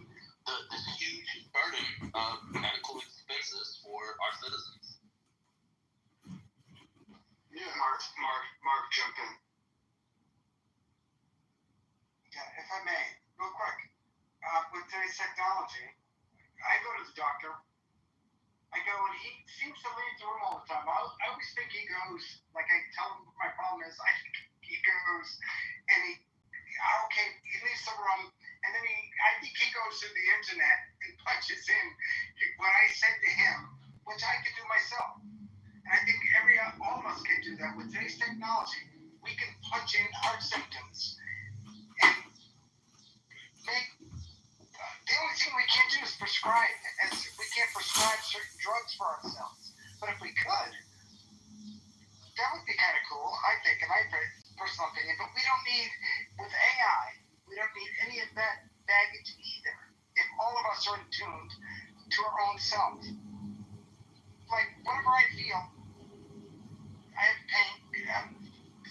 huge burden of medical expenses for our citizens. Yeah, Mark, jump in. Yeah, if I may, real quick. With today's technology, I go to the doctor. I go and he seems to leave the room all the time. I always think he goes, like I tell him my problem is, I think he goes and he leaves the room and then I think he goes to the internet and punches in what I said to him, which I could do myself. And I think all of us can do that. With today's technology, we can punch in our symptoms and make. The only thing we can't do is prescribe. We can't prescribe certain drugs for ourselves. But if we could, that would be kind of cool, I think, in my personal opinion. But we don't need, with AI, we don't need any of that baggage either. If all of us are attuned to our own self. Like, whenever I feel I have pain,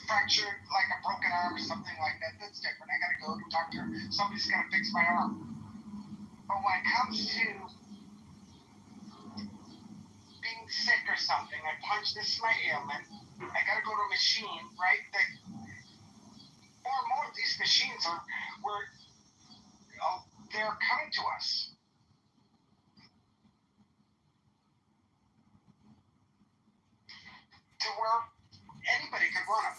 fractured, like a broken arm or something like that, that's different. I gotta go to a doctor. Somebody's gotta fix my arm. But when it comes to being sick or something, I punch this is my ailment. I gotta go to a machine, right? More and more of these machines they're coming to us. To where anybody could run them.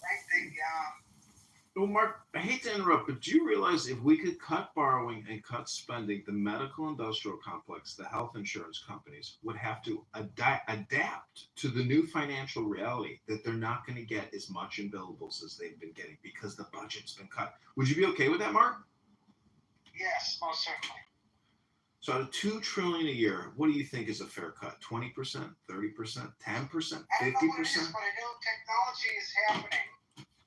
Right? Well, Mark, I hate to interrupt, but do you realize if we could cut borrowing and cut spending, the medical industrial complex, the health insurance companies would have to adapt to the new financial reality that they're not going to get as much in billables as they've been getting because the budget's been cut. Would you be okay with that, Mark? Yes, most certainly. So out of $2 trillion a year, what do you think is a fair cut? 20%, 30%, 10%, 50%? I don't know what it is, but I know technology is happening.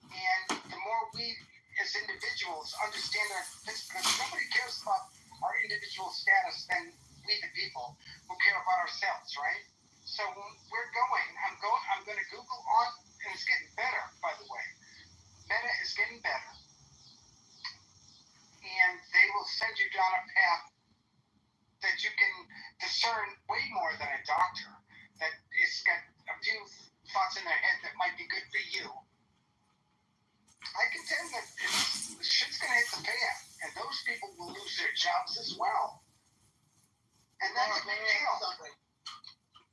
And the more we, as individuals, understand our because nobody cares about our individual status than we, the people, who care about ourselves, right? So when we're going, I'm going to Google on, and it's getting better, by the way. Meta is getting better, and they will send you down a path that you can discern way more than a doctor. That it's got a few thoughts in their head that might be good for you. I contend that shit's going to hit the fan, and those people will lose their jobs as well. And that's a big deal.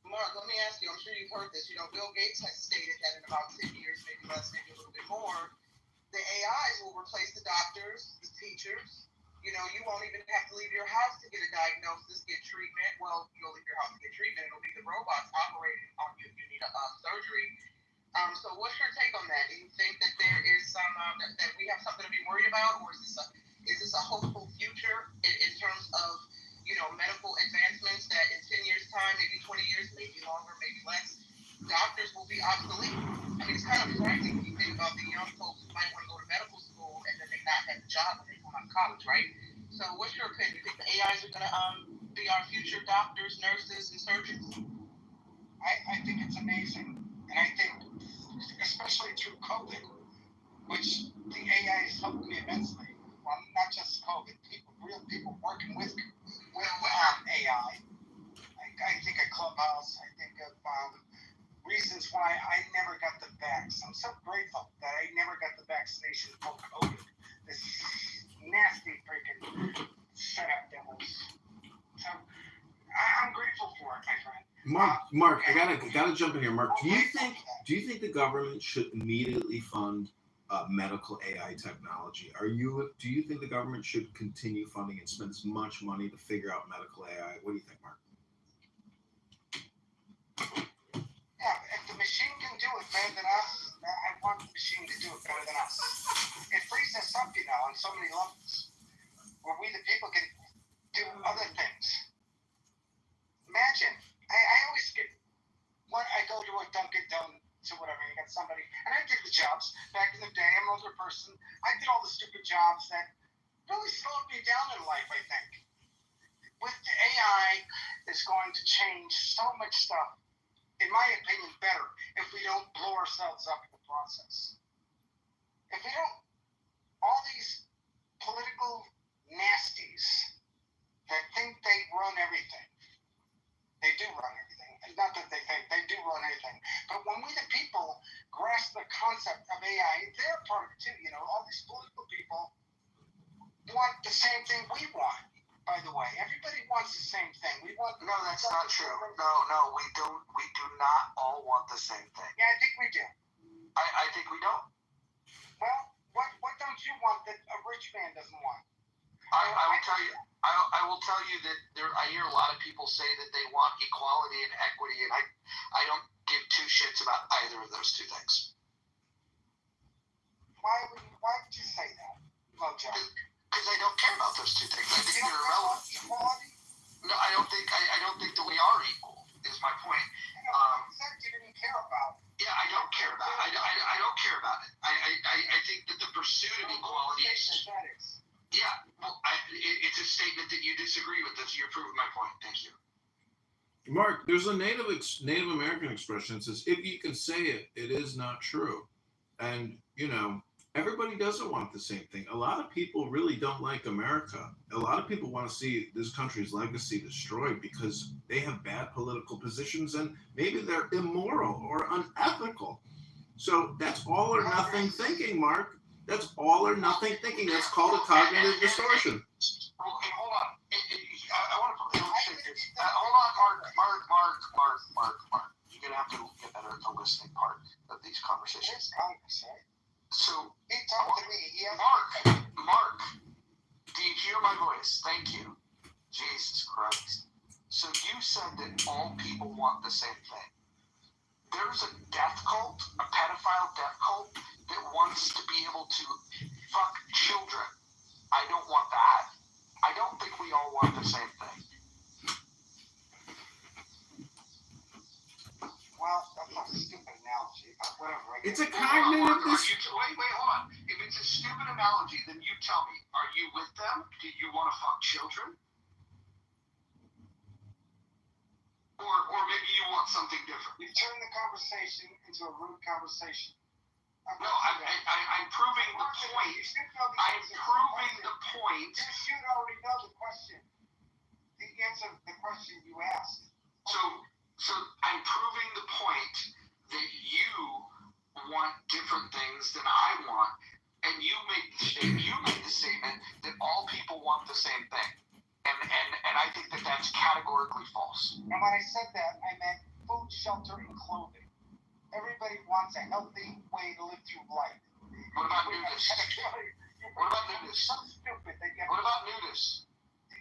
Mark, let me ask you, I'm sure you've heard this. Bill Gates has stated that in about 10 years, maybe less, maybe a little bit more, the AIs will replace the doctors, the teachers. You won't even have to leave your house to get a diagnosis, get treatment. Well, you'll leave your house to get treatment. It'll be the robots operating on you if you need a surgery. So what's your take on that? Do you think that there is some that we have something to be worried about, or is this a hopeful future in terms of medical advancements that in 10 years' time, maybe 20 years, maybe longer, maybe less, doctors will be obsolete? I mean, it's kind of frightening when you think about the young folks who might want to go to medical school and then they not have a job when they come out of college, right? So what's your opinion? You think the AIs are going to be our future doctors, nurses, and surgeons? I think it's amazing. And I think, especially through COVID, which the AI has helped me immensely. Well, not just COVID, real people working with AI. I think of Clubhouse. I think of reasons why I never got the vax. I'm so grateful that I never got the vaccination for COVID. This nasty freaking setup that was. So I'm grateful for it, my friend. Mark, I gotta jump in here. Mark, do you think the government should immediately fund medical AI technology? Do you think the government should continue funding and spend as much money to figure out medical AI? What do you think, Mark? Yeah, if the machine can do it better than us, I want the machine to do it better than us. It frees us up, on so many levels, where we the people can do other things. Imagine, I always get, when I go to a Dunkin' Donuts or whatever, you got somebody, and I did the jobs back in the day. I'm an older person. I did all the stupid jobs that really slowed me down in life, I think. With the AI, it's going to change so much stuff, in my opinion, better if we don't blow ourselves up in the process. If we don't, all these political nasties that think they run everything, they do run everything. And not that they think, they do run everything. But when we the people grasp the concept of AI, they're part of it too. All these political people want the same thing we want. By the way, everybody wants the same thing. We want. No, that's not true. No, we don't. We do not all want the same thing. Yeah, I think we do. I think we don't. Well, what don't you want that a rich man doesn't want? I will tell you. I will tell you that I hear a lot of people say that they want equality and equity, and I don't give two shits about either of those two things. Why would you say that, Mojo? Because I don't care about those two things. I think they're irrelevant. Equality? No, I don't think that we are equal. Is my point. You didn't care about. Yeah, I don't care about it. I don't care about it. I think that the pursuit of equality is. Yeah, well, it's a statement that you disagree with. You're proving my point. Thank you. Mark, there's a Native American expression that says, "If you can say it, it is not true," and everybody doesn't want the same thing. A lot of people really don't like America. A lot of people want to see this country's legacy destroyed because they have bad political positions and maybe they're immoral or unethical. So that's all or nothing thinking, Mark. That's all or nothing thinking. That's called a cognitive distortion. Well, hold on. I want to illustrate this. Hold on, Mark. You're going to have to get better at the listening part of these conversations. So, Mark, do you hear my voice? Thank you. Jesus Christ. So you said that all people want the same thing. There's a death cult, a pedophile death cult, that wants to be able to fuck children. I don't want that. I don't think we all want the same thing. Well, that's not a stupid analogy, but whatever. It's a cognitive Wait, hold on. If it's a stupid analogy, then you tell me, are you with them? Do you want to fuck children? Or maybe you want something different. You turn the conversation into a rude conversation. No, I'm proving the point. I'm proving the point. You should already know the question. The answer to the question you asked. So I'm proving the point that you want different things than I want, and you made the statement that all people want the same thing, and I think that that's categorically false. And when I said that, I meant food, shelter, and clothing. Everybody wants a healthy way to live through life. What about nudist? What about nudist? So stupid that What about nudist?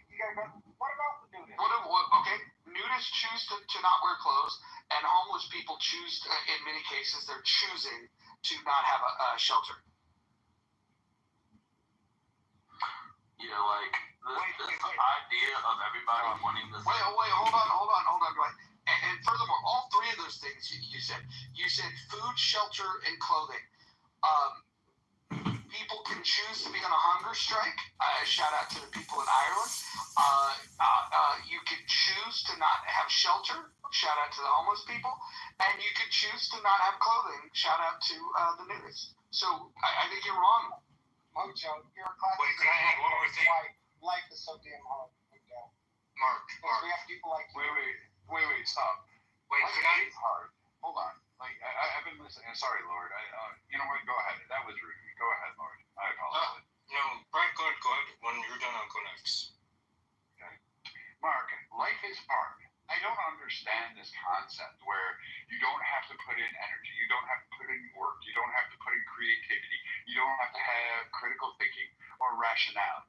You gotta go. What about the nudist? Okay, nudists choose to not wear clothes, and homeless people choose, in many cases, they're choosing to not have a shelter. This idea of everybody wanting this. Wait, hold on. And furthermore, all three of those things you said food, shelter, and clothing. People can choose to be on a hunger strike. Shout out to the people in Ireland. You can choose to not have shelter. Shout out to the homeless people. And you can choose to not have clothing. Shout out to the nudists. So I think you're wrong. Mojo, you're a classic. Wait, can I add one more thing? Life is so damn hard. Mark. We have people like you. Wait, stop. Wait, can I? Hard. Hold on. I've been listening. Sorry, Lord. You know what? Go ahead. That was rude. Go ahead, Lord. I apologize. Brent, go ahead. critical thinking or rationale.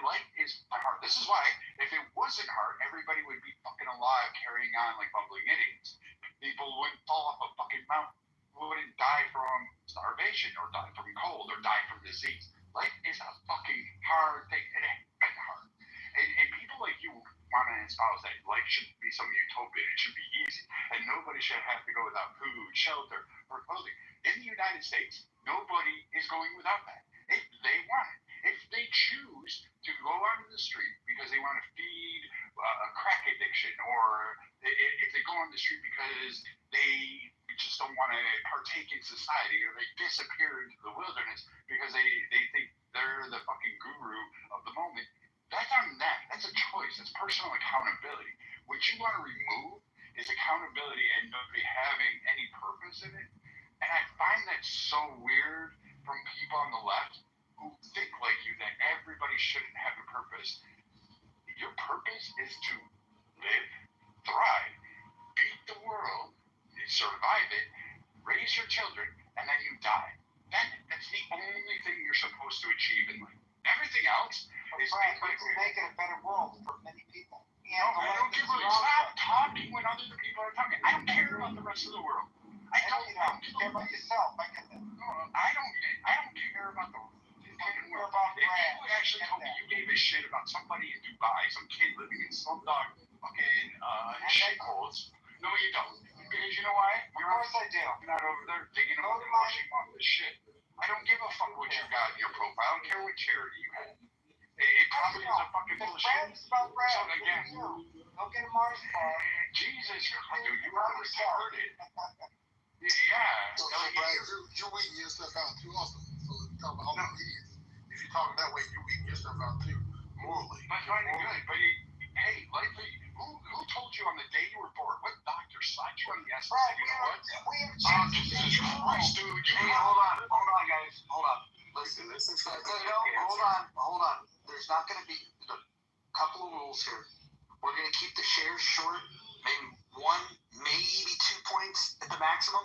Life is hard. This is why, if it wasn't hard, everybody would be fucking alive, carrying on like bumbling idiots. People wouldn't fall off a fucking mountain, wouldn't die from starvation, or die from cold, or die from disease. Life is a fucking hard thing. It ain't been hard. And people like you want to espouse that life shouldn't be some utopia. It should be easy, and nobody should have to go without food, shelter, or clothing. In the United States, nobody is going without that. If they want it. If they choose to go out in the street because they want to feed a crack addiction, or if they go on the street because they just don't want to partake in society, or they disappear into the wilderness because they think they're the fucking guru of the moment, that's on them. That's a choice. That's personal accountability. What you want to remove is accountability and nobody having any purpose in it. And I find that so weird from people on the left who think like you, that everybody shouldn't have a purpose. Your purpose is to live, thrive, beat the world, survive it, raise your children, and then you die. That's the only thing you're supposed to achieve in life. Everything else is make it a better world for many people. No, I don't give a stop talking when other people are talking. I don't care about the rest of the world. I don't care about yourself. I get that. No, I don't care about the fucking world. If you actually told me you gave a shit about somebody in Dubai, some kid living in slumdog fucking shitholes, no, you don't. Because you know why? Of course I do. You're not over there digging up and washing off this shit. I don't give a fuck what you got in your profile. I don't care what charity you have. It probably is a fucking bullshit. So again, go get a Mars bar. Jesus Christ, dude, you are retarded. Yeah. So Brad, you're weeding your stuff out too also. So if you talk about all the idiots, if you talk that way, you're weeding your stuff out too, morally. That's fine and good, but hey, likely, who told you on the day you were born? What doctor slapped you on the ass? Right, you know what? Jesus Christ, dude. Hey, hold on, guys. Hold on. Listen. Hold on. There's not going to be a couple of rules here. We're going to keep the shares short, maybe 1, maybe 2 points at the maximum,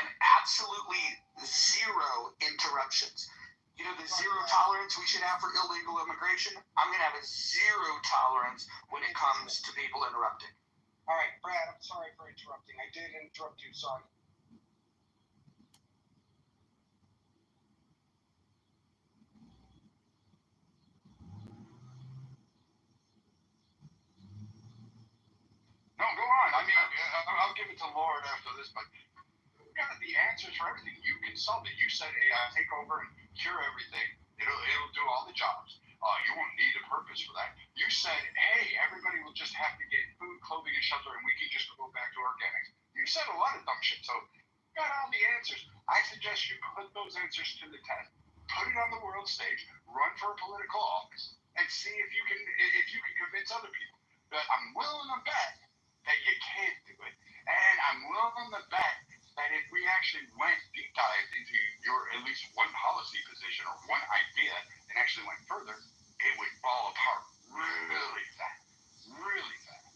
and absolutely 0 interruptions. You know, the 0 tolerance we should have for illegal immigration, I'm going to have a 0 tolerance when it comes to people interrupting. All right, Brad, I'm sorry for interrupting. I did interrupt you, sorry. No, go on. I mean, I'll give it to Lord after this, but you got the answers for everything. You can solve it. You said AI take over and cure everything. It'll do all the jobs. You won't need a purpose for that. You said, hey, everybody will just have to get food, clothing, and shelter, and we can just go back to organics. You said a lot of dumb shit, so you got all the answers. I suggest you put those answers to the test. Put it on the world stage. Run for a political office, and see if you can convince other people. But I'm willing to bet that you can't do it, and I'm willing to bet that if we actually went deep dive into your at least one policy position or one idea and actually went further, it would fall apart really fast. Really fast.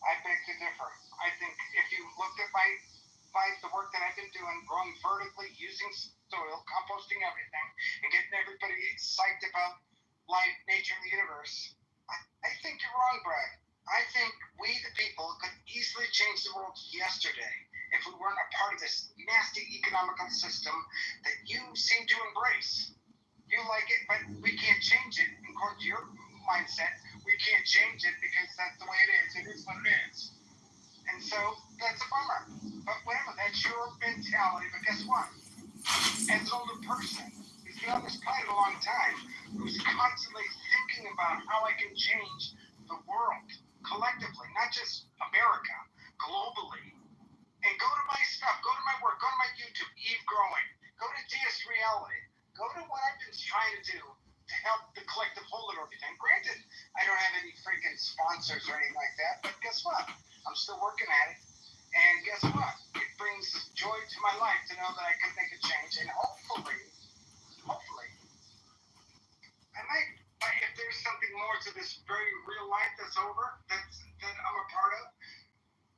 I beg to differ. I think if you looked at the work that I've been doing, growing vertically, using soil, composting everything, and getting everybody psyched about life, nature, and the universe, I think you're wrong, Brad. I think we, the people, could easily change the world yesterday if we weren't a part of this nasty economical system that you seem to embrace. You like it, but we can't change it. According to your mindset, we can't change it because that's the way it is. It is what it is. And so that's a bummer. But whatever, that's your mentality. But guess what? As an older person who's been on this planet a long time, who's constantly thinking about how I can change the world collectively, not just America, globally. And go to my stuff, go to my work, go to my YouTube, Eve Growing, go to DS Reality, go to what I've been trying to do to help the collective whole and everything. Granted, I don't have any freaking sponsors or anything like that, but guess what? I'm still working at it. And guess what? It brings joy to my life to know that I can make a change. And hopefully, I might, if there's something more to this very real life that's over, that I'm a part of,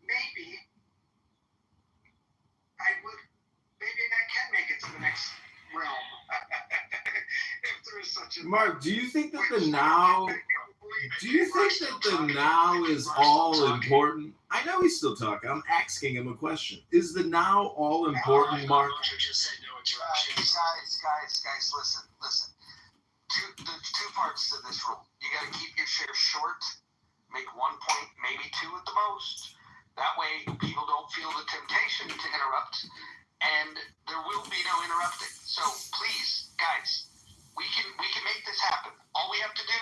maybe I can make it to the next realm. bunch of Mark, do you think that the now? Do you think that the now is all important? I know he's still talking. I'm asking him a question. Is the now all important, Mark? Guys, listen. There's two parts to this rule. You got to keep your share short, make 1 point, maybe 2 at the most. That way, people don't feel the temptation to interrupt, and there will be no interrupting. So please, guys, we can make this happen. All we have to do,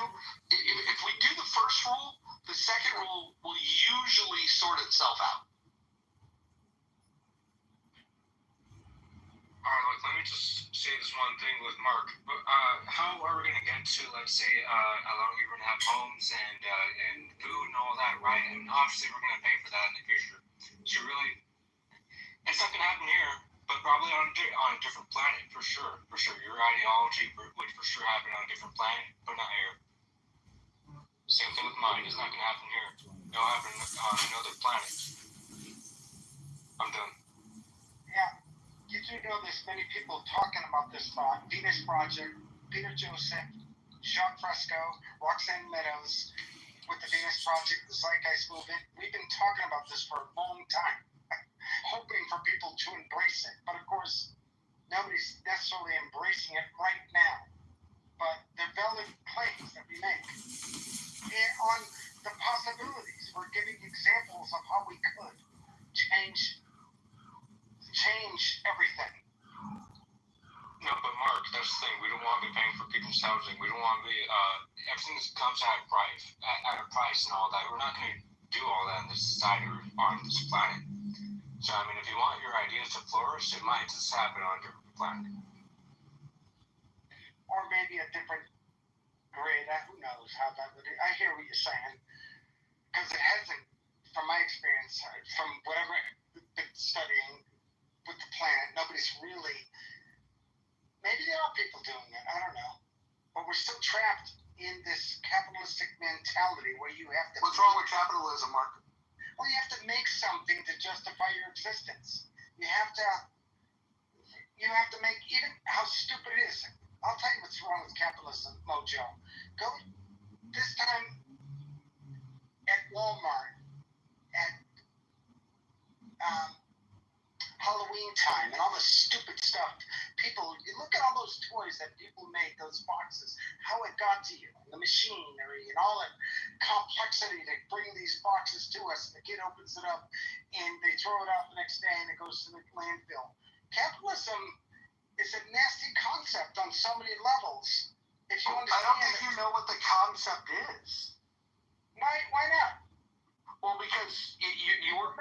if we do the first rule, the second rule will usually sort itself out. All right, look, let me just say this one thing with Mark. How are we going to get to, let's say, a lot of people are going to have homes and food and all that, right? And obviously we're going to pay for that in the future. So really, it's not going to happen here, but probably on a different planet, for sure. For sure, your ideology would for sure happen on a different planet, but not here. Same thing with mine. It's not going to happen here. It'll happen on another planet. I'm done. Yeah. You do know there's many people talking about this Venus Project, Peter Joseph, Jacques Fresco, Roxanne Meadows, with the Venus Project, the Zeitgeist Movement. We've been talking about this for a long time, hoping for people to embrace it. But of course, nobody's necessarily embracing it right now. But they're valid claims that we make. And on the possibilities, we're giving examples of how we could change everything. No, but Mark, that's the thing. We don't want to be paying for people's housing. We don't want to be everything comes at a price and all that. We're not going to do all that in this society or on this planet. So I mean, if you want your ideas to flourish, it might just happen on a different planet. Or maybe a different grade. Who knows how that would be. I hear what you're saying. Because it hasn't, from my experience, from whatever I've been studying with the planet, nobody's really, maybe there are people doing it, I don't know. But we're still trapped in this capitalistic mentality where you have to... What's wrong with capitalism, Mark? Well, you have to make something to justify your existence. You have to make, even how stupid it is. I'll tell you what's wrong with capitalism, Mojo. Go this time at Walmart at Halloween time and all the stupid stuff. People, you look at all those toys that people make, those boxes, how it got to you, the machinery and all that complexity to bring these boxes to us. The kid opens it up and they throw it out the next day and it goes to the landfill. Capitalism is a nasty concept on so many levels. If you understand, I don't think you know what the concept is. Why not? Well, because you're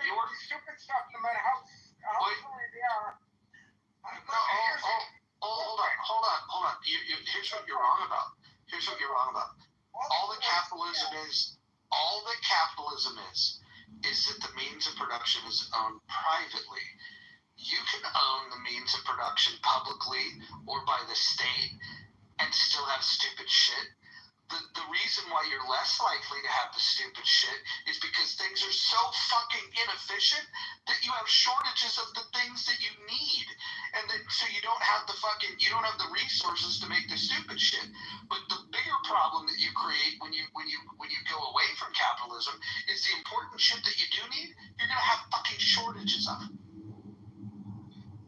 stupid stuff, no matter how silly they are. Hold on. Here's what you're wrong about. All that capitalism is that the means of production is owned privately. You can own the means of production publicly or by the state and still have stupid shit. The reason why you're less likely to have the stupid shit is because things are so fucking inefficient that you have shortages of the things that you need, and so you don't have the resources to make the stupid shit. But the bigger problem that you create when you go away from capitalism is the important shit that you do need. You're gonna have fucking shortages of.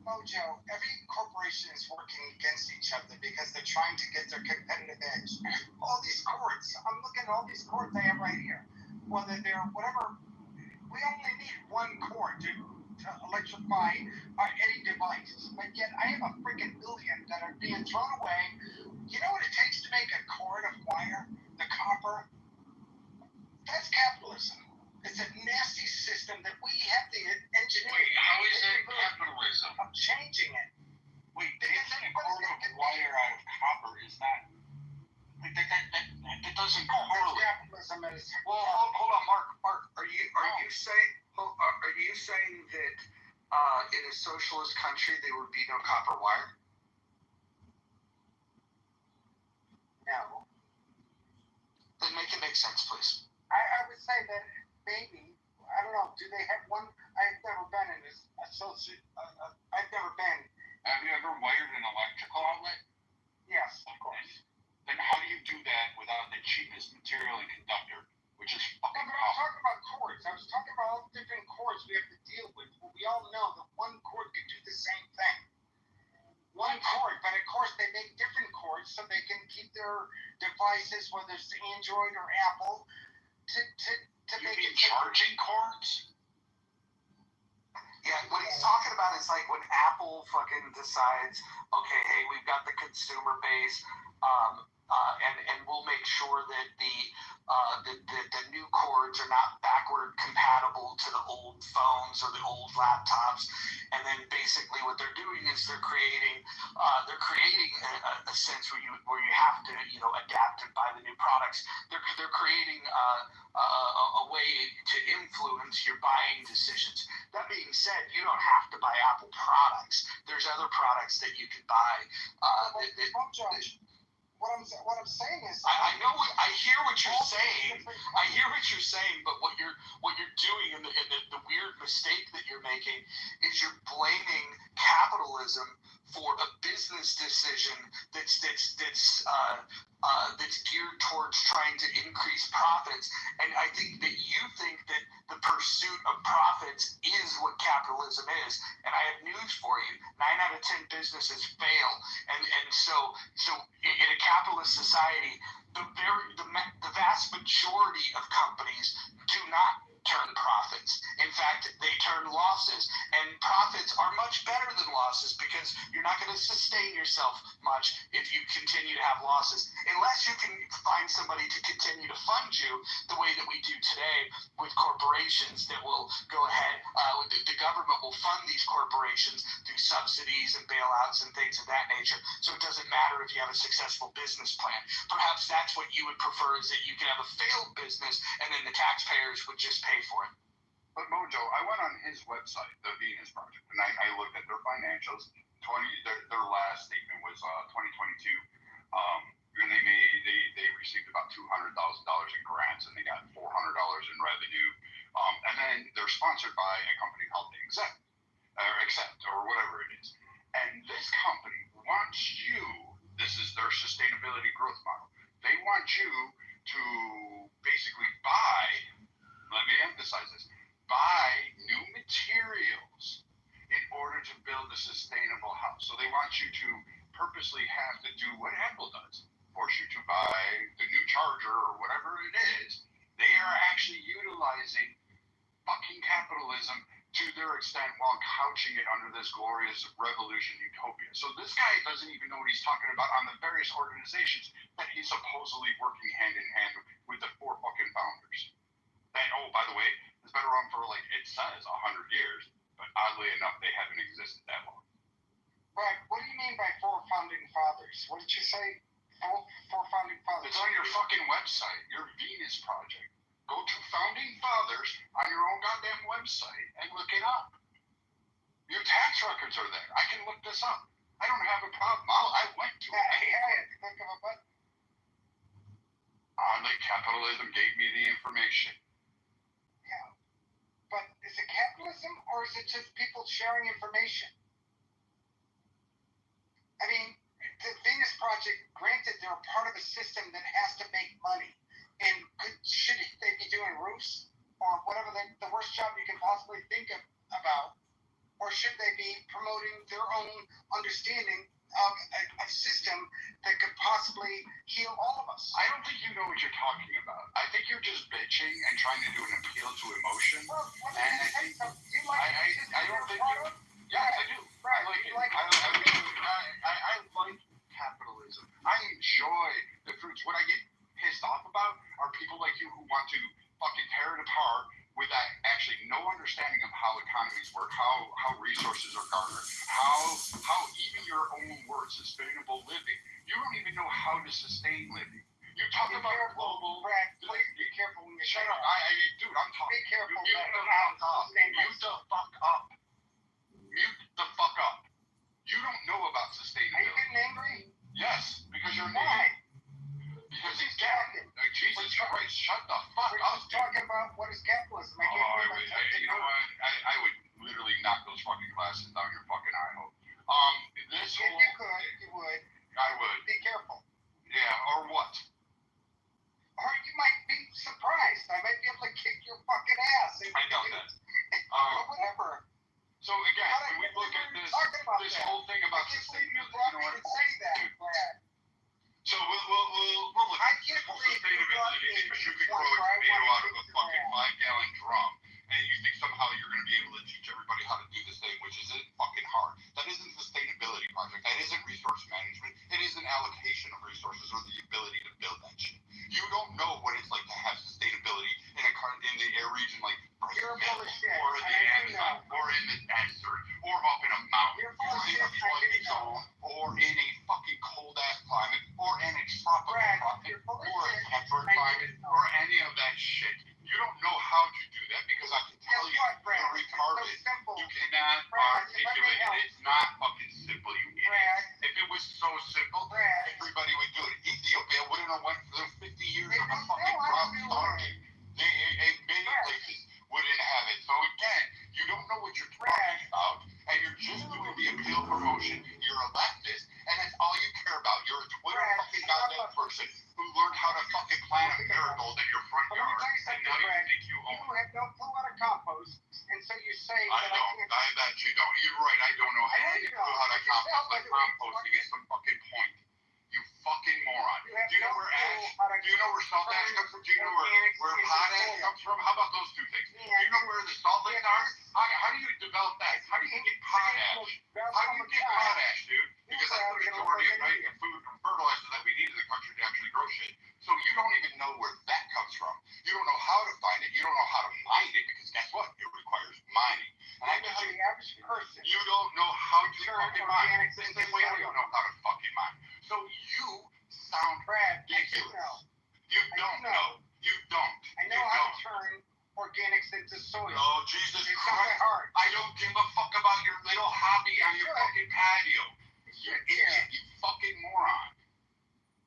Mojo, every corporation is working against each other because they're trying to get their competitive edge. All these cords, I'm looking at all these cords I have right here. Whether they're whatever, we only need one cord to electrify any device. But yet I have a freaking billion that are being thrown away. You know what it takes to make a cord of wire? The copper? That's capitalism. It's a nasty system that we have the engineering. Wait, how is that capitalism? Of changing it. Wait, taking a cord of wire out of copper is not. That doesn't correlate. Capitalism is. Well, hold on, Mark. Are you saying that in a socialist country there would be no copper wire? No. Then make it make sense, please. I would say that maybe, I don't know, do they have one? I've never been in this Have you ever wired an electrical outlet? Yes, of course. Then so they can keep their devices, whether it's Android or Apple, to You make mean it charging cords? Yeah, what he's talking about is like when Apple fucking decides, okay, hey, we've got the consumer base, and we'll make sure that the new cords are not backward compatible to the old phones or the old laptops, and then basically what they're doing is they're creating a sense where you have to adapt and buy the new products. They're creating a way to influence your buying decisions. That being said, you don't have to buy Apple products. There's other products that you can buy. What I'm saying is, I know. I hear what you're saying. I hear what you're saying, but what you're doing, and the weird mistake that you're making, is you're blaming capitalism for a business decision that's geared towards trying to increase profits. And I think that you think that the pursuit of profits is what capitalism is. And I have news for you: 9 out of 10 businesses fail. And so in a capitalist society, the vast majority of companies do not turn profits. In fact, they turn losses, and profits are much better than losses because you're not going to sustain yourself much if you continue to have losses, unless you can find somebody to continue to fund you the way that we do today with corporations that will go ahead. The government will fund these corporations through subsidies and bailouts and things of that nature. So it doesn't matter if you have a successful business plan. Perhaps that's what you would prefer, is that you could have a failed business and then the taxpayers would just pay for it. But Mojo, I went on his website, the Venus Project, and I looked at their financials. Their last statement was 2022, and they received about $200,000 in grants, and they got $400 in revenue. And then they're sponsored by a company called Accept, or whatever it is. And this company wants you. This is their sustainability growth model. They want you to basically buy. Let me emphasize this. Buy new materials in order to build a sustainable house. So they want you to purposely have to do what Apple does. Force you to buy the new charger or whatever it is. They are actually utilizing fucking capitalism to their extent while couching it under this glorious revolution utopia. So this guy doesn't even know what he's talking about on the various organizations that he's supposedly working hand in hand with the 4 fucking founders. And oh, by the way, it's been around for, like, it says 100 years, but oddly enough, they haven't existed that long. Right. What do you mean by 4 founding fathers? What did you say? 4 founding fathers. It's on your fucking website, your Venus Project. Go to Founding Fathers on your own goddamn website and look it up. Your tax records are there. I can look this up. I don't have a problem. I went to it. Think of a button. Oddly, capitalism gave me the information. Yeah. But is it capitalism, or is it just people sharing information? I mean, the Venus Project, granted, they're a part of a system that has to make money. And should they be doing roofs or whatever the worst job you can possibly think about? Or should they be promoting their own understanding of a system that could possibly heal all of us? I don't think you know what you're talking about. I think you're just bitching and trying to do an appeal to emotion. Well, and I think I don't think you. Yes, I do. Right. I like capitalism. I enjoy the fruits. What I get pissed off about are people like you who want to fucking tear it apart with that actually no understanding of how economies work, how resources are garnered, how even your own word, sustainable living, you don't even know how to sustain living. You talk about global. Brad, please be careful when you shut up. Dude, I'm talking. Be careful. Mute the fuck up. Mute the fuck up. Mute the fuck up. You don't know about sustainability. Are you getting angry? Yes, because you're Why? angry. Because he's talking. Jesus Christ, shut the fuck We're up. just talking about what is capitalism. You know what? I would literally knock those fucking glasses down your fucking eye hole. This If whole. you could, you would. I would. Be careful. Yeah, or what? Or you might be surprised. I might be able to kick your fucking ass. I doubt that. Whatever. So again, when we look at this whole thing about sustainability, you know what? Say that, Brad. allocation of resources or the ability to build that shit. You don't know what it's like to have sustainable in a region like Brazil, or in the Amazon, or in the desert, or up in a mountain, or in a flooded zone, or in a fucking cold ass climate, or in a tropical climate, or a temperate climate, or any of that shit. You don't know how to do that because I can tell you, you're retarded. You cannot articulate it. It's not fucking simple, you idiot. If it was so simple, everybody would do it. Ethiopia wouldn't have went through 50 years of a fucking drought starving. Many places wouldn't have it. So again, you don't know what you're talking about, and you're just doing the appeal promotion. You're a leftist, and that's all you care about. You're a Twitter fucking goddamn person who learned how to fucking plant a marigold in your front yard, and now you think you own it. You have no clue how to compost, and so you say I don't. That you don't. You're right. I don't know how to compost. Like composting is some fucking point. You fucking moron. Do you know where ash? Do you know where salt ash comes from? Do you know where potash comes from? How about those two things? Do you know where the salt licks are? How do you develop that? How do you get potash? How do you get potash, dude? Because that's the majority of food and fertilizer that we need in the country to actually grow shit. So you don't even know where that comes from. You don't know how to find it. You don't know how to mine it because guess what? It requires mining. And I bet you, you don't know how to fucking mine. The same way I don't know how to fucking mine. So you sound ridiculous. You don't know. You don't. I know how to turn organics into soil. Oh, Jesus Christ. I don't give a fuck about your little hobby on your fucking patio. You idiot. You fucking moron.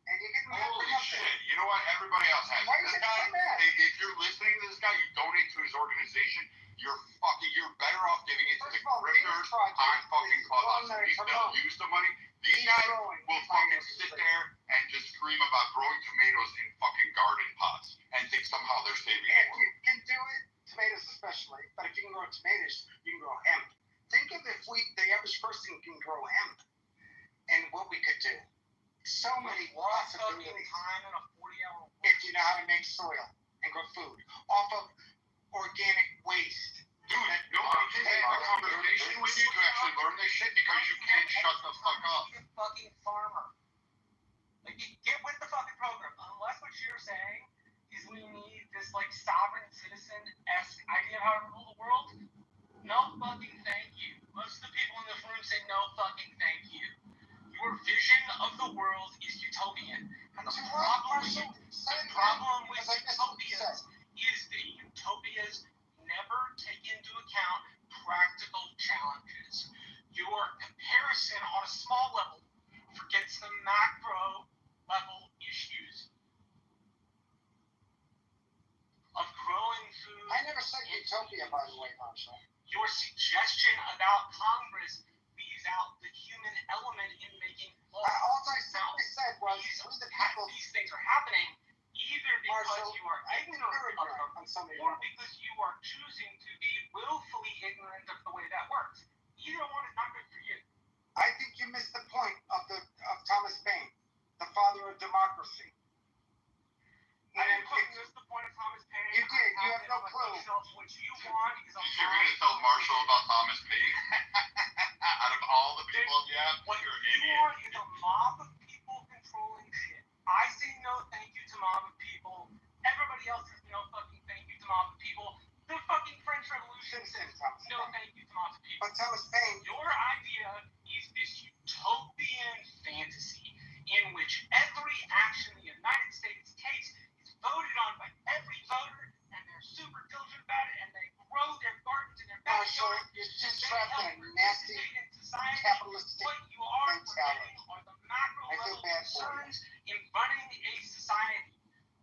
And you get holy shit. You know what? Everybody else has it. This guy, if you're listening to this guy, you donate to his organization, you're better off giving it to the grifters on fucking Clubhouse. They'll use the money. These guys will fucking sit there and just scream about growing tomatoes in fucking garden pots and think somehow they're saving the world. You can do it, tomatoes especially, but if you can grow tomatoes, you can grow hemp. Think of if the average person can grow hemp and what we could do. So many possibilities. If you know how to make soil and grow food off of organic waste. Dude, nobody can have a conversation with you to actually learn this shit because you can't shut the fuck up. Be a fucking farmer. Like, get with the fucking program. Unless what you're saying is we need this, like, sovereign citizen-esque idea of how to rule the world, no fucking thank you. Most of the people in this room say no fucking thank you. Your vision of the world is utopian. And the problem with utopias is that utopias never take into account practical challenges. Your comparison on a small level forgets the macro level issues of growing food. I never said utopia, by the way, Marshall. Your suggestion about Congress leaves out the human element in making laws. All I simply said was these things are happening either because you are ignorant of them or because you are choosing to be willfully ignorant of the way that works. Either one is not good for you. I think you missed the point of Thomas Paine, the father of democracy. I didn't miss the point of Thomas Paine. You did. You have no clue. What you want is a You're going to tell Marshall about Thomas Paine? Out of all the people, yeah, what you're an idiot. You want is a mob of people controlling shit. I say no thank you to mob of people. Everybody else says no fucking thank you to mob of people. The fucking French Revolution says no thank you to mob of people. But Thomas Paine, your idea is this utopian fantasy in which every action the United States takes is voted on by every voter, and they're super diligent about it, and they grow their gardens in their backyard. You're just trapped in a nasty capitalistic mentality. Are the macro level concerns in running a society.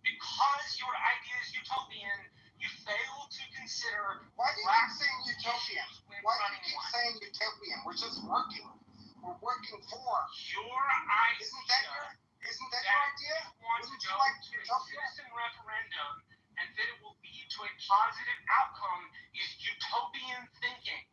Because your idea is utopian, you fail to consider. Why do you keep saying utopian? Why do you keep saying utopian? We're just working. We're working for. Your idea. Isn't that your idea? Wouldn't you like utopia? Citizen referendum, and that it will lead to a positive outcome is utopian thinking.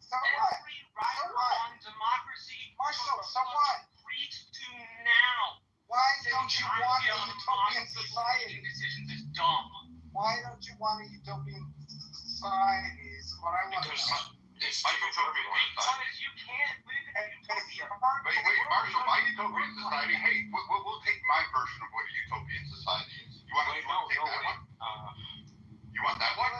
So what? Every right on democracy. Marshall, so what? Preach to now. Why don't you want a utopian society? Decisions is dumb. Why don't you want a utopian society? Is what I want to know. If it's different for everyone. Because you can't live in a utopia. Wait, Marshall, my utopian society, hey, we'll take my version of what a utopian society is. You want to take that one? You want that one?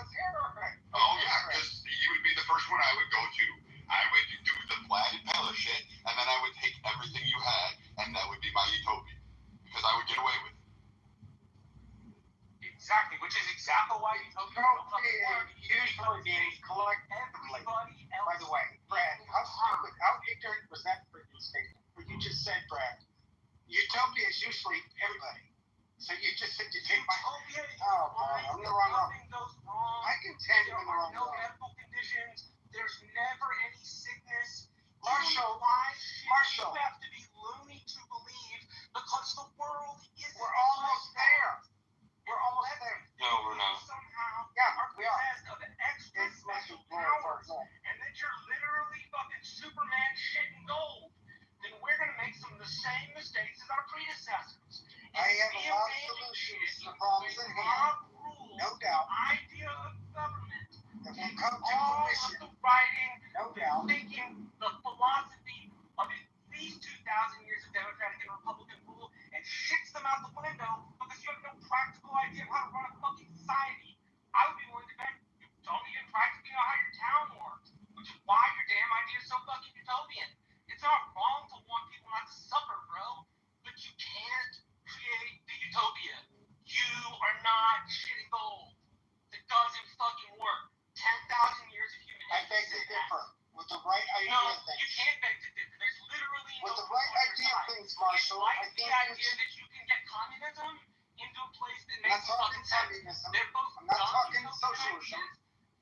Oh, yeah, because you would be the first one I would go to. I would do the Vlad and Pella shit, and then I would take everything you had, and that would be my utopia. Because I would get away with it. Exactly, which is exactly why utopia usually means collectively. By the way, Brad, how ignorant was that freaking statement? What you just said, Brad. Utopia is usually everybody. So you just said you take my I'm in the wrong room. Nothing goes wrong. I contend you're in the wrong room. There are no medical conditions. There's never any sickness. Marshall, you have to be loony to believe because the world is. We're almost there. We're almost there. No, we're not. Somehow, we are. Of extra special powers, and that you're literally fucking Superman shitting gold, then we're gonna make some of the same mistakes as our predecessors. I have a lot of solutions to the problems at hand. No doubt. Idea of government. That will come to fruition. All of the writing, no doubt. Thinking, the philosophy of at least 2,000 years of Democratic and Republican rule, and shits them out the window because you have no practical idea of how to run a fucking society. I would be willing to bet you don't even practically know how your town works, which is why your damn idea is so fucking utopian. It's not wrong to want people not to suffer, bro, but you can't create the utopia. You are not shitting gold. It doesn't fucking work. 10,000 years of human history. I beg to differ. With the right idea of things. You can't beg to differ. There's literally with the right idea of things, Marshall. I think the idea that you can get communism into a place that makes fucking sense. I'm not talking socialism.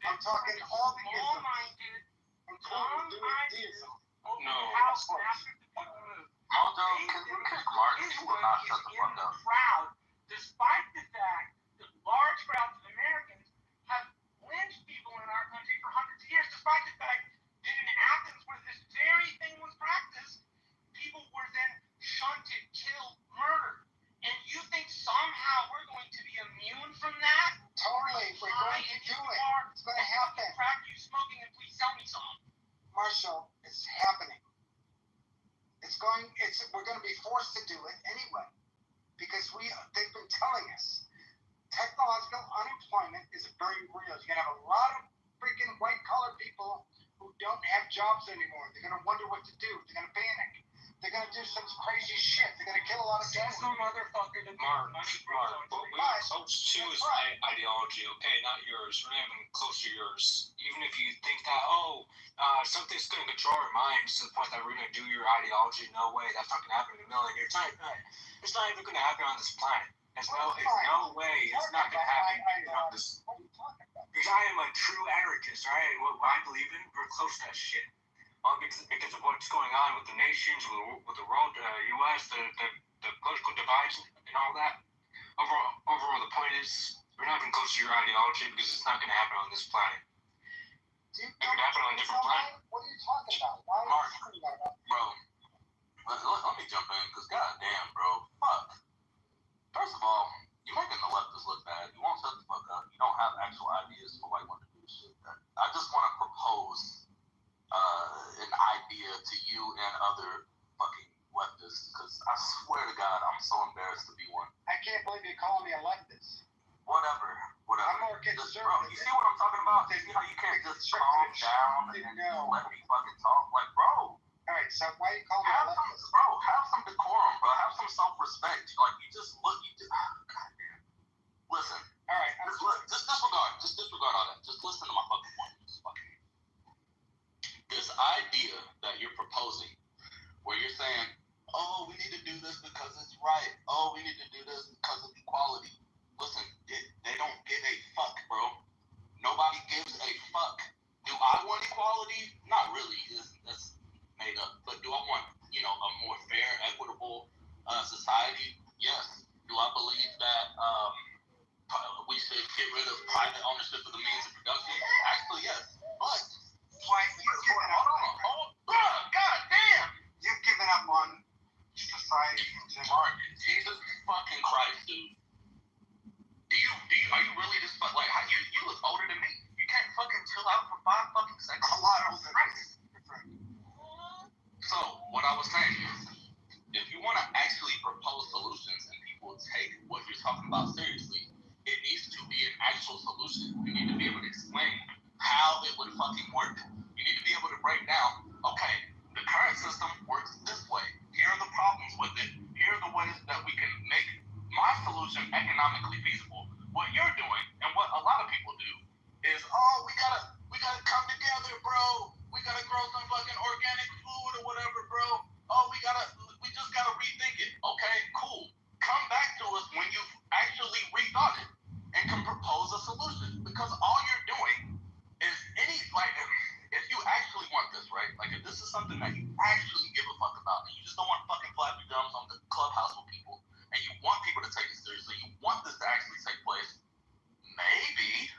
I'm talking all the small-minded, dumb-minded. No. Aldo, can you kick Mark? He will not shut the fuck up. Crowd, despite the fact that large crowds of Americans have lynched people in our country for hundreds of years, despite the fact that in Athens, where this very thing was practiced, people were then shunted, killed, murdered. And you think somehow we're going to be immune from that? Totally. We're going to do it. It's going to happen. Crack you smoking and please sell me some. Marshall, it's happening. We're going to be forced to do it anyway. Because they've been telling us technological unemployment is very real. You're going to have a lot of freaking white-collar people who don't have jobs anymore. They're going to wonder what to do. They're going to panic. They're going to do some crazy shit. They're going to kill a lot of people. Some motherfucker to Mark, what we are close to is my ideology, okay? Not yours. We're not even close to yours. Even if you think that, something's going to control our minds to the point that we're going to do your ideology, no way. That's not going to happen in a million years. It's not even going to happen on this planet. There's no way it's not going to happen on this. Because I am a true anarchist, right? What I believe in, we're close to that shit. Because of what's going on with the nations, with the world, U.S., the political divides and all that. Overall, the point is, we're not even close to your ideology because it's not going to happen on this planet. It could happen on a different planet. What are you talking about? Mark, bro, let me jump in because goddamn, bro, fuck. First of all, you're making the leftists look bad. You won't shut the fuck up. You don't have actual ideas for why you want to do this shit. I just want to propose an idea to you and other fucking leftists because I swear to God, I'm so embarrassed to be one. I can't believe you're calling me a leftist. Whatever. I'm more conservative. Bro, you see what I'm talking about? You know, you can't just calm down and just let me fucking talk. Like, bro. Alright, so why are you calling me a leftist? Bro, have some decorum, bro. Have some self-respect. Like, goddamn. Listen. Alright, just disregard all that. Just listen to my fucking point. This idea that you're proposing, where you're saying, oh, we need to do this because it's right. Oh, we need to do this because of equality. Listen, they don't give a fuck, bro. Nobody gives a fuck. Do I want equality? Not really. That's made up. But do I want, a more fair, equitable society? Yes. Do I believe that we should get rid of private ownership of the means of production? Actually, yes. But God damn! You've given up on society in general. Mark, Jesus fucking Christ, dude. Are you really just like you look older than me? You can't can't fucking chill out for 5 fucking seconds. A lot of that. So, what I was saying is, if you want to actually propose solutions and people take what you're talking about seriously, it needs to be an actual solution. You need to be able to explain how it would fucking work. You need to be able to break down, okay, the current system works this way. Here are the problems with it. Here are the ways that we can make my solution economically feasible. What you're doing, and what a lot of people do, is, oh, we gotta come together, bro. We gotta grow some fucking organic food or whatever, bro. Oh, we just gotta rethink it. Okay, cool. Come back to us when you've actually rethought it and can propose a solution. Because all you're doing is if you actually want this, right? Like, if this is something that you actually give a fuck about, and you just don't want fucking flap your gums on the clubhouse with people, and you want people to take it seriously, you want this to actually take place, maybe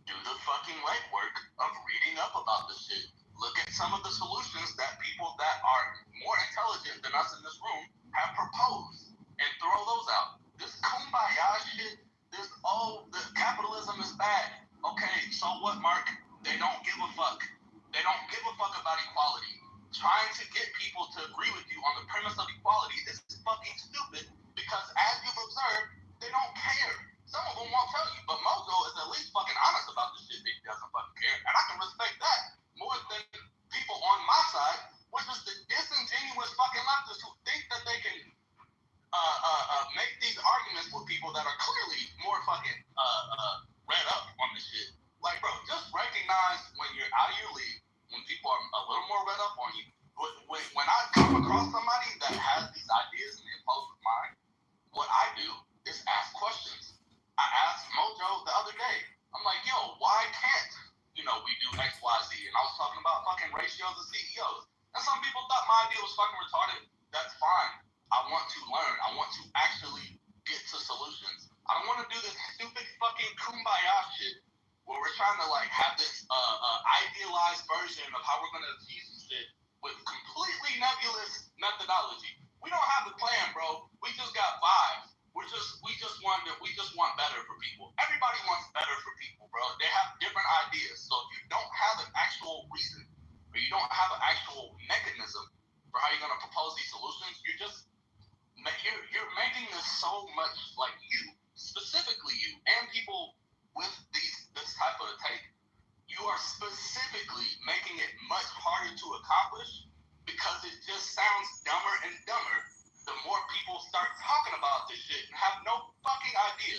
do the fucking legwork of reading up about this shit. Look at some of the solutions that people that are more intelligent than us in this room have proposed, and throw those out. This kumbaya shit, the capitalism is bad. Okay, so what, Mark? They don't give a fuck. They don't give a fuck about equality. Trying to get people to agree with you on the premise of equality is fucking stupid, because as you've observed, they don't care. Some of them won't tell you, but Mojo is at least fucking honest about the shit that he doesn't fucking care, and I can respect that more than people on my side, which is the disingenuous fucking leftists who think that they can make these arguments with people that are clearly more fucking read up on this shit. Like, bro, just recognize when you're out of your league, when people are a little more read up on you. When I come across somebody that has these ideas and they oppose with mine, what I do is ask questions. I asked Mojo the other day. I'm like, yo, why can't we do X, Y, Z? And I was talking about fucking ratios of CEOs. And some people thought my idea was fucking retarded. That's fine. I want to learn. I want to actually get to solutions. I don't want to do this stupid fucking kumbaya shit where we're trying to like have this idealized version of how we're gonna achieve some shit with completely nebulous methodology. We don't have a plan, bro. We just got vibes. We just want better for people. Everybody wants better for people, bro. They have different ideas. So if you don't have an actual reason, or you don't have an actual mechanism for how you're gonna propose these solutions, you're making this so much like you, specifically you, and people with this type of take. You are specifically making it much harder to accomplish, because it just sounds dumber and dumber the more people start talking about this shit and have no fucking idea.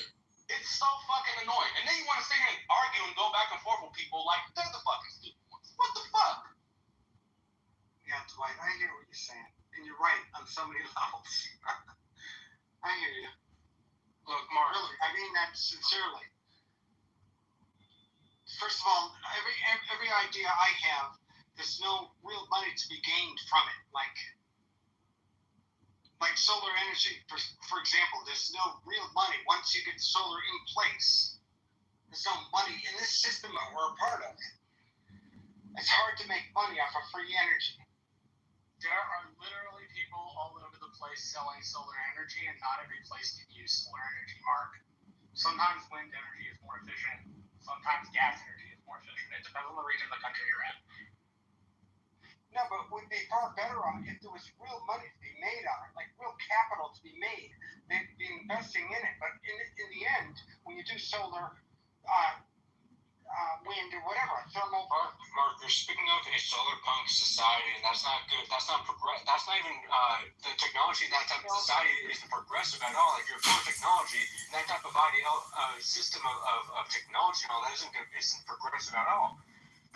It's so fucking annoying. And then you want to sit here and argue and go back and forth with people like they're the fucking stupid ones. What the fuck? Yeah, Dwight, I hear what you're saying. And you're right on so many levels. I hear you. Look, Mark, really, I mean that sincerely. First of all, every idea I have, there's no real money to be gained from it. Like solar energy, for example, there's no real money once you get solar in place. There's no money in this system that we're a part of. It's hard to make money off of free energy. There are literally people all over the place selling solar energy, and not every place can use solar energy, Mark. Sometimes wind energy is more efficient. Sometimes gas energy is more efficient. It depends on the region of the country you're in. No, but it would be far better on if there was real money to be made on it, like real capital to be made. They'd be investing in it. But in the end, when you do solar, wind or whatever, thermal. Mark, you're speaking of a solar punk society, and that's not good. That's not That's not even the technology. That type of society isn't progressive at all. Like, you're for technology, and that type of system of technology and all that isn't progressive at all.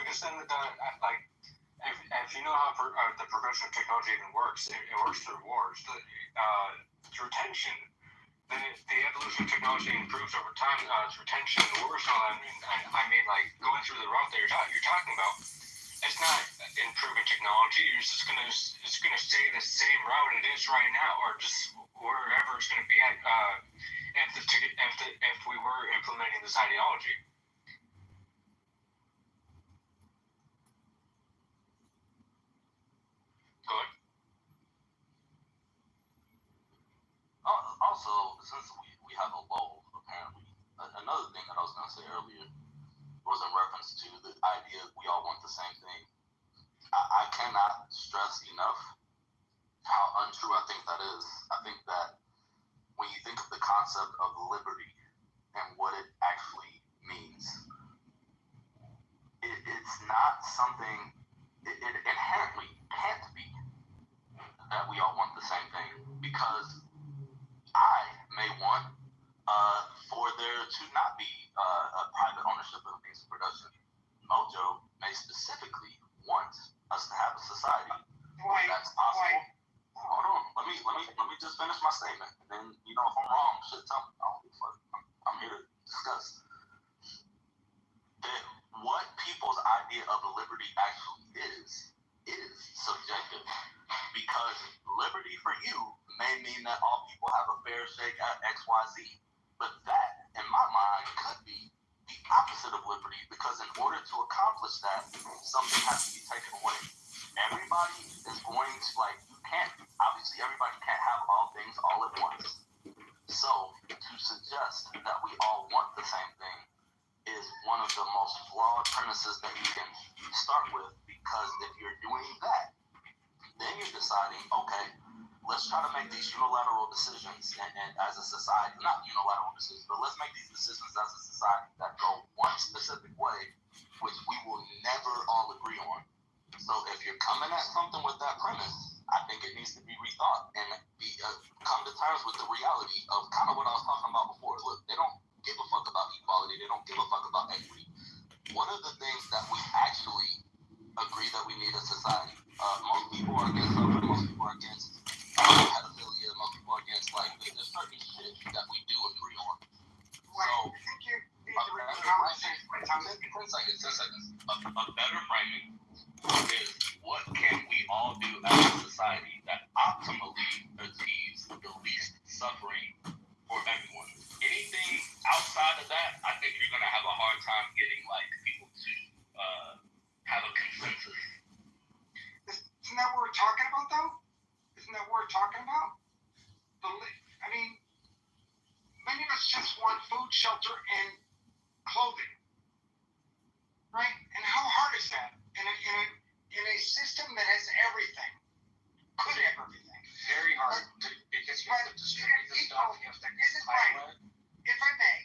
Because then if you know how the progression of technology even works, it works through wars, through tension. The evolution of technology improves over time through tension and wars and all that. I mean, like, going through the route that you're talking about, it's not improving technology. It's gonna stay the same route it is right now, or just wherever it's gonna be at if we were implementing this ideology. Go ahead. Also, since we have a lull, apparently, another thing that I was going to say earlier was in reference to the idea we all want the same thing. I cannot stress enough how untrue I think that is. I think that when you think of the concept of liberty and what it actually means, it's not something, it inherently can't be that we all want the same thing, because I may want for there to not be a private ownership of music production. Mojo may specifically want us to have a society where that's possible. Hold on, let me just finish my statement, and then if I'm wrong, shit, tell me. I don't give a fuck. I'm here to discuss that what people's idea of liberty actually is subjective, because liberty for you may mean that all people have a fair shake at XYZ, but that, in my mind, could be the opposite of liberty, because in order to accomplish that, something has to be taken away. Everybody is going to, obviously everybody can't have all things all at once. So, to suggest that we all want the same thing is one of the most flawed premises that you can start with, because if you're doing that, then you're deciding, okay, let's try to make these unilateral decisions and as a society, not unilateral decisions, but let's make these decisions as a society that go one specific way, which we will never all agree on. So if you're coming at something with that premise, I think it needs to be rethought and come to terms with the reality of kind of what I was talking about before. Look, they don't give a fuck about equality. They don't give a fuck about equity. One of the things that we actually agree that we need as society, most people are against suffering, most people are against pedophilia, most people are against, there's certain shit that we do agree on. So, a better framing is, what can we all do as a society that optimally achieves the least suffering for everyone? Anything outside of that, I think you're going to have a hard time getting people to have a consensus. Isn't that what we're talking about, though? Isn't that what we're talking about? I mean, many of us just want food, shelter, and clothing, right? And how hard is that in a system that has everything? Could have everything. Very hard, because you have to distribute the stuff. You have to is it right? If I may,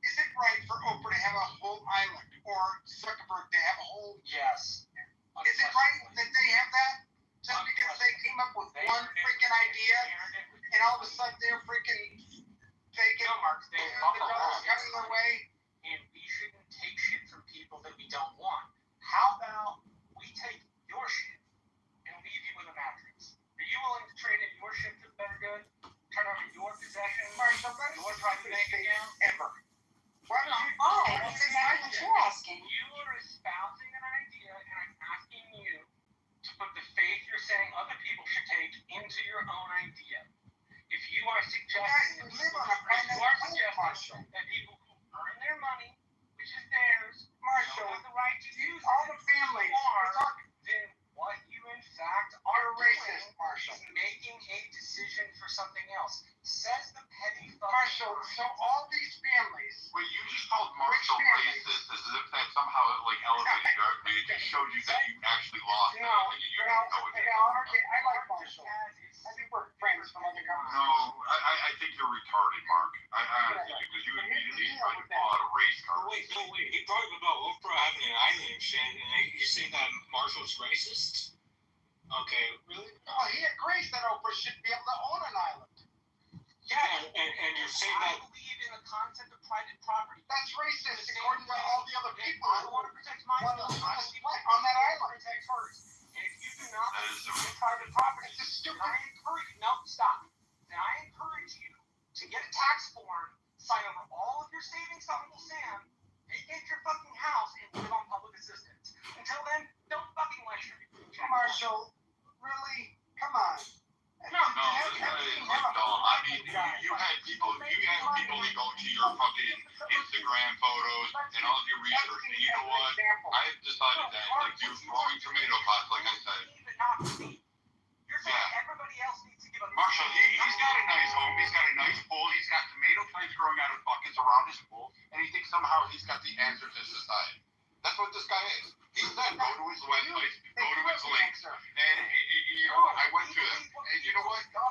is it right for Oprah to have a whole island, or Zuckerberg to have a whole? Yes. Is it right that they have that? Just because they came up with one freaking idea, and all of a sudden they're freaking taking the dollars coming their way? And we shouldn't take shit from people that we don't want. How about we take your shit and leave you with a mattress? Are you willing to trade in your shit for the better good? Turn over your possessions, your private bank account? Ever. Why don't you? Oh, that's exactly what you're asking. You are espousing an idea, and I'm asking you to put the faith you're saying other people should take into your own idea. If you are suggesting that people who earn their money, which is theirs, Marshall, have the right to use all the families then what you in fact are racist, Marshall. Is making a decision for something else. Says the petty Marshall, so all these families. Well, you just called Marshall racist as if that somehow elevated you. It just showed you that you actually lost. I like Marshall. I think we're friends from other countries. No, I think you're retarded, Mark. I honestly do, because you immediately tried to pull out a race card. Wait. He talked about Oprah having an island and shit, and you're saying that Marshall's racist? Okay, really? No, he agrees that Oprah should be able to own an island. Yeah, and you're saying that I believe in the concept of private property. That's racist according to all the other people. I want to protect my on that island. Protect hers. And if you do not believe in private property, it's stupid. I encourage you. No, stop. Then I encourage you to get a tax form, sign over all of your savings to Uncle Sam, vacate your fucking house, and live on public assistance. Until then, don't fucking lecture me. Marshall, really? Come on. No, this guy is dumb. I mean, you had people go to your fucking Instagram photos and all of your research, and you know what? I have decided that, you're growing tomato pots, like I said. You're saying everybody else needs to give a Marshall, he's got a nice home, he's got a nice pool, he's got tomato plants growing out of buckets around his pool, and he thinks somehow he's got the answer to society. That's what this guy is. He said, go to his website, go to his links, and you know what? I went to them, and you know what? I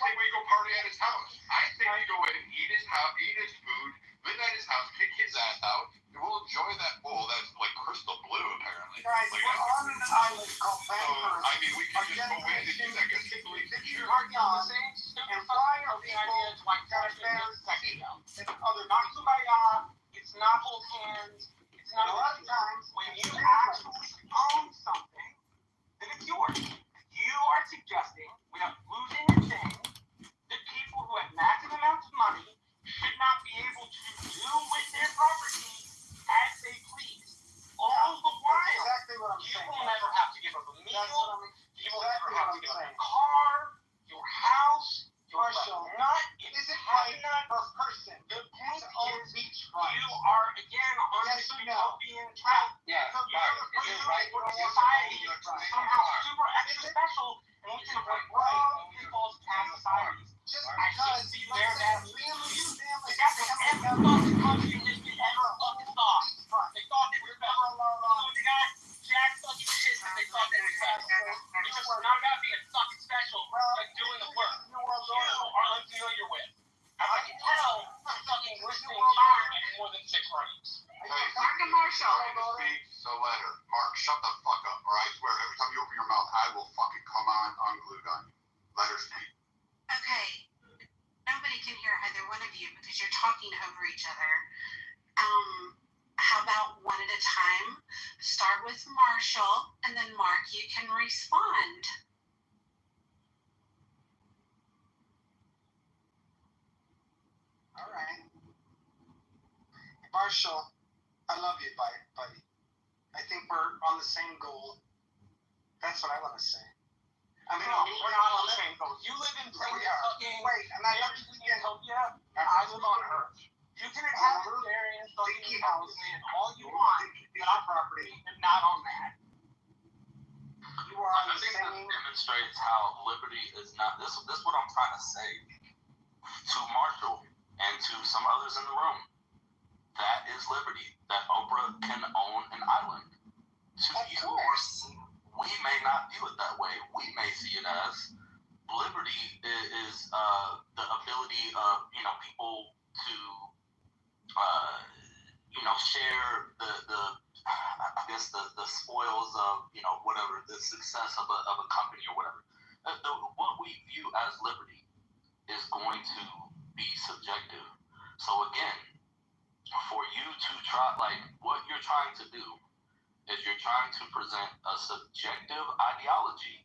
say we go party at his house. I say we go in, eat his house, eat his food, live at his house, kick his ass out, and we'll enjoy that bowl that's like crystal blue, apparently. Guys, like, we're on an island called so, Vancouver. I mean, we can just go in and do that because he believes it's true. And flying of the ideas like that affairs, it's other not kumbaya, it's not hold hands, it's not a lot of times when you actually own something, then it's yours. You are suggesting, without losing a thing, that people who have massive amounts of money should not be able to do with their property as they please. All the while, exactly what I'm saying. You will never have to give up a meal. You will never have to give up a car, your house, your not. Is it right per person? The point is, you are again on this utopian track. Yeah, So you are right. Society somehow super extra special, and we can avoid all people's past societies. Just because where that really is, that's the fucking country that we ever fucking thought. They thought they were special. They got jack fucking shit that they thought they were special. It's just not about being fucking special, but doing the work you are unfamiliar with. As I can tell, I'm fucking listening fire at more than 6 frames. Hey, Marshall. So let her. Mark, shut the fuck up, or I swear every time you open your mouth, I will fucking come on unglued on you. Let her speak. Okay. Nobody can hear either one of you because you're talking over each other. How about one at a time? Start with Marshall, and then Mark, you can respond. All right. Marshall, I love you, buddy. I think we're on the same goal. That's what I want to say. I mean, no, we're not on the same goal. You live in fucking Utopia, and I live on Earth. You can have a Bavarian fucking house and all you want on our property, and not on that. You are on I the think same. this demonstrates how liberty is not. This is what I'm trying to say to Marshall and to some others in the room. That is liberty. That Oprah can own an island. Of course. We may not view it that way. We may see it as liberty is the ability of people to share the spoils of whatever the success of a company or whatever. What we view as liberty is going to be subjective. So again, for you to try, what you're trying to do is you're trying to present a subjective ideology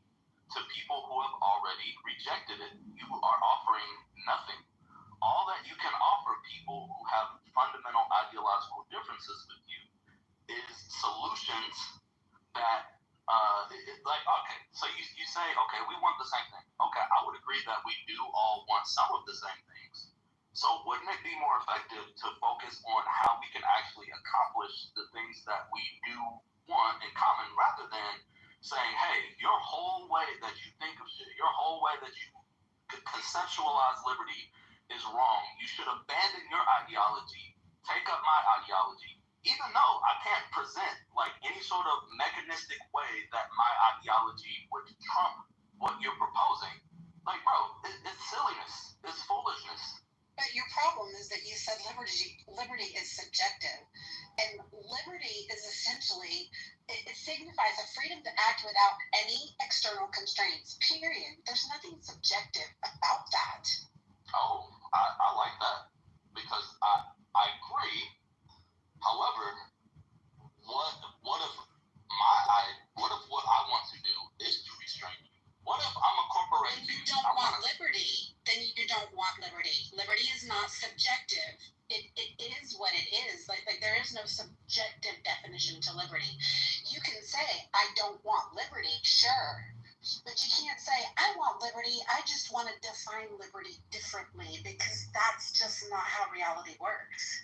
to people who have already rejected it. You are offering nothing. All that you can offer people who have fundamental ideological differences with you is solutions that, okay, so you say, okay, we want the same thing. Okay, I would agree that we do all want some of the same things. So wouldn't it be more effective to focus on how we can actually accomplish the things that we do want in common, rather than saying, hey, your whole way that you think of shit, your whole way that you conceptualize liberty is wrong. You should abandon your ideology, take up my ideology, even though I can't present any sort of mechanistic way that my ideology would trump what you're proposing. Bro, it's silliness. It's foolishness. But your problem is that you said liberty is subjective. And liberty is essentially, it signifies a freedom to act without any external constraints, period. There's nothing subjective about that. Oh, I like that, because I agree. However, what if what I want to do is to restrain you? What if I'm a corporation? Then you don't want liberty. Then you don't want liberty. Liberty is not subjective. It is what it is. There is no subjective definition to liberty. You can say, I don't want liberty, sure. But you can't say, I want liberty, I just want to define liberty differently, because that's just not how reality works.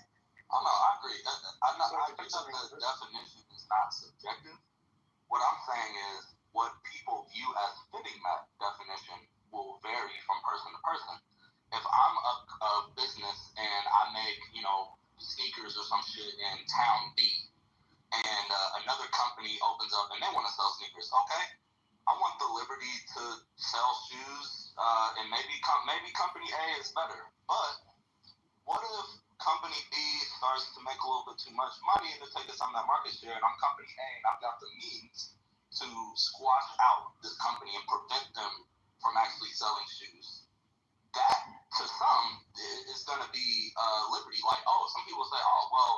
Oh no, I agree. I agree that the definition is not subjective. What I'm saying is, what people view as fitting that definition will vary from person to person. If I'm a business and I make, sneakers or some shit in town B, and another company opens up and they want to sell sneakers. Okay, I want the liberty to sell shoes, and maybe company A is better. But what if company B starts to make a little bit too much money and to take some of that market share, and I'm company A and I've got the means to squash out this company and prevent them from actually selling shoes? That, to some, is going to be liberty. Like, oh, some people say, oh, well,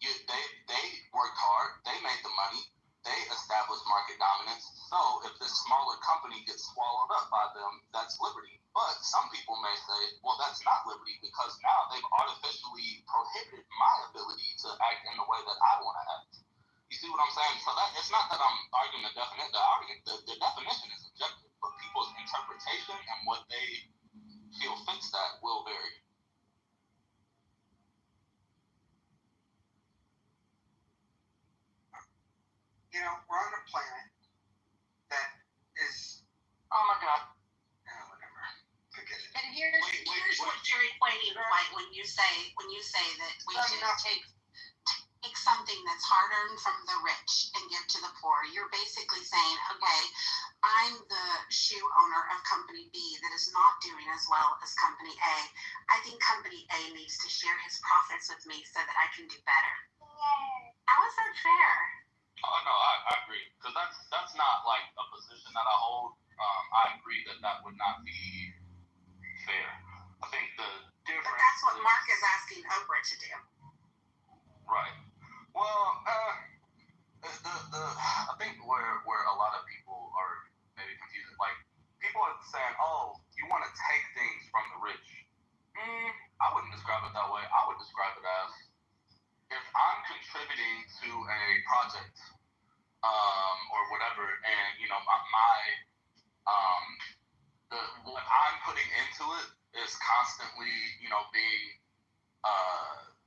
they worked hard, they made the money, they established market dominance, so if this smaller company gets swallowed up by them, that's liberty. But some people may say, well, that's not liberty, because now they've artificially prohibited my ability to act in the way that I want to act. You see what I'm saying? So that it's not that I'm arguing the definition. The definition is subjective, but people's interpretation and what they feel fits that will vary. You know, we're on a planet that is, Oh my God. whatever. Forget it. And here's what you're equating, like when you say that we should take something that's hard earned from the rich and give to the poor. You're basically saying, okay, I'm the shoe owner of company B that is not doing as well as company A. I think company A needs to share his profits with me so that I can do better. How is that fair? Oh no, I agree, because that's not like a position that I hold. I agree that would not be fair. I think the difference. But that's what Mark is asking Oprah to do. Right. Well, I think where a lot of people are maybe confused, like people are saying, oh, you want to take things from the rich. I wouldn't describe it that way. I would describe it as, if I'm contributing to a project, or whatever, and you know what I'm putting into it is constantly, you know, being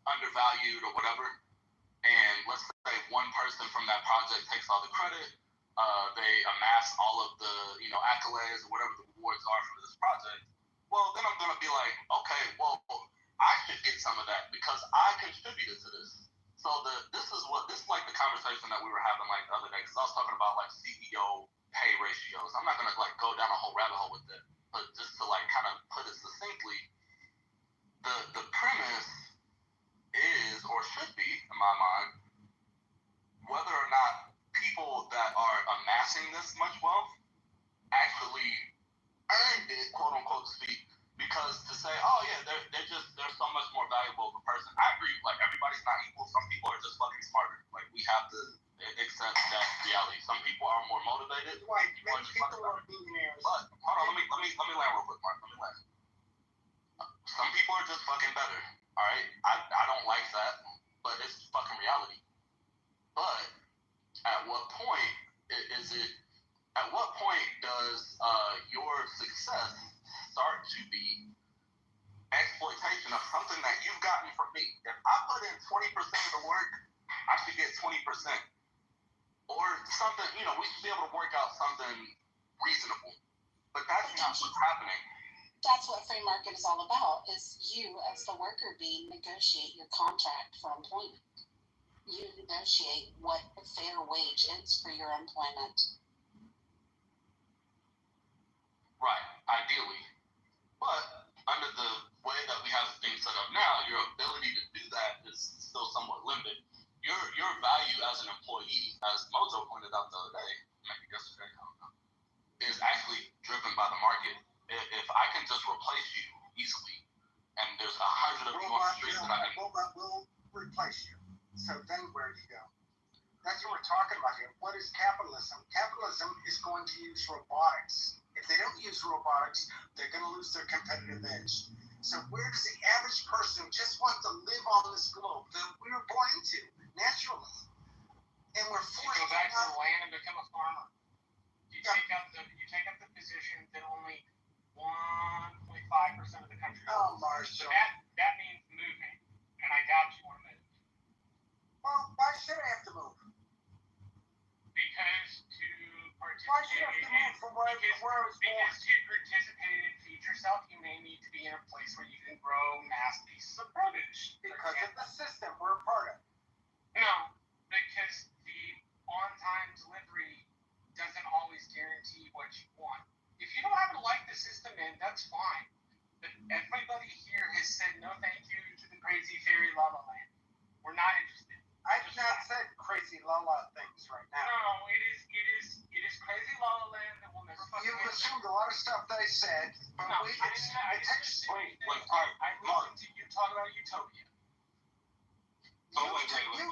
undervalued or whatever, and let's say one person from that project takes all the credit, they amass all of the, you know, accolades or whatever the rewards are for this project. Well, then I'm gonna be like, okay, well, I should get some of that because I contributed to this. So this is like the conversation that we were having like the other day, because I was talking about like CEO pay ratios. I'm not gonna like go down a whole rabbit hole with it, but just to like kind of put it succinctly, the premise is, or should be, in my mind, whether or not people that are amassing this much wealth actually earned it, quote unquote, speak. Because to say, oh yeah, they're so much more valuable of a person. I agree. Like, everybody's not equal. Some people are just fucking smarter. Like, we have to accept that reality. Some people are more motivated. Like, many people are billionaires. But hold on, let me land real quick, Mark. Let me land. Some people are just fucking better. All right, I don't like that, but it's fucking reality. But at what point does your success start to be exploitation of something that you've gotten from me? If I put in 20% of the work, I should get 20%. Or something, you know, we should be able to work out something reasonable. But that's not what's happening. That's what free market is all about, is you as the worker bee negotiate your contract for employment. You negotiate what a fair wage is for your employment. Right, ideally. But under the way that we have things set up now, your ability to do that is still somewhat limited. Your value as an employee, as Mojo pointed out the other day, maybe yesterday, I don't know, is actually driven by the market. If I can just replace you easily, and there's 100 of you on the street that I can... Robot will replace you. So then where do you go? That's what we're talking about here. What is capitalism? Capitalism is going to use robotics. If they don't use robotics, they're going to lose their competitive edge. So where does the average person just want to live on this globe that we were born into, naturally? And we're forced to go back to the land and become a farmer. You take up the position that only 1.5% of the country. Oh, Marshall. So that means moving, and I doubt you want to move. Well, why should I have to move? Because to participate, why should I have to move from where I was born? Because to participate and feed yourself, you may need to be in a place where you can grow mass pieces of produce. Because of the system, we're I said, but No, we, I didn't just say Wait, anything. all right, I listened to you talk about utopia. Oh, wait. You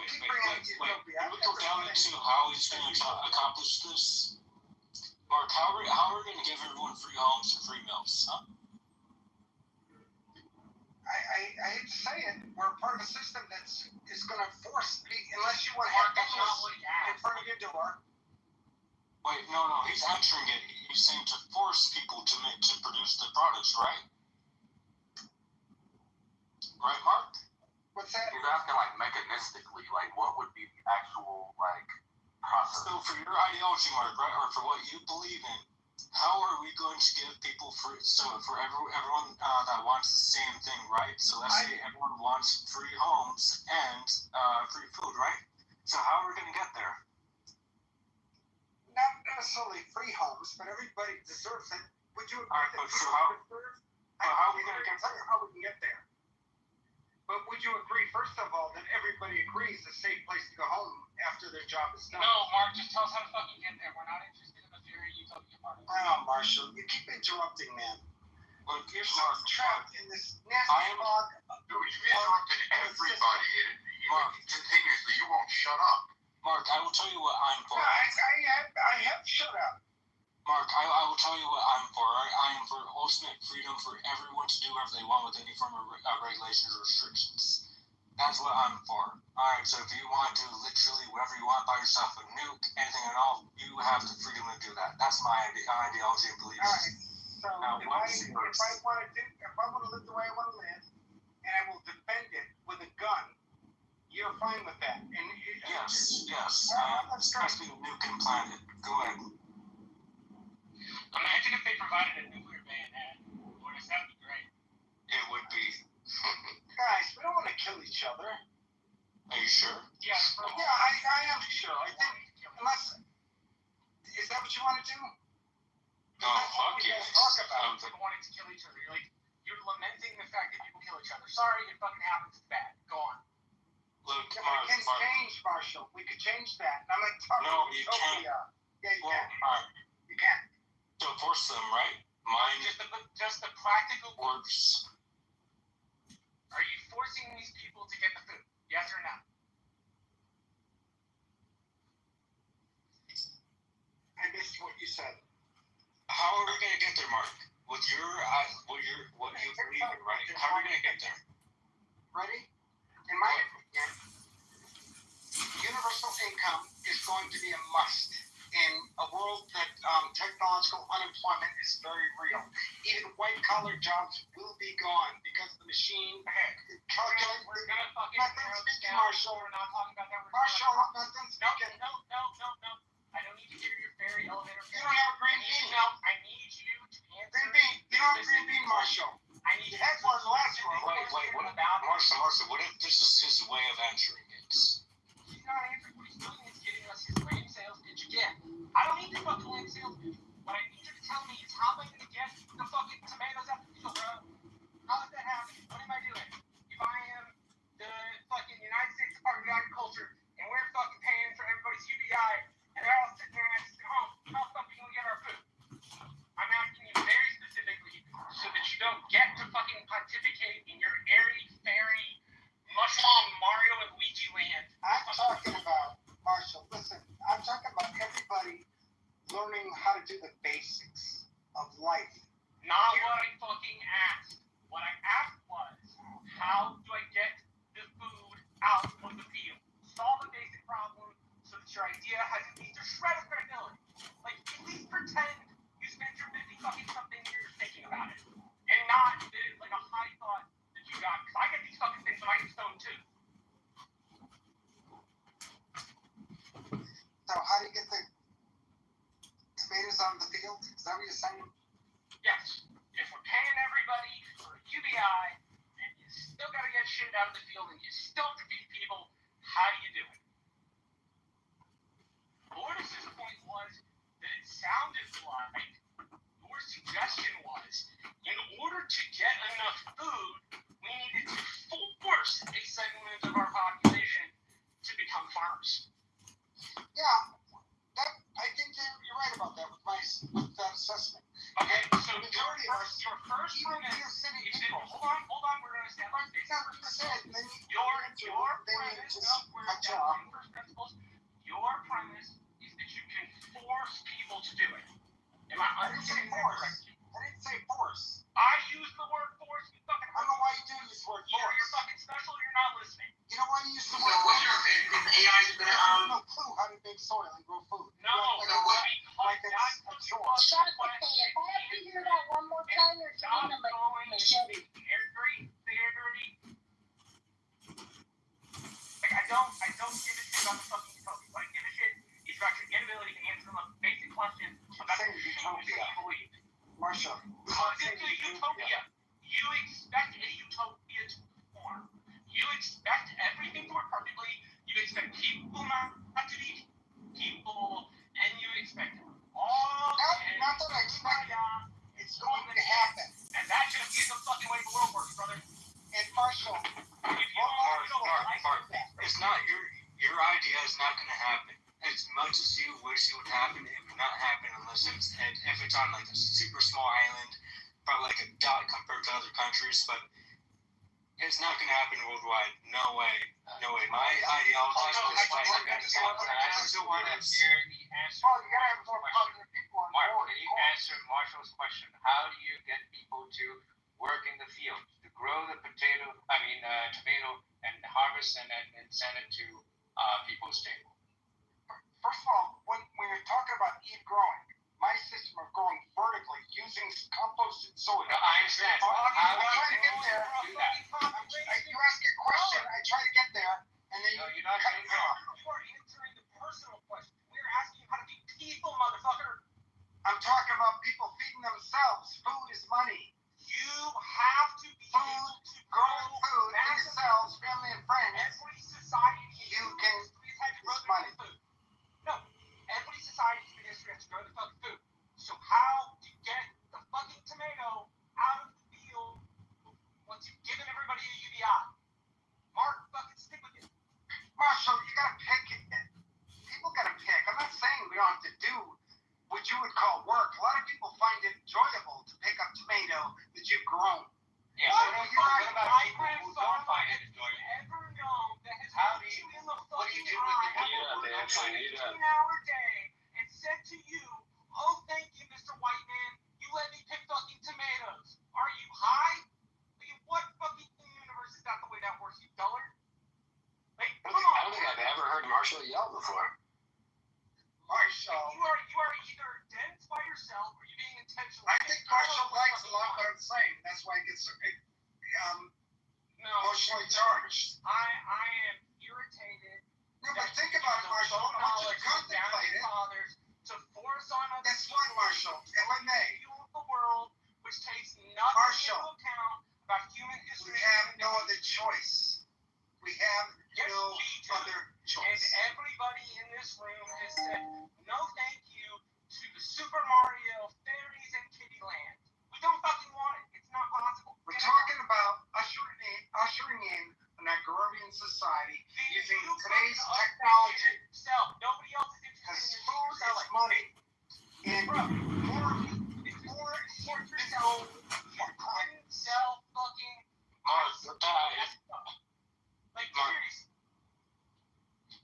go down into how he's going to accomplish this. Mark, how are we going to give everyone free homes and free meals? Huh? I hate to say it, we're part of a system that's is going to force me, unless you want to Mark, have that's not what he in asked. front of your door. Wait, no, he's answering it. He's saying to force people to produce the products, right? Right, Mark? What's that? He's asking like mechanistically, like what would be the actual like process? So for your ideology, Mark, right, or for what you believe in, how are we going to give people free? So for everyone that wants the same thing, right? So let's say everyone wants free homes and free food, right? So how are we going to get there? Not necessarily free homes, but everybody deserves it. Would you agree All right, that but so people how deserve? are we going to get tell you there? how we can get there. But would you agree, first of all, that everybody agrees a safe place to go home after their job is done? No, Mark, just tell us how to fucking get there. We're not interested in the theory utopia part. Oh, Marshall, you keep interrupting, man. Look, You're so trapped in this nasty fog. Dude, you interrupted everybody continuously. You won't shut up. Mark, I will tell you what I'm for. I have shut up. Mark, I will tell you what I'm for. I am for ultimate freedom for everyone to do whatever they want with any form of regulations or restrictions. That's what I'm for. Alright, so if you want to do literally whatever you want, buy yourself a nuke, anything at all, you have the freedom to do that. That's my ideology and beliefs. Alright, so if I want to live the way I want to live, and I will defend it with a gun, you're fine with that. And yes. Especially a nuke implanted. Go ahead. Imagine if they provided a nuclear bayonet. Boy, that would be great. It would be. Guys, we don't want to kill each other. Are you sure? Yeah, I am sure. I think, unless, is that what you want to do? No, fuck yes. Talk about people wanting to kill each other. You're lamenting the fact that people kill each other. Sorry, it fucking happens. It's bad. Go on. Look, we can change, Marshall. We could change that. And I'm like, no, you can't. Yeah, you can. Alright. You can. So force them, right? Just the practical words. Are you forcing these people to get the food? Yes or no? I missed what you said. How are we going to get there, Mark? With what you believe in, right? How are we going to get there? Ready? In my opinion, universal income is going to be a must in a world that technological unemployment is very real. Even white-collar jobs will be gone because the machine calculates. We're gonna fucking speaking, Marshall. We're not talking about that. Marshall, nothing speaking. No. I don't need to hear your fairy elevator. You don't have a green bean. No, I need you to answer. Green bean. You don't have a green bean, Marshall. I need you had one last one. Wait. What about Marshall? What if this is his way of answering it? He's not answering. What he's doing is giving us his lame sales pitch again. I don't need your fucking lame sales pitch. What I need you to tell me is how am I going to get the fucking tomatoes out the field, bro? How does that happen? What am I doing? If I am the fucking United States Department of Agriculture and we're fucking paying for everybody's UBI and they're all sitting there at home, how fucking can we get our food? I'm asking you very specifically so that you don't get to fucking pontificate in your airy-fairy mushroom Mario and Luigi land. I'm talking about, Marshall, listen, I'm talking about everybody learning how to do the basics of life. Not what I fucking asked. What I asked was, how do I get the food out of the field? Solve a basic problem so that your idea has at least a shred of credibility. Like, at least pretend you spent your 50 fucking something years thinking about it. And not that it's like a high thought that you got. Because I get these fucking things when I get stoned too. So how do you get the tomatoes out of the field? Is that what you're saying? Yes. If we're paying everybody for a UBI and you still gotta get shit out of the field and you still have to feed people, how do you do it? Lourdes' point was that it sounded like your suggestion was in order to get enough food, we needed to force a segment of our population to become farmers. Yeah, I think you're right about that with that assessment. Okay, so specific people. Hold on, we're gonna establish basic first principles. Your premise, first principles. Your premise is that you can force people to do it. Am I understanding that correctly? I didn't say force. I used the word force. You fucking. I don't know why you do use the word force. Either you're fucking special or you're not listening. You know why you use the word force? What's your opinion? If AI is gonna have no clue how to make soil and grow food. No, like it's a chore. Shut up, okay. If I have to hear that one more time, you're going to machete. Like I don't give a shit about the fucking utopia. What I give a shit is about your inability to answer the basic question about the utopia. Marshall, this is a utopia. You expect a utopia to form. You expect everything to work perfectly. You expect people not to be people, and you expect all. Not that I expect. It's going to happen, and that just is the fucking way the world works, brother. And Marshall, Mark, it's not your idea is not going to happen. As much as you wish it would happen, it would not happen unless if it's on like a super small island, probably like a dot compared to other countries, but it's not going to happen worldwide. No way. My ideology is like I still want to hear the answer. Oh, you gotta have more positive people on board. You answer Marshall's question. How do you get people to work in the field, to grow the tomato, and harvest and send it to people's table? First of all, when you're talking about growing, my system of growing vertically using composted soil. No, I understand. I'm trying to get there. You ask a question, I try to get there, and then you're not cutting me off. You are answering the personal question. We're asking you how to be people, motherfucker. I'm talking about people feeding themselves. Food is money. You have to be able to growing food in yourselves, family and friends. Every society you can is money. No, every society's been history has to grow the fucking food. So how to get the fucking tomato out of the field once you've given everybody a UBI? Mark, fucking stick with it. Marshall, you gotta pick it. People gotta pick. I'm not saying we don't have to do what you would call work. A lot of people find it enjoyable to pick up tomato that you've grown. Yeah, what about people who don't find it enjoyable? Ever know that has put you in the fucking eye after a 18-hour day and said to you, oh, thank you, Mr. White Man, you let me pick fucking tomatoes. Are you high? What fucking universe is that the way that works, you dullard? Like, come on. I don't think I've ever heard Marshall yell before. Marshall. You are either dense by yourself or you're being intentional. I think Marshall likes a lot what I'm saying. That's why he gets emotionally charged. I am irritated. No, but think about it, Marshall. I want you to contemplate it. To force on us. That's one, Marshall. If I may. The world, which takes nothing into account about human history. We have no other choice. We have no other choice. And everybody in this room has said no thank you to the Super Mario fairies and Kitty Land. We don't fucking want it. It's not possible. We're talking about ushering in an agrarian society using today's technology. Nobody else is interested in food is money. And more yourself, you couldn't sell fucking like seriously.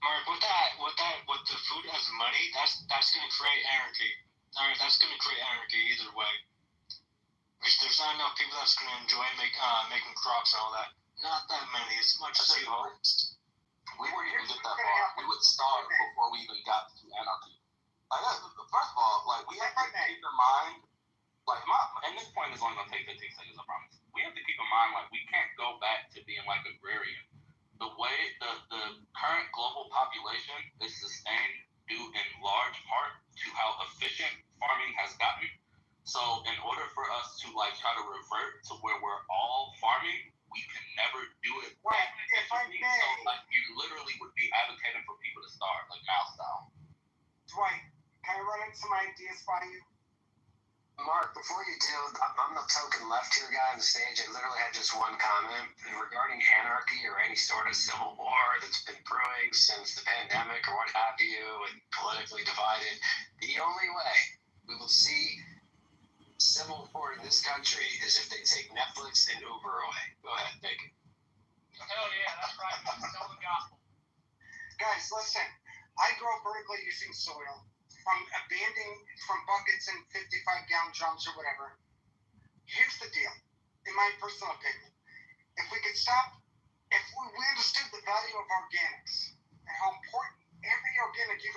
Mark, with the food as money, that's gonna create anarchy. Alright, that's gonna create anarchy either way. There's not enough people that's gonna enjoy making crops and all that. Not that many, as much as you hope. We wouldn't even get that far. We would starve before we even got to anarchy. First of all, we have to keep in mind, and this point is only going to take 15 seconds, I promise. We have to keep in mind, we can't go back to being agrarian. The way the current global population is sustained due in large part to how efficient farming has gotten. So in order for us to try to revert to where we're all farming, we can never do it. Right. If I may. So you literally would be advocating for people to starve, Mao style. Dwight, can I run in some ideas by you? Mark, before you do, I'm the token left-tier guy on the stage. I literally had just one comment regarding anarchy or any sort of civil war that's been brewing since the pandemic or what have you, and politically divided. The only way we will see civil war in this country is if they take Netflix and Uber away. Go ahead, take it. Hell yeah, that's right. Tell the gospel. Guys, listen. I grow vertically using soil from buckets and 55-gallon drums or whatever. Here's the deal, in my personal opinion. If we could stop, if we understood the value of organics and how important every organic you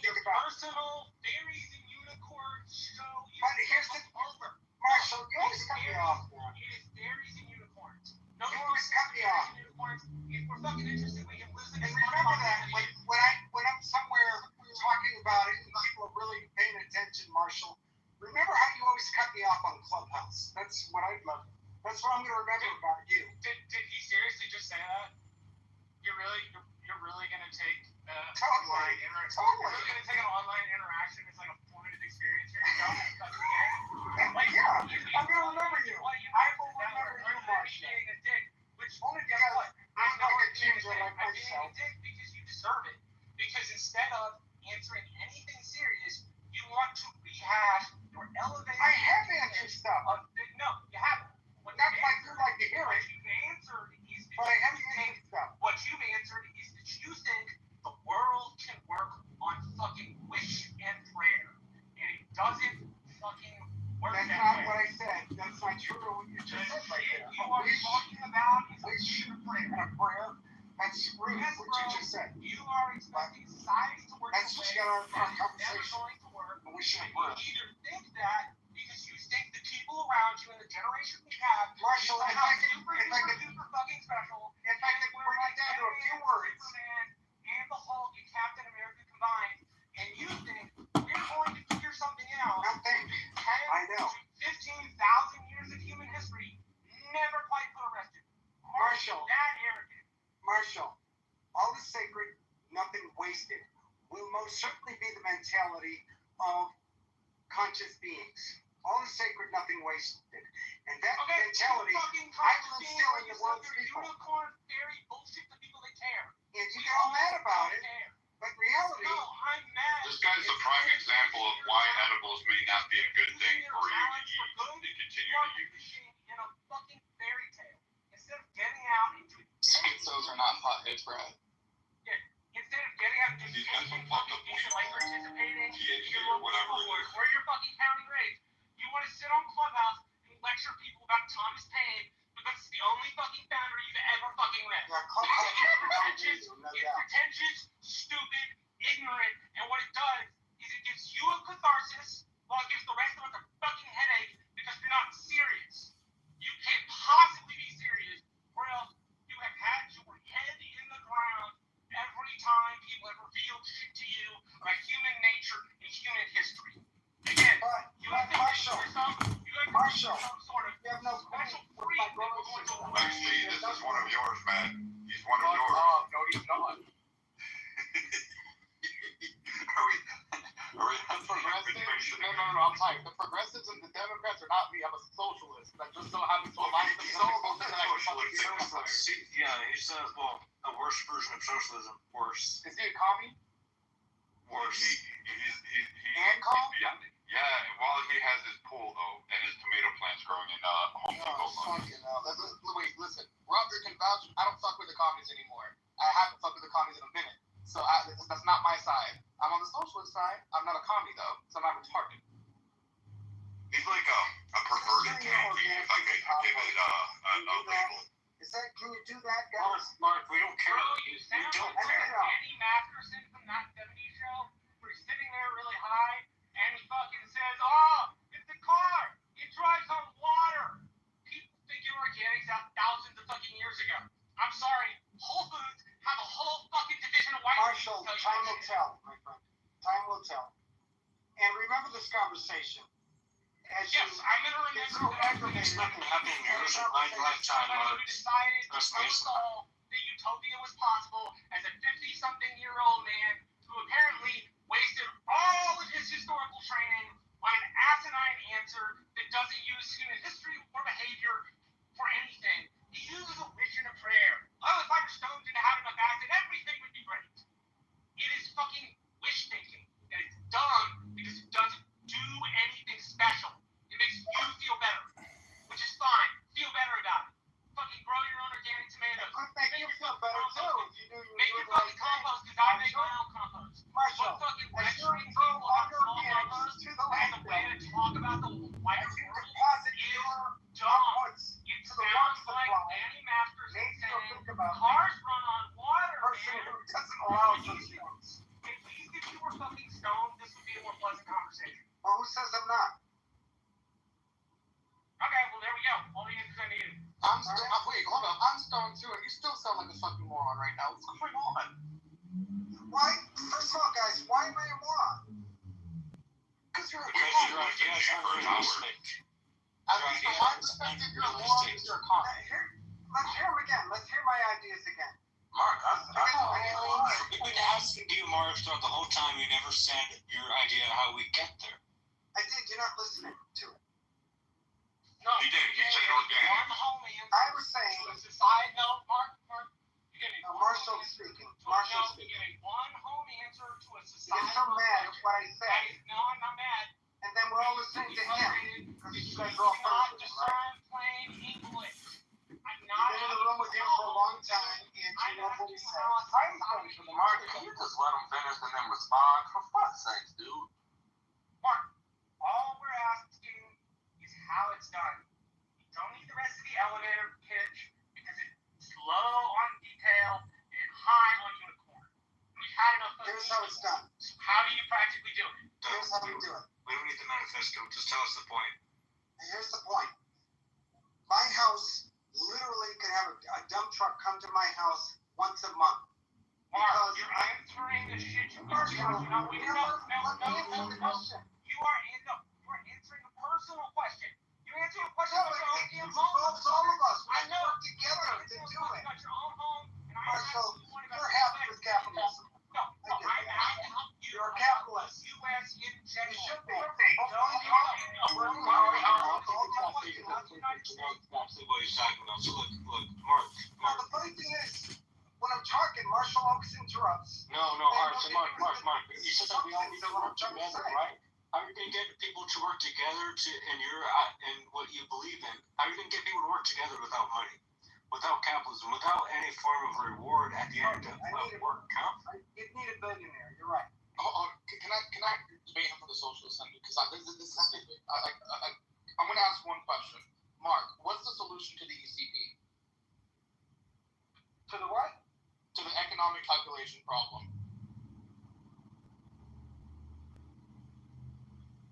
think about. Personal berries and unicorns show you. But here's the over. Marshall, you always cut me off, man. It is berries and unicorns. No, you always cut me off. Unicorns. If we're fucking interested, we can listen. And remember that when I'm somewhere talking about it and people are really paying attention, Marshall, remember how you always cut me off on Clubhouse. That's what I'd love. That's what I'm going to remember about you. Did he seriously just say that? You're really going to take totally. You're really going to take an online interaction as like a formative experience for yourself? Yeah, I'm going to remember you. I will remember you, Marshall. Being a dick, which only because I'm not going to change it like myself. Being a dick because you deserve it. Because instead of answering anything serious, you want to rehash or elevate. I have answered stuff. No, you haven't. Not like you like to hear it. What you've answered is but I haven't answered stuff. What you've answered is that you think the world can work on fucking wish and prayer, and it doesn't fucking work. That's not what I said. That's not true. What you just said right there. You are talking about wish and prayer. That's rude. What you just said. You are expecting society to work. That's what you got our conversation. Going to work. Wish and prayer. You either think that because you think the people around you and the generation we have, Marshall, if I could super fucking special. If I could bring it down to a few words. Superman and the Hulk and Captain America combined, and you think we're going to figure something out. Nothing. I know. 15,000 years of human history never quite put a rest to. Marshall. That arrogant. Marshall, all is sacred, nothing wasted, will most certainly be the mentality of conscious beings. All is sacred, nothing wasted. And that mentality, I will instill in the world's people. Unicorn fairy bullshit to people that care. And you get all mad about it, but reality... No, I'm mad. This guy's a prime example of why edibles may not be a good thing for you to eat and continue to use. In a fucking fairy tale. Instead of getting out into Schizos are not potheads, Brad. Yeah. Instead of getting out into fucking like participating or whatever it is. Where you're fucking counting grades. You want to sit on Clubhouse and lecture people about Thomas Paine because it's the only fucking founder you've ever fucking met. It's pretentious, stupid, ignorant, and what it does is it gives you a catharsis while it gives the rest of us a fucking headache because you're not serious. You can't possibly be serious, or else you have had your head in the ground every time people have revealed shit to you about human nature and human history. Again, you have to Marshall, some sort of you have no special freak that we're going to Actually, this is one of yours, man. He's one of yours. No, he's not. Are we The progressives? No, I'm sorry. The progressives and the Democrats are not me. I'm a socialist. That just so happens to align with he's all about socialist. Yeah, he's a worse version of socialism. Worse. Is he a commie? Worse. And commie? Yeah, while he has his pool, though, and his tomato plants growing in Home Depot. Wait, listen. Roger can vouch. I don't fuck with the commies anymore. I haven't fucked with the commies in a minute. So that's not my side. I'm on the socialist side. I'm not a commie, though, so I'm not retarded. He's like a perverted tanky, if I could give it a label. Can you do that, guys? Mark, we don't care. You sound like Danny Masterson from that 70s show where he's sitting there really high and he fucking says, oh, it's a car. It drives on water. People figure organics out thousands of fucking years ago. I'm sorry. Whole Foods have a whole fucking division of white Marshall, time will tell, my friend. Time will tell. And remember this conversation. Yes, I'm going to remember that. It's not going to happen in yours in my lifetime, Mark. We decided to tell us all that utopia was possible as a 50-something-year-old man who apparently wasted all of his historical training on an asinine answer that doesn't use human history or behavior for anything. He uses a wish and a prayer. Oh, if I were stoned into having a acid, everything would be great. It is fucking wish thinking. And it's dumb because it doesn't do anything special. It makes because I need it. Wait, hold up. I'm stoned too, and you still sound like a fucking moron right now. What's going on? Why? First of all, guys, why am I a moron? Because your idea is unrealistic. At least from my perspective, you're a moron because you're a con. Let's hear them again. Let's hear my ideas again. Mark, We've been asking you, Mark, throughout the whole time. You never said your idea of how we get there. I did. You're not listening to it. No, You did. You said it again. One whole answer. I was saying. To a society. No, Mark. You get me. Marshall speaking. Marshall You speaking. get me one home answer to a You society. get so mad at what I said. No, I'm not mad. And then we're all listening to him. Because you guys are all Not friends with him, right? discern plain English. I'm You've not. been in the room with him for a long time, and you know what he said. I'm friends with Mark. Can you just let him finish and then respond? For fuck's sake, dude. Mark, all we're asking is how it's done. You don't need the rest of the elevator pitch because it's low on detail and high on unicorn. We've had enough of Here's how it's done. How do you practically do it? Here's how we do it. We don't need the manifesto. Just tell us the point. And here's the point. My house literally could have a dump truck come to my house once a month. Mark, you're answering the shit you are answering the question. You are answering a personal question. You're answering a question about your own damn home. Involves all of us. I know. Work together to do it. You got your own home, and I'm Marshall, asking you you're happy with capitalism. No, I'm asking you. You're a capitalist. U.S. in general. You should be. Exactly what he's talking about. So look, Mark. Now the funny thing is, when I'm talking, Marshall always interrupts. No, alright, so Mark, you said that we all need to work together, right? How are you going to get people to work together in what you believe in? How are you going to get people to work together without money, without capitalism, without any form of reward at the end of work? You need a billionaire. You're right. Can I debate him for the socialist sentiment? Because this is stupid. I'm going to ask one question. Mark, what's the solution to the ECP? To the what? To the economic calculation problem.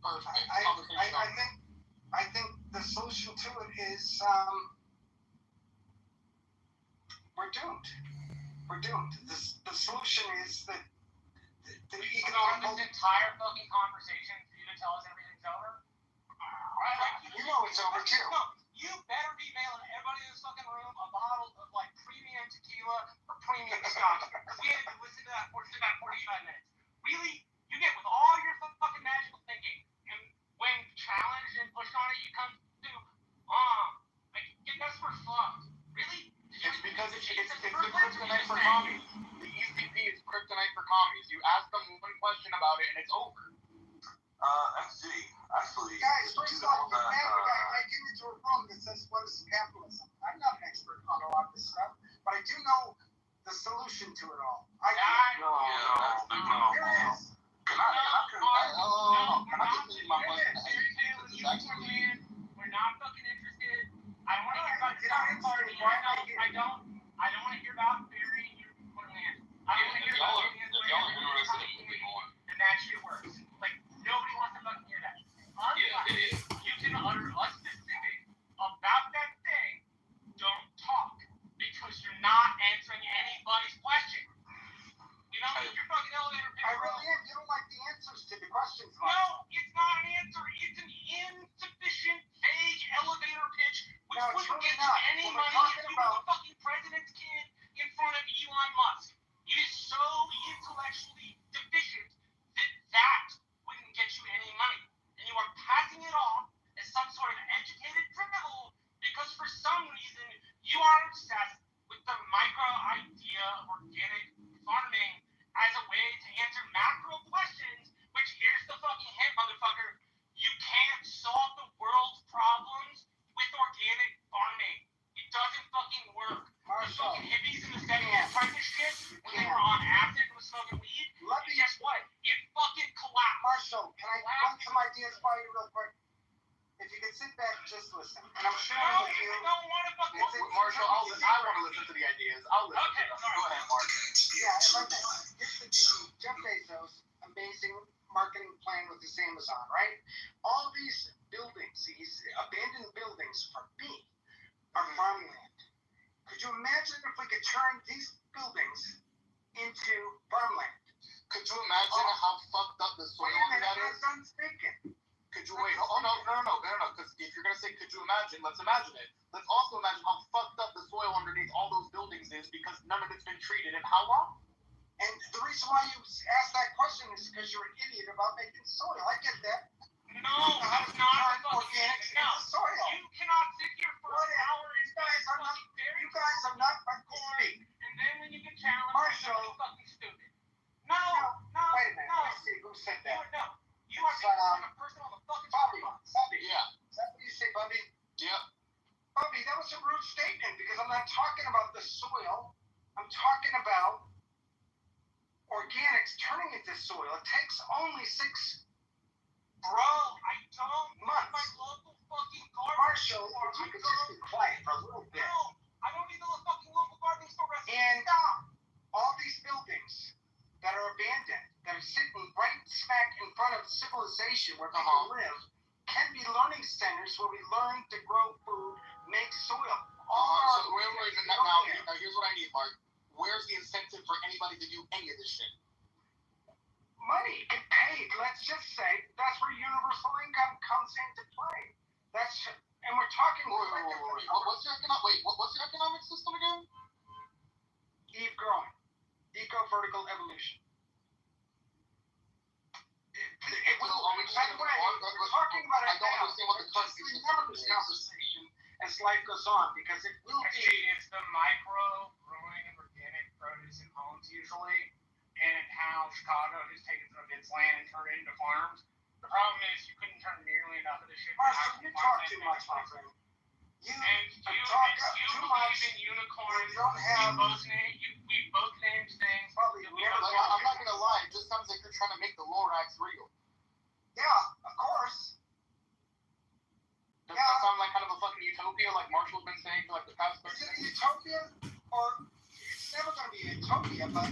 Perfect. I think the solution to it is we're doomed. We're doomed. The solution is that the economic. This entire fucking conversation for you to tell us everything's over. You know it's over too. No, you better be mailing everybody in this fucking room a bottle of like premium tequila or premium scotch. Because we had to listen to that for about 45 minutes. Really? You get with all your fucking magical thinking, and when challenged and pushed on it, you come to, that's for fun. Really? It's because it's the kryptonite for commies. The ECP is kryptonite for commies. You ask them one question about it, and it's over. XG, actually, guys, first off, I give you to a room that says, what is capitalism? I'm not an expert on a lot of this stuff, but I do know the solution to it all. No. Here it is. Can I give you my question? We're not fucking interested. I want to hear about your party. I don't want to hear about burying your land. I want to hear about and that shit works. Like, nobody wants to fucking hear that. Unless you can utter a specific about that thing, don't talk. Because you're not answering anybody's question. You know, your fucking elevator pitch. I really am. You don't like the answers to the questions, Mike. No, it's not an answer. It's an insufficient, vague elevator pitch, which wouldn't get you any money if you were the fucking president's kid in front of Elon Musk. It is so intellectually deficient that wouldn't get you any money. And you are passing it off as some sort of educated drivel because for some reason you are obsessed with the micro idea of organic farming as a way to answer macro questions, which here's the fucking hint, motherfucker. You can't solve the world's problems with organic farming. It doesn't fucking work. The fucking hippies in the 70s tried this shit when they were on acid and was smoking weed. And guess what? It fucking collapsed. Marshall, can I run some ideas by you real quick? If you could sit back and just listen. And I'm sharing with you. I don't want to fucking Marshall, I want to listen to the ideas. I'll listen to them. Go ahead, Mark. Yeah, and like here's the deal. Jeff Bezos, amazing marketing plan with his Amazon, right? All these buildings, these abandoned buildings are being farmland. Could you imagine if we could turn these buildings into farmland? Could you imagine how fucked up the soil under that is? I'm speaking. Could you wait? Oh no, because if you're gonna say could you imagine, let's imagine it. Let's also imagine how fucked up the soil underneath all those buildings is because none of it's been treated in how long? And the reason why you asked that question is because you're an idiot about making soil. I get that. No, that's not organic no. soil. You cannot sit here for an hour and you guys are not going to speak. And then when you get challenged, Marshall, you're fucking stupid. No. Wait a minute. Let me see who said that. No. You are being a person on the fucking Bobby. Yeah. Is that what you say, Bobby? Yep. Bobby, that was a rude statement because I'm not talking about the soil. I'm talking about organics turning into soil. It takes only 6 Bro, I don't months. My local fucking garbage Marshall, store. if you could just be quiet for a little bit. No, I don't need the fucking local garbage store. And stop. All these buildings that are abandoned, that are sitting right smack in front of civilization where people live, can be learning centers where we learn to grow food, make soil. So now here's what I need, Mark. Where's the incentive for anybody to do any of this shit? Money, get paid. Let's just say that's where universal income comes into play. And we're talking. Wait. What's your economic system again? Keep growing. Eco-vertical evolution. We're talking about it now. Just remember this conversation as life goes on because it will be. It's the micro growing of organic produce in homes usually, and how Chicago has taken some of its land and turned it into farms. The problem is you couldn't turn nearly enough of the shit. Marshall, you talk too much, my friend. You talk too much. In unicorns. You don't have. We both named things. Probably. I'm not gonna lie. It just sounds like you're trying to make the Lorax real. Yeah, of course. Doesn't that sound like kind of a fucking utopia, like Marshall's been saying for like the past 30 Is it a utopia? Or it's never going to be a utopia, but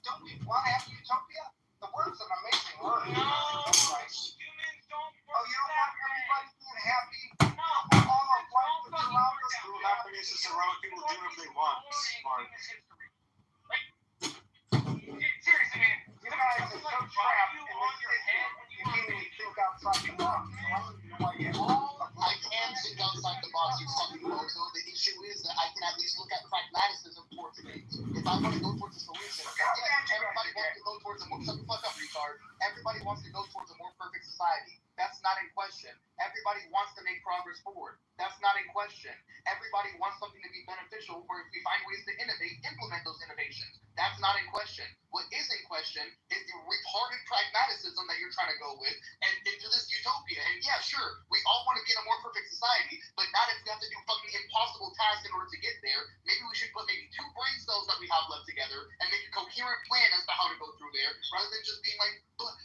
don't we want to have a utopia? The word's an amazing word. No, humans don't work. Oh, you don't want everybody being happy? No, all of life that's around us? True happiness is around people doing what they want. Smart. Seriously, man. You guys are so trapped in your head when you can't even think outside the box. I can think outside the box, you fucking bozo. The issue is that I can at least look at pragmatism towards things. If I want to go towards a solution, everybody wants to go towards a more shut the fuck up, retard. Everybody wants to go towards a more perfect society. That's not in question. Everybody wants to make progress forward. That's not in question. Everybody wants something to be beneficial, or if we find ways to innovate, implement those innovations. That's not in question. What is in question is the retarded pragmatism that you're trying to go with and into this utopia. And yeah, sure, we all want to be in a more perfect society, but not if we have to do fucking impossible tasks in order to get there. Maybe we should put maybe 2 brain cells that we have left together and make a coherent plan as to how to go through there, rather than just being like, but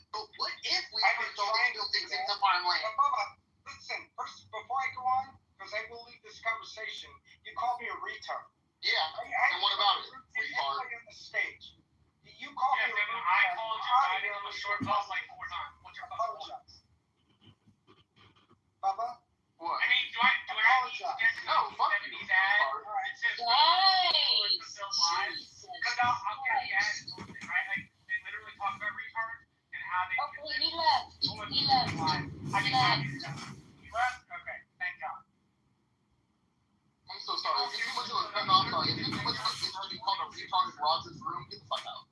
what if we put all these buildings into farmland? But Bubba, listen, first, before I go on, because I will leave this conversation, you called me a retard. Yeah, and what about it, retard? On the stage. You called me a retard. I called you out on the short pause like 4 times. What's your apologize? Bubba? What? I mean, do I apologize? No, fuck you, retard. It says Nice. because I'll get the ad, right? Like, they literally talk about retards and how they. Okay, he left. He left. I can find you. You left? Okay, thank God. I'm so sorry. If you went to a literally called a retarded Rogers room, get the fuck out.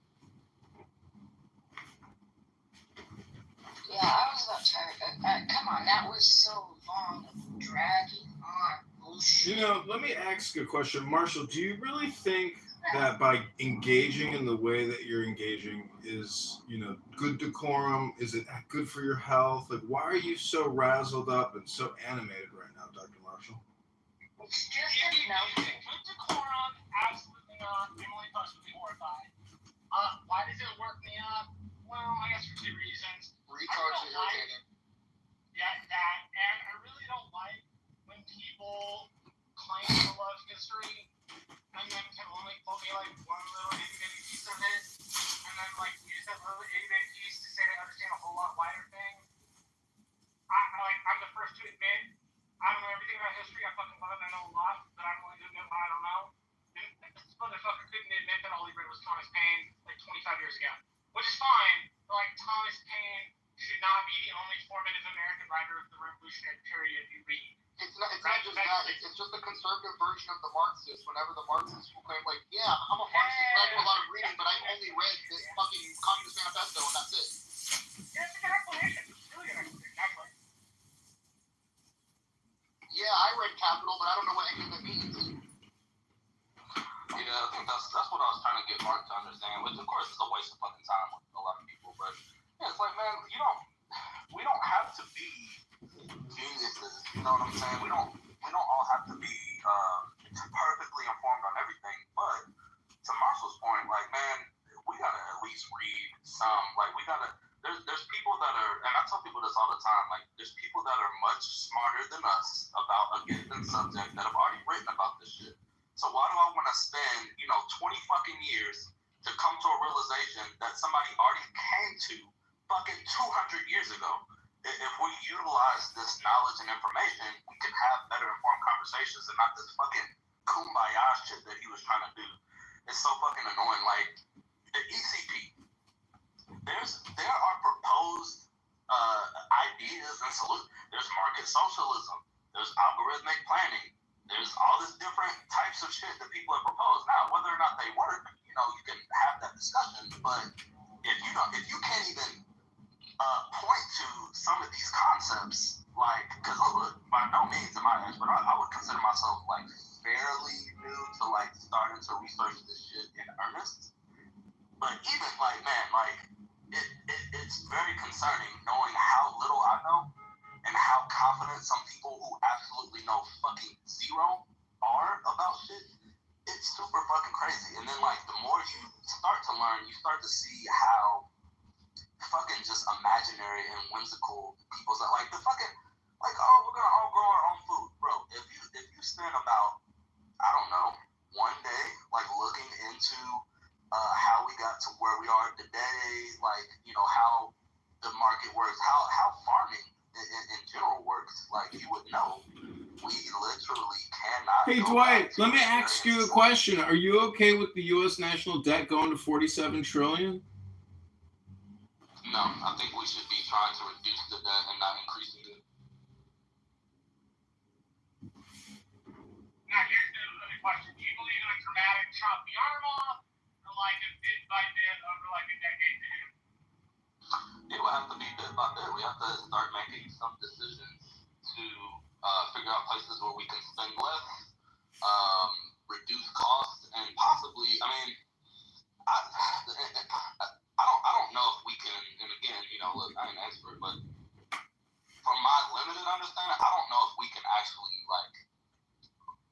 Yeah, I was about tired. Come on, that was so long, dragging on. You know, let me ask a question. Marshall, do you really think that by engaging in the way that you're engaging is, good decorum? Is it good for your health? Like, why are you so razzled up and so animated right now, Dr. Marshall? It's just a Good decorum, absolutely not. Emily Post would be horrified. Why does it work me up? Well, I guess for 2 reasons. Retards are irritating. Yeah, that, and I really don't like when people claim to love history and then can only pull me like one little itty bitty piece of it, and then like use that little itty bitty piece to say they understand a whole lot wider thing. I'm the first to admit I don't know everything about history. I fucking love it. I know a lot, but I'm just a conservative version of the Marxists. Whenever the Marxists will claim, like, yeah, I'm a Marxist, but I do a lot of reading, but I only read this fucking Communist Manifesto, and that's it. Yeah, it's a good explanation. It's a really good explanation, actually. Yeah, I read Capital, but I don't know what any of it means. Yeah, I think that's what I was trying to get Mark to understand, which of course is a waste of fucking time with a lot of people. But yeah, it's like, man, we don't have to be geniuses. You know what I'm saying? We don't all have to be perfectly informed on everything. But to Marshall's point, like, man, we gotta at least read some. Like, we gotta. There's people that are, and I tell people this all the time. Like, there's people that are much smarter than us about a given subject that have already written about this shit. So why do I want to spend, 20 fucking years to come to a realization that somebody already came to fucking 200 years ago? If we utilize this knowledge and information, we can have better informed conversations and not this fucking kumbaya shit that he was trying to do. It's so fucking annoying. Like, the ECP, there are proposed ideas and solutions. There's market socialism. There's algorithmic planning. There's all this different types of shit that people have proposed. Now, whether or not they work, you can have that discussion. But if you can't even point to some of these concepts, like, because look, by no means am I an expert. I would consider myself like fairly new to like starting to research this shit in earnest. But even like, man, like it's very concerning knowing how little I know and how confident some people who absolutely know fucking zero are about shit. It's super fucking crazy. And then like the more you start to learn, you start to see how fucking just imaginary and whimsical people's are. Like the fucking, like, oh, we're gonna all grow our own food. Bro, if you spend about, I don't know, one day like looking into how we got to where we are today, like, how the market works, how farming in general works, like, you would know we literally cannot. Hey, Dwight, let me ask you a question. Are you okay with the U.S. national debt going to $47 trillion? No, I think we should be trying to reduce the debt and not increasing it. Now, here's the other question. Do you believe in a dramatic chop the arm off, or like a bit by bit over like a decade to do? It will have to be bit by bit. We have to start making some decisions to figure out places where we can spend less, reduce costs, and possibly, I mean, I don't know if we can, and again, look, I ain't an expert, but from my limited understanding, I don't know if we can actually, like,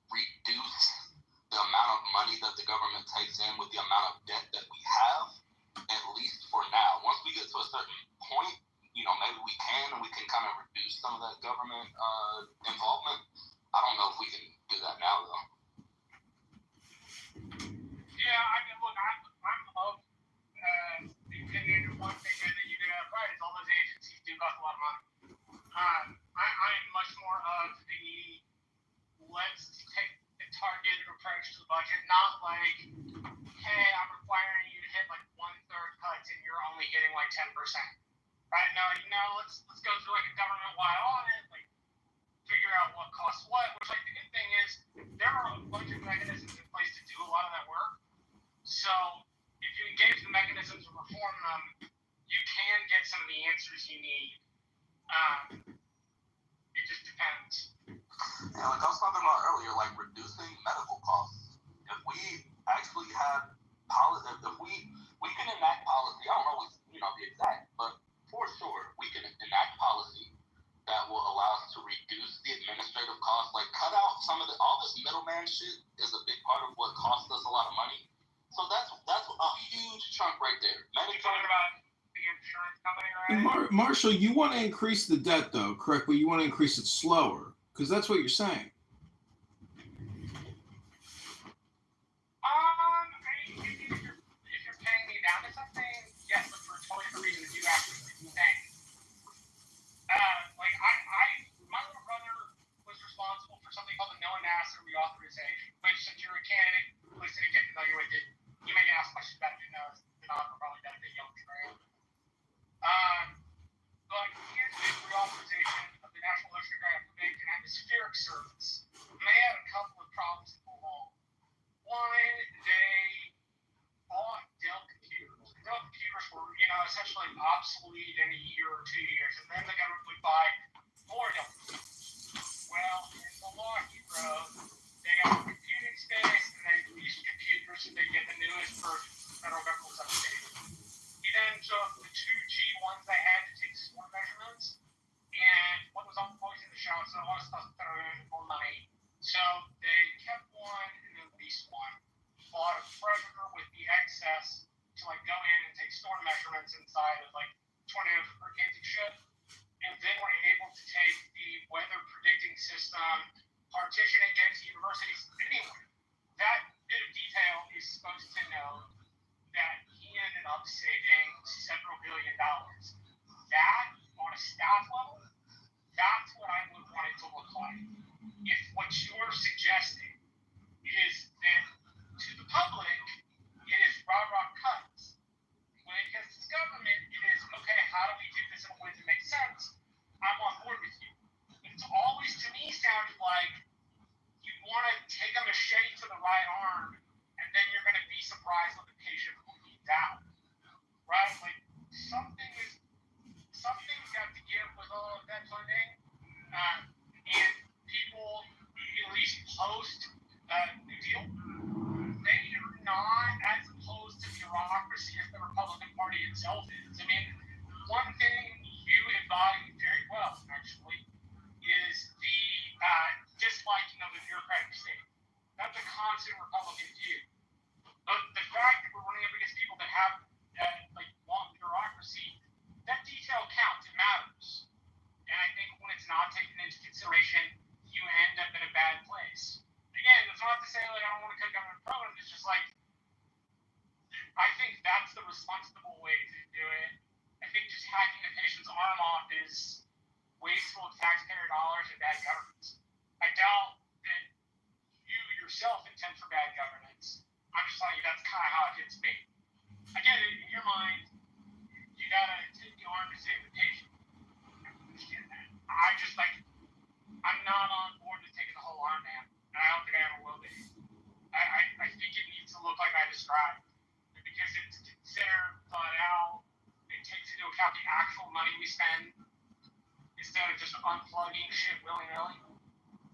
reduce the amount of money that the government takes in with the amount of debt that we have, at least for now. Once we get to a certain point, maybe we can, and we can kind of reduce some of that government involvement. I don't know if we can do that now, though. Yeah, I mean, look, I'm of the opinion of one thing that you do have right is all those agencies do cost a lot of money. I'm much more of the let's take a targeted approach to the budget, not like, hey, I'm requiring you to hit like 1/3 cuts and you're only hitting like 10%. Right? No, let's go through like a government-wide audit, like figure out what costs what. Which like the good thing is there are a bunch of mechanisms in place to do a lot of that work. So if you engage the mechanisms and reform them, you can get some of the answers you need. It just depends. Yeah, like I was talking about earlier, like reducing medical costs. If we actually have policy, if we can enact policy, I don't always, the exact, but for sure, we can enact policy that will allow us to reduce the administrative costs, like cut out some of all this middleman shit is a big part of what costs us a lot of money. So that's a huge chunk right there. You're talking about the insurance company, right? And Marshall, you want to increase the debt, though, correct? But you want to increase it slower, because that's what you're saying. If you're paying me down to something, yes, but for totally different reasons you actually think. Like my little brother was responsible for something called the known asset reauthorization, which since you're a candidate, listen and get familiar with it, you may ask questions about it, the not probably done it young trail. But he did reauthorization of the National Oceanographic and Atmospheric Service. they had a couple of problems to go along. One, they bought Dell computers. Dell computers were, essentially obsolete in a year or 2 years, and then the government would buy more Dell computers. Well, in the law he wrote, they got computing space, and they leased computers so they get the newest version. The federal government was updated. He then took the two G1s they had to take storm measurements, and what was always in the show, so it always cost the federal government more money. So they kept one and then leased one. Bought a Predator with the excess to go in and take storm measurements inside of tornadoes, hurricanes, and shit. And then were able to take the weather predicting system, partition it against universities anywhere. That bit of detail is supposed to know that he ended up saving several $1 billion. That, on a staff level, that's what I would want it to look like. If what you're suggesting is that to the public, it is rah-rah cuts. When it gets to government, it is, okay, how do we do this in a way that makes sense? I'm on board with you. It's always, to me, sounded like you want to take a machete to the right arm, and then you're going to be surprised when the patient bleeds out. Right? Something's got to give with all of that funding. And people, at least post New Deal, they are not as opposed to bureaucracy as the Republican Party itself is. I mean, one thing you embody very well, actually, is the disliking of the bureaucratic state. That's a constant Republican view. But the fact that we're running up against people that have long bureaucracy, that detail counts. It matters. And I think when it's not taken into consideration, you end up in a bad place. Again, it's not to say I don't want to cut government programs. It's just I think that's the responsible way to do it. I think just hacking a patient's arm off is wasteful of taxpayer dollars and bad governance. I doubt that you yourself intend for bad governance. I'm just telling you that's kind of how it hits me. Again, in your mind, you gotta take the arm to save the patient. I understand that. I'm not on board with taking the whole arm, man. And I don't think I ever will be. I think it needs to look like I described. Because it's considered, thought out, it takes into account the actual money we spend instead of just unplugging shit willy-nilly.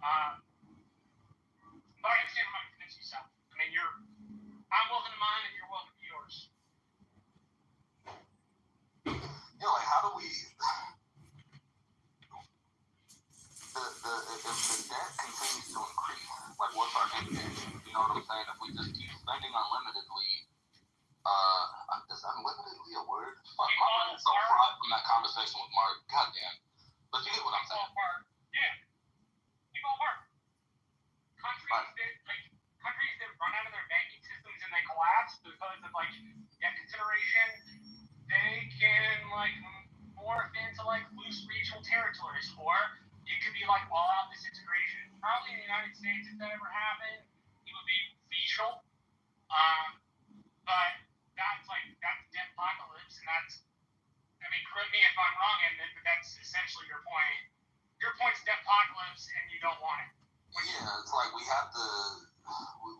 But I understand how to convince you, Seth. I mean, I'm welcome to mine and you're welcome to yours. How do we... If the debt continues to increase, what's our end game? You know what I'm saying? If we just keep spending unlimitedly, is unlimitedly a word? Fuck, my brain's so fried from that conversation with Mark. Goddamn. But you get what I'm saying. Yeah. People apart. Countries that run out of their banking systems and they collapse because of debt consideration, they can morph into loose regional territories, or it could be all out disintegration. Probably in the United States, if that ever happened, it would be regional. But that's debt apocalypse, and correct me if I'm wrong, and that's essentially your point. Your point's debt apocalypse, and you don't want it. Yeah, it's we have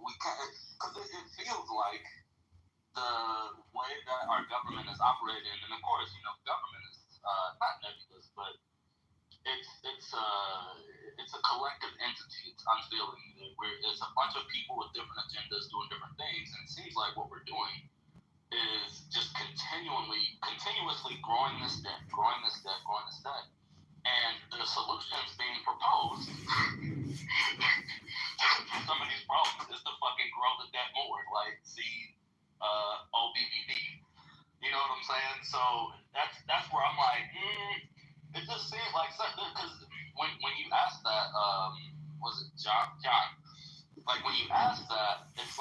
we can't, because it feels like the way that our government is operating, and of course, government is not nebulous, but it's a collective entity. It's unfeeling. Where it's a bunch of people with different agendas doing different things, and it seems like what we're doing is just continuously growing this debt, and the solutions being proposed to some of these problems is to fucking grow the debt more, see OBBB. You know what I'm saying? So that's where I'm it just seems because when you ask that, was it John? When you ask that, it's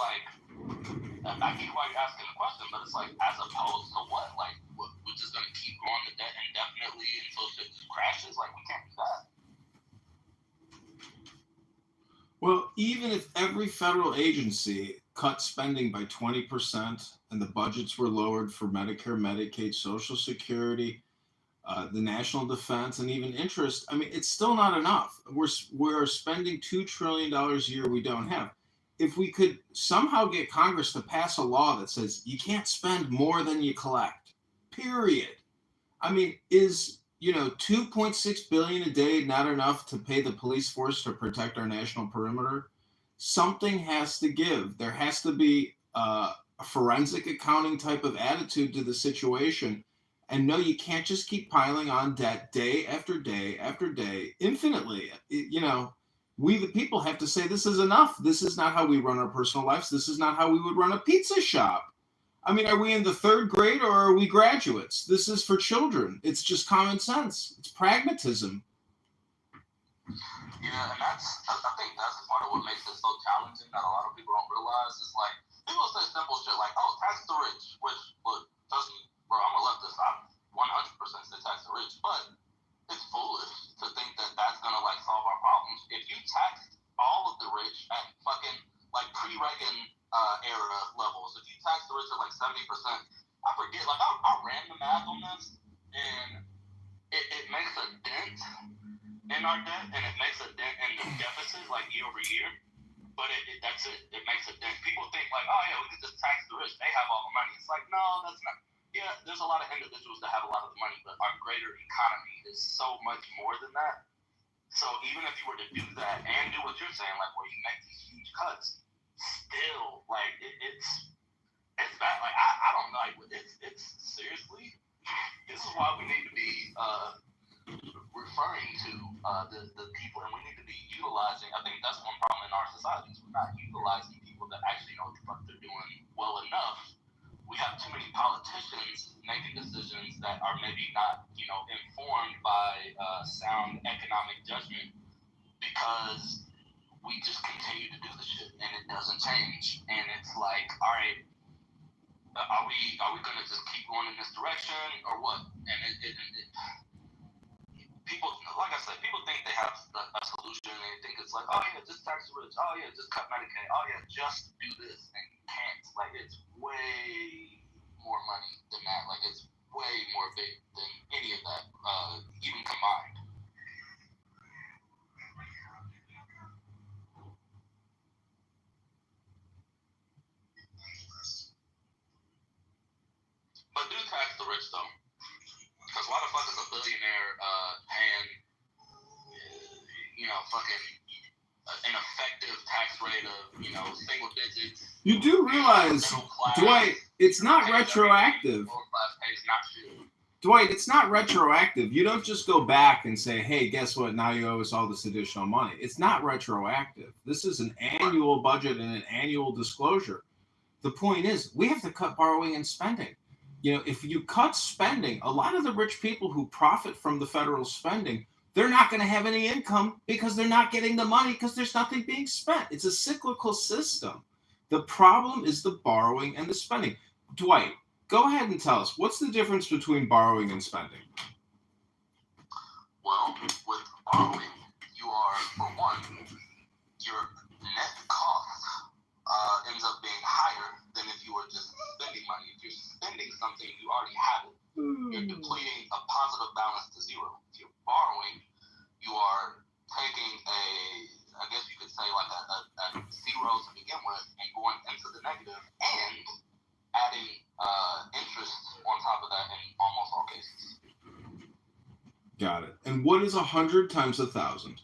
I get why you're asking the question, but it's as opposed to what? We're just gonna keep growing the debt indefinitely until shit just crashes? We can't do that. Well, even if every federal agency cut spending by 20% and the budgets were lowered for Medicare, Medicaid, Social Security, the national defense, and even interest, I mean, it's still not enough. We're spending $2 trillion a year we don't have. If we could somehow get Congress to pass a law that says you can't spend more than you collect, period. I mean, is 2.6 billion a day not enough to pay the police force to protect our national perimeter? Something has to give. There has to be a forensic accounting type of attitude to the situation. And no, you can't just keep piling on debt day after day after day, infinitely. We the people have to say this is enough. This is not how we run our personal lives. This is not how we would run a pizza shop. I mean, are we in the third grade or are we graduates? This is for children. It's just common sense. It's pragmatism. Yeah, and I think that's part of what makes it so challenging that a lot of people don't realize. It's like, people say simple shit like, oh, tax the rich, which, look, trust me, bro, I'm a leftist. I 100% say tax the rich, but it's foolish to think that that's going to, solve our problems. If you tax all of the rich at fucking, pre-Reagan era levels, if you tax the rich at, 70%, I forget, I ran the math on this, and it makes a dent in our debt, and it makes a dent in the deficit, year over year. But that's it. It makes a dent. People think oh yeah, we could just tax the rich. They have all the money. It's no, that's not. Yeah, there's a lot of individuals that have a lot of the money, but our greater economy is so much more than that. So even if you were to do that and do what you're saying, where you make these huge cuts, still it's bad. I don't know. It's seriously. This is why we need to be referring to the people, and we need to be utilizing. I think that's one problem in our society is we're not utilizing people that actually know what the fuck they're doing well enough. We have too many politicians making decisions that are maybe not, informed by sound economic judgment, because we just continue to do the shit and it doesn't change. And it's all right, are we gonna just keep going in this direction or what? And it people, like I said, people think they have a solution. They think it's oh yeah, just tax the rich. Oh yeah, just cut Medicaid. Oh yeah, just do this. And you can't. It's way more money than that. It's way more big than any of that, even combined. But do tax the rich though, because why the fuck is a billionaire paying, fucking an effective tax rate of, single digits? You do realize, Dwight, it's not retroactive. Dwight, it's not retroactive. You don't just go back and say, hey, guess what? Now you owe us all this additional money. It's not retroactive. This is an annual budget and an annual disclosure. The point is, we have to cut borrowing and spending. If you cut spending, a lot of the rich people who profit from the federal spending, they're not going to have any income because they're not getting the money because there's nothing being spent. It's a cyclical system. The problem is the borrowing and the spending. Dwight, go ahead and tell us, what's the difference between borrowing and spending? Well, with borrowing, you are, for one, your net cost ends up being higher than if you were just spending money. If you're spending something, you already have it. You're depleting a positive balance to zero. If you're borrowing, you are taking I guess you could say a zero to begin with and going into the negative and adding interest on top of that in almost all cases. Got it. And what is 100 times 1,000? 100,000.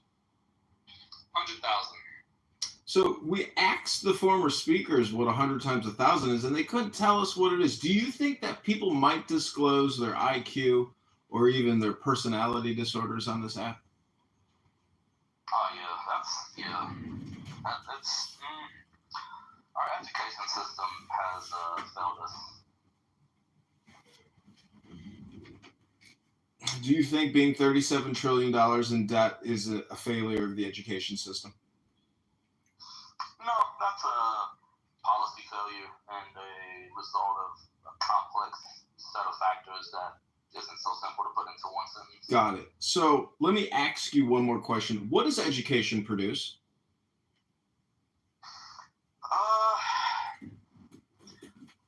So we asked the former speakers what 100 times 1,000 is, and they couldn't tell us what it is. Do you think that people might disclose their IQ or even their personality disorders on this app? Oh yeah, that's our education system has failed us. Do you think being $37 trillion in debt is a failure of the education system? No, that's a policy failure and a result of a complex set of factors that isn't so simple to put into one sentence. Got it. So let me ask you one more question. What does education produce?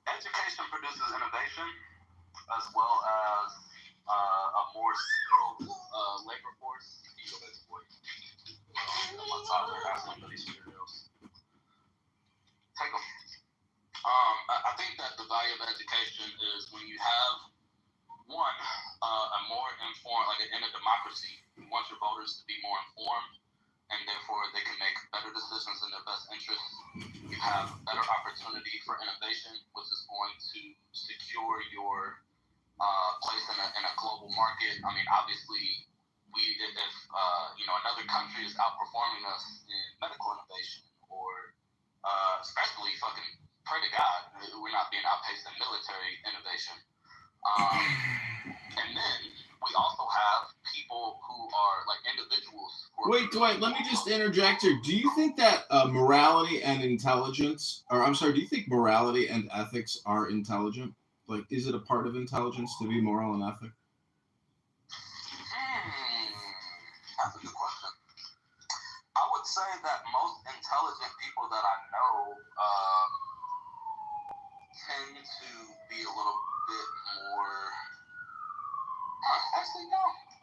Education produces innovation as well as a more skilled labor force. You go back to work. My toddler has some of these cereals. Take them. I think that the value of education is when you have one, a more informed, like in a democracy, you want your voters to be more informed, and therefore they can make better decisions in their best interest. You have better opportunity for innovation, which is going to secure your place in a global market. I mean, obviously, if another country is outperforming us in medical innovation, or especially fucking pray to God we're not being outpaced in military innovation. And then we also have people who are like individuals. Wait, Dwight, let me just interject here. Do you think that morality and intelligence, or I'm sorry, do you think morality and ethics are intelligent? Like, is it a part of intelligence to be moral and ethic? That's a good question. I would say that most intelligent people that I know tend to be a little bit more. Actually, no.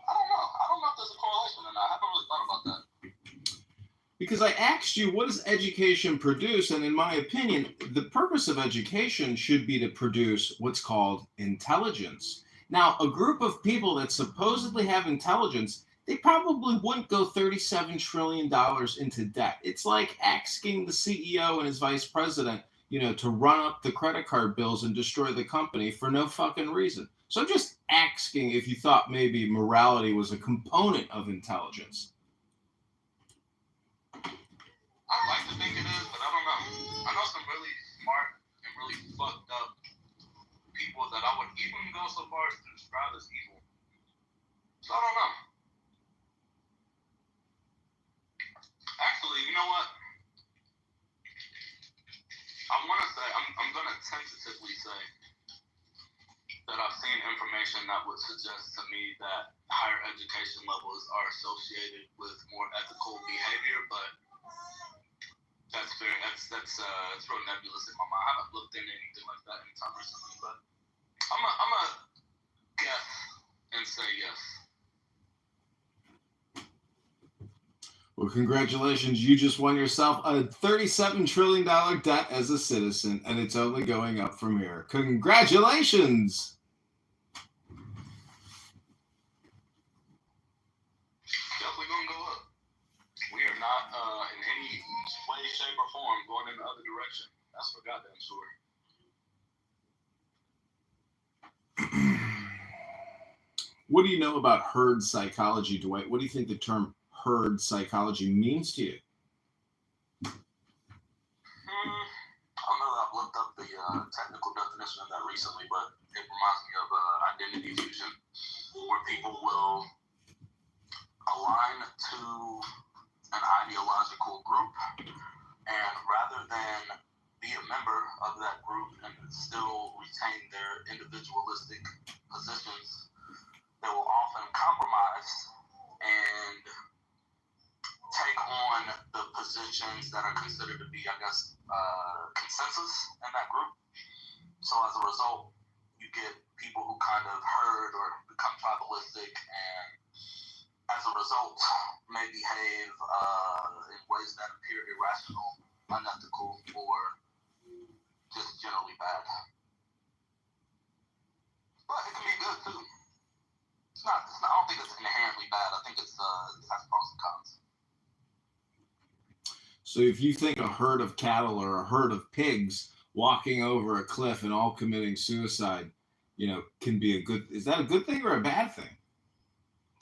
I don't know. I don't know if there's a correlation or not. I haven't really thought about that. Because I asked you, what does education produce? And in my opinion, the purpose of education should be to produce what's called intelligence. Now, a group of people that supposedly have intelligence, they probably wouldn't go $37 trillion into debt. It's like asking the CEO and his vice president, to run up the credit card bills and destroy the company for no fucking reason. So I'm just asking if you thought maybe morality was a component of intelligence. I like to think it is, but I don't know. I know some really smart and really fucked up people that I would even go so far as to describe as evil. So I don't know. Actually, you know what? I want to say, I'm going to tentatively say that I've seen information that would suggest to me that higher education levels are associated with more ethical behavior, but that's real nebulous in my mind. I haven't looked into anything like that anytime recently, but I'm a guess and say yes. Well, congratulations. You just won yourself a $37 trillion debt as a citizen, and it's only going up from here. Congratulations! Definitely going to go up. We are not in any way, shape, or form going in the other direction. That's for goddamn sure. What do you know about herd psychology, Dwight? What do you think the term herd psychology means to you? I don't know that I've looked up the technical definition of that recently, but it reminds me of identity fusion, where people will align to an ideological group, and rather than be a member of that group and still retain their individualistic positions, they will often compromise and take on the positions that are considered to be, I guess, consensus in that group. So as a result, you get people who kind of herd or become tribalistic, and as a result may behave in ways that appear irrational, unethical, or just generally bad. But it can be good too. I don't think it's inherently bad. I think it has pros and cons. So if you think a herd of cattle or a herd of pigs walking over a cliff and all committing suicide, can be is that a good thing or a bad thing?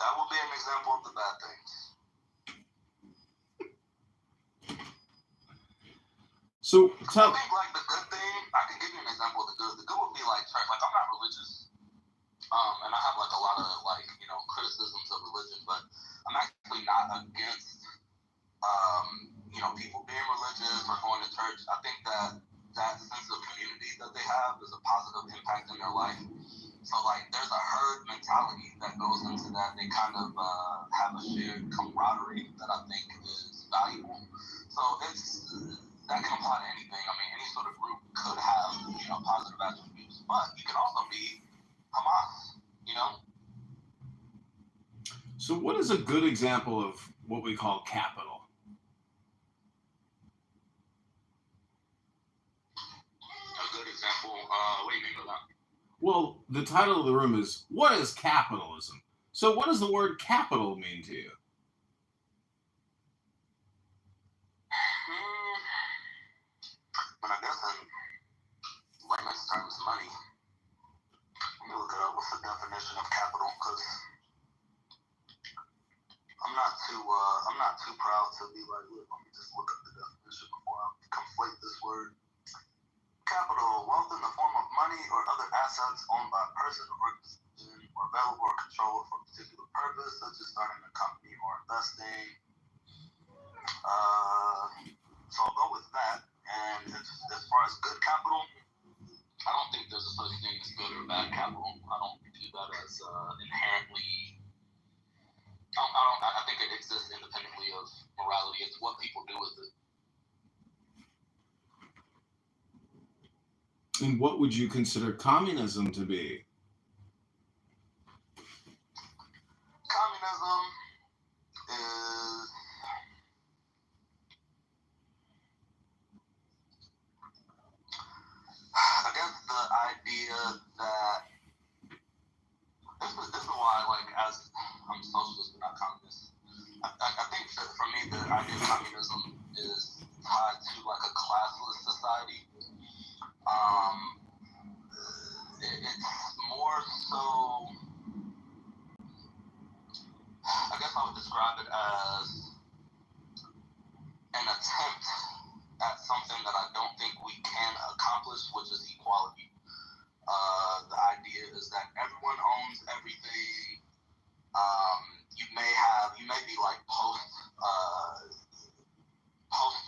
That would be an example of the bad things. So I think like the good thing, I can give you an example of the good. The good would be like church. Like I'm not religious. And I have like a lot of criticisms of religion, but I'm actually not against people being religious or going to church. I think that sense of community that they have is a positive impact in their life. So like there's a herd mentality that goes into that. They kind of have a shared camaraderie that I think is valuable. So that can apply to anything. I mean, any sort of group could have positive attributes, but you can also be Hamas, So what is a good example of what we call capital? A good example, what do you mean by that? Well, the title of the room is, what is capitalism? So what does the word capital mean to you? When I guess in layman's terms, money. Let me look it up. What's the definition of capital? Because I'm not too proud to be like, look, let me just look up the definition before I conflate this word. Capital, wealth in the form of money or other assets owned by a person or organization or available or controlled for a particular purpose, such as starting a company or investing. So I'll go with that. And as far as good capital, I don't think there's a such thing as good or bad capital. I don't view that as inherently. I think it exists independently of morality. It's what people do with it. And what would you consider communism to be? Communism is I guess the idea that this is why, like, as I'm a socialist but not communist, I think that for me the idea of communism is tied to like a classless society. It's more so, I guess I would describe it as an attempt at something that I don't think we can accomplish, which is equality. The idea is that everyone owns everything. You may be like post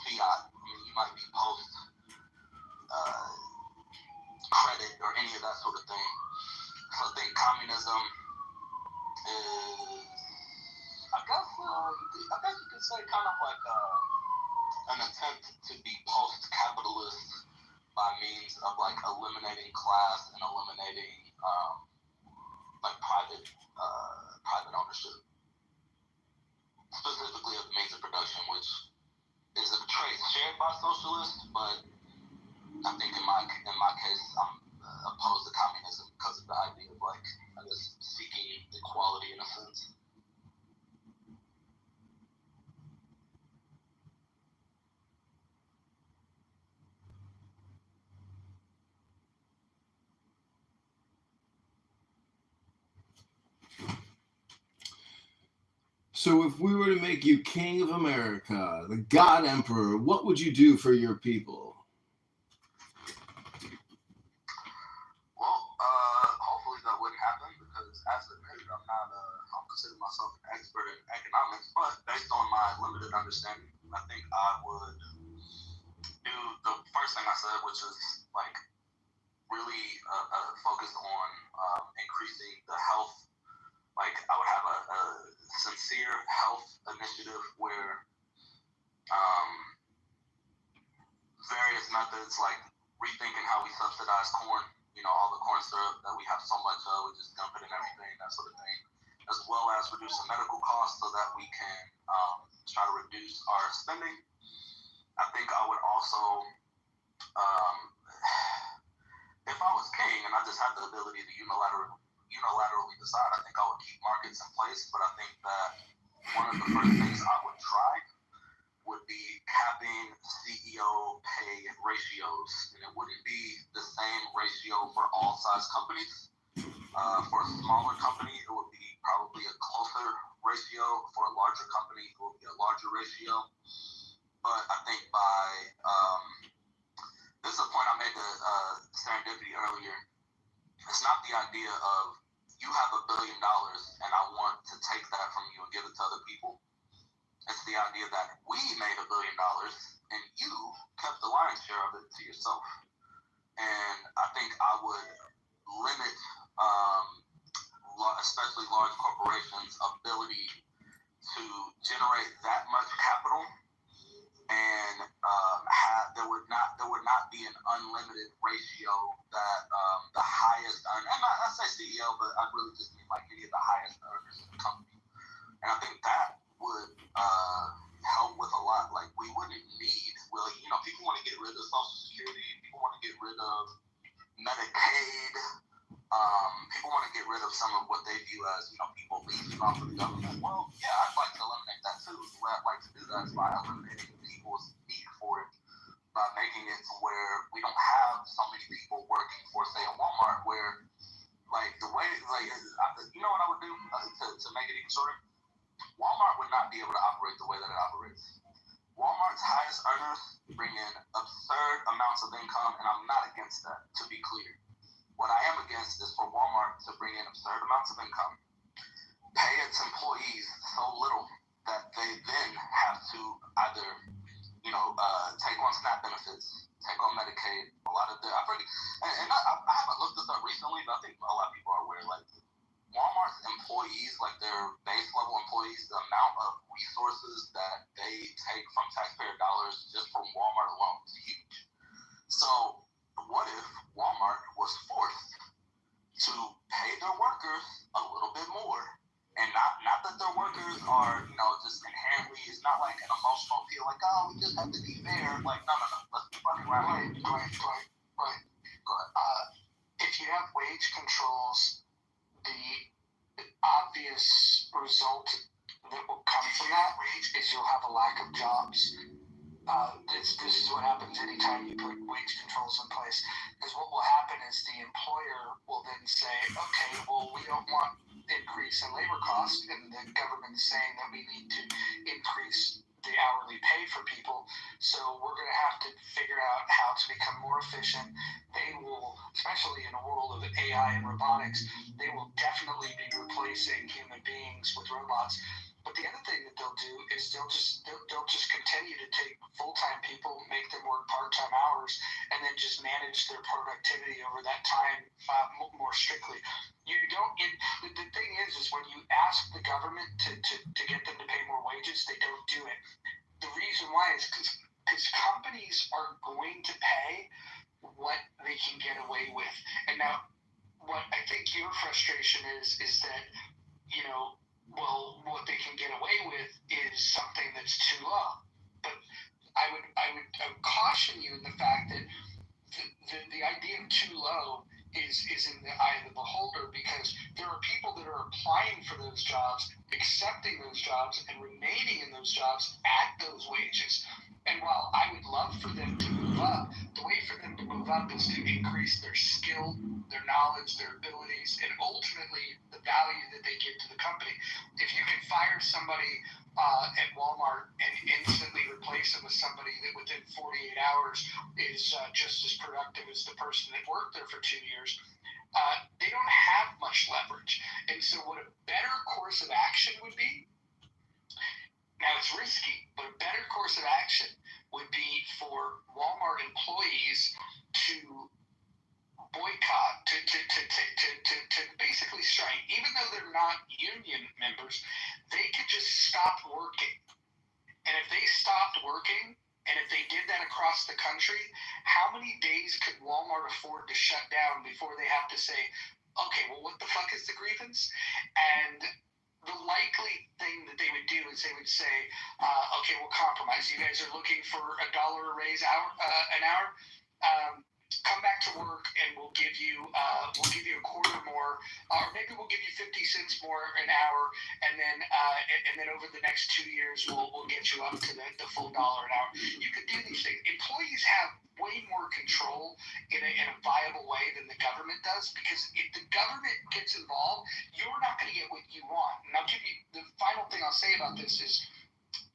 fiat. I mean, you might be post credit or any of that sort of thing. So I think communism is, I guess you could say kind of like an attempt to be post-capitalist by means of like eliminating class and eliminating like private ownership, specifically of the means of production, which is a trait shared by socialists, but I think in my case I'm opposed to communism because of the idea of like, I guess, seeking equality in a sense. So if we were to make you King of America, the God Emperor, what would you do for your people? Well, hopefully that wouldn't happen because, as admitted, I don't consider myself an expert in economics, but based on my limited understanding, I think I would do the first thing I said, which is like really focus on increasing the health. Like I would have a sincere health initiative where various methods like rethinking how we subsidize corn, all the corn syrup that we have so much of, we just dump it in everything, that sort of thing, as well as reducing medical costs so that we can try to reduce our spending. I think I would also, if I was king and I just had the ability to unilaterally decide, I think I would keep markets in place, but I think that one of the first things I would try would be capping CEO pay ratios, and it wouldn't be the same ratio for all size companies. For a smaller company, it would be probably a closer ratio. For a larger company, it would be a larger ratio. But I think this is a point I made to Serendipity earlier. It's not the idea of you have $1 billion and I want to take that from you and give it to other people. It's the idea that we made $1 billion and you kept the lion's share of it to yourself. And I think I would limit, especially large corporations' ability to generate that much capital, and there would not be an unlimited ratio that the highest earner, and I say CEO, but I really just mean like any of the highest earners in the company And I think that would help with a lot. Like, we wouldn't need, well, you know, people want to get rid of Social Security, people want to get rid of Medicaid, people want to get rid of some of what they view as, you know, people leeching off of the government. Well, yeah, I'd like to eliminate that too. The way I'd like to do that is by eliminating people's need for it, by making it to where we don't have so many people working for, say, a Walmart, where, like, the way, like, you know what I would do to make it even shorter? Walmart would not be able to operate the way that it operates. Walmart's highest earners bring in absurd amounts of income, and I'm not against that, to be clear. What I am against is for Walmart to bring in absurd amounts of income, pay its employees so little that they then have to either, you know, take on SNAP benefits, take on Medicaid, a lot of the, I haven't looked this up recently, but I think a lot of people are aware, like, Walmart's employees, like their base level employees, the amount of resources that they take from taxpayer dollars just from Walmart alone is huge. So what if Walmart was forced to pay their workers a little bit more? And not that their workers are, you know, just inherently, it's not like an emotional feel like, oh, we just have to be fair. Like, no. Let's be fucking right. Right. Go ahead. If you have wage controls, the obvious result that will come from that is you'll have a lack of jobs. This is what happens anytime you put wage controls in place. Because what will happen is the employer will then say, okay, well, we don't want increase in labor costs, and the government is saying that we need to increase the hourly pay for people, so we're going to have to figure out how to become more efficient. They will, especially in a world of AI and robotics, they will definitely be replacing human beings with robots. But the other thing that they'll do is they'll just continue to take full-time people, make them work part-time hours, and then just manage their productivity over that time more strictly. The thing is when you ask the government to get them to pay more wages, they don't do it. The reason why is because companies are going to pay what they can get away with. And now, what I think your frustration is that, you know, well, what they can get away with is something that's too low. But I would caution you in the fact that the idea of too low is in the eye of the beholder, because there are people that are applying for those jobs, accepting those jobs, and remaining in those jobs at those wages. And while I would love for them to move up, the way for them to move up is to increase their skill, their knowledge, their abilities, and ultimately the value that they give to the company. If you can fire somebody at Walmart and instantly replace them with somebody that within 48 hours is just as productive as the person that worked there for 2 years, they don't have much leverage. And so what a better course of action would be, now it's risky, but a better course of action would be for Walmart employees to boycott, to basically strike. Even though they're not union members, they could just stop working. And if they stopped working, and if they did that across the country, how many days could Walmart afford to shut down before they have to say, okay, well, what the fuck is the grievance? And the likely thing that they would do is they would say, okay, we'll compromise. You guys are looking for $1 a raise an hour. Come back to work and we'll give you a quarter more, or maybe we'll give you 50 cents more an hour, and then over the next 2 years we'll get you up to the full $1 an hour. You could do these things. Employees have way more control in a viable way than the government does, because if the government gets involved, you're not going to get what you want. And I'll give you the final thing I'll say about this is,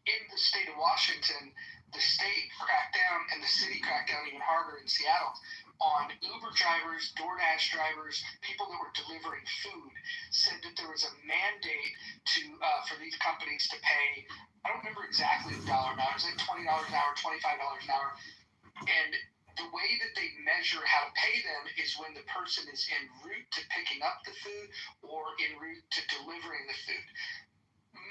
in the state of Washington, the state cracked down, and the city cracked down even harder in Seattle, on Uber drivers, DoorDash drivers, people that were delivering food, said that there was a mandate for these companies to pay, I don't remember exactly the dollar amount, it was like $20 an hour, $25 an hour, and the way that they measure how to pay them is when the person is en route to picking up the food or en route to delivering the food.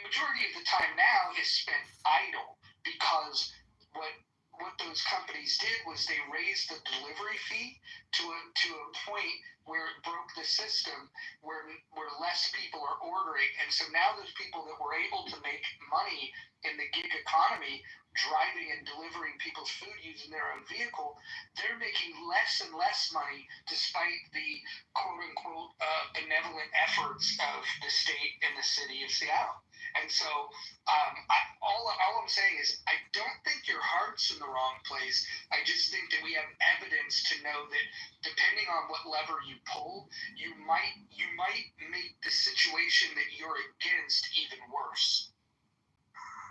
Majority of the time now is spent idle, because what what those companies did was they raised the delivery fee to a point where it broke the system, where less people are ordering, and so now those people that were able to make money in the gig economy, driving and delivering people's food using their own vehicle, they're making less and less money despite the quote-unquote benevolent efforts of the state and the city of Seattle. And so all I'm saying is I don't think your heart's in the wrong place. I just think that we have evidence to know that depending on what lever you pull, you might make the situation that you're against even worse.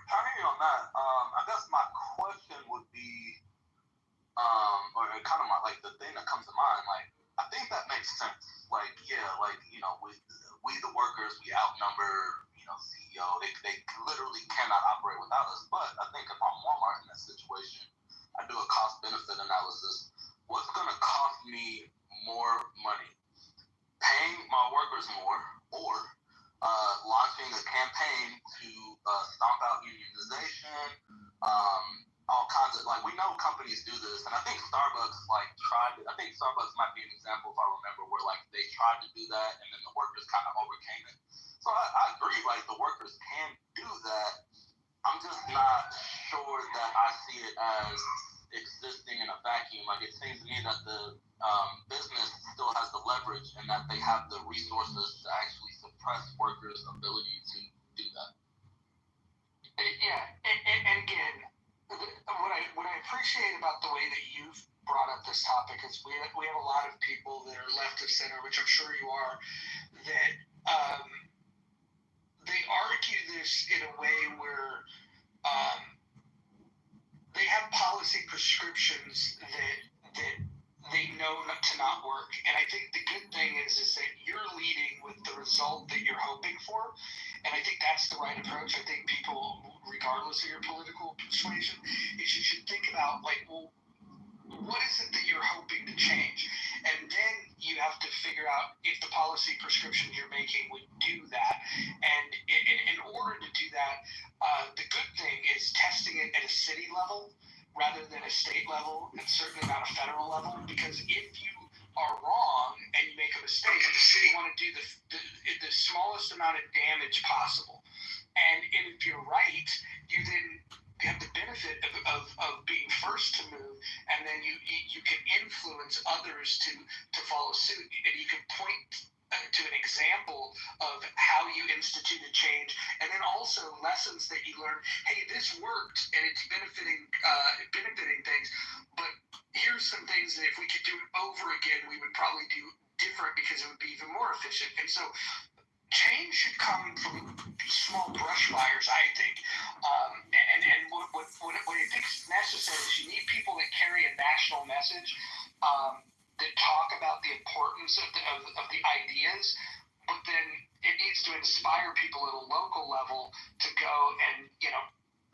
I hear you on that. I guess my question would be, or kind of the thing that comes to mind, I think that makes sense. We the workers, we outnumber, CEO. They literally cannot operate without us. But I think if I'm Walmart in that situation, I do a cost-benefit analysis. What's going to cost me more money? Paying my workers more, or launching a campaign to stomp out unionization, all kinds of, we know companies do this, and I think Starbucks tried it. I think Starbucks might be an example, if I remember, where they tried to do that and then the workers kind of overcame it. So I agree, the workers can do that. I'm just not sure that I see it as existing in a vacuum. It seems to me that the business still has the leverage and that they have the resources to actually suppress workers' ability to do that. Yeah, and again, what I appreciate about the way that you've brought up this topic is we have a lot of people that are left of center, which I'm sure you are, that they argue this in a way where they have policy prescriptions that they know to not work. And I think the good thing is that you're leading with the result that you're hoping for. And I think that's the right approach. I think people, regardless of your political persuasion, is you should think about, what is it that you're hoping to change? And then you have to figure out if the policy prescriptions you're making would do that. And in order to do that, the good thing is testing it at a city level rather than a state level, and certainly not a federal level, because if you are wrong and you make a mistake, you want to do the smallest amount of damage possible. And if you're right, you then have the benefit of being first to move, and then you can influence others to follow suit, and you can point to an example of how you instituted change, and then also lessons that you learned. Hey, this worked, and it's benefiting things, but here's some things that if we could do it over again, we would probably do different because it would be even more efficient. And so change should come from small brush fires, I think. And what I think is necessary is you need people that carry a national message, that talk about the importance of the ideas, but then it needs to inspire people at a local level to go and,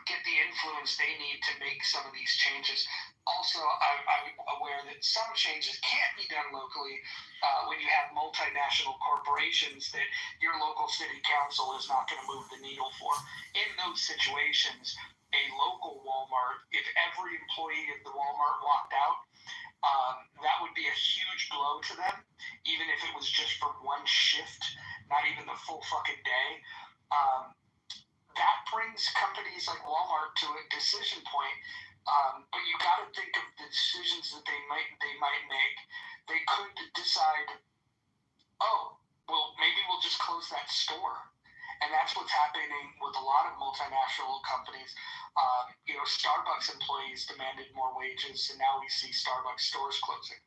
get the influence they need to make some of these changes. Also, I'm aware that some changes can't be done locally when you have multinational corporations that your local city council is not going to move the needle for. In those situations, a local Walmart, if every employee of the Walmart walked out, that would be a huge blow to them, even if it was just for one shift, not even the full fucking day. That brings companies like Walmart to a decision point, but you got to think of the decisions that they might make. They could decide, maybe we'll just close that store. And that's what's happening with a lot of multinational companies. Starbucks employees demanded more wages, and now we see Starbucks stores closing.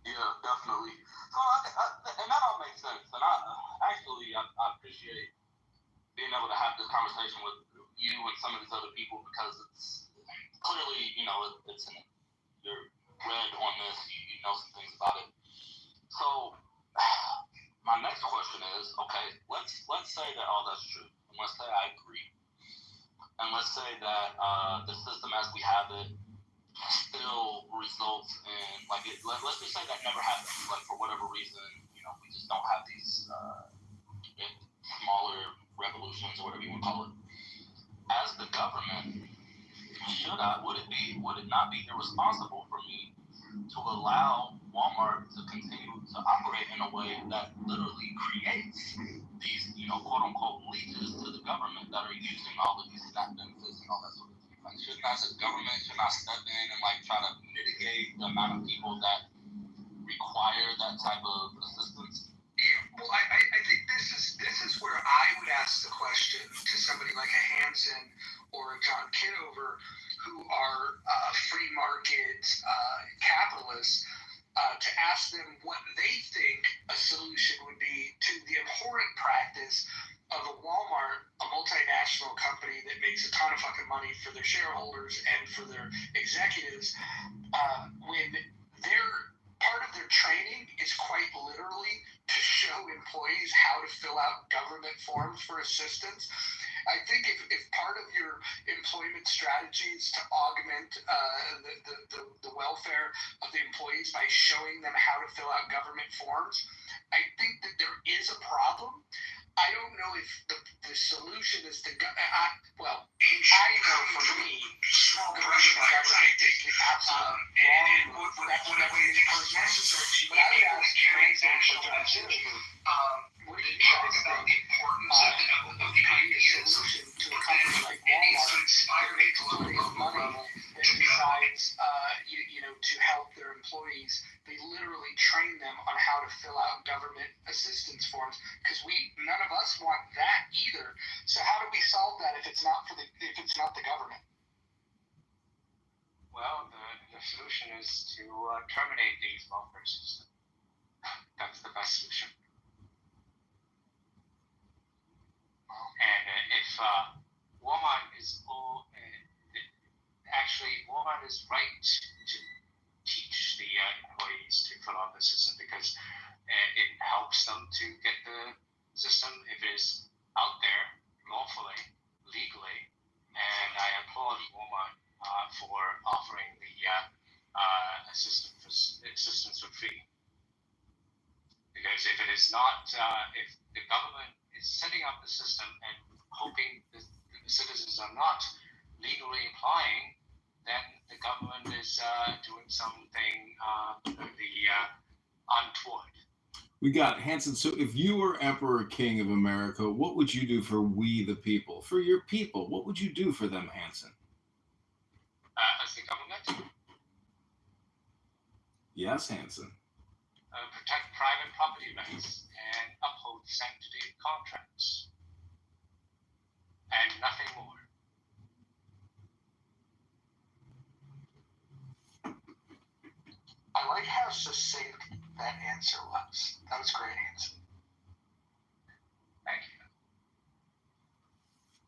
Yeah, definitely. So, and that all makes sense. And I appreciate being able to have this conversation with you and some of these other people, because it's clearly, you're read on this, you know some things about it. So, my next question is, okay, let's say that all that's true, and let's say I agree, and let's say that the system as we have it still results in, let's just say that never happens, for whatever reason, we just don't have these smaller revolutions, or whatever you want to call it. As the government, would it not be irresponsible for me to allow Walmart to continue to operate in a way that literally creates these, quote unquote, leeches to the government that are using all of these SNAP benefits and all that sort of thing? Like, shouldn't I, as a government, step in and try to mitigate the amount of people that require that type of assistance? Yeah, well, I think this is where I would ask the question to somebody like a Hansen or a John Kitover, who are free market capitalists, to ask them what they think a solution would be to the abhorrent practice of a Walmart, a multinational company that makes a ton of fucking money for their shareholders and for their executives, when part of their training is quite literally to show employees how to fill out government forms for assistance. I think if part of your employment strategy is to augment the welfare of the employees by showing them how to fill out government forms, I think that there is a problem. I don't know if the solution is to I know for me, small commercial government is the absolute wrong move. That's what every person says. But I would ask Hansen for John Kitover, what do you guys think the importance of the solution to a company like Walmart to raise money that decides to help their employees? They literally train them on how to fill out government assistance forms, because none of us want that either. So how do we solve that if it's not the government? Well, the solution is to terminate these welfare systems. That's the best solution. And if Walmart is Walmart is right to teach the employees to fill out the system, because it helps them to get the system if it is out there lawfully, legally, and I applaud Walmart for offering the assistance for free. Because if it is not, if the government is setting up the system and hoping the citizens are not legally applying, then the government is doing something untoward. We got Hansen. So if you were Emperor King of America, what would you do for we the people? For your people, what would you do for them, Hansen? As the government? Yes, Hansen. Protect private property rights and uphold the sanctity of contracts. And nothing more. I like how succinct that answer was. That was a great answer. Thank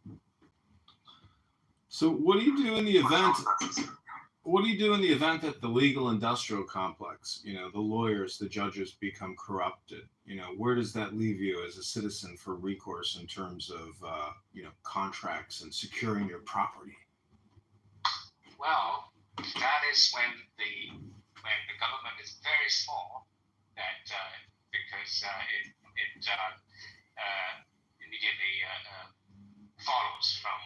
you. So what do you do in the event? What do you do in the event that the legal industrial complex, the lawyers, the judges become corrupted? Where does that leave you as a citizen for recourse in terms of, contracts and securing your property? Well, that is when the government is very small, that because it immediately follows from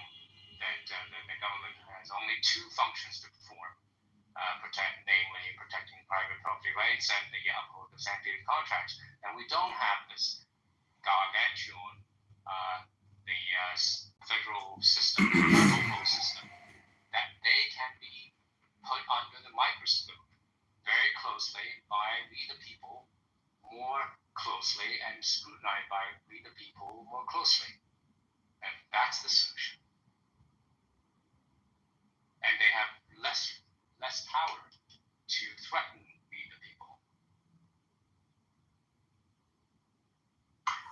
that the government has only two functions to perform, namely protecting private property rights and the uphold the sanctity of contracts. And we don't have this gargantuan federal system, local system, that they can be put under the microscope very closely by we the people, more closely, and scrutinized by we the people more closely. And that's the solution. And they have less power to threaten we the people.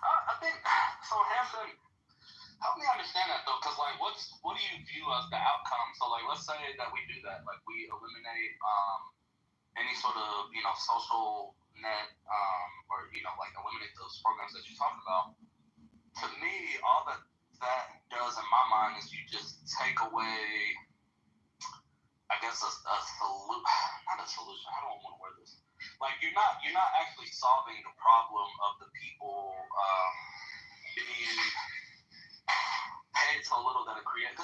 I think so. Hansen, help me understand that though, because what do you view as the outcome? So let's say that we do that, we eliminate any sort of social net or eliminate those programs that you talked about. To me, all that does in my mind is you just take away, I guess, not a solution. I don't want to word this. You're not actually solving the problem of the people being paid so little that it creates.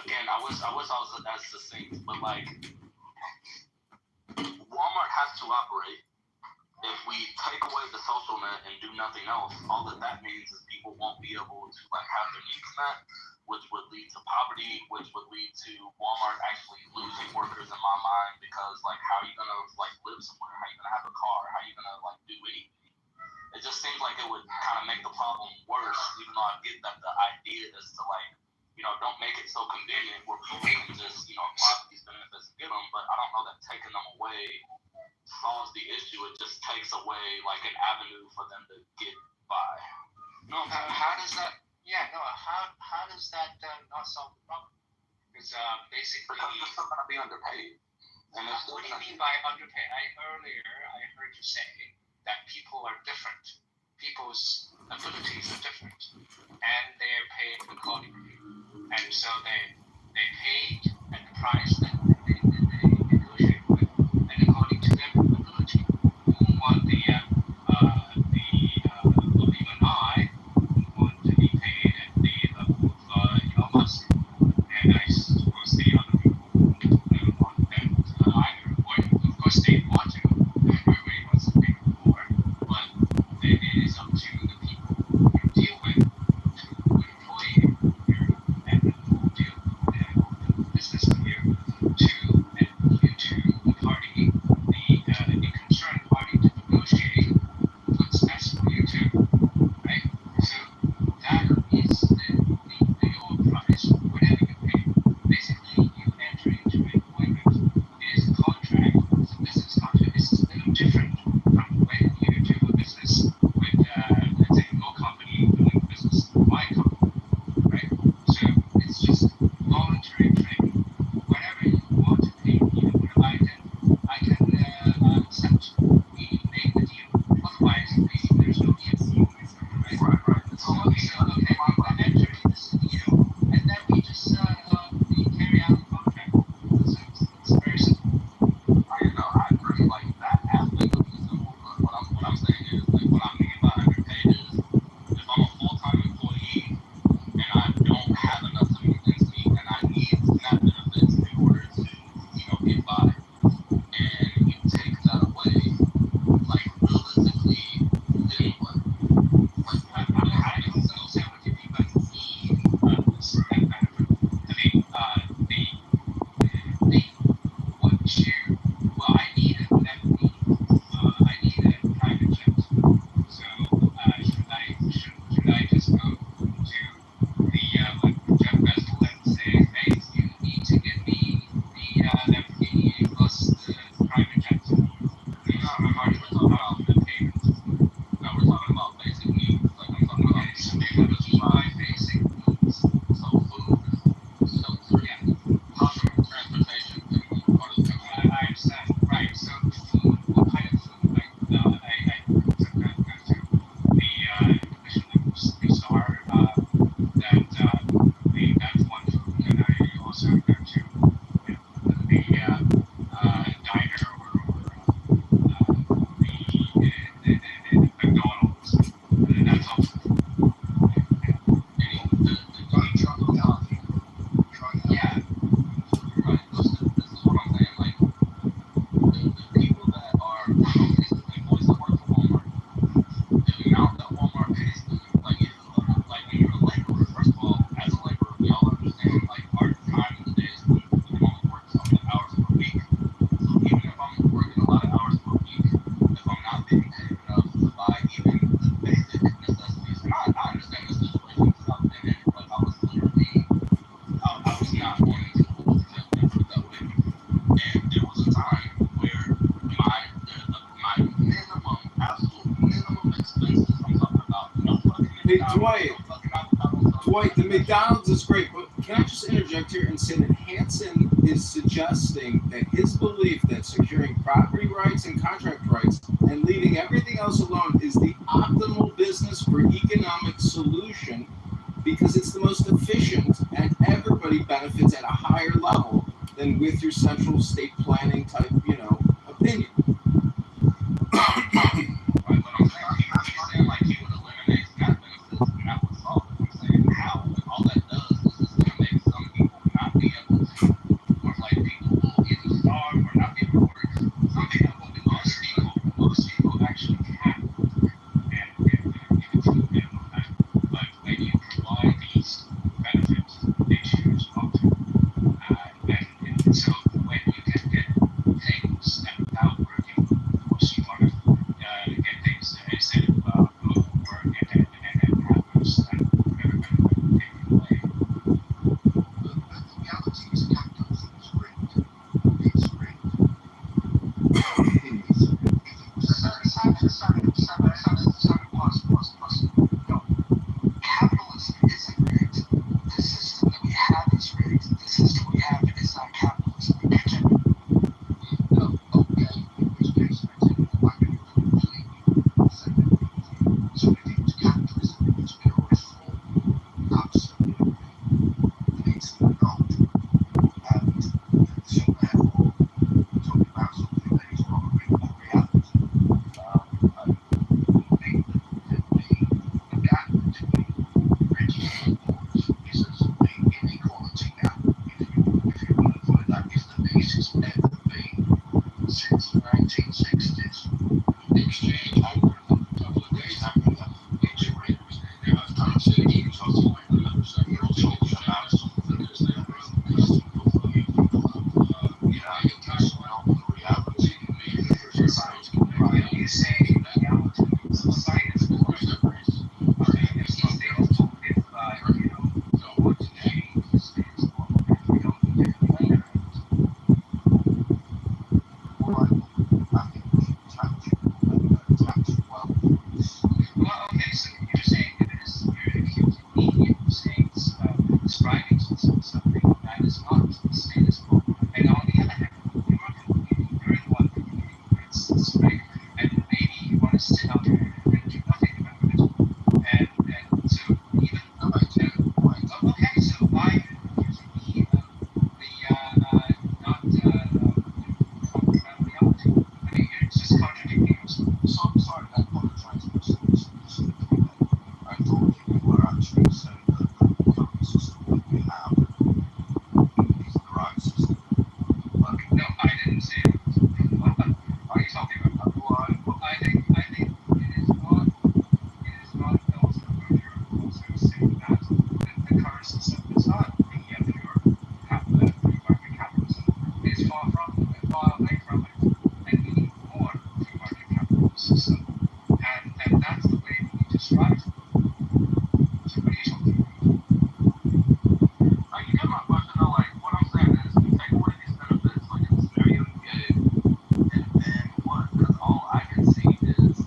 again, I wish I was as succinct, but like Walmart has to operate. If we take away the social net and do nothing else, all that means is people won't be able to like have their needs met, which would lead to poverty, which would lead to Walmart actually losing workers in my mind, because like how are you gonna like live somewhere? How are you gonna have a car? How are you gonna like do anything? It just seems like it would kind of make the problem worse, even though I get that the idea is to like, don't make it so convenient where people can just, apply for these benefits and get them, but I don't know that taking them away solves the issue. It just takes away like an avenue for them to get by. No, how does that? Yeah, no. How does that not solve the problem? Because basically, because they're still gonna be underpaid. And what do you mean by underpaid? Earlier I heard you say that people are different. People's abilities are different, and they are paid accordingly. And so they paid at the price that they negotiate with, and according to their ability. Who want the well, you and I want to be paid at the level of Elon Musk, and I suppose the other people don't want that either. Of course, they want to. Everybody wants to pay more, but it is up to the people you deal with to employ you and who deal with business with you to the party, the concerned party, to negotiate what's best for you too, right? So that is the old price, whatever you pay. Basically, you enter into an employment. It is a contract, it's a business contract. It's a little different from when you do a business with, let's say, your company doing business with my company, right? So it's just voluntary trading. Whatever you want to pay me, I can accept. We make the deal. Otherwise, there's no deal. Right. So okay, I enter this deal, and then we just we carry out the contract. It's very simple. I agree, like that aspect of it is simple, but what I'm saying is, like, what I mean by underpaid is, if I'm a full-time employee and I don't have enough to meet ends meet and I need SNAP benefits in order to, get by, and you take that away, like, realistically, then what? Like, I don't understand what you mean by need SNAP benefit. I needed whatever need. I needed a private jet. So should I just go to the Jeff Bezos and say, hey, you need to give me the Lamborghini plus the private jet? I'm already talking about the payments. No, we're talking about basic needs. Like, I'm talking about So what do you mean by basic needs? so food, shelter, transportation, and part of the country. I understand. Right. So food, what kind of food? Like I took that to the Michelin 3-star. That's one food, and I also go to the diner or the McDonald's. That's also food. Yeah. Right. This is what I'm saying. Like, the people that are the employees that work for Walmart, the amount that Walmart pays them, like when you're a laborer, first of all, as a laborer, we all understand like our time in the day is when we can only work so many hours per week. So even if I'm working a lot of hours per week, if I'm not being paid enough to buy even the basic necessities, and I understand the situation because I've been in it, but I was literally I was not wanting to hold the family and put it that way. And there was a time where my minimum, absolute minimum expenses, I'm talking about no fucking Hey, McDonald's, no fucking avocado. Dwight, the McDonald's is great, but can I just interject here and say that Hansen is suggesting that his belief that securing property rights and contract rights and leaving everything else alone is the optimal business for economic solution because it's the most efficient and everybody benefits at a higher level than with your central state planning type, opinion. Right, but I'm saying like he would eliminate SNAP benefits and that would solve it. I'm saying how? All that does is just gonna make some people not be something that most people actually can and give it to them. But when you provide these benefits, they choose not to. And so when you can get things that without working, of course you want to get things that instead of work and then have those that are going to take it away. The reality is capitalism is rigged. It's rigged. No. Capitalism isn't rigged. The system that we have is rigged. The system we have is not capitalism. No, okay. In which case, I take it back to your completely second point. So if it was capitalism, it was pure as full. Absolutely. It's not. And so therefore, we're talking about something that is not a reality. I think that the gap between rich and poor is as big inequality now, if you want to put it that, is the biggest it's ever been since the 1960s. Exchange over a couple of days after that. It's rigged. Now, I've come to you talking about something because they are people that's not the reality. You say reality. Society is of course the race. It's not their fault if what to change is we don't need to complain about it. Well, okay, so you're saying if it is, you're accusing me of saying, describing something that is not the status quo. And on the other hand, you're the one complaining against this, right? And maybe you want to sit out there and do nothing about it. And so even, okay, so why are you accusing me of not talking about reality? I mean, you're just contradicting yourself. So I'm sorry, I apologize for misunderstanding that. I thought that you were actually saying that the current system that we have is the right system. But no, I didn't say it. What are you talking about? Well, I think it is not also saying that the current system is not the pure free market capitalism. It is far away from it, and we need more free market capitalism system, and that's the way we need to strive. So what are you talking about? you get my question though, like what I'm saying is you take away these benefits, like in scenario you get it, and then what? Because all I can see is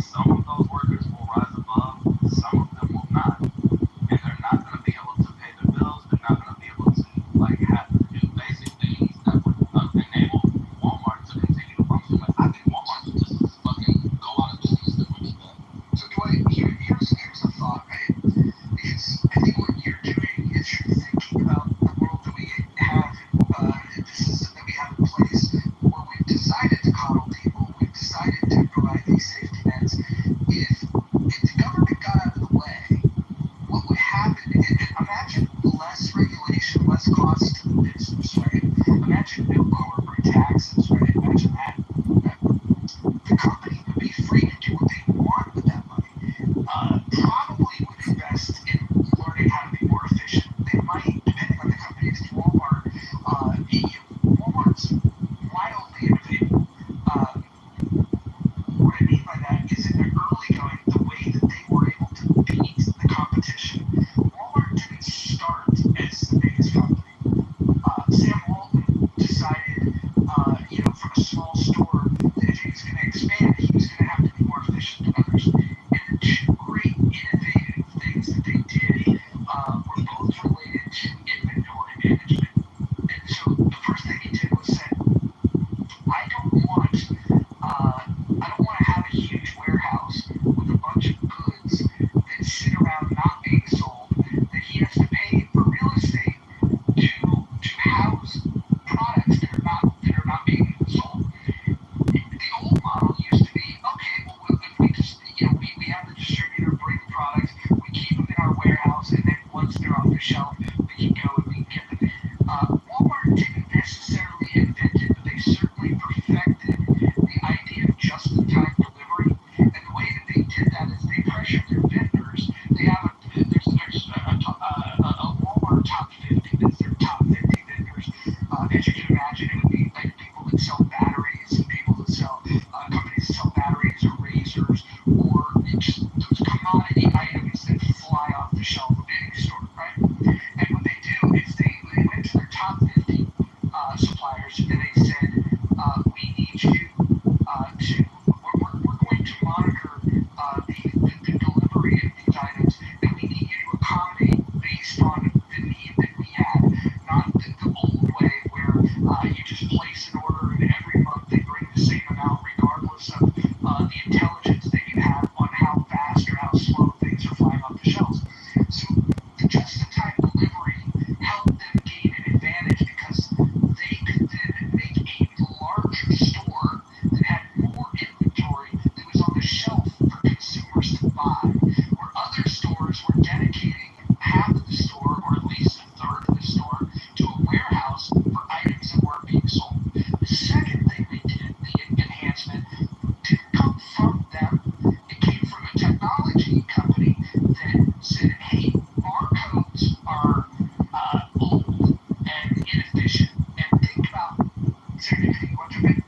some of those workers will rise above, some of them will not. And they're not going to be able to pay their bills. They're not going to be able to like have to do basic things that would enable Walmart to continue to function. Like I think Walmart would just fucking go out of business if we did that. So Dwight, here's the thought, right? Is I think what you're doing is you're thinking about the world that we have, the system that we have in place, where we've decided to coddle people, we've decided to provide these safety nets. If the government got out of the way, what would happen? Imagine less regulation, less costs to the business, right? Imagine no corporate taxes, right? Imagine that. The company would be free to do what they want with that money. Probably would invest in learning how to be more efficient. They might, depending on the company, it's Walmart. Walmart's wildly innovative. What I mean by that is in their early going, the way that they were able to beat the competition. Walmart didn't start as the biggest company. Sam Walton decided, from a small store, that if he was going to expand, he was going to have to be more efficient than others. And the two great innovative things that they did were both related to inventory management. And so the first thing he did was say, I don't want to have a huge warehouse with a bunch of goods that sit around not being sold, that he has to pay for real estate to house products that are not being sold. would be like people that sell batteries, people that sell companies that sell batteries or razors, or just those commodity items that fly off the shelf of any store, right? And what they do is they went to their top 50 suppliers and they said, we need you we're going to monitor the delivery of these items, and we need you to accommodate based on the need that we have, not the old way where you just place an order and every month they bring the same amount regardless of the intelligence that you have on how fast or how slow things are flying off the shelves. So the just-in-time delivery helped them gain an advantage because they could then make a larger store that had more inventory that was on the shelf for consumers to buy, where other stores were dedicating half of the store or at least a third of the store to a warehouse for items that weren't being sold. The second thing they did, the enhancement, didn't come from them. It came from a technology company that said, hey, barcodes are old and inefficient, and think about, is there anything you want to make?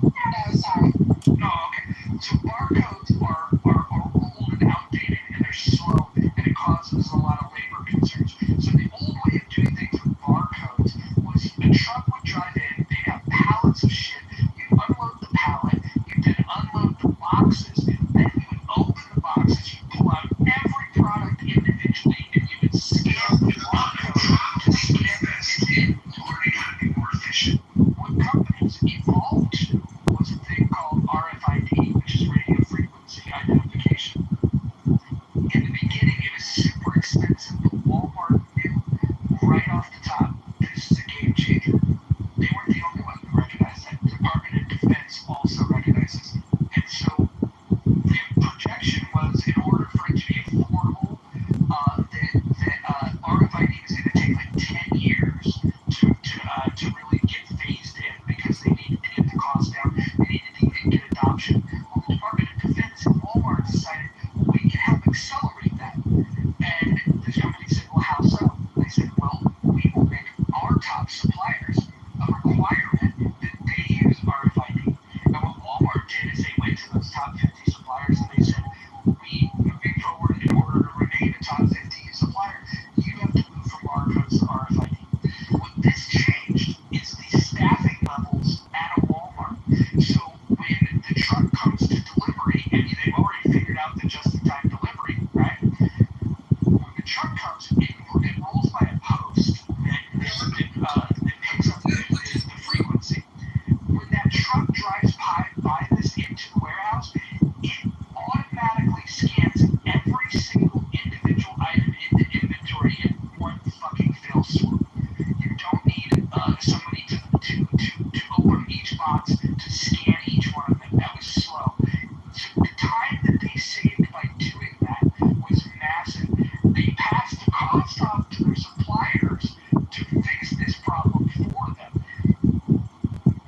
No, sorry. No, okay. So barcodes are old and outdated, and they're slow, and it causes a lot of labor concerns. So the old way of doing things with barcodes was a truck would drive in, they'd have pallets of shit, you'd unload the pallet, you'd then unload the boxes, then you would open the boxes, you'd pull out every product individually, and you would scan the barcode to scan this in, learning how to be more efficient. What companies evolved to was a thing called RFID, which is radio frequency identification. In the beginning, it was super expensive, but Walmart knew right off the top, this is a game changer. They weren't the only one who recognized that. The Department of Defense also recognizes. And so the projection was, in order for it to be affordable, that RFID was going to take like 10 years to really get phased in because they needed to get the cost down. They needed to get adoption. Well, the Department of Defense and Walmart decided, well, we can help accelerate that. And the company said, well, how so? They said, well, we will make our top suppliers a requirement that they use RFID. And what Walmart did is they went to those top 50 suppliers and they said, moving forward, in order to remain a top 50 supplier, you have to move from barcodes to RFID. What this changed is the staffing levels at a Walmart. So when the truck comes to delivery, and they've already figured out the just-in-time delivery, right? When the truck comes, it rolls by a post that picks up the frequency. When that truck drives by this into the warehouse, it automatically scans every single individual item in the inventory in one fucking fell swoop. You don't need somebody to open each box to scan each one of them. That was slow. So the time that they saved by doing that was massive. They passed the cost off to their suppliers to fix this problem for them.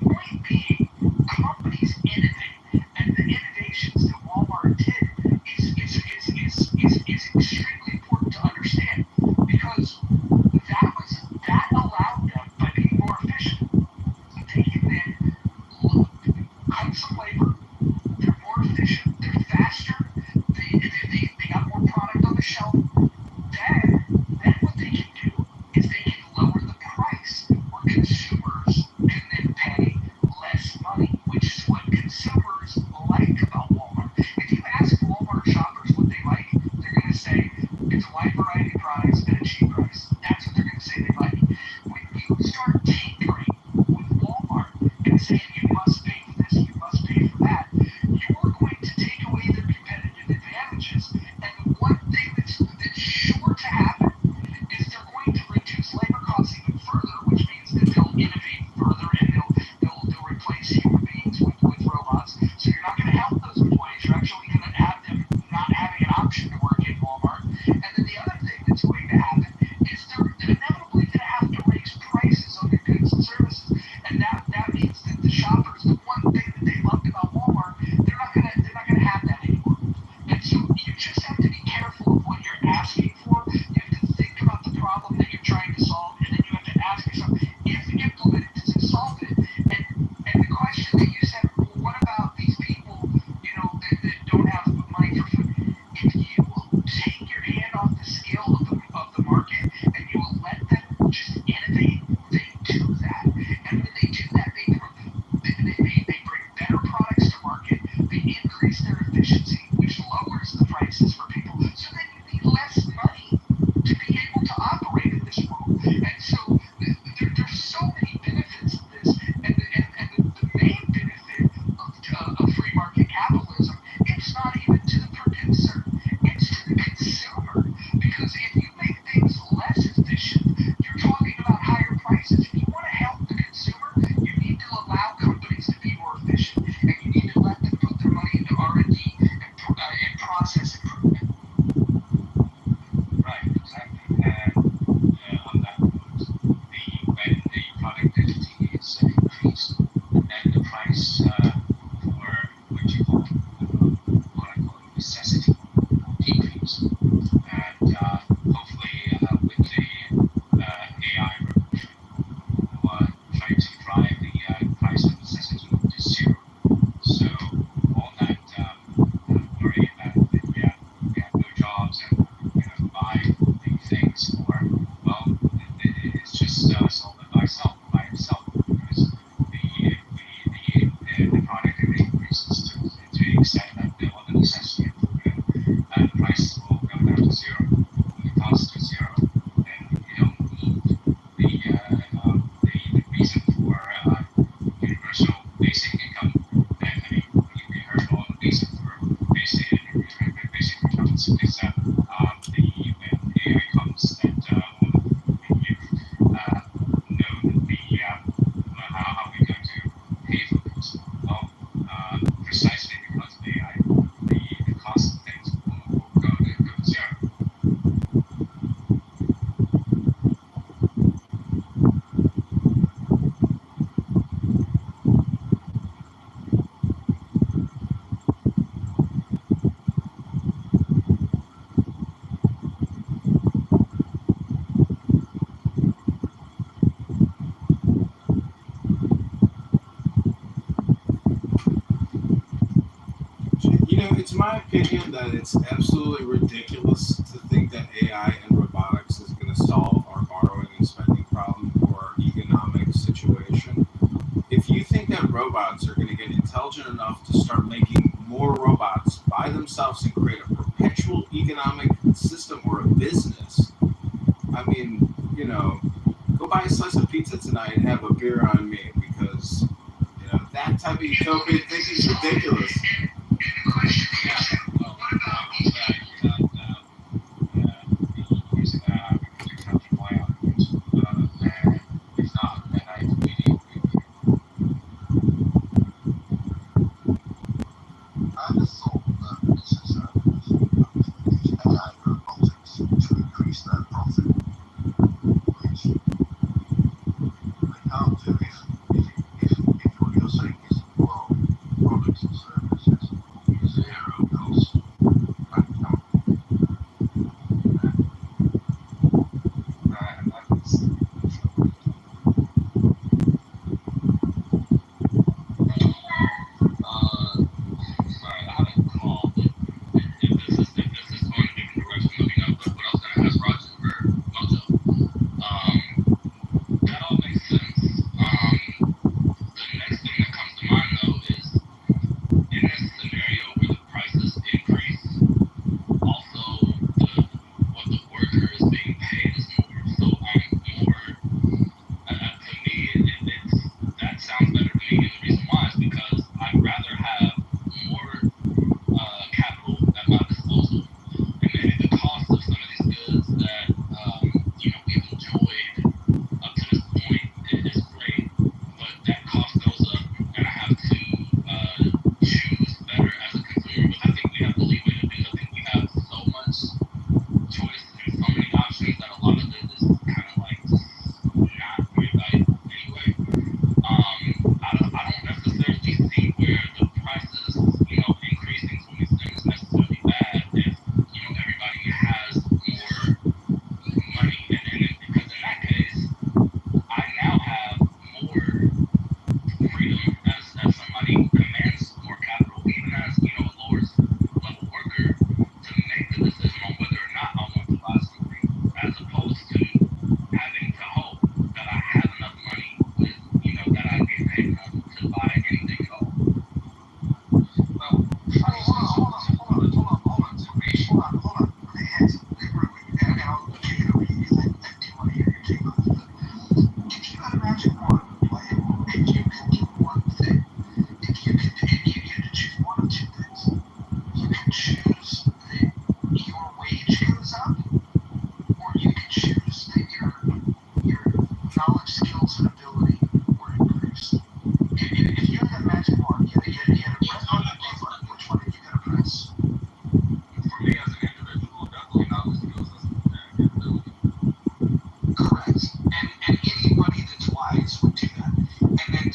Point being, companies innovate, and the innovations that Walmart did is extremely important to understand because that allowed them, by being more efficient, they can then cut some labor. They're more efficient. They're faster. They got more product on the shelf. Then what they can do is they can lower the price, where consumers can then pay less money, which is what consumers like about Walmart. If you ask Walmart shoppers what they like, they're going to say it's a wide variety of products at a cheap price. That's what they're going to say they like. When you start tinkering with Walmart and saying you must pay for this, you must pay for that, you're going to take away their competitive advantages. And the one thing that's sure to happen is they're going to reduce labor costs even further, which means that they'll innovate further and they'll replace human beings with robots. So you're not going to help those employees. You're actually going to have them not having an option to work in Walmart. And then the other thing that's going to happen is they're inevitably going to have to raise prices on their goods and services. And that means that the shopper question that you said, well, what about these people, that don't have money for food? If you take your hand off the scale of the market and you will let them just innovate, they do that. And when they do that, they bring better products to market, they increase their efficiency, which lowers the prices for people. So then you need less money to be able to operate in this world. And so there's so many benefits of this. And the main benefit of free market capitalism, it's not even to the producer, it's to the consumer. Because if you make things less efficient, you're talking about higher prices. If you want to help the consumer, you need to allow companies to be more efficient, and you need to let them put their money into R&D and process improvement. Right, exactly. And on that note, when the productivity is increased, then the price for what you call, what I call necessity will decrease. And hopefully, with the AI revolution, we'll try to drive the price of necessity to zero. So all that worry about that we have no jobs and buy the things for, well, it's just solved by itself, because the product increases to the extent that all the necessity improvement, the price will go down to zero, the cost to zero, and you don't need the reason for universal basic income. And I mean, we heard all the reason for basic income is that when AI comes, that when you've known how we're going to pay for things. Well, precisely because of AI, the cost of things will go to zero. It's my opinion that it's absolutely ridiculous to think that AI and robotics is going to solve our borrowing and spending problem or our economic situation. If you think that robots are going to get intelligent enough to start making more robots by themselves and create a perpetual economic system or a business, I mean, go buy a slice of pizza tonight and have a beer on me, because that type of utopian thinking is ridiculous. I just thought that necessarily use AI robotics to increase their profit, which they can't do if what you're saying is, well, products and services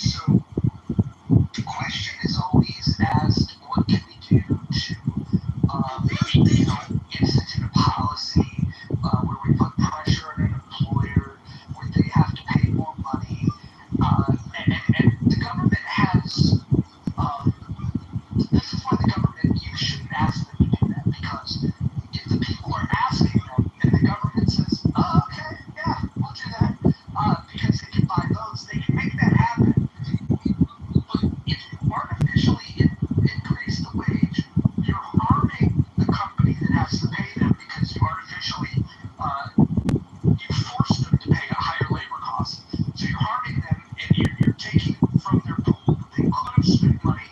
so the question is always asked, what can we do to, institute a policy where we put pressure on an employer, where they have to pay more money, and the government has. This is why the government, you shouldn't ask them to do that, because if the people are asking them and the government says, oh, okay, yeah, we'll do that, because they can buy votes, they can make that happen. But if you artificially increase the wage, you're harming the company that has to pay them because you artificially, you force them to pay a higher labor cost. So you're harming them and you're taking from their pool that they could have spent money,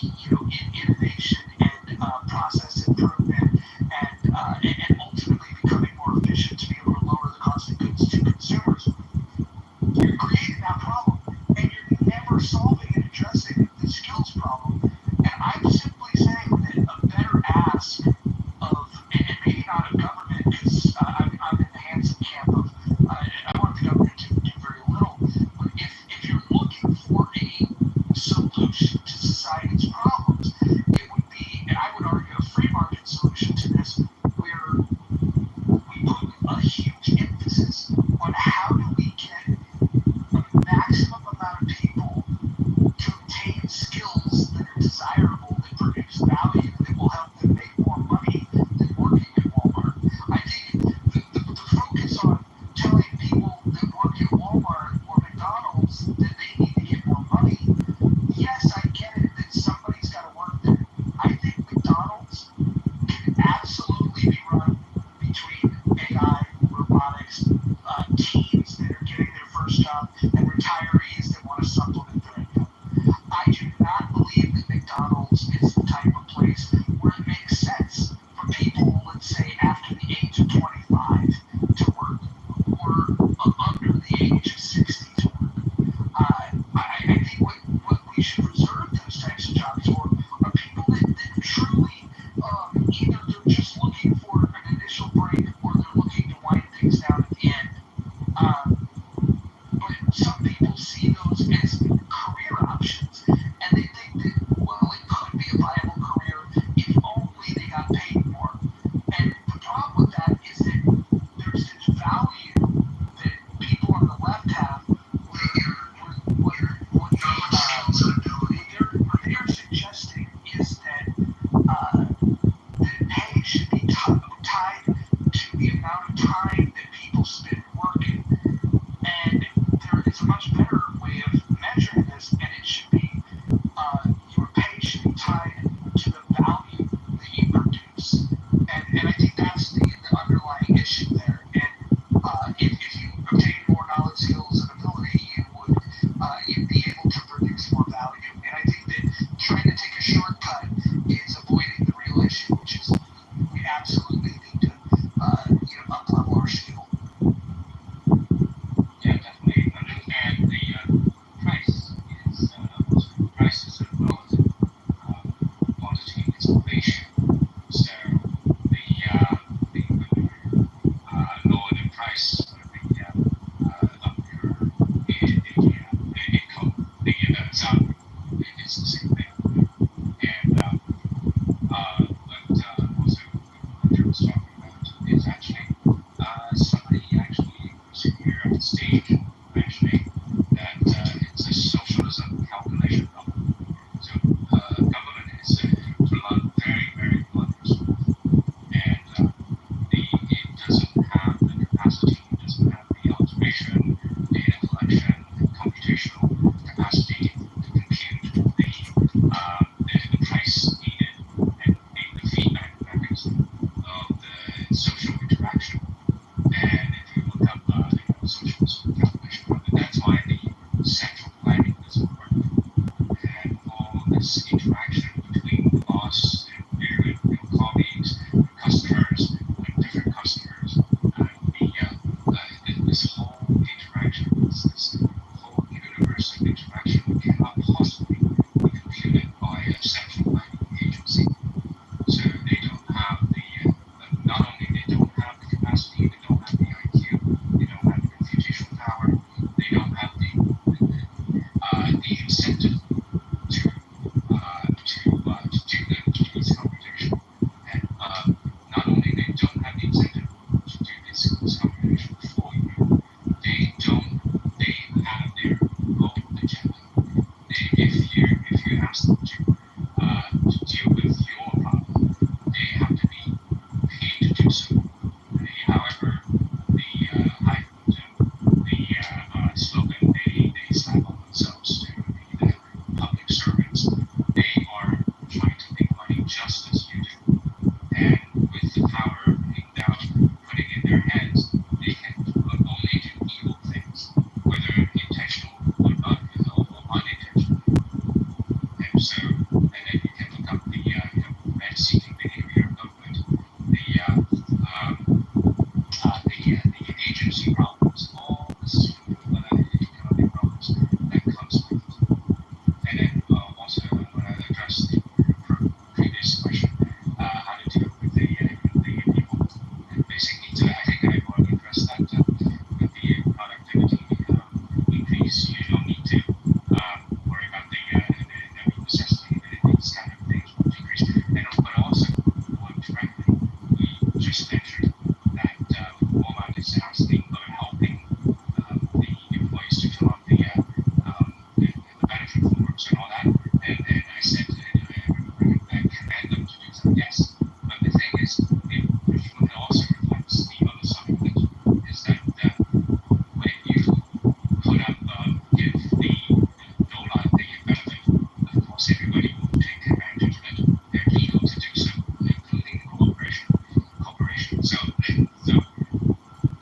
in innovation and process improvement and ultimately becoming more efficient to be able to lower the cost of goods to consumers. You're creating that problem and you're never solving and addressing the skills problem. And I'm simply saying that a better ask of, and maybe not of government, because I'm in the Hanson camp of, I want the government to do very little, but if you're looking for a solution to society's problems, it would be, and I would argue, a free market solution to this, where we put a huge emphasis on how do we get a maximum amount of people to obtain skills that are desirable, that produce value, that will help them make more money than working at Walmart. I think the focus on telling people that work at Walmart or McDonald's that they need to get more money, yes, I get it that somebody's got to work there. I think McDonald's can absolutely be run between AI, robotics, teens that are getting their first job, and retirees that want to supplement their income. I do not believe that McDonald's is the type of place where it makes sense for people, let's say, after the age of 25 to work, or under the age of 60 to work. I think what we should reserve those types of jobs for are people that truly, either they're just looking for an initial break or they're looking to wind things down at the end. But some people see those as career options, and they think that, well, it could be a viable career if only they got paid more. And the problem with that is that there's this value that people on the left have what they're suggesting is that pay should be tied to the amount of time that people spend working. And there is a much better way of measuring this, and it should be your pay should be tied to the value that you produce. And I think that's the underlying issue there. And if you obtain more knowledge, skills, and ability, you'd be able to produce more value. And I think that trying to take a shortcut is avoiding the real issue, which is we absolutely need to up-level our skill. Yeah, definitely. And the price is a relative quantity, it's a ratio. So when you lower the price of your income, salary, it's the same thing. And but also what Joe was talking about is actually somebody actually was here on stage mentioning that it's a socialism calculation problem. So government is very, very blood resource, and it doesn't have the capacity, it doesn't have the automation, data collection, computational capacity to compute the price needed and the feedback mechanism of the social interaction. And if you look up socialism calculation problem, that's why the central planning doesn't work. And all this interaction between the boss and your colleagues, your customers, with different customers, this whole interaction, this whole universe of interaction cannot possibly be computed by a central planning agency. So they don't have not only they don't have the capacity, they don't have the IQ, they don't have the computational power, they don't have the the incentive to do this computation. And not only they don't have the incentive to do this computation for you, they have their own agenda. If you ask them to deal with your problem, they have to be paid to do so. However, the slogan they slap on themselves to be the public servants, they are trying to make money just as you do. And with the power of putting in their heads, they can only do evil things, whether intentional or not, or unintentional. And so, and then you can look up the rent-seeking behavior of government, the agency problems, all the economic problems that comes with it. And then also when I addressed the previous question, how to deal with the people and basic needs. I think I want to address that with the productivity increase. You don't need to worry about the necessity that these kind of things will decrease. And but also, directly, we just mentioned that Walmart is asking or helping the employees to fill out the benefit forms and all that. And I said, I command them to do so, yes. But the thing is, it also reflects the other side of it, is that when you put up, give the benefit, of course everybody will take advantage of it. They're legal to do so, including the corporation. So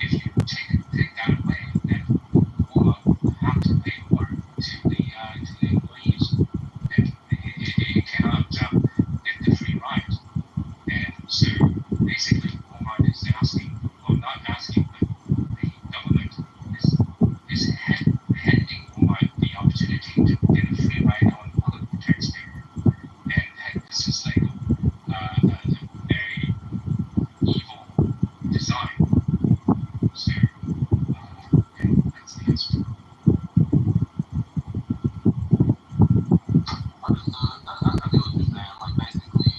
if you take that away, then we'll have to pay more to the employees. And it cannot get the free ride. And so basically Walmart is asking, or not asking, but the government is handing Walmart the opportunity to get a free ride on the taxpayer. And this is like a very evil design. So that's the answer. I get what you're saying. Like basically,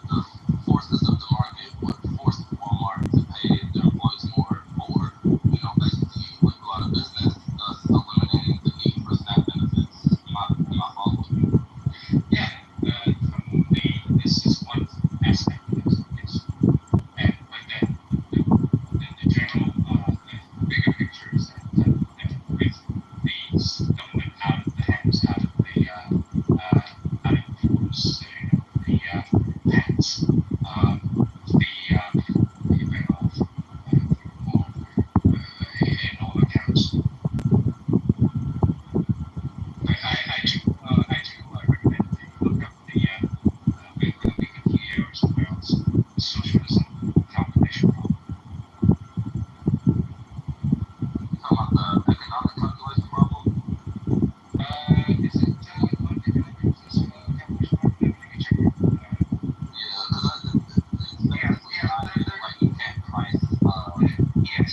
the forces of the market would force Walmart to pay their employees more, or basically with a lot of business, thus eliminating the need for SNAP benefits. Am I following you? Yeah, this is one aspect of it. But then the general, bigger picture is that with the government out of the hands, out of the force, the hands, the better off in all accounts. But I do recommend that you look up the Wikipedia or somewhere else, socialism calculation problem. You talking about the economic calculation problem? Is it economic calculation problem? Let me check it. Yeah, because like you can't price. Yes,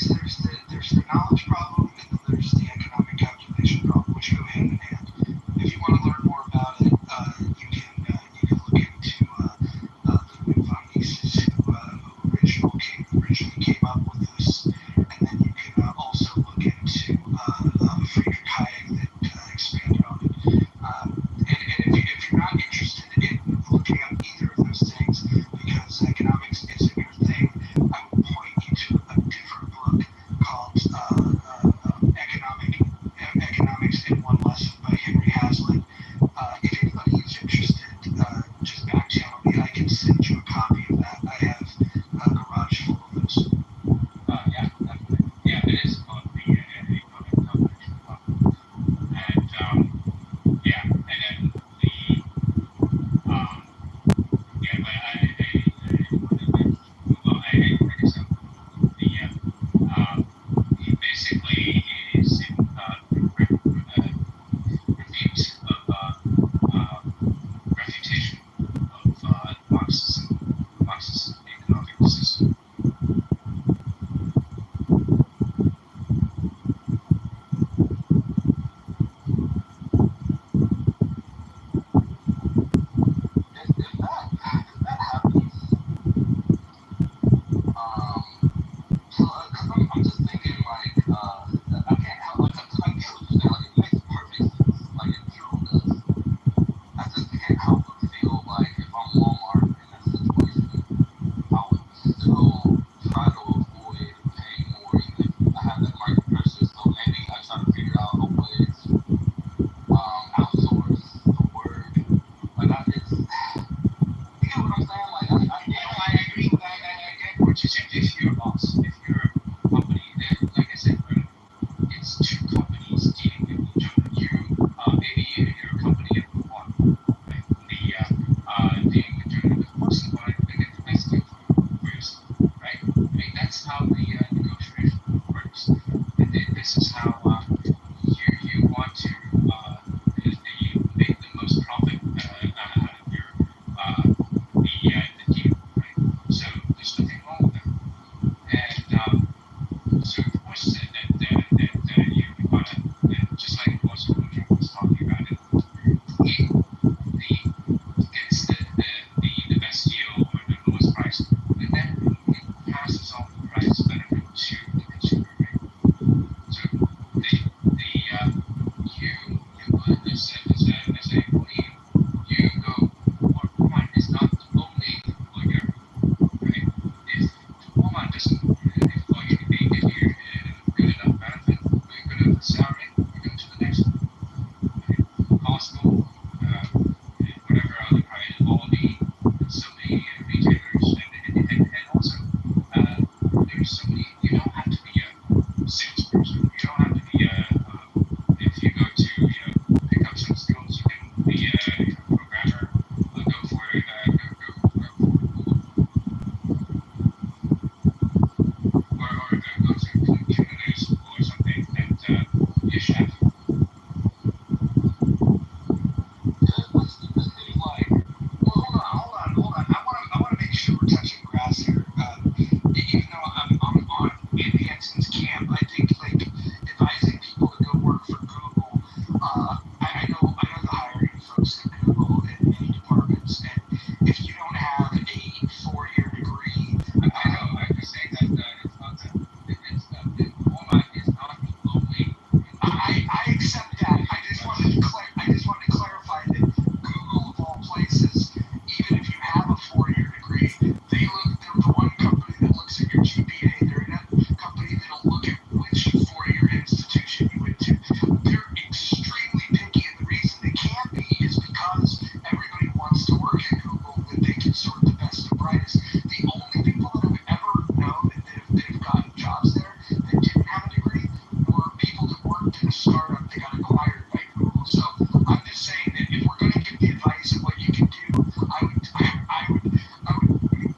there's the knowledge problem and then there's the economic calculation problem, which go hand in hand. If you want to learn more about it, you can look into Ludwig von Mises, who originally came up with this, and then you can also look into Friedrich Hayek that expanded on it. And if you're not interested in looking up either of those things, because economics isn't your thing, I would point you to a different book called Economics in One Lesson by Henry Hazlitt. If anybody is interested, just back channel me. I can send you a copy of that. I have a garage full of those. Yeah, definitely. Yeah, it is called the economic calculation problem. And yeah, and then the yeah, but like I said, he basically is refutation of Marxism economic system. as a employee, you go, Walmart is not the only employer, right? If Walmart doesn't employ you, they give you good enough benefit, good enough salary, you go to the next one. Costco, whatever other kind, Aldi, so many retailers, and also there's so many. You don't have to be a salesperson. You don't have to be if you go to pick up some skills, you can be a programmer. Go for it. Go for Google, or go to community school or something, and be a chef. Hold on. I want to make sure we're touching grass here. Even though I'm on Andy Henson's camp, I think like advising people to go work for Google. I know the hiring folks at Google in many departments, and if you don't have a 4-year degree, I know. I'm just saying that it's not that. Walmart is not the only. I accept that. I just wanted to clarify that Google of all places, even if you have a 4-year degree, they're the one company that looks at your GPA. They're not a company that'll look at which 4-year institution you went to. They're extremely picky, and the reason they can be is because everybody wants to work at Google, that they can sort the best and brightest. The only people that I've ever known that have gotten jobs there that didn't have a degree were people that worked in a startup that got acquired by Google. So I'm just saying that if we're going to give the advice of what you can do, I would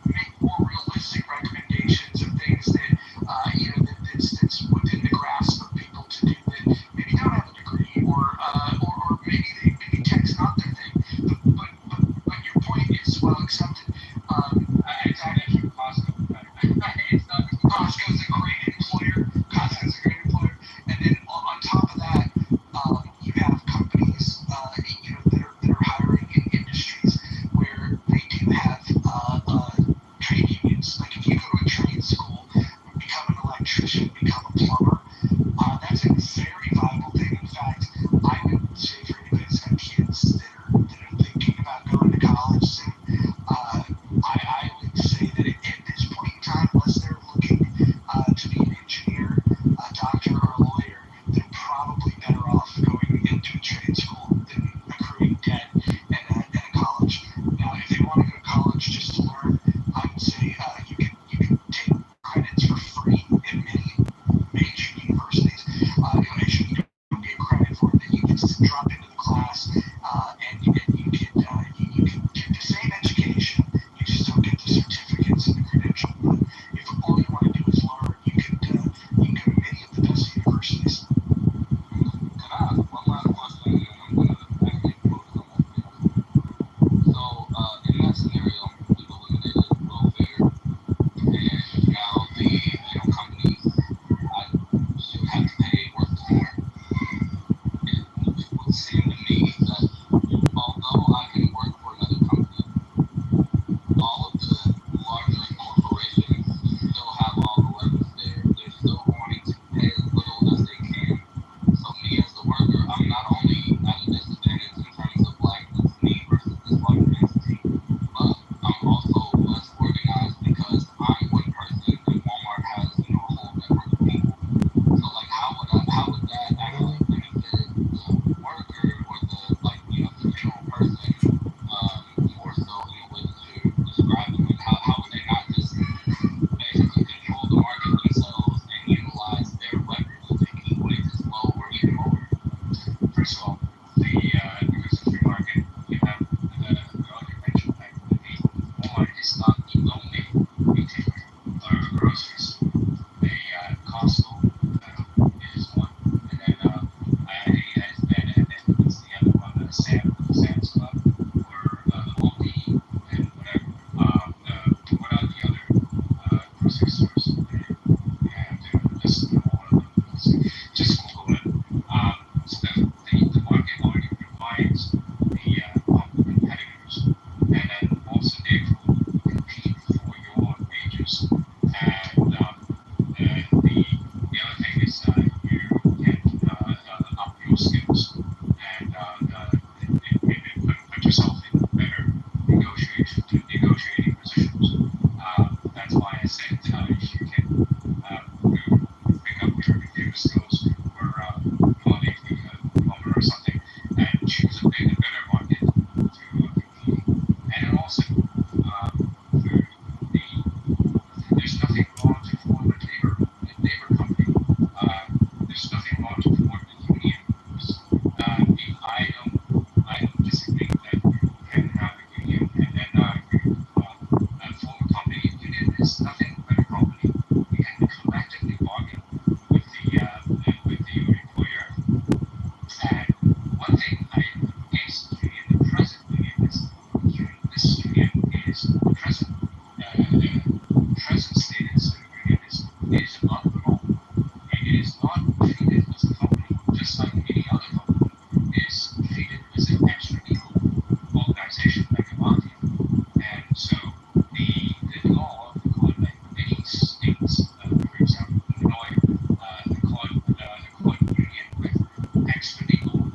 make more realistic recommendations of things that that's within the grasp of people to do that maybe don't have a degree or maybe tech's not their thing. But your point is well accepted. Exactly. Costco's a great employer. And then on top of that, you have companies that are hiring in industries where they do have trade unions. Like if you go to a trade school, become an electrician, become a plumber, that's a very viable thing. In fact, I would say for anybody that's got kids that are thinking about going to college soon, I would say that at this point in time, unless they're looking to be an engineer, a doctor, or a lawyer, they're probably better off going into a trade school than accruing debt at a college. Now, if they want to go to college just to learn, I would say you can take credits for free in many major universities. Actually, you don't get credit for it; that you can just drop into the class and you can get the same education. You just don't get the certificates and the credential. But if all you want to do is learn, you can go to many of the best universities. Can I ask one last question, and I'm gonna actually close the whole thing? So, in that scenario, you've eliminated welfare, and now the companies should have to pay workers more. It would seem to me that although I can work for another company, all of the larger corporations still have all the levers there. They're still wanting to pay as little as they can. So me as the worker, I'm not only at a disadvantage in terms of like it's me versus this larger entity, but I'm also less organized because I'm one person and Walmart has a whole network of people. So like how would that actually benefit the worker one thing I against the union, the present union is this union is present. Present status of the union is not the law. It is not treated as a company, just like any other company is treated as an extra-legal organization like a mafia. And so the law, like many states, for example, Illinois, the union with extra-legal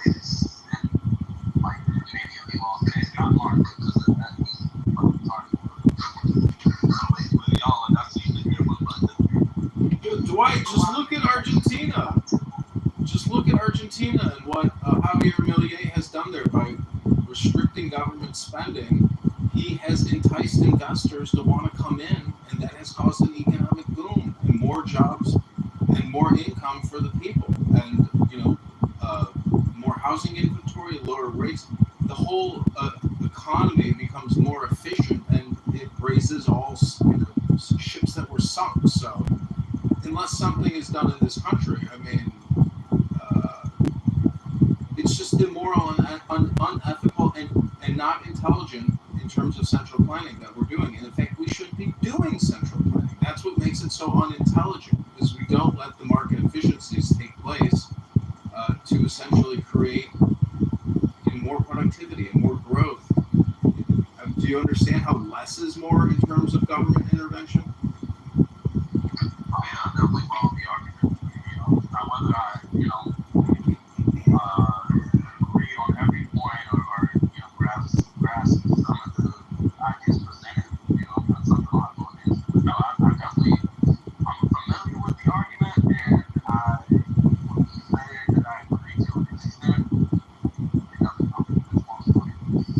Liz and like maybe a people off case, not Mark, because he's fucking retarded. With y'all, and that's usually a good one, but Dwight, just look at Argentina. Just look at Argentina and what Javier Milei has done there by restricting government spending. He has enticed investors to want to come in, and that has caused an economic boom and more jobs and more income for the people, and more housing inventory, lower rates. The whole economy becomes more efficient, and it raises all ships that were sunk. So, unless something is done in this country, I mean, it's just immoral and unethical and not intelligent in terms of central planning that we're doing. And in fact, we should be doing central planning. That's what makes it so unintelligent, is we don't let the market efficiencies take place to essentially create more productivity and more growth. Do you understand how less is more in terms of government intervention? I definitely follow the argument. Now whether I, agree on every point or grasp some of the ideas presented, that's something I'll have to look into. But no, I'm familiar with the argument, and I would say that I agree to an extent. Because it's mostly,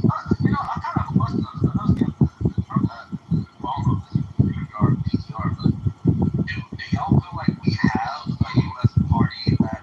I kind of have a question. I know you have the Trump hat, well, I don't know if this is PTR, but do y'all feel like we have a U.S. party that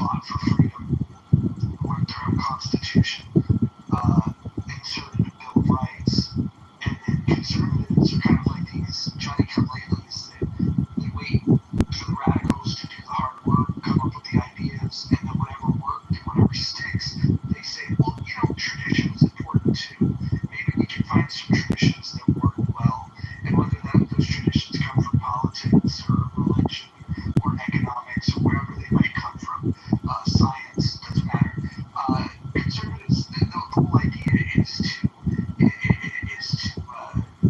fought for freedom, worked their own constitution, inserted a Bill of Rights, and then conservatives are kind of like these Johnny-come-latelys that they wait for the radicals to do the hard work, come up with the ideas, and then whatever worked and whatever sticks, they say, well, tradition is important too. Maybe we can find some traditions that work well, and whether those traditions come from politics or religion or economics or wherever they might come from, science, doesn't matter. Conservatives, the whole idea is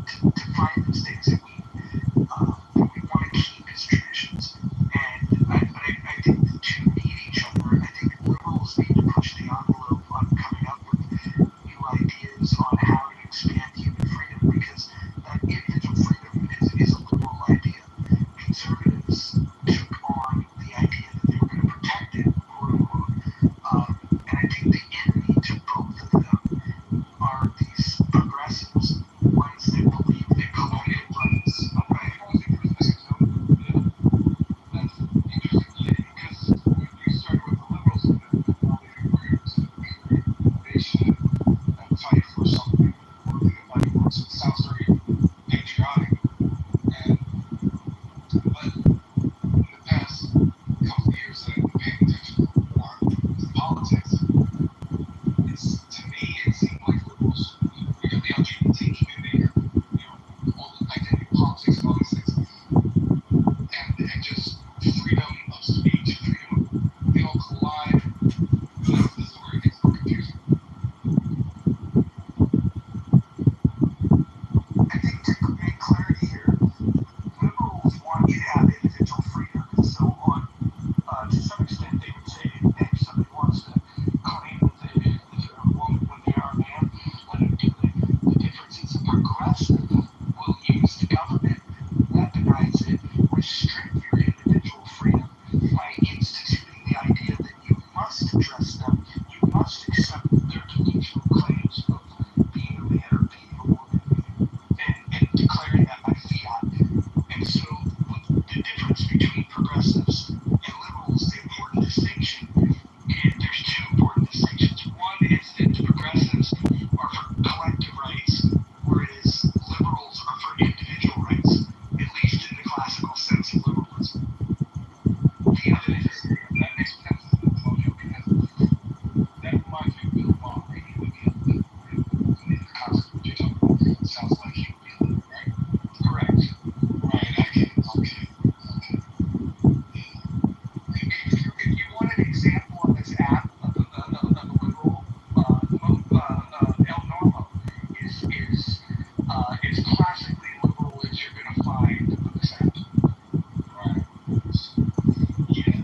to find those things that we want to keep as traditions. And I think the two need each other. I think liberals need to push the envelope on coming up with new ideas on how to expand human freedom, because that individual freedom is a liberal idea. Conservatives took on the idea that they were going to protect it, quote unquote. And I think the enemy to both of them are these progressives, ones that believe that collective rights. Okay. That's interesting because you started with the liberals and now they're progressives and create innovation and fight for something worthy of fighting for. So it sounds very patriotic. And but in the past couple of years that I've been paying attention more to politics, to me it seemed like liberals, the LGBT community, all the identity politics and all these things, and just freedom of speech, freedom, they all collide. This is where it gets more confusing. I think to make clarity here, liberals want you to have individual freedom and so on. To some extent, they would say, if somebody wants to claim that they're a woman when they are a man, let them do it. The difference is a progressive will use the government, weaponize it, restrict your individual freedom by instituting the idea that you must address them, you must accept their delusional claims of being a man or being a woman, and declaring that by fiat. And so the difference between progressives and liberals, the important distinction, there's two important distinctions. One is that the progressives are for collective rights, whereas liberals are for individual rights, at least in the classical sense of liberalism. The other is that makes sense to the Antonio, because that reminds me of Bill Maher, right? He would be a liberal, right? In the concept what you're talking about, it sounds like he would be a liberal, right? correct. Right, I get it. Okay. If you want an example on this app of a liberal, El Normo is as classically liberal as you're going to find on this app. Right. Yeah.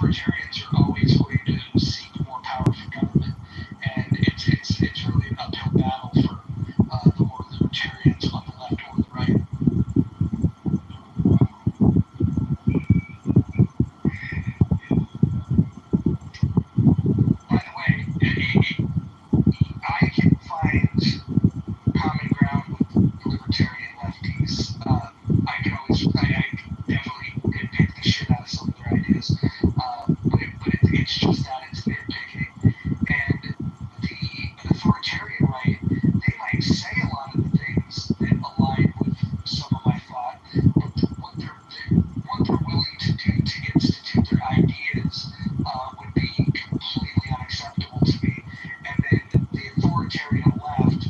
authoritarians are always going to seek more power from government, and it's really an uphill battle for the more libertarians on the left or the right. By the way, I can find common ground with libertarian lefties. I definitely pick the shit out of some of their ideas, but it's just that it's nitpicking. And the authoritarian right, they might say a lot of the things that align with some of my thought, but what they're willing to do to institute their ideas would be completely unacceptable to me. And then the authoritarian left,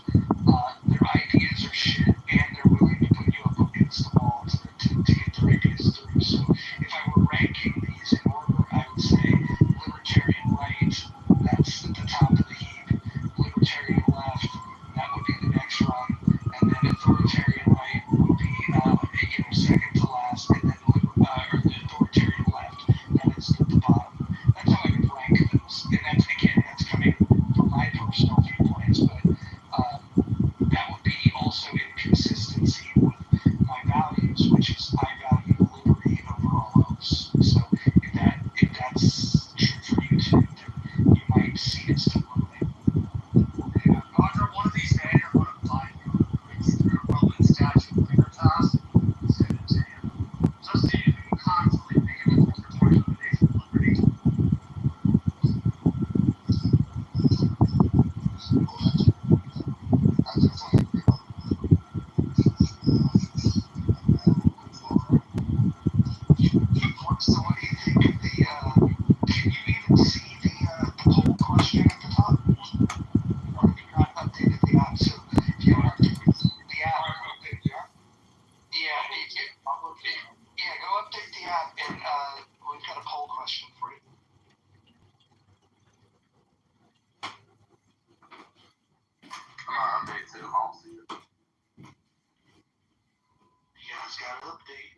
their ideas are shit, and they're willing to put you up against the wall to get their ideas through. So if I were ranking these in order, I would say libertarian right, that's at the top of the heap. Libertarian left, that would be the next rung, and then authoritarian right would be second to last, and then the authoritarian left, that is at the bottom. That's how I would rank those, and that's coming from my personal viewpoints, but that would be also in consistency with my values, which is I value liberty over all else. So if that's true for you too, then you might see it similarly. Roger, one of these days I'm going to find you a Roman statue of Libertas and send it to you. Just so you can constantly think of it as the Declaration of Liberty. So what do you think of the, can you even see the poll question at the top? Or have you not updated the app? So if you don't update the app, go update the app, and we've got a poll question for you. Update to the home seat. Yeah, it's got to update.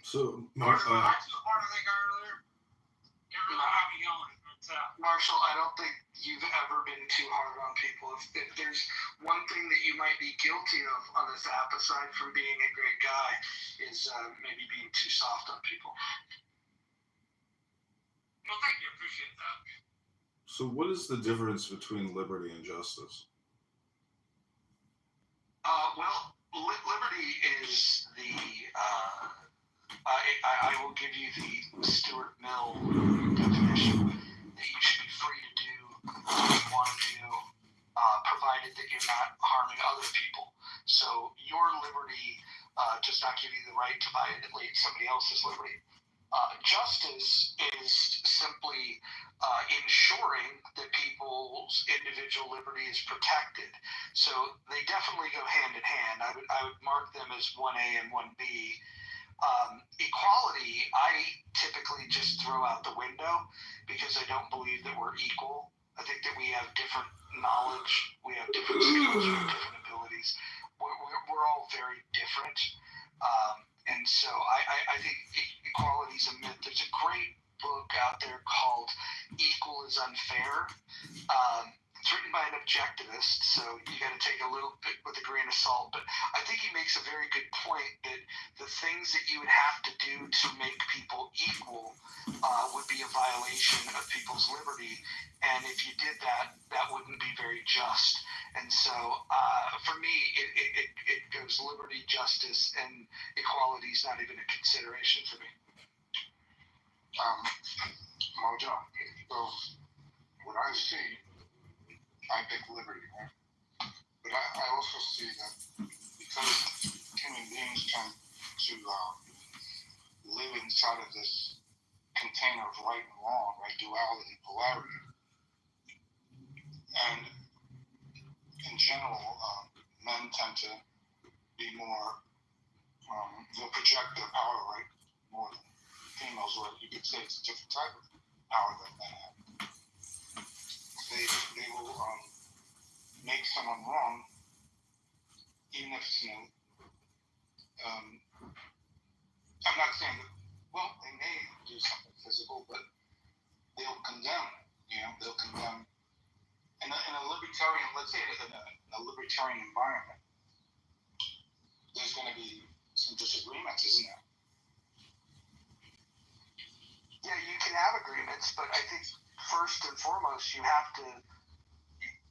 So, Back to the part I think earlier. It really got me going. Marshall, I don't think you've ever been too hard on people. If there's one thing that you might be guilty of on this app, aside from being a great guy, is maybe being too soft on people. Well, thank you. Appreciate that. So what is the difference between liberty and justice? Well, liberty is the, I will give you the Stuart Mill definition, that you should be free to do what you want to do, provided that you're not harming other people. So your liberty does not give you the right to violate somebody else's liberty. Justice is simply ensuring that people's individual liberty is protected. So they definitely go hand in hand. I would mark them as 1A and 1B. Equality, I typically just throw out the window because I don't believe that we're equal. I think that we have different knowledge, we have different skills, we have different abilities. We're all very different. And so I think equality is a myth. There's a great book out there called Equal is Unfair. It's written by an objectivist, so you got to take a little bit with a grain of salt. But I think he makes a very good point that the things that you would have to do to make people equal would be a violation of people's liberty. And if you did that, that wouldn't be very just. And so for me, it goes liberty, justice, and equality is not even a consideration for me. Mojo, so what I see, I pick liberty, right? But I also see that because human beings tend to live inside of this container of right and wrong, right, duality, polarity, and in general, men tend to be more, they'll project their power, right, more than females, or you could say it's a different type of power that men have. They will make someone wrong, even if it's I'm not saying that, well, they may do something physical, but they'll condemn. They'll condemn. In a libertarian, let's say in a libertarian environment, there's going to be some disagreements, isn't there? Yeah, you can have agreements, but I think first and foremost you have to.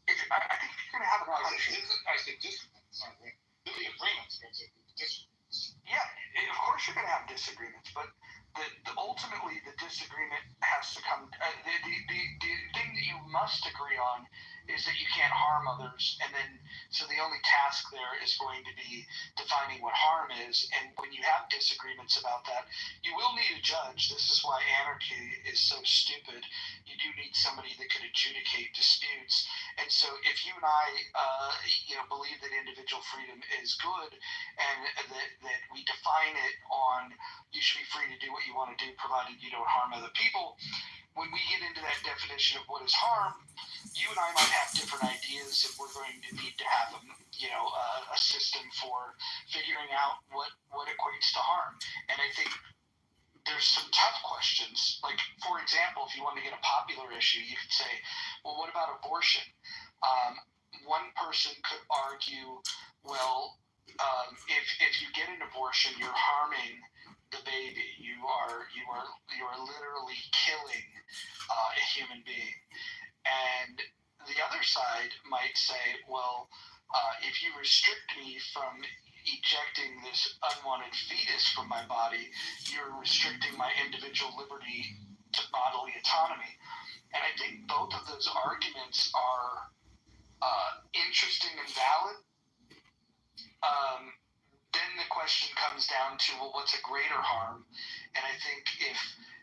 I think you're going to have a country. I said disagreements. There'll be agreements, but disagreements. Yeah, of course you're going to have disagreements, but ultimately the disagreement has to come. The thing that you must agree on is that you can't harm others, and then so the only task there is going to be defining what harm is. And when you have disagreements about that, you will need a judge. This is why anarchy is so stupid. You do need somebody that could adjudicate disputes. And so if you and I, believe that individual freedom is good, and that we define it on you should be free to do what you want to do, provided you don't harm other people. When we get into that definition of what is harm, you and I might have different ideas, and we're going to need to have a system for figuring out what equates to harm. And I think there's some tough questions. Like, for example, if you want to get a popular issue, you could say, well, what about abortion? One person could argue, well, if you get an abortion, you're harming the baby. You are literally killing a human being. And the other side might say, well, if you restrict me from ejecting this unwanted fetus from my body, you're restricting my individual liberty to bodily autonomy. And I think both of those arguments are interesting and valid. Then the question comes down to, well, what's a greater harm? And I think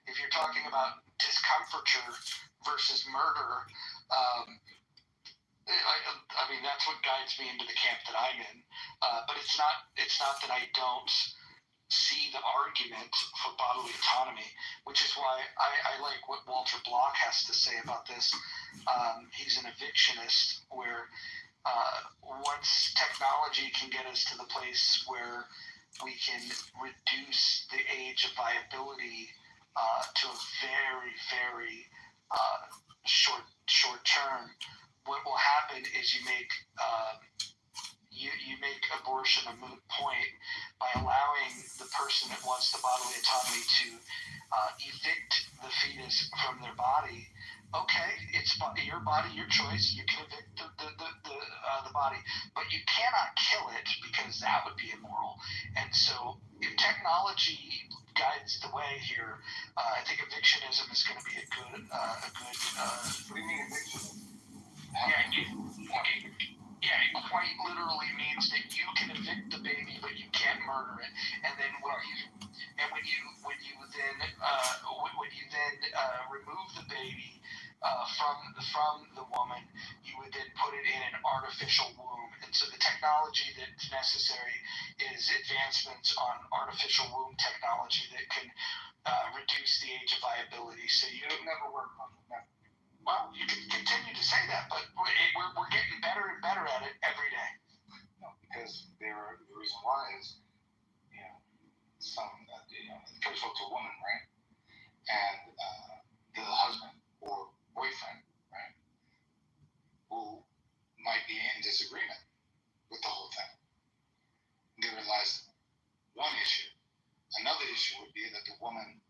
if you're talking about discomfiture versus murder, I mean, that's what guides me into the camp that I'm in. But it's not that I don't see the argument for bodily autonomy, which is why I like what Walter Block has to say about this. He's an evictionist, where once technology can get us to the place where we can reduce the age of viability to a very, very short term, what will happen is you make abortion a moot point by allowing the person that wants the bodily autonomy to evict the fetus from their body. Okay, it's your body, your choice. You can evict the body, but you cannot kill it, because that would be immoral. And so, if technology guides the way here, I think evictionism is going to be a good. What do you mean eviction? Yeah, it quite literally means that you can evict the baby, but you can't murder it. And then when you then remove the baby from the woman, you would then put it in an artificial womb. And so the technology that's necessary is advancements on artificial womb technology that can reduce the age of viability. So you It'll never work on that. Well, you can continue to say that, but we're getting better and better at it every day. No, because the reason why is, first of all, it's a woman, right? And the husband or boyfriend, right, who might be in disagreement with the whole thing. They realize one issue. Another issue would be that the woman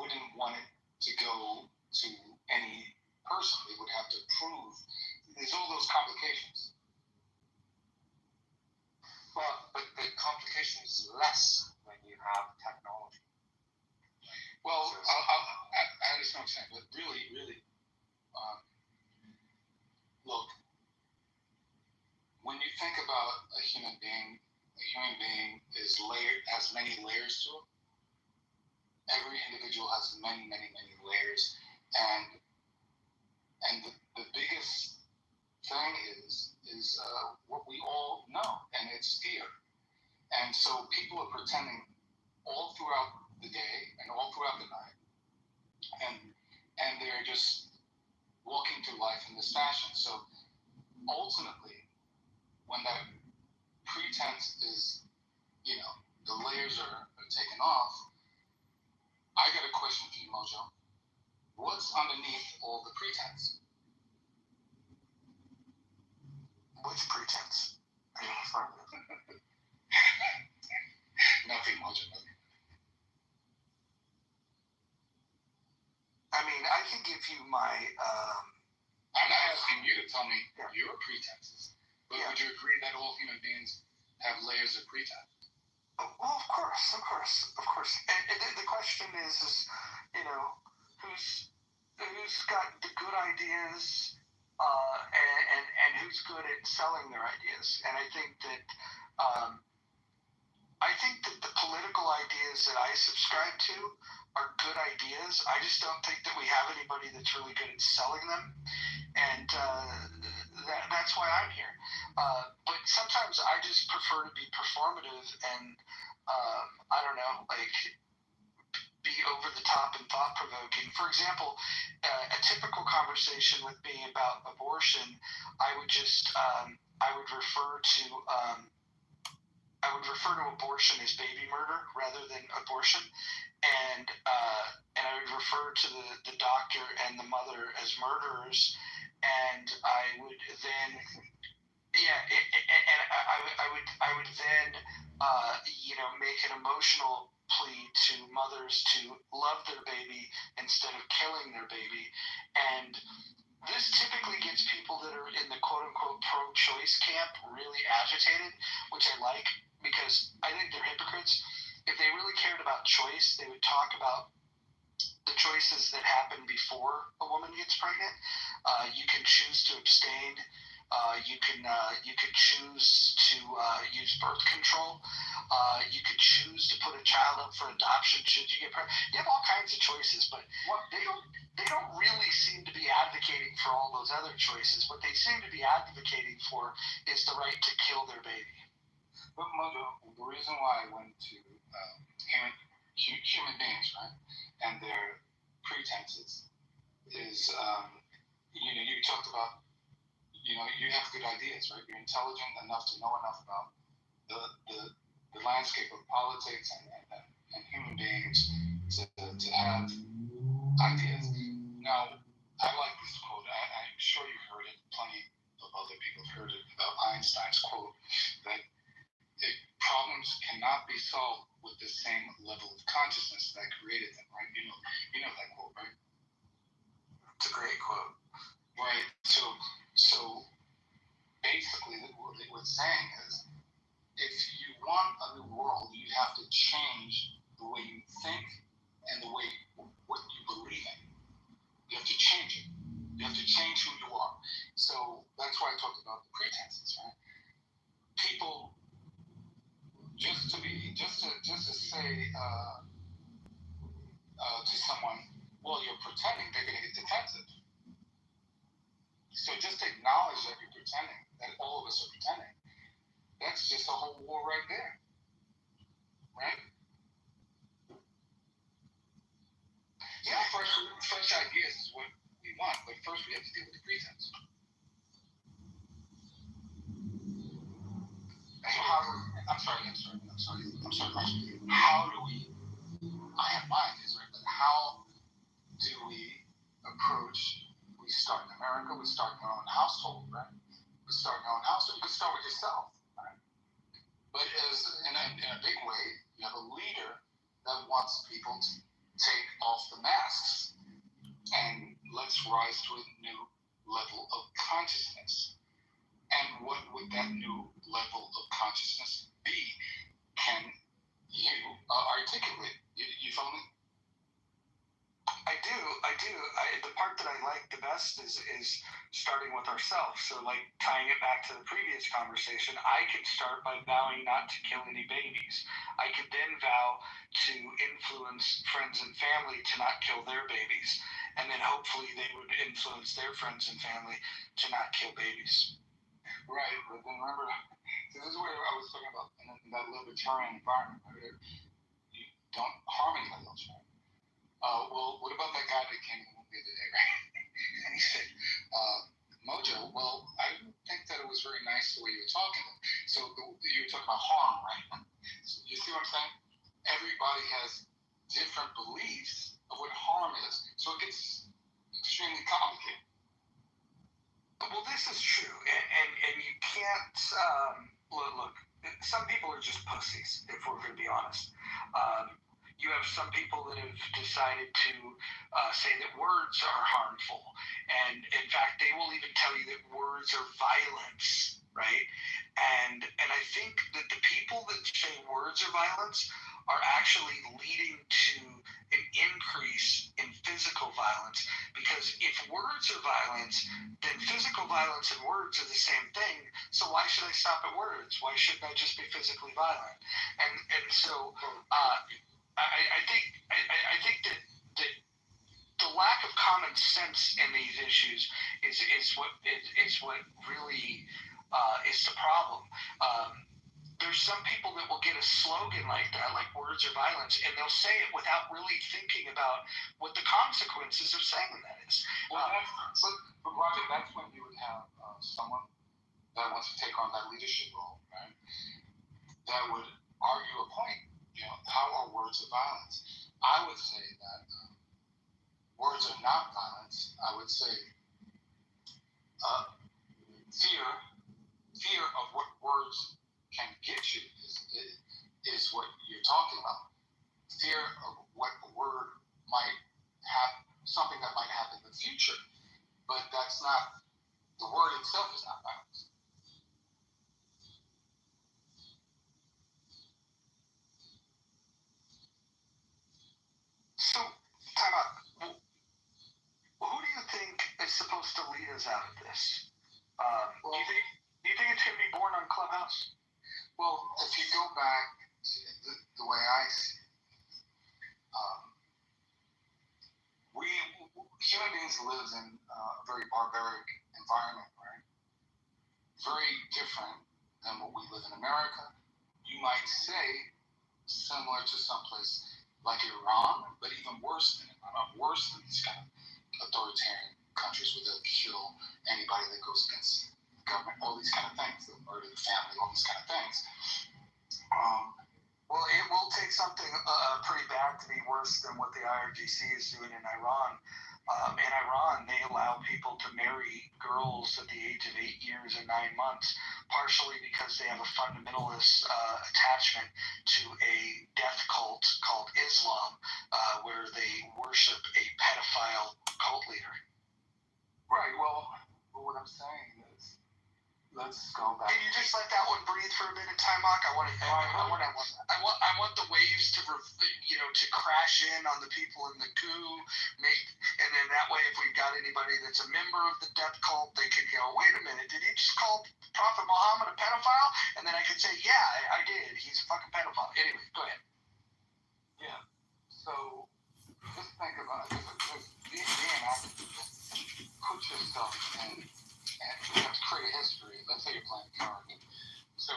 wouldn't want it to go to any person. They would have to prove. There's all those complications. Well, but the complication is less when you have technology. Well, I understand what I'm saying, but really, look, when you think about a human being is layered, has many layers to it. Every individual has many, many, many layers, and the biggest thing is what we all know, and it's fear. And so people are pretending all throughout the day and all throughout the night, and they're just walking through life in this fashion. So ultimately, when that pretense is, the layers are taken off, I got a question for you, Mojo. What's underneath all the pretense? Which pretense are you referring to? Nothing, Mojo, nothing. I mean, I can give you my. I'm not asking you to tell me your pretenses, but would you agree that all human beings have layers of pretense? Well, of course. And the question is, who's got the good ideas, and who's good at selling their ideas. And I think that the political ideas that I subscribe to are good ideas. I just don't think that we have anybody that's really good at selling them. And that's why I'm here. But sometimes I just prefer to be performative and, I don't know, like be over the top and thought provoking. For example, a typical conversation with me about abortion, I would refer to abortion as baby murder rather than abortion, and I would refer to the doctor and the mother as murderers, and I would then I would then make an emotional plea to mothers to love their baby instead of killing their baby. And this typically gets people that are in the quote-unquote pro-choice camp really agitated, which I like, because I think they're hypocrites. If they really cared about choice, they would talk about the choices that happen before a woman gets pregnant. You can choose to abstain. You can choose to use birth control. You could choose to put a child up for adoption should you get pregnant. You have all kinds of choices, but they don't really seem to be advocating for all those other choices. What they seem to be advocating for is the right to kill their baby. But Mojo, the reason why I went to human beings, right, and their pretenses is, you talked about, you have good ideas, right? You're intelligent enough to know enough about the landscape of politics and human beings to have ideas. Now, I like this quote. I'm sure you've heard it. Plenty of other people have heard it about Einstein's quote that problems cannot be solved with the same level of consciousness that created them, right? You know that quote, right? It's a great quote. Right. So basically what it's saying is, if you want a new world, you have to change the way you think and the way what you believe in. You have to change it. You have to change who you are. So that's why I talked about the pretenses, right? People just to say to someone, well, you're pretending, they're going to get defensive. So just to acknowledge that you're pretending, that all of us are pretending, that's just a whole war right there, right? Yeah, fresh ideas is what we want, but first we have to deal with the pretense. I'm sorry, how do we, I have my ideas, right, but how do we approach, we start in America, we start in our own household, right? We start in our own household, you can start with yourself, right? But in a big way, you have a leader that wants people to take off the masks and let's rise to a new level of consciousness. And what would that new level of consciousness be? Can you articulate? You follow me? I do. The part that I like the best is starting with ourselves. So, like, tying it back to the previous conversation, I could start by vowing not to kill any babies. I could then vow to influence friends and family to not kill their babies. And then hopefully they would influence their friends and family to not kill babies. Right, but then remember, this is where I was talking about in that libertarian environment, right? You don't harm anybody else, right? Well, what about that guy that came in the other day, right? And he said, Mojo, well, I didn't think that it was very nice the way you were talking. So you were talking about harm, right? So you see what I'm saying? everybody has different beliefs of what harm is. So it gets extremely complicated. Well, this is true, and you can't look. Some people are just pussies, if we're going to be honest. You have some people that have decided to say that words are harmful, and in fact, they will even tell you that words are violence, right? And I think that the people that say words are violence are actually leading to an increase in physical violence, because if words are violence, then physical violence and words are the same thing. So why should I stop at words? Why shouldn't I just be physically violent? And so I think that the lack of common sense in these issues is what really is the problem. There's some people that will get a slogan like that, like words are violence, and they'll say it without really thinking about what the consequences of saying that is. But Roger, that's when you would have someone that wants to take on that leadership role, right? That would argue a point. How are words of violence? I would say that words are not violence. I would say fear of what words can get you is what you're talking about. Fear of what a word might have, something that might happen in the future. But that's not, the word itself is not violence. So, time out. Who do you think is supposed to lead us out of this? Do you think it's going to be born on Clubhouse? Well, if you go back to the way I see it, human beings live in a very barbaric environment, right? Very different than what we live in America. You might say similar to someplace like Iran, but even worse than Iran, worse than these kind of authoritarian countries where they'll kill anybody that goes against the government, all these kind of things, they'll murder the family, all these kind of things. Well, it will take something pretty bad to be worse than what the IRGC is doing in Iran. In Iran, they allow people to marry girls at the age of 8 years and 9 months, partially because they have a fundamentalist attachment to a death cult called Islam, where they worship a pedophile cult leader. Right, well, what I'm saying is, let's go back. Can you just let that one breathe for a minute, Timok? I want the waves to crash in on the people in the goo, and then that way, if we've got anybody that's a member of the death cult, they could go, wait a minute, did he just call Prophet Muhammad a pedophile? And then I could say, yeah, I did. He's a fucking pedophile. Anyway, go ahead. Yeah. So just think about it. Because being an activist, put yourself in, and you have to create a history. Let's say you're playing a character. So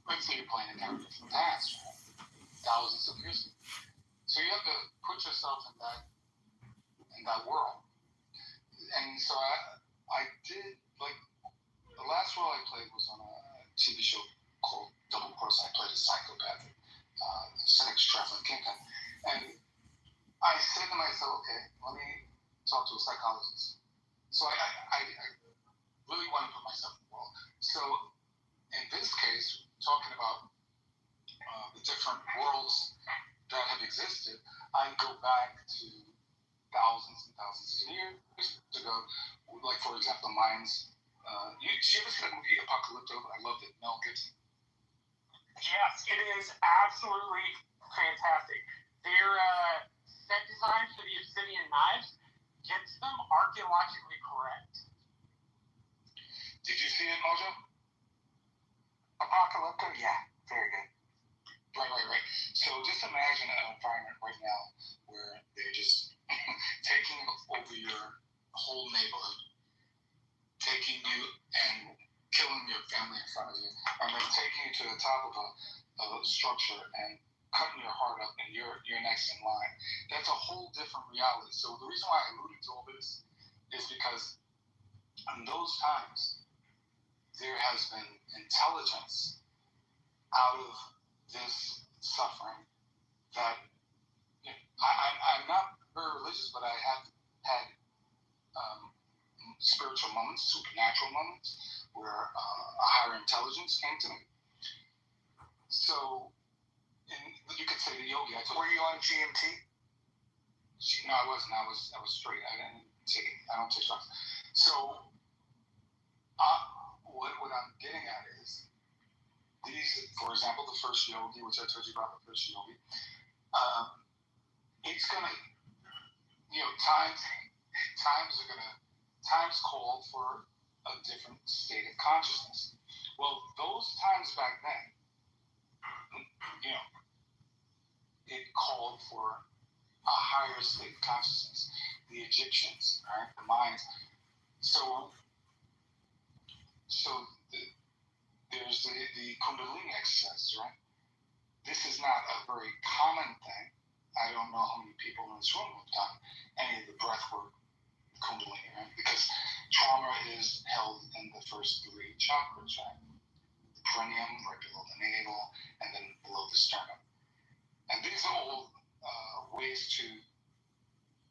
let's say you're playing a character from the past, right? Thousands of years ago. So you have to put yourself in that world. And so I did, like, the last role I played was on a TV show called Double Cross. I played a psychopath, sex trafficking kingpin. And I said to myself, okay, let me talk to a psychologist. So I really want to put myself in the world. So in this case, talking about the different worlds that have existed, I go back to thousands and thousands of years ago. Like, for example, Mayans. Did you ever see that movie Apocalypto? I loved it. Mel Gibson. Yes, it is absolutely fantastic. Their set design for the obsidian knives gets them archaeologically correct. Did you see it, Mojo? Apocalypto? Yeah, very good. Right. So just imagine an environment right now where they're just taking over your whole neighborhood, taking you and killing your family in front of you, and then taking you to the top of a structure and cutting your heart up, and you're next in line. That's a whole different reality. So the reason why I alluded to all this is because in those times, there has been intelligence out of this suffering that I'm not very religious, but I have had spiritual moments, supernatural moments, where a higher intelligence came to me. So, you could say the yogi. Were you on GMT? No, I wasn't. I was straight. I don't take drugs. So, what I'm getting at is these. For example, the first yogi, which I told you about, the first yogi. It's gonna, times call for a different state of consciousness. Well, those times back then, it called for a higher state of consciousness. The Egyptians, right? The Mayans. So there's the Kundalini exercises, right? This is not a very common thing. I don't know how many people in this room have done any of the breath work, Kundalini, right? Because trauma is held in the first three chakras, right? The perineum, right below the navel, and then below the sternum. And these are all ways to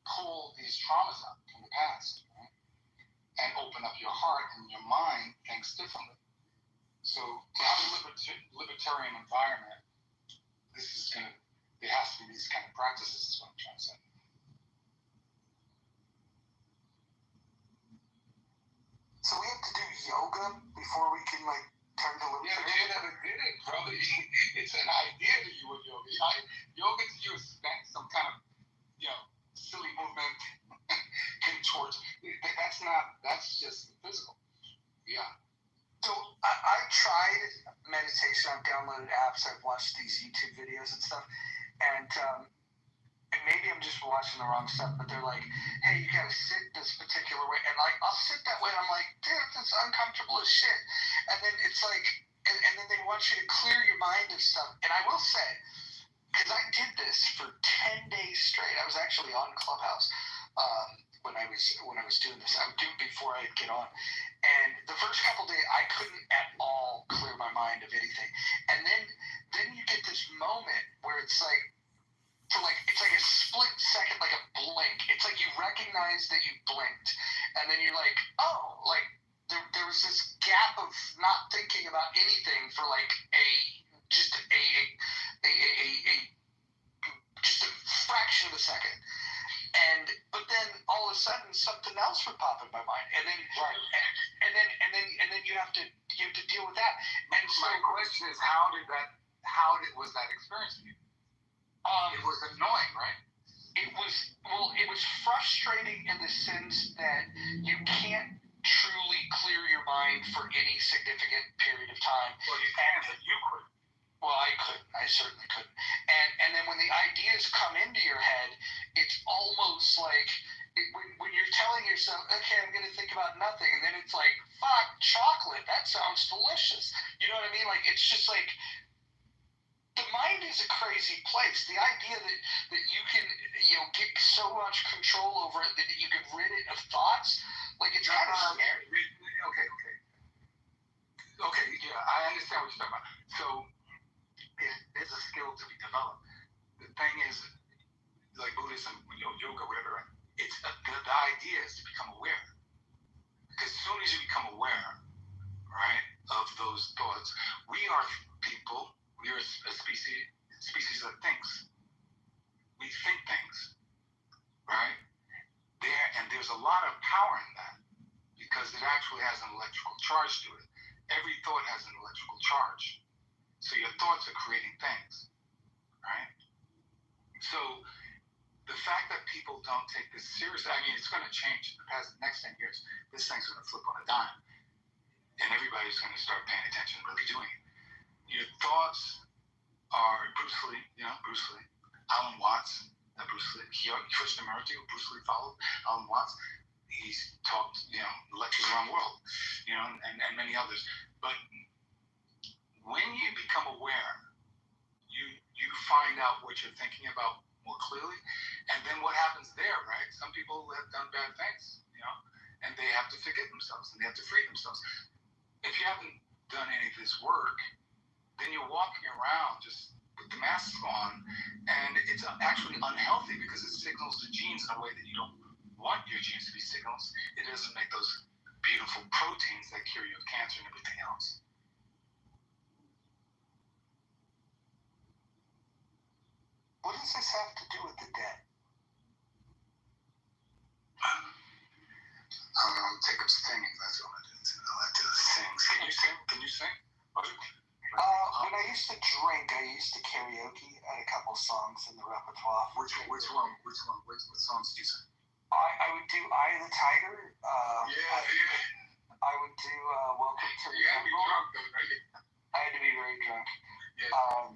pull these traumas out from the past, right? And open up your heart, and your mind thinks differently. So to have a libertarian environment, there has to be these kind of practices, is what I'm trying to say. So we have to do yoga before we can turn to libertarian? Yeah, they never did it, bro. It's an idea to you with yoga. Yoga to you is some kind of, silly movement, contort. That's just physical. Yeah. So I tried meditation. I've downloaded apps. I've watched these YouTube videos and stuff. And maybe I'm just watching the wrong stuff, but they're like, hey, you gotta sit this particular way. And I'll sit that way, and I'm like, dude, this is uncomfortable as shit. And then it's like, and then they want you to clear your mind of stuff. And I will say, because I did this for 10 days straight. I was actually on Clubhouse when I was doing this. I would do it before I'd get on. And the first couple days, I couldn't at all clear my mind of anything. And then you get this moment where it's like, it's like a split second, like a blink. It's like you recognize that you blinked, and then you're like, oh, there was this gap of not thinking about anything for just a fraction of a second. But then all of a sudden something else would pop in my mind, and then you have to deal with that. And so my question is, how was that experience for you? It was annoying, right? It was frustrating in the sense that you can't truly clear your mind for any significant period of time. Well, you can, but you couldn't. Well, I couldn't. I certainly couldn't. And then when the ideas come into your head, it's almost like when you're telling yourself, okay, I'm going to think about nothing, and then it's like, fuck, chocolate, that sounds delicious. You know what I mean? It's just like, the mind is a crazy place. The idea that you can, get so much control over it that you can rid it of thoughts, it's kind of scary. Okay, yeah, I understand what you're talking about. So, there's a skill to be developed. The thing is, like Buddhism, yoga, whatever, right? It's the idea is to become aware. Because as soon as you become aware, right, of those thoughts, we are people. We are a species that thinks. We think things, right? There's a lot of power in that because it actually has an electrical charge to it. Every thought has an electrical charge. So your thoughts are creating things, right? So the fact that people don't take this seriously, I mean, it's going to change. In the next 10 years, this thing's going to flip on a dime. And everybody's going to start paying attention and really doing it. Your thoughts are Bruce Lee, Alan Watts, Bruce Lee, Krishnamurti, who Bruce Lee followed, Alan Watts. He's talked, lectures around the world, and many others. But when you become aware, you find out what you're thinking about more clearly, and then what happens there, right? Some people have done bad things, and they have to forgive themselves, and they have to free themselves. If you haven't done any of this work, then you're walking around just with the masks on, and it's actually unhealthy because it signals the genes in a way that you don't want your genes to be signals. It doesn't make those beautiful proteins that cure you of cancer and everything else. What does this have to do with the dead? I don't know, take up singing, that's what I do. I like to sing. Can you sing? Can you sing? When I used to drink, I used to karaoke. I had a couple songs in the repertoire. Which one? What songs do you sing? I would do Eye of the Tiger. Yeah. I would do Welcome to the You had to be Jungle. drunk though, right? I had to be very drunk. Yeah.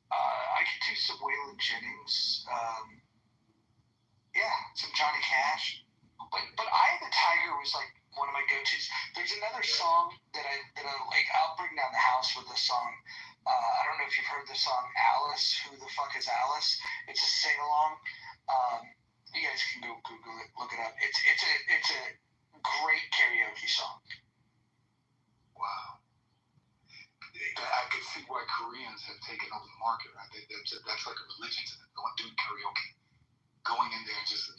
I could do some Waylon Jennings. Some Johnny Cash. But Eye of the Tiger was like one of my go-tos. There's another song that I like. I'll bring down the house with this song. I don't know if you've heard the song Alice. Who the fuck is Alice? It's a sing-along. You guys can go Google it, look it up. It's a great karaoke song. Wow. I could see why Koreans have taken over the market, right? That's like a religion to them. Doing karaoke, going in there and just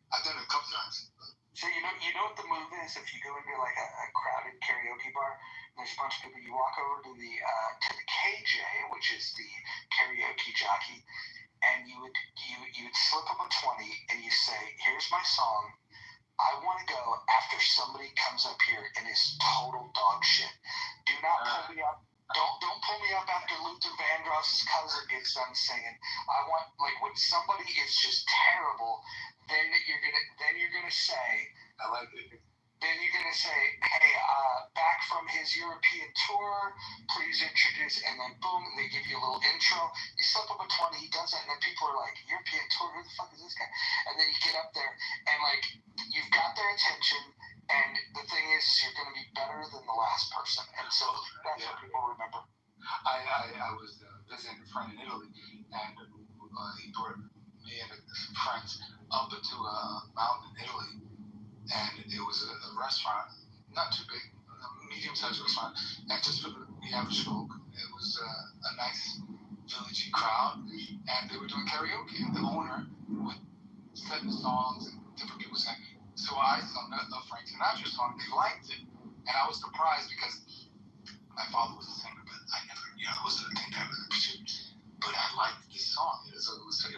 I've done it a couple times. So you know what the move is? If you go into like a crowded karaoke bar, and there's a bunch of people. You walk over to the KJ, which is the karaoke jockey, and you would slip them a 20, and you say, "Here's my song. I want to go after somebody comes up here and is total dog shit. Do not pull me up. Don't pull me up after Luther Vandross's cousin gets done singing. I want, like, when somebody is just terrible, then you're gonna say, I like it. Then you're gonna say, hey, back from his European tour, please introduce, and then boom, and they give you a little intro. You slip up a 20, he does that, and then people are like, European tour, who the fuck is this guy? And then you get up there, and like, you've got their attention, and the thing is you're gonna be better than the last person, and so that's what people remember. I was visiting a friend in Italy, and he brought me and some friends up into a mountain in Italy, and it was a restaurant, not too big, a medium-sized restaurant, and just for the average folk, it was a nice villagey crowd, and they were doing karaoke, and the owner would set the songs, and different people sang. So I sung a Frank Sinatra song, they liked it, and I was surprised because my father was a singer, but I never, it wasn't a thing that I really pursued. But I liked this song, so it was I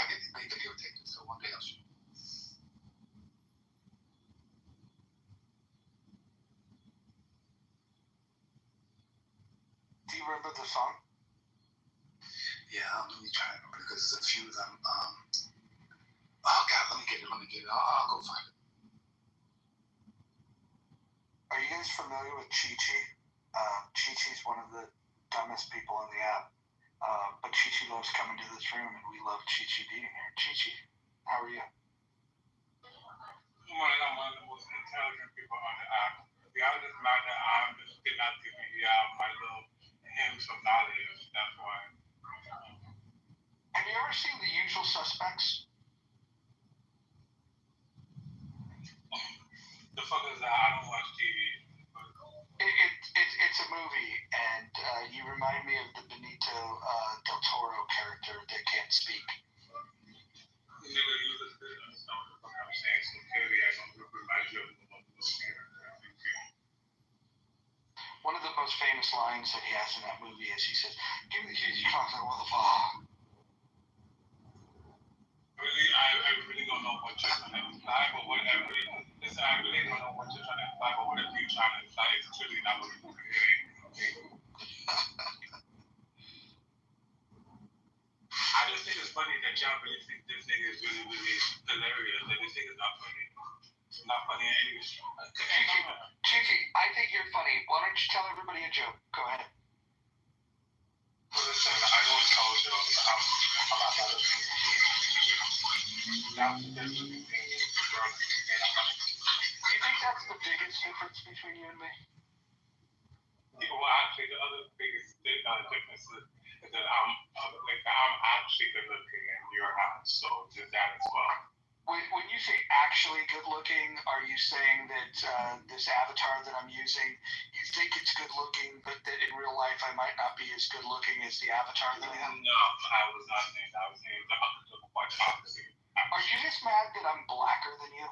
get they videotaped it, so one day I'll show you. Do you remember the song? Yeah, let me try to remember because there's a few of them. Oh God, let me get it. I'll go find it. Are you guys familiar with Chi-Chi? Chi-Chi's one of the dumbest people on the app. But Chi-Chi loves coming to this room, and we love Chi-Chi being here. Chi-Chi, how are you? I'm one of the most intelligent people on the app. The honest matter, I'm just getting out to give you my little hints of knowledge. That's why. Have you ever seen The Usual Suspects? The fuck is that? I don't watch TV. It's a movie, and you remind me of the Benito del Toro character that can't speak. Nigga, you just didn't understand what the fuck I'm saying, so clearly I don't remind you of the character. One of the most famous lines that he has in that movie is he says, "Give me the keys, you chocolate motherfucker." Really, I really don't know what you're trying to imply, but whatever. Listen, I really don't know what you're trying to imply, but whatever you're trying to imply is clearly not what you're hearing. I just think it's funny that y'all really think this nigga is really, really hilarious. Like, this nigga's not funny. Not funny in any way. Chichi, I think you're funny. Why don't you tell everybody a joke? Go ahead. Listen, I don't tell jokes. I'm not that Do you think that's the biggest difference between you and me? Well, actually, the other biggest difference is that I'm actually good looking and you're not. So just that as well. When you say actually good looking, are you saying that this avatar that I'm using, you think it's good looking, but that in real life I might not be as good looking as the avatar that I am? No, I was not saying that. I was saying the opposite. Are you just mad that I'm blacker than you?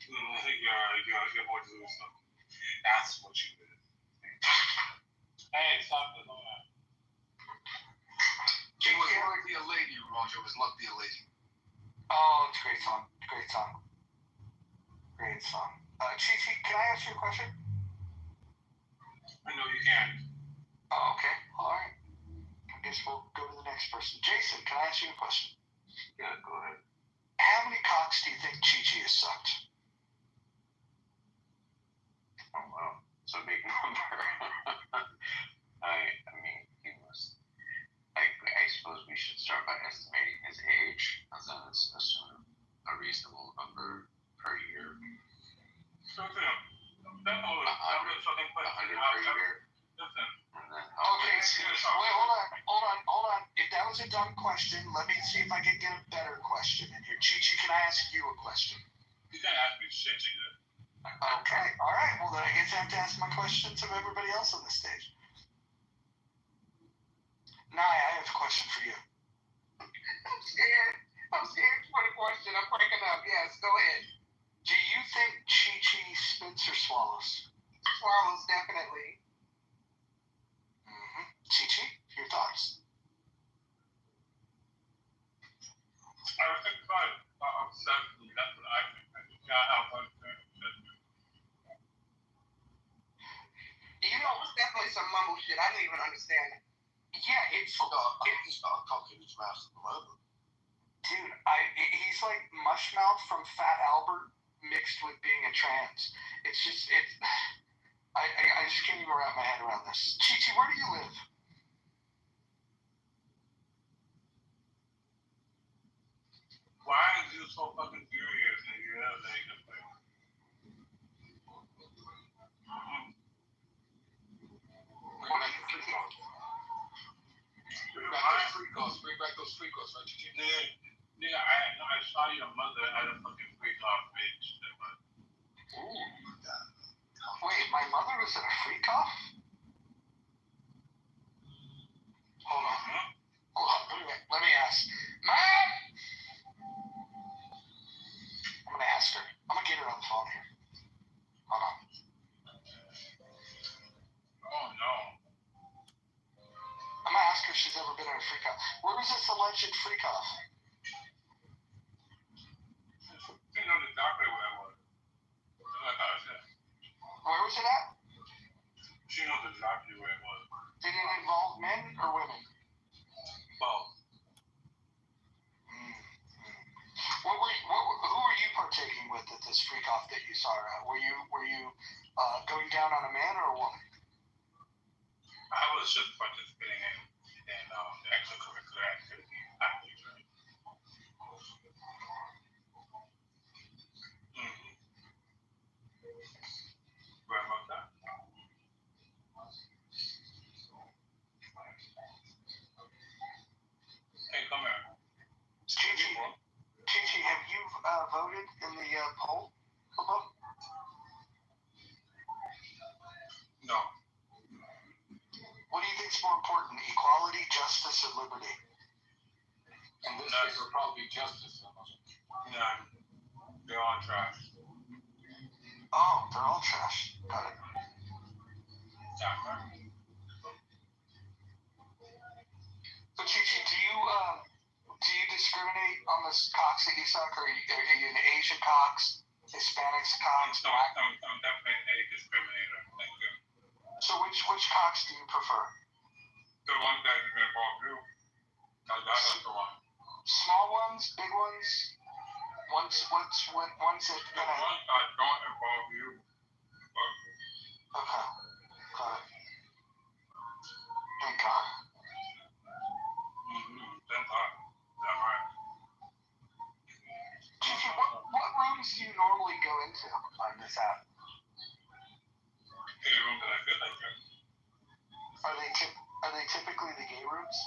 You're more delusional. That's what you did. Hey, stop this on that. It was Luck Be a Lady, Roger. It was Luck Be a Lady. Oh, it's a great song. Great song. Great song. Chichi, can I ask you a question? I know you can. Oh, okay. All right. I guess we'll go to the next person. Jason, can I ask you a question? Yeah, go ahead. How many cocks do you think Chi-Chi has sucked? Oh, wow. It's a big number. I mean, he was. I suppose we should start by estimating his age, as that's a sort of a reasonable number per year. So, that was 100 per year. Listen. And then, Okay, wait, hold on. If that was a dumb question, let me see if I can get a better question in here. Chi-Chi, can I ask you a question? You can't ask me shit, you. Okay, all right. Well, then I guess I have to ask my questions of everybody else on the stage. Naya, I have a question for you. I'm scared for the question. I'm breaking up. Yes, go ahead. Do you think Chi-Chi spits or swallows? Swallows, definitely. Mm-hmm. Chi-Chi, your thoughts? I was thinking about sex. That's what I think. I think I have one thing. You know, it's definitely some mumble shit. I don't even understand it. Yeah, it's He's got a cock in his mouth at the moment. dude. He's like Mushmouth from Fat Albert mixed with being a trans. It's just I just can't even wrap my head around this. Chi-Chi, where do you live? Why is you so fucking furious? And you have like a thing. Bring back those free calls, right? Nigga, I saw your mother at a fucking freak off bitch. Ooh. Wait, my mother was at a freak off? Hold on. Let me ask. Mom! I'm gonna ask her. I'm gonna get her on the phone here. Hold on. Oh no. I'm gonna ask her if she's ever been at a freak off. Where was this alleged freak off? She knows exactly where it was. Like I said. Where was it at? She knows exactly where it was. Did it involve men or women? Both. Who were you partaking with at this freak off that you saw her at? Were you going down on a man or a woman? I was just participating in extracurricular activity. Where was that? Hey, come here. Chi-Chi, have you voted in the poll? No. What do you think is more important, equality, justice, or liberty? In this case, it would probably be justice. None. They're all trash. Oh, they're all trash. Got it. Yeah. So, Chi-Chi, do you discriminate on the cocks that you suck, or are you into Asian cocks, Hispanics cocks, black? I'm definitely a discriminator. Thank you. So which cocks do you prefer? The one that is involved you. That's the one. Small ones, big ones, ones that The ones that don't involve you. Okay, got it. Thank God. Thank God. That's right. Chi-Chi, what rooms do you normally go into on this app? Any room that I feel like it. Are they typically the gay rooms?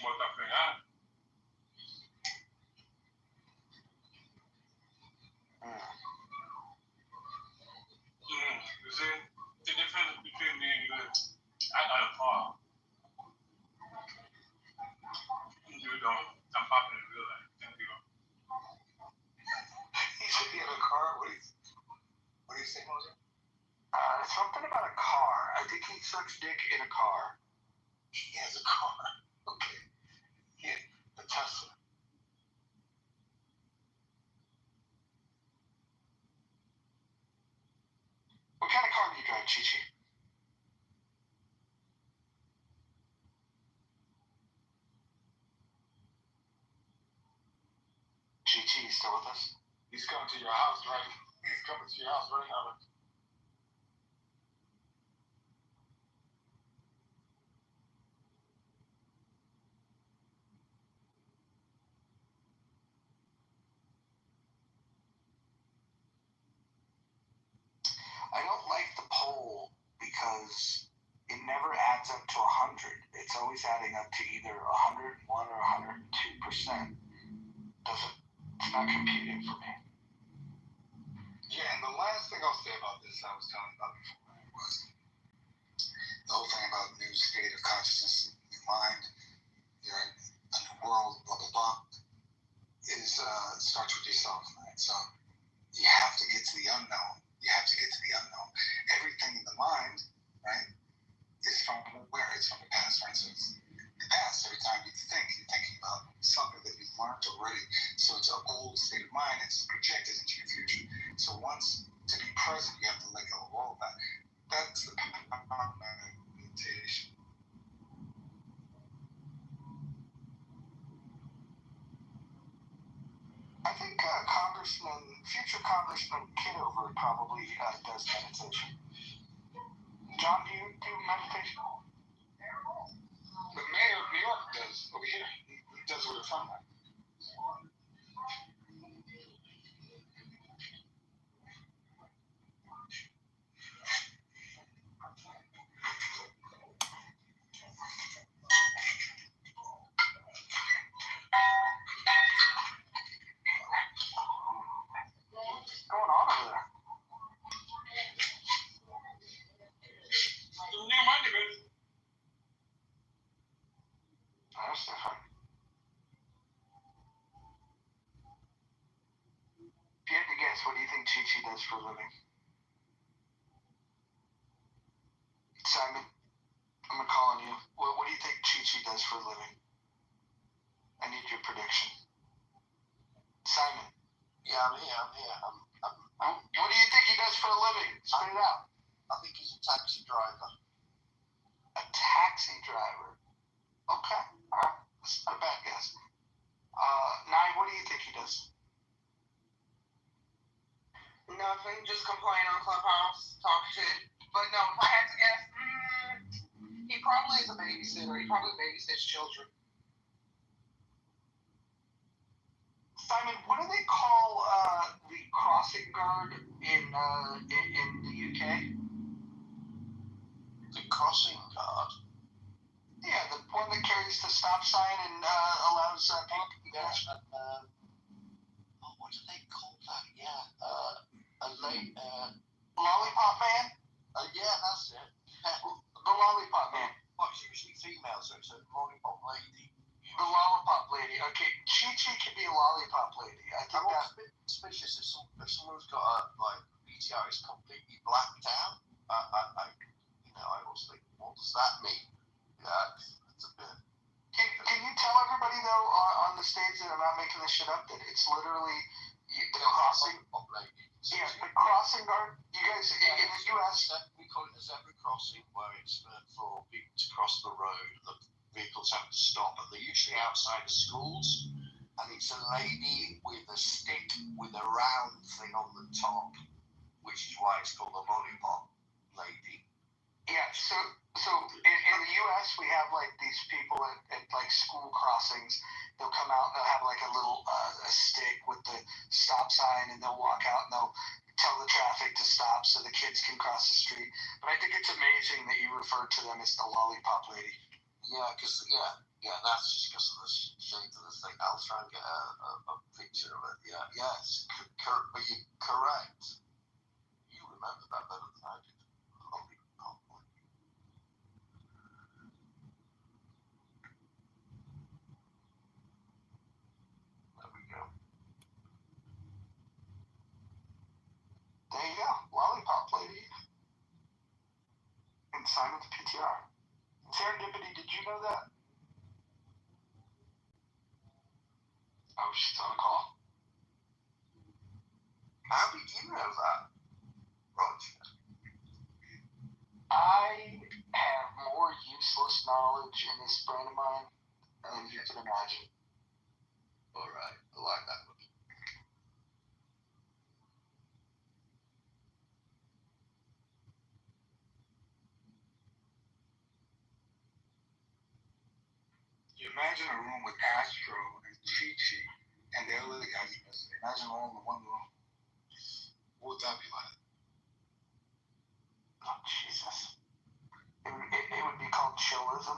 What's up for that? sucks dick in a car. He has a car. Okay. Yeah, the Tesla. What kind of car do you drive, Chi-Chi? Chi-Chi, you still with us? He's coming to your house, right? He's coming to your house, right, Howard? I don't like the poll because it never adds up to 100. It's always adding up to either 101 or 102%. It's not computing for me. Yeah, and the last thing I'll say about this, I was telling about before, was the whole thing about new state of consciousness, new mind, you're in a new world, blah, blah, blah, is starts with yourself, right? So you have to get to the unknown. You have to get to the unknown. Everything in the mind, right, is from where? It's from the past, right? So it's the past. Every time you think, you're thinking about something that you've learned already. So it's an old state of mind. It's projected into your future. So once, to be present, you have to let go of all of that. That's the power of meditation. I think future Congressman Kitover probably does meditation. John, do you do meditation? The mayor of New York does over here. He does with a fun line. What's going on over there? That's different. If you had to guess, what do you think Chi-Chi does for a living? Simon, I'm going to call on you. What do you think Chi-Chi does for a living? I need your prediction. Simon. Yeah, I'm here. What do you think he does for a living? Spit it out. I think he's a taxi driver. A taxi driver? Okay. All right. That's not a bad guess. Nye, what do you think he does? Nothing, just complain on Clubhouse, talk shit. But no, if I had to guess, he probably is a babysitter. He probably babysits children. Simon, what do they call the crossing guard in the UK? The crossing guard? Yeah, the one that carries the stop sign and allows people. Yes, what do they call that? Yeah, Lollipop man? Yeah, that's it. The lollipop man. Well, it's usually female, so it's a lollipop lady. The lollipop lady. Okay, Chi-Chi can be a lollipop lady. I think I'm a bit suspicious if someone's got a PTR is completely blacked out. I always think, what does that mean? Yeah, it's a bit. Can you tell everybody though on the stage that I'm not making this shit up that it's literally the crossing? Yeah, the crossing guard. You guys in the U.S. We call it a zebra crossing, where it's for people to cross the road. The vehicles have to stop, and they're usually outside of schools. And it's a lady with a stick with a round thing on the top, which is why it's called a lollipop lady. Yeah, so in the U.S. we have like these people at like school crossings. They'll come out and they'll have like a little a stick with the stop sign, and they'll walk out and they'll tell the traffic to stop so the kids can cross the street. But I think it's amazing that you refer to them as the lollipop lady. Yeah, that's just because of the shape of the thing. I'll try and get a picture of it. Yeah, yes, but you're correct. You remember that better than I did. Lollipop lady. There we go. There you go, lollipop lady. And Simon's PTR. are. Serendipity, did you know that? Oh, she's on a call. How did you know that, Roger? I have more useless knowledge in this brain of mine than you can imagine. All right, I like that one. You imagine a room with Astro and Chi-Chi and the other guys missing. Imagine all in one room. What would that be like? Oh, Jesus. It would be called chillism.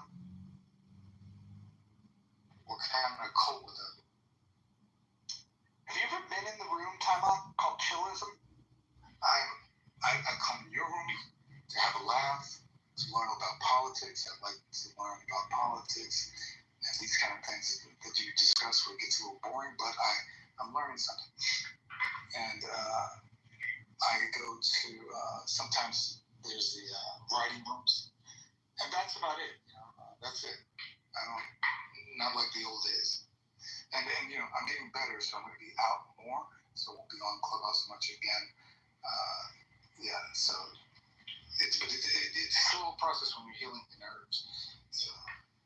What kind of cult would that be? Have you ever been in the room, time out, called chillism? I come to your room to have a laugh, to learn about politics. I like to learn about politics and these kind of things that you discuss where it gets a little boring, but I'm learning something. And I go to, sometimes there's the writing rooms, and that's about it. That's it. Not like the old days. And I'm getting better, so I'm going to be out more, so I won't be on Clubhouse much again. So it's still a process when you're healing the nerves. So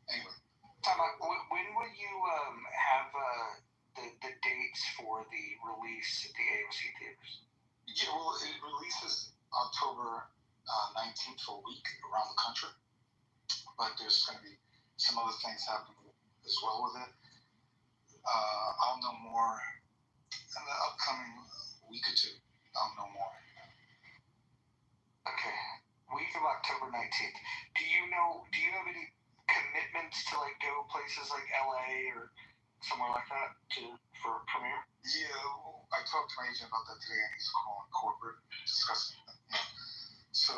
anyway. Time out. When will you have the dates for the release at the AOC theaters? Yeah, well, it releases October 19th for a week around the country, but there's going to be some other things happening as well with it. I'll know more in the upcoming week or two. I'll know more. Okay, week of October 19th. Do you have any commitments to like go places like LA or somewhere like that for premiere? Yeah, I talked to my agent about that today, and he's calling corporate discussing that. So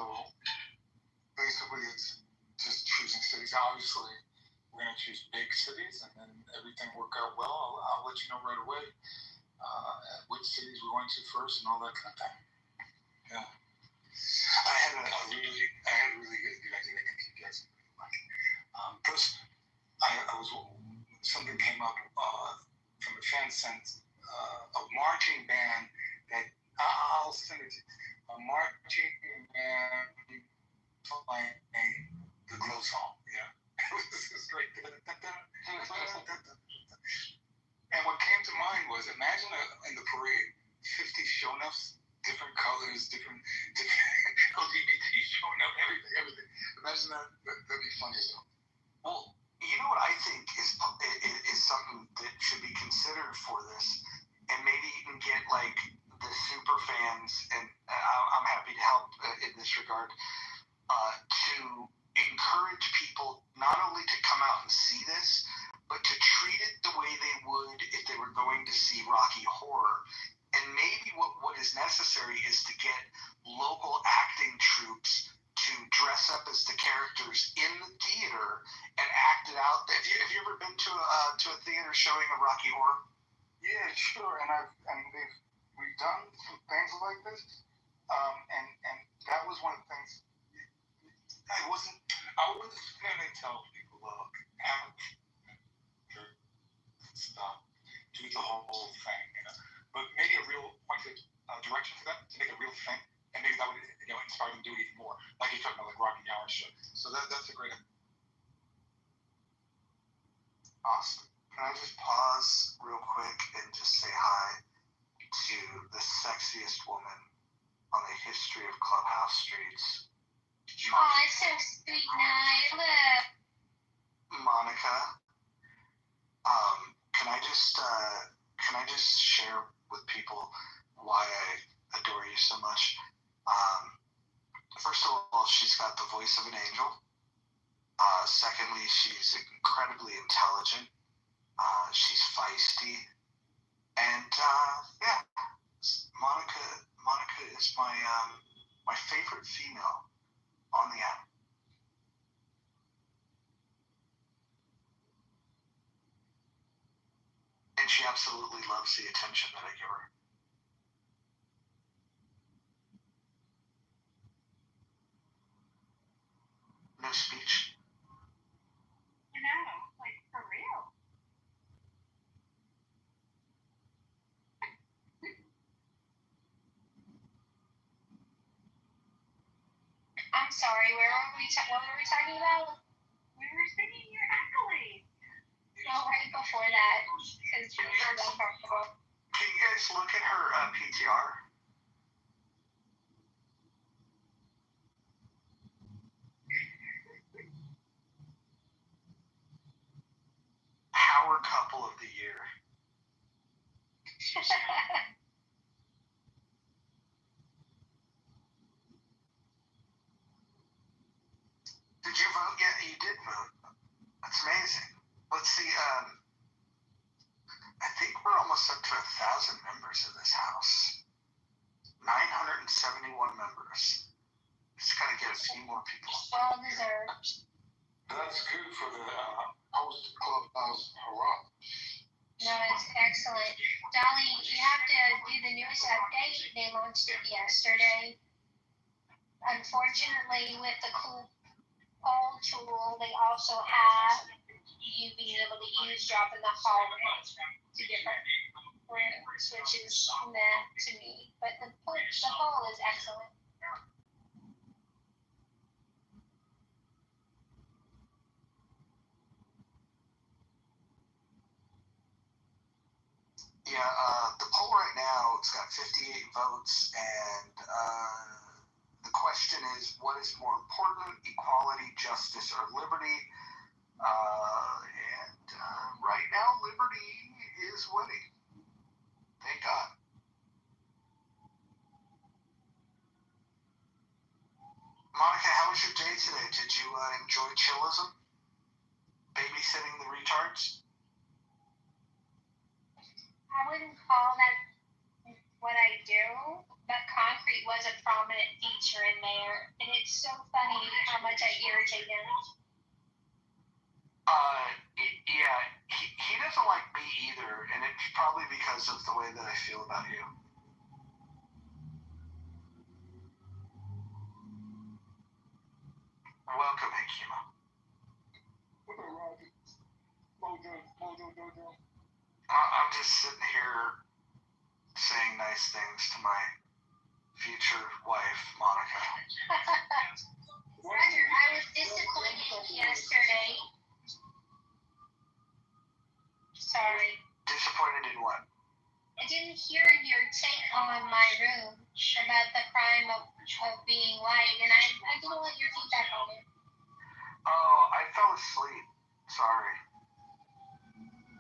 basically, it's just choosing cities. Obviously, we're going to choose big cities, and then everything work out well. I'll let you know right away which cities we're going to first and all that kind of thing. Yeah. I had a really good idea that you guys really like. First, something came up from a fan sent a marching band that I'll send it to you. A marching band playing the Glow song. Yeah, this is great. And what came to mind was, imagine in the parade, 50 show-nuffs, different colors, different LGBT showing up, everything. Imagine that. That'd be funny as hell. Well, you know what I think is something that should be considered for this, and maybe even get like the super fans, and I'm happy to help in this regard, to encourage people not only to come out and see this, but to treat it the way they would if they were going to see Rocky Horror. And maybe what is necessary is to get local acting troops to dress up as the characters in the theater and act it out. Have you ever been to a theater showing of Rocky Horror? Yeah, sure. And we've done some things like this. And that was one of the things. I wasn't going to tell people, look, stop, do the whole thing, but maybe a real pointed direction for them to make a real thing, and maybe that would inspire them to do it even more, like you're talking about, like Rocky Horror show. So that's a great. Awesome. Can I just pause real quick and just say hi to the sexiest woman on the history of Clubhouse streets? Oh, it's so sweet, Nyla. Monica, can I just share with people why I adore you so much? First of all, she's got the voice of an angel. Secondly, she's incredibly intelligent. She's feisty, and yeah, Monica is my favorite female on the app. And she absolutely loves the attention that I give her. No speak. I'm sorry, what were we talking about? We were singing your accolades. No, right before that, because you were uncomfortable. Can you guys look at her PTR? Power couple of the year. Did you vote? Yeah, you did vote. That's amazing. Let's see. I think we're almost up to 1,000 members of this house. 971 members. Just gotta get a few more people. Well deserved. That's good for the host clubhouse hurrah. No, it's excellent. Dolly, you have to do the newest update. They launched it yesterday. Unfortunately, with the cool poll tool, they also have you being able to eavesdrop in the hallway to different rooms, which is meh to me. But the poll is excellent. Yeah, the poll right now, it's got 58 votes, and the question is, what is more important, equality, justice, or liberty? And right now, liberty is winning. Thank God. Monica, how was your day today? Did you enjoy chillism? Babysitting the retards? I wouldn't call that what I do, but concrete was a prominent feature in there, and it's so funny how much I irritate him. Yeah, he doesn't like me either, and it's probably because of the way that I feel about you. Welcome, Hikima. I'm just sitting here saying nice things to my future wife, Monica. Roger, I was disappointed yesterday. Sorry. Disappointed in what? I didn't hear your take on my room about the crime of being white, and I didn't want your feedback on it. Oh, I fell asleep. Sorry.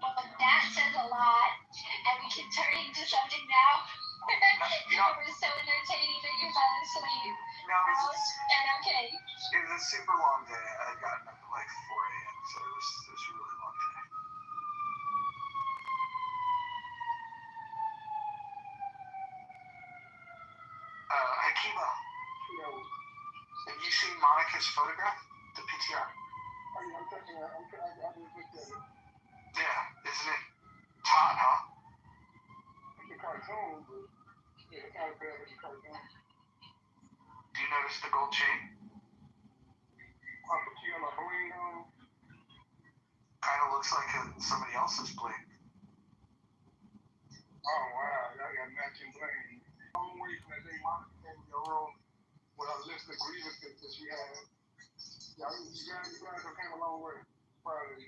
Well, that says a lot, and we can turn into something now. It was so entertaining that you fell asleep. No, And okay. It was a super long day. I had gotten up at like 4 a.m., so it was a really long day. Akiba, have you seen Monica's photograph? The PTR? Yeah, isn't it hot, huh? It's a cartoon, but yeah, it's not as bad as a cartoon. Do you notice the gold chain? Kind of looks like somebody else's bling. Oh wow, y'all got matching bling. Long way from that day Monica came in your room with a list of grievances that she had. You guys have came a long way. Proud of you.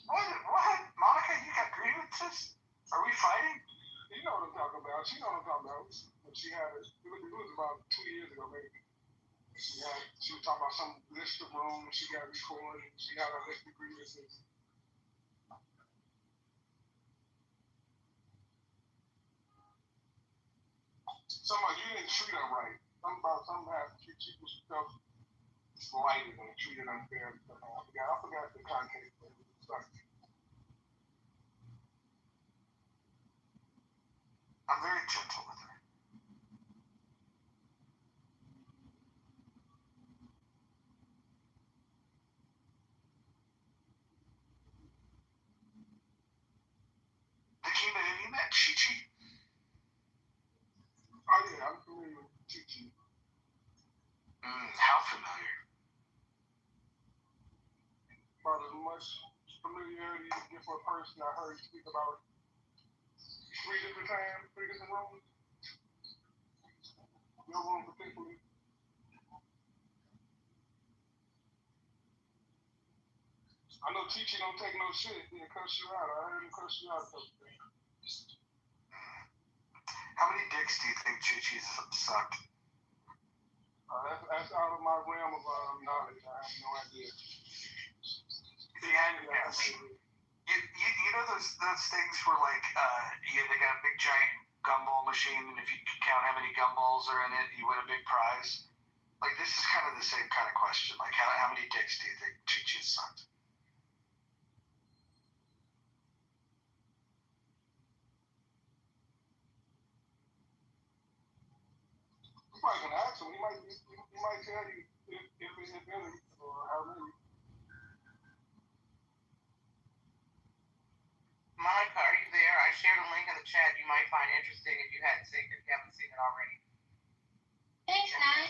What? Monica, you got grievances? Are we fighting? You know what I'm talking about. She know what I'm talking about. When she had it was about 2 years ago, maybe. She was talking about some list of rooms she got recorded. She had a list of grievances. Somebody, you didn't treat her right. Some have treat people stuff slighted and treated unfair and stuff. I forgot the context, but it was something. I'm very gentle with her. Akima, have you met Chi-Chi? Oh yeah, I'm familiar with Chi-Chi. How familiar? About as much familiarity you get for a person I heard you speak about 3 different times, 3 different rooms. Your room particularly. I know Chichi don't take no shit. He'll cuss you out. I heard him cuss you out. How many dicks do you think Chi-Chi's sucked? That's out of my realm of knowledge. I have no idea. If you had to guess, you know those things where like they got a big giant gumball machine, and if you could count how many gumballs are in it, you win a big prize. Like this is kind of the same kind of question. Like how many dicks do you think Chi-Chi's sucked? You might want to ask him. He might tell you if it's any or how many. Monica, are you there? I shared a link in the chat you might find interesting if you haven't seen it already. Thanks, Nat.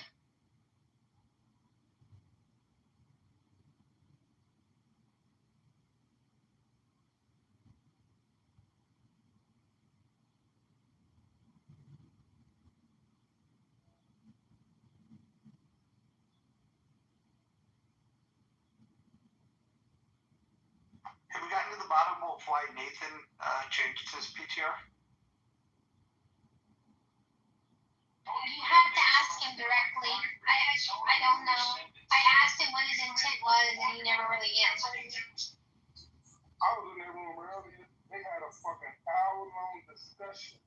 Have we gotten to the bottom of why Nathan changed his PTR? You have to ask him directly. I don't know. I asked him what his intent was, and he never really answered. I was in that room earlier. They had a fucking hour-long discussion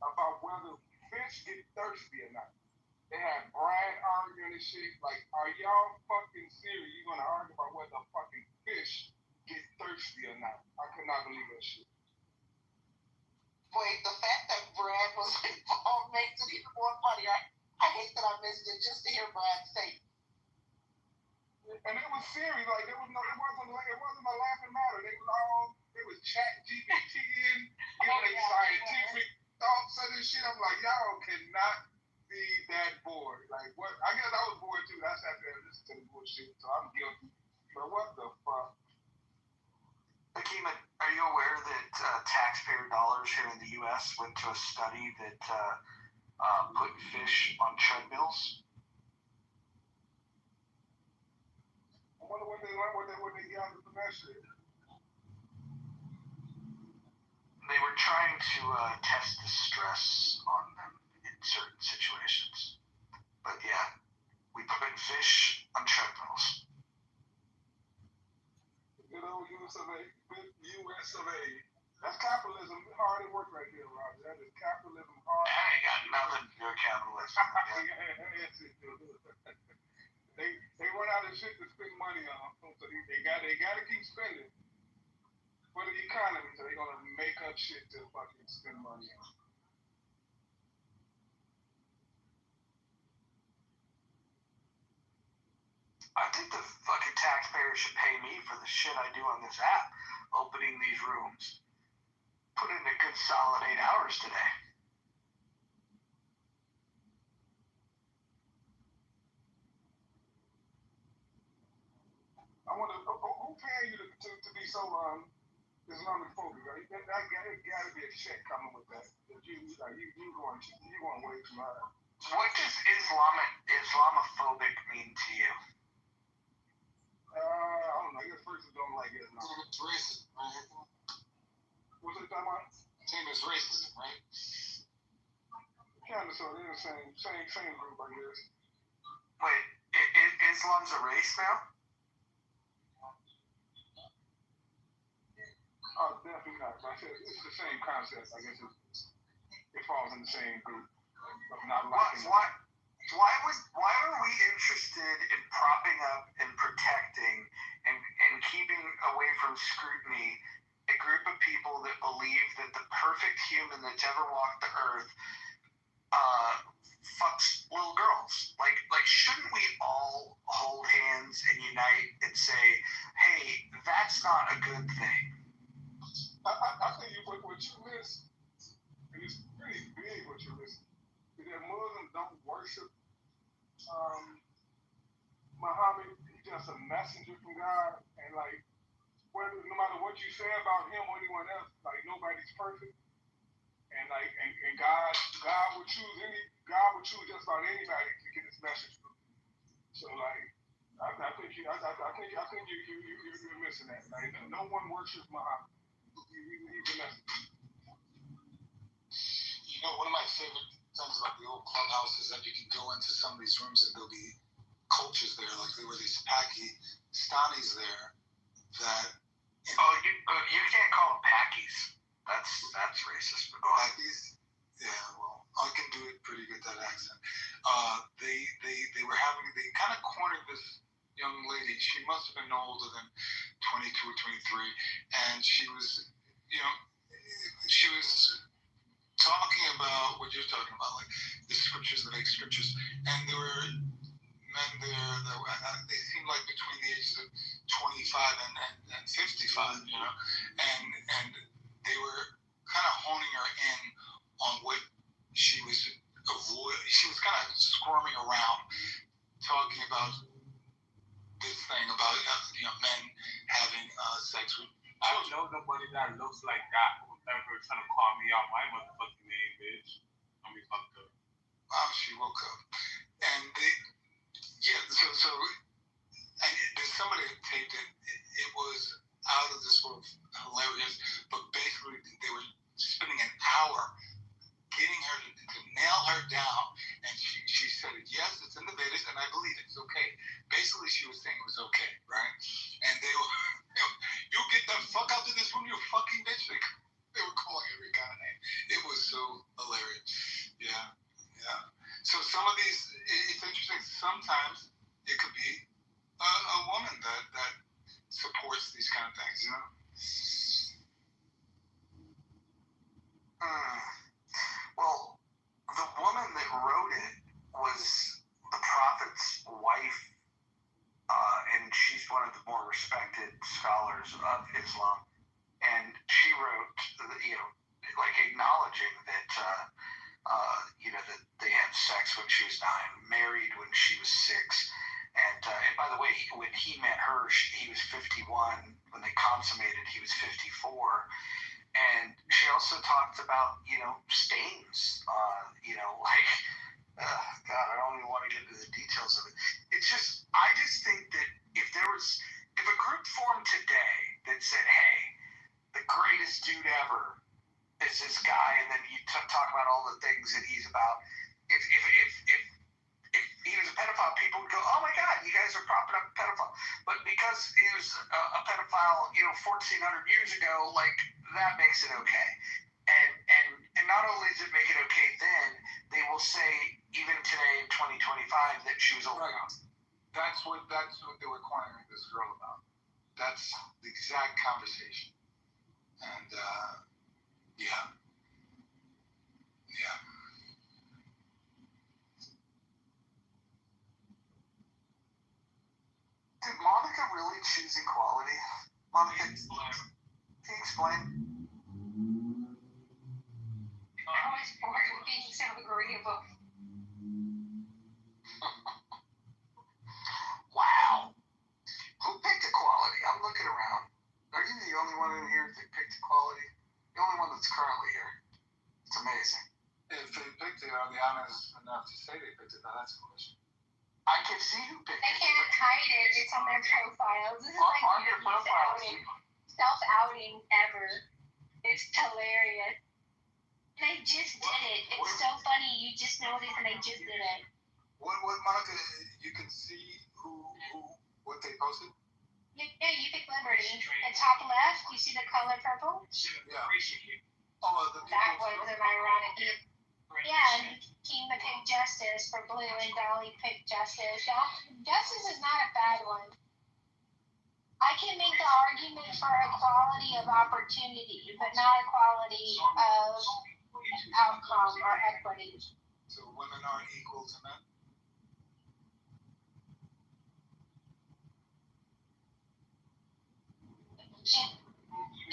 about whether fish get thirsty or not. They had Brian arguing and shit. Like, are y'all fucking serious? You're gonna argue about whether a fucking fish get thirsty or not? I could not believe that shit. Wait, the fact that Brad was involved makes it even more funny. I hate that I missed it just to hear Brad say. And it was serious. Like it wasn't a laughing matter. It was chat GPT giving they scientific thoughts and this shit. I'm like, y'all cannot be that bored. Like what? I guess I was bored too. I sat there and listened to the bullshit, so I'm guilty. But what the fuck? Akima, are you aware that taxpayer dollars here in the U.S. went to a study that put fish on treadmills? I wonder what they got from that shit. They were trying to test the stress on them in certain situations. But yeah, we put fish on treadmills. Good old US of A. US of A. That's capitalism hard at work right there, Roger. That is capitalism hard. That ain't got nothing to do with capitalism. They run out of shit to spend money on, so they got to keep spending for the economy. So they're gonna make up shit to fucking spend money on. I think the fucking taxpayers should pay me for the shit I do on this app, opening these rooms. Put in a good solid 8 hours today. I wonder who paying you to be so Islamophobic? Right? That gotta be a check coming with that. You going way too high. What does Islamophobic mean to you? I don't know. I guess persons don't like Islam. It's racism, right? What's it talking about? Same as racism, right? Kind of, so they're the same group, I guess. Wait, Islam's a race now? Oh, definitely not. Like I said, it's the same concept. I guess it falls in the same group of not liking. Why are we interested in propping up and protecting and keeping away from scrutiny a group of people that believe that the perfect human that's ever walked the earth fucks little girls? Like shouldn't we all hold hands and unite and say, hey, that's not a good thing? I think what you miss, and it's pretty big what you miss, is that Muslims don't worship Muhammad. He's just a messenger from God, and like, no matter what you say about him or anyone else, like nobody's perfect, and like, and God would choose just about anybody to get his message through. So like, I think you're missing that. Like, no one worships Muhammad. He's a message. You know, one of my favorite things about the old clubhouse is that you can go into some of these rooms and there'll be cultures there, like there were these Pakistanis there that. You can't call them Pakis. That's racist. But go ahead. Pakis? Yeah, well, I can do it pretty good, that accent. They were having, they kind of cornered this young lady. She must have been no older than 22 or 23, and she was, she was talking about what you're talking about, like the scriptures, the vague scriptures, and there were men there that they seemed like between the ages of 25 and 55, and they were kind of honing her in on what she was avoiding. She was kind of squirming around, talking about this thing about men having sex with. I don't know nobody that looks like that who's ever trying to call me out my motherfucking name, bitch. I mean, fucked up. Wow, she woke up. And so and there's somebody that taped it. It was out of this world hilarious, but basically they were spending an hour getting her to nail her down, and she said, yes, it's in the Vedas, and I believe it's okay. Basically, she was saying it was okay, right? And they were, you get the fuck out of this room, you fucking bitch. They were calling every kind of name. It was so hilarious. Yeah. So some of these, it's interesting. Sometimes it could be a woman that supports these kind of things, Well, the woman that wrote it was the prophet's wife, and she's one of the more respected scholars of Islam. And she wrote, like acknowledging that, that they had sex when she was 9, married when she was 6. And by the way, when he met her, he was 51. When they consummated, he was 54. And she also talked about, stains, God, I don't even want to get into the details of it. I just think that if a group formed today that said, hey, the greatest dude ever is this guy, and then you talk about all the things that he's about, if he was a pedophile, people would go, oh my God, you guys are propping up a pedophile. But because he was a pedophile, 1,400 years ago, like, that makes it okay. And not only does it make it okay then, they will say, even today in 2025, that she was old enough. That's what they were cornering this girl about. That's the exact conversation. And, yeah. Did Monica really choose equality? Monica, can you explain? I was born being so agreeable. Wow. Who picked equality? I'm looking around. Are you the only one in here that picked equality? The only one that's currently here. It's amazing. If they picked it, are they honest enough to say they picked it? Now that's a question. I can see who picked They it. can't hide it. It's on their profiles. This is like On their profiles. Self-outing ever. It's hilarious. And I just did it. It's so funny. You just noticed and I just did it. What Monica, you can see what they posted? Yeah, you pick Liberty. The top left, you see the color purple? Yeah. Oh, That was an ironic. Yeah, and Kima picked Justice for blue, and Dolly picked Justice. Justice is not a bad one. I can make the argument for equality of opportunity, but not equality of outcome or equity. So women aren't equal to men?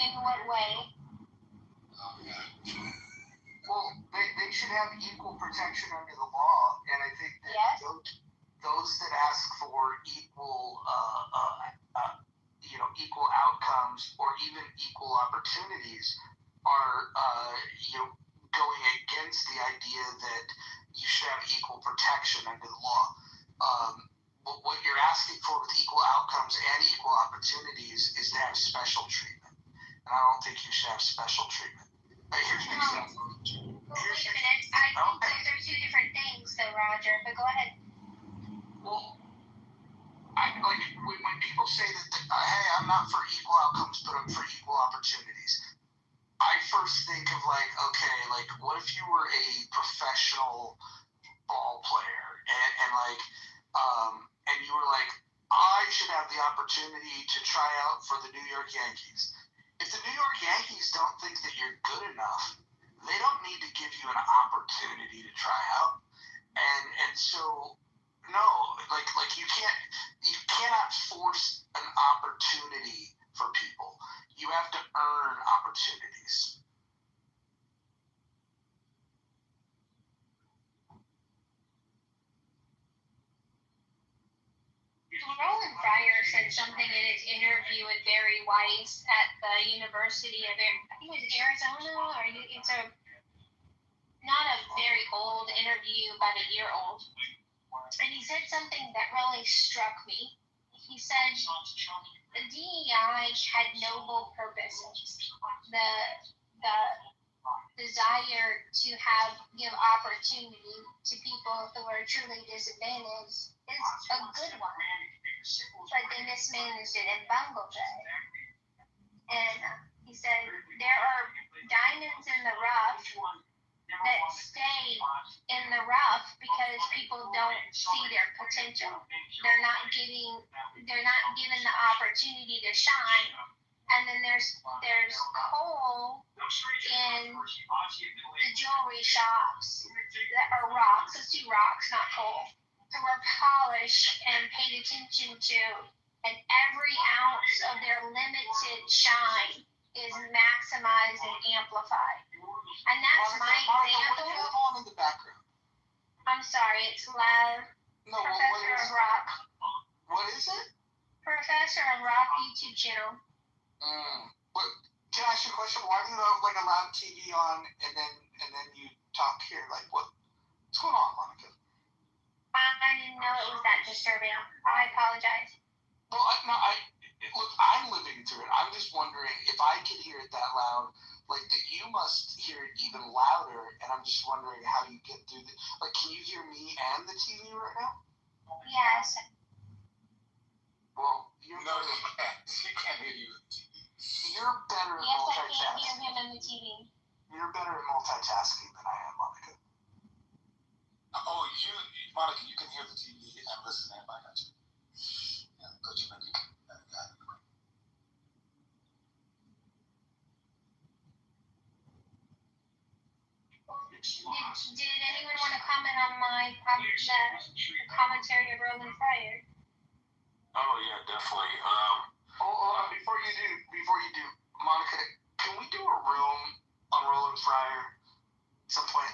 In what way? Oh, yeah. Well, they should have equal protection under the law, and I think that those that ask for equal, equal outcomes or even equal opportunities are, going against the idea that you should have equal protection under the law. what you're asking for with equal outcomes and equal opportunities is to have special treatment. And I don't think you should have special treatment. But here's an example. Wait a minute. I think those are two different things, though, Roger. But go ahead. Well, when people say that, hey, I'm not for equal outcomes, but I'm for equal opportunities. I first think of okay, what if you were a professional ball player and you were like, I should have the opportunity to try out for the New York Yankees. If the New York Yankees don't think that you're good enough, they don't need to give you an opportunity to try out. And so no, you cannot force an opportunity for people. You have to earn opportunities. Roland Fryer said something in his interview with Barry Weiss at the University of, I think it was Arizona, it's not a very old interview, about a year old. And he said something that really struck me. He said the DEI had noble purposes. The desire to give opportunity to people who are truly disadvantaged is a good one. But they mismanaged it and bungled it. And he said there are diamonds in the rough that stay in the rough because people don't see their potential. They're not given the opportunity to shine. And then there's coal in the jewelry shops that are rocks. Let's do rocks, not coal. Who are polished and paid attention to, and every ounce of their limited shine is maximized and amplified. And that's my example. What do you have on in the background? I'm sorry, it's loud. No, Professor of Rock. What is it? Professor of Rock YouTube channel. Can I ask you a question? Why do you have a loud TV on and then you talk here? What's going on, Monica? I didn't know it was that disturbing. I apologize. Well, look, I'm living through it. I'm just wondering if I could hear it that loud, that you must hear it even louder, and I'm just wondering how you get through the, can you hear me and the TV right now? Yes. Well, you can't. She can't hear you. You're better at multitasking. Yes, I can't hear him on the TV. You're better at multitasking than I am, Monica. Oh, Monica, you can hear the TV and listen in. I got you. Yeah, go to maybe. Did anyone want to comment on my commentary of Roland Fryer? Oh yeah, definitely. Before you do, Monica, can we do a room on Roland Fryer at some point?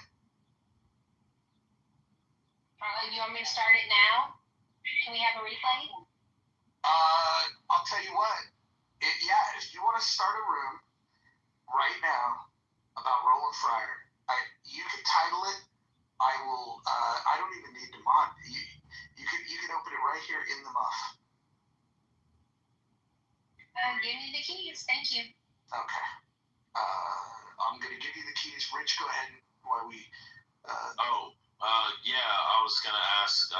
You want me to start it now? Can we have a replay? I'll tell you what. If you want to start a room right now about Roland Fryer, you can title it. I will. I don't even need to mod. You can open it right here in the muff. Give me the keys. Thank you. Okay. I'm gonna give you the keys. Rich, go ahead while we. Yeah, I was gonna ask.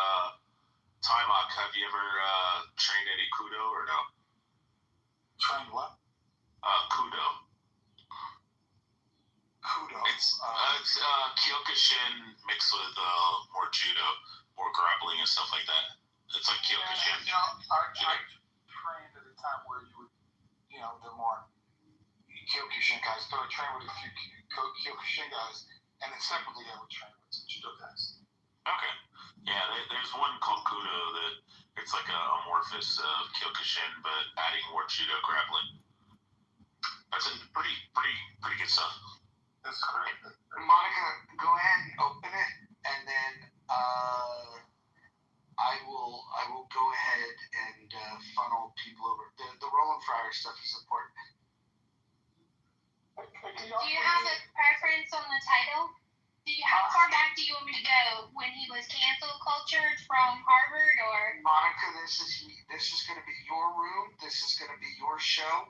Timok, have you ever trained any kudo or no? Trained what? Kudo. Kudo. It's Kyokushin mixed with more judo, more grappling and stuff like that. It's like Kyokushin. I trained at a time where you would, the more Kyokushin guys. So I trained with a few Kyokushin guys, and then separately I would train with some judo guys. Okay. Yeah, there's one called Kudo that it's like a amorphous Kyokushin, but adding more judo grappling. That's pretty good stuff. That's great. Monica, go ahead and open it, and then I will go ahead and funnel people over. The Roland Fryer stuff is important. Do you have a preference on the title? How far back do you want me to go? When he was cancel cultured from Harvard, or? Monica, show,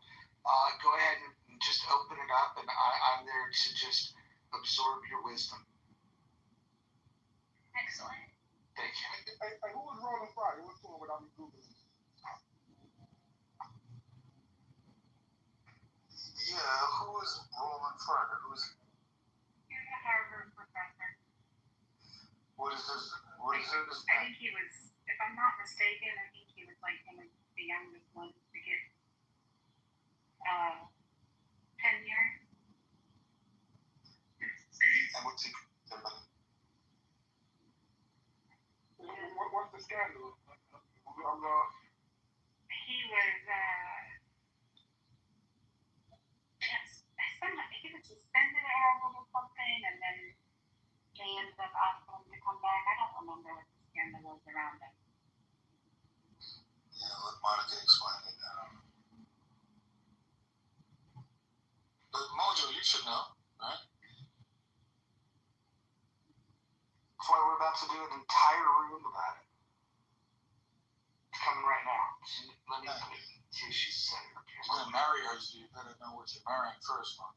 go ahead and just open it up, and I'm there to just absorb your wisdom. Excellent. Thank you. Hey, who was Rolling Friday? What's going without me Googling? Yeah, who was Rolling Friday? Who's He was a Harvard professor. what is this? What is this? I think he was, if I'm not mistaken, I think he was like one of the youngest ones to get tenure. And what's he? What's the scandal? He was I think he was suspended at Harvard or something, and then they ended up asking him to come back. I don't remember what the scandal was around him. Yeah, let Monica explain it now. But Mojo, you should know, right? That's why we're about to do an entire room about it. It's coming right now. Let me see if she's setting up here. You're gonna marry her, so you better know what you're marrying first, man.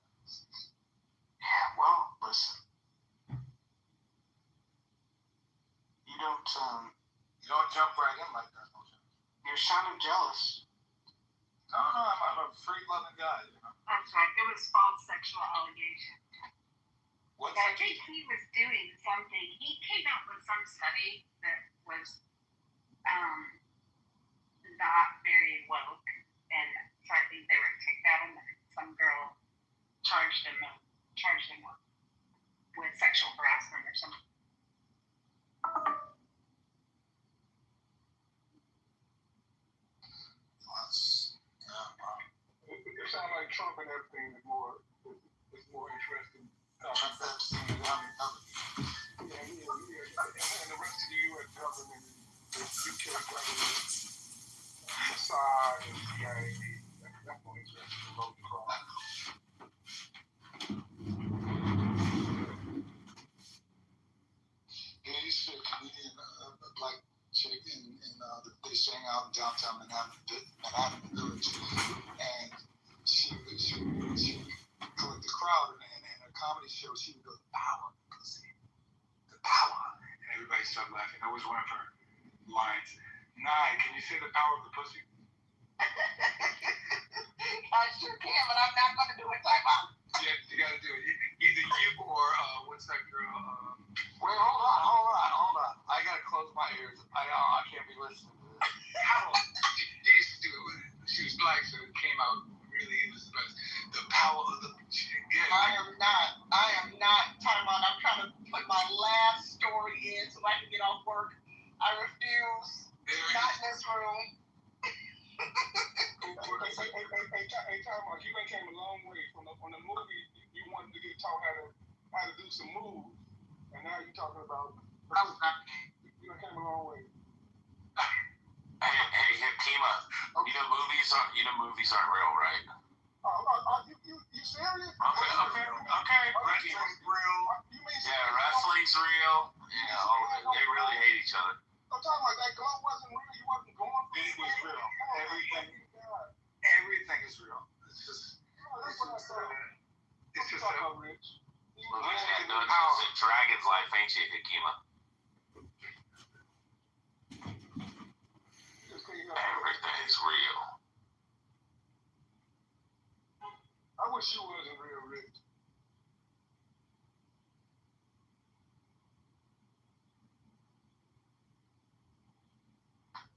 Yeah, well, listen. You don't jump right in like that, Mojo. You're sounding jealous. No, I'm a free-loving guy, you know. That's right. It was false sexual allegation. What's I think he was doing something. He came out with some study that was not very woke, and so I think they were kicked out, and some girl charged him with sexual harassment or something. It sounds like Trump and everything is more interesting. Trump Epstein, and the rest of the U.S. government, the UK government, Mossad, and CIA. That's more interesting than voting crime. Yeah, you see a comedian, a black chick, they sang out in downtown Manhattan Village, and she collect the crowd, and in a comedy show, she would go, the power, the power, and everybody started laughing. That was one of her lines. Nye, can you say the power of the pussy? I sure can, but I'm not going to do it. Time out. Yeah, you got to do it. Either you or what's that girl? Wait, hold on. I got to close my ears. I can't be listening to this. How? She used to do it with it. She was black, so it came out really, it was the best. The power of the. I am not. Time out. I'm trying to put my last story in so I can get off work. I refuse. Not in this room. Hey, time out. You came a long way from the movie. You wanted to get taught how to do some moves, and now you're talking about. You came a long way. Hey, Kima. You know movies aren't real, right? You serious? Okay. Wrestling's real. Yeah, wrestling's real. They really hate each other. I'm talking about that glove wasn't real. You wasn't going. It was real. Everything is real. It's just. It's just rich. Dungeons and Dragons life, ain't you, Kima? Everything's real. I wish you wasn't real rich.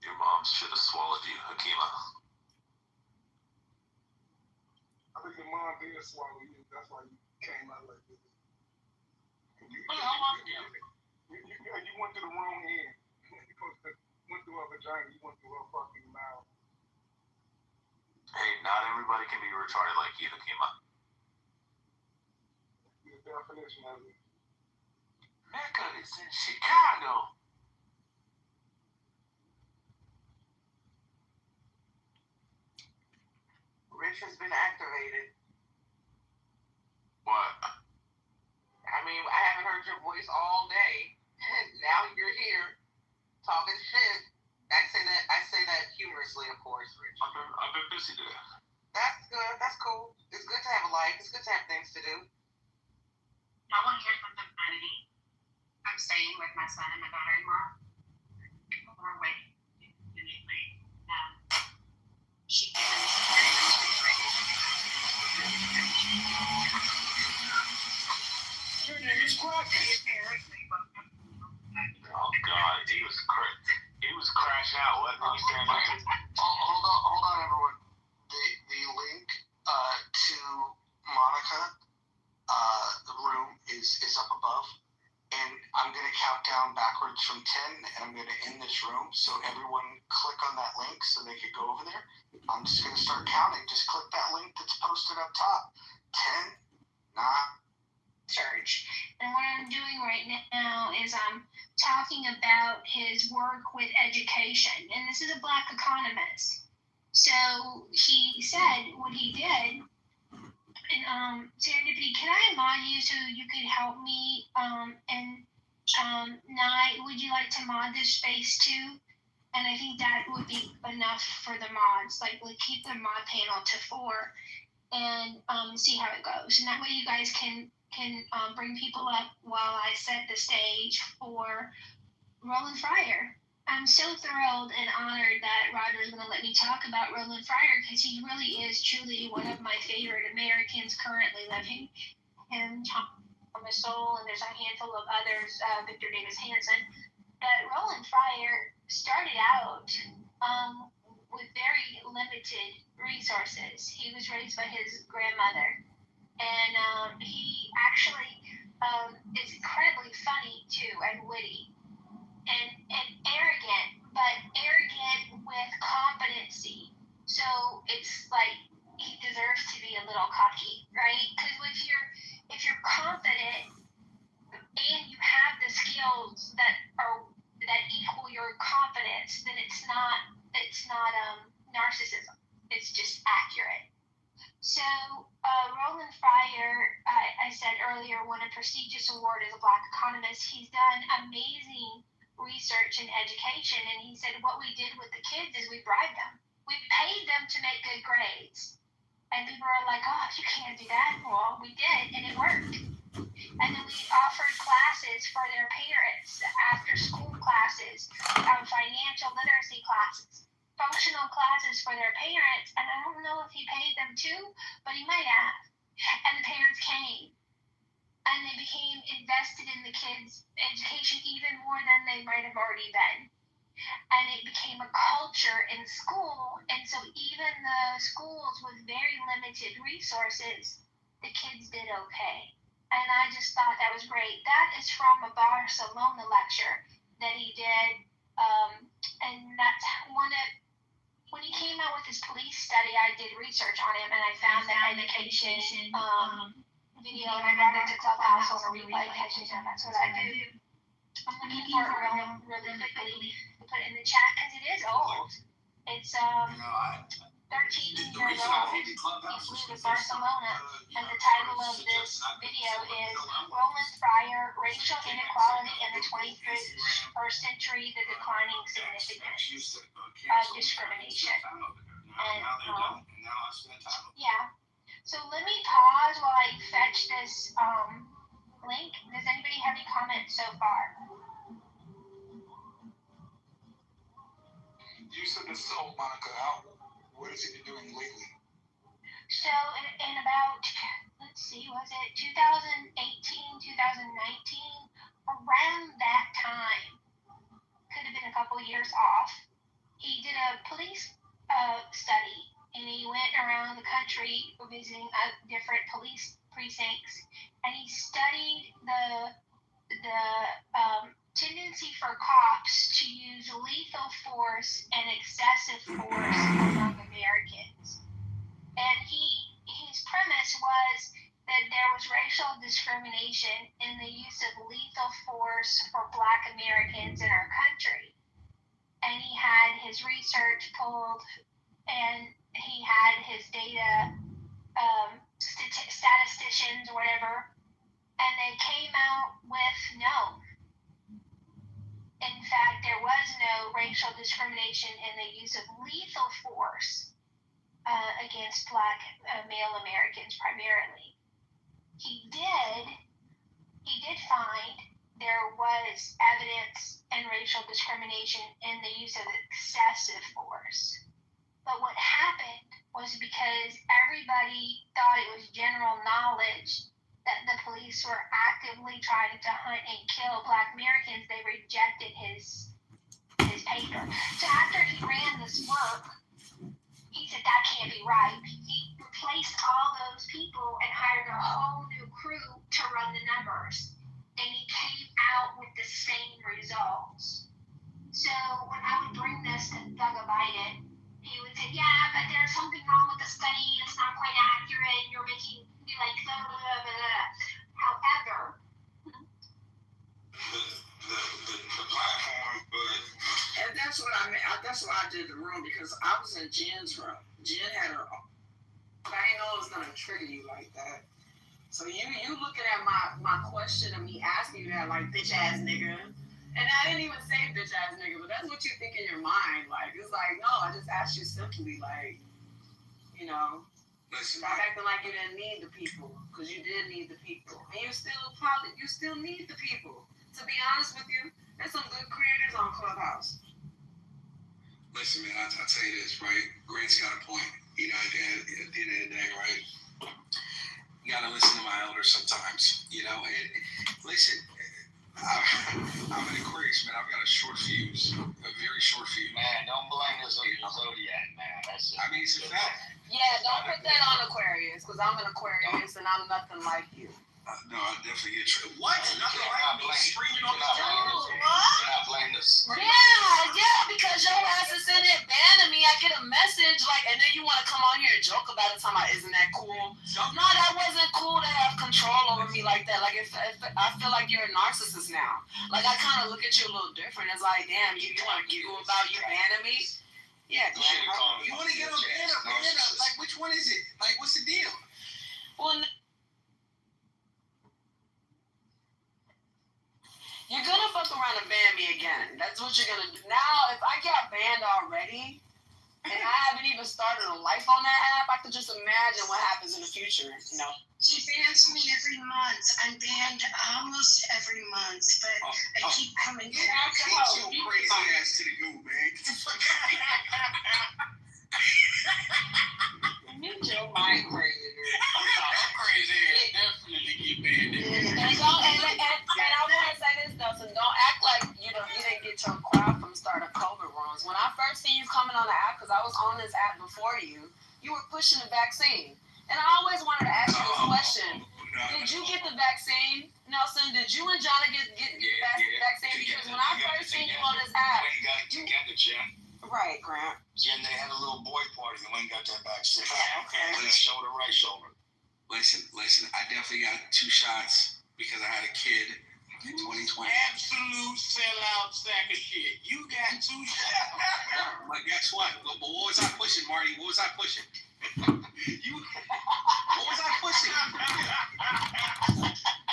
Your mom should have swallowed you, Hakima. I think your mom did swallow you. That's why you came out like this. You went through the wrong end. You went through her vagina. You went through her fucking mouth. Hey, not everybody can be retarded like you, Hakima. The definition of it. Mecca is in Chicago. Rich has been activated. What? I mean, I haven't heard your voice all day. Now you're here talking shit. I say that humorously, of course, Rich. I've been busy today. good. That's cool. It's good to have a life. It's good to have things to do. I want to hear something funny. I'm staying with my son and my daughter-in-law. We're waiting. She Your name is Crockett. Oh God, he was crashing out. Wasn't he? Hold on, everyone. The link to Monica, the room is up above, and I'm gonna count down backwards from 10, and I'm gonna end this room. So everyone click on that link so they can go over there. I'm just gonna start counting. Just click that link that's posted up top. 10, 9. Church. And what I'm doing right now is I'm talking about his work with education. And this is a Black economist. So he said what he did. And Serendipity, can I mod you so you could help me? Nye, would you like to mod this space too? And I think that would be enough for the mods. Like keep the mod panel to 4 and see how it goes. And that way you guys can bring people up while I set the stage for Roland Fryer. I'm so thrilled and honored that Roger's going to let me talk about Roland Fryer because he really is truly one of my favorite Americans currently living. And Thomas Sowell, and there's a handful of others, Victor Davis Hanson. But Roland Fryer started out with very limited resources. He was raised by his grandmother. And he actually is incredibly funny too and witty and arrogant, but arrogant with competency. So it's like he deserves to be a little cocky, right? Because if you're confident and you have the skills that equal your confidence, then it's not narcissism. It's just accurate. So Roland Fryer, I said earlier, won a prestigious award as a Black economist. He's done amazing research in education, and he said what we did with the kids is we bribed them. We paid them to make good grades. And people are like, oh, you can't do that. Well, we did, and it worked. And then we offered classes for their parents, after school classes, financial literacy classes, functional classes for their parents, and I don't know if he paid them too, but he might have. And the parents came, and they became invested in the kids' education even more than they might have already been. And it became a culture in school, and so even the schools with very limited resources, the kids did okay. And I just thought that was great. That is from a Barcelona lecture that he did, and that's one of. When he came out with his police study, I did research on him, and I found that education video, and I brought it to Clubhouse on a replay catches, and that's what I do. I'm looking for it really quickly to put it in the chat because it is old. It's 13 years old. He flew to Barcelona, and the title of this video is Roland Fryer, Racial Inequality in the 21st Century, the Declining Significance of Discrimination. And, yeah. So let me pause while I fetch this link. Does anybody have any comments so far? You said this is old, Monica. What has he been doing lately? So in about, let's see, was it 2018, 2019? Around that time, could have been a couple years off, he did a police study, and he went around the country visiting different police precincts, and he studied the tendency for cops to use lethal force and excessive force among Americans. And his premise was that there was racial discrimination in the use of lethal force for Black Americans in our country. And he had his research pulled, and he had his data, statisticians or whatever, and they came out with no. In fact, there was no racial discrimination in the use of lethal force against Black male Americans primarily. He did find there was evidence and racial discrimination in the use of excessive force. But what happened was because everybody thought it was general knowledge that the police were actively trying to hunt and kill Black Americans, they rejected his paper. So after he ran this work, he said that can't be right. He replaced all those people and hired a whole new crew to run the numbers. And he came out with the same results. So when I would bring this to Thugga Biden, he would say, yeah, but there's something wrong with the study. It's not quite accurate. You're making like blah, blah, blah, blah. However, the platform, but and that's what I mean. That's why I did the room, because I was in Jen's room. Jen had her own. But I didn't know it was gonna trigger you like that. So you looking at my question of me asking you that, like, bitch ass nigga. And I didn't even say bitch ass nigga, but that's what you think in your mind. Like, it's like, no, I just asked you simply, like, you know, stop acting like you didn't need the people, because you did need the people. And you still need the people. To be honest with you, there's some good creators on Clubhouse. Listen, man, I'll tell you this, right? Grant's got a point. You know, at the end of the day, right? You gotta listen to my elders sometimes, you know. And listen, I'm an Aquarius, man. I've got a short fuse, a very short fuse. Man, don't blame the zodiac, man. That's just, I mean, it's a fact. Yeah, don't put that on Aquarius, because I'm an Aquarius and I'm nothing like you. No, I definitely get tripped. What? Nothing like me screaming on the phone. Cannot blame this. Yeah, because your ass is in it banning me. I get a message, like, and then you want to come on here and joke about it, talking about, isn't that cool? No, that wasn't cool to have control over me like that. Like, if I feel like you're a narcissist now. Like, I kind of look at you a little different. It's like, damn, you want to giggle about you banning me? Yeah, you want to get on banner? Like, which one is it? Like, what's the deal? Well, you're gonna fuck around and ban me again. That's what you're gonna do. Now, if I got banned already, and I haven't even started a life on that app, I could just imagine what happens in the future, you know? He bans me every month. I'm banned almost every month, but I keep coming back. Get your crazy ass to the goo, man. Get the fuck out. Get your mind crazy, dude. I'm crazy. Definitely get banned. And I want to say this though, so don't act like you didn't get your crowd from starting COVID runs. When I first seen you coming on the app, because I was on this app before you were pushing the vaccine. And I always wanted to ask you this question. Did you get the vaccine? Nelson, did you and Johnny get the vaccine? Because when I first seen you on this app. We got it together, Jen. Right, Grant. Jen, they had a little boy party and we got that vaccine. Okay. Left shoulder, right shoulder. Listen, I definitely got 2 shots because I had a kid in 2020. Absolute sellout sack of shit. You got 2 shots. But guess what? But what was I pushing, Marty? What was I pushing? What was I pushing?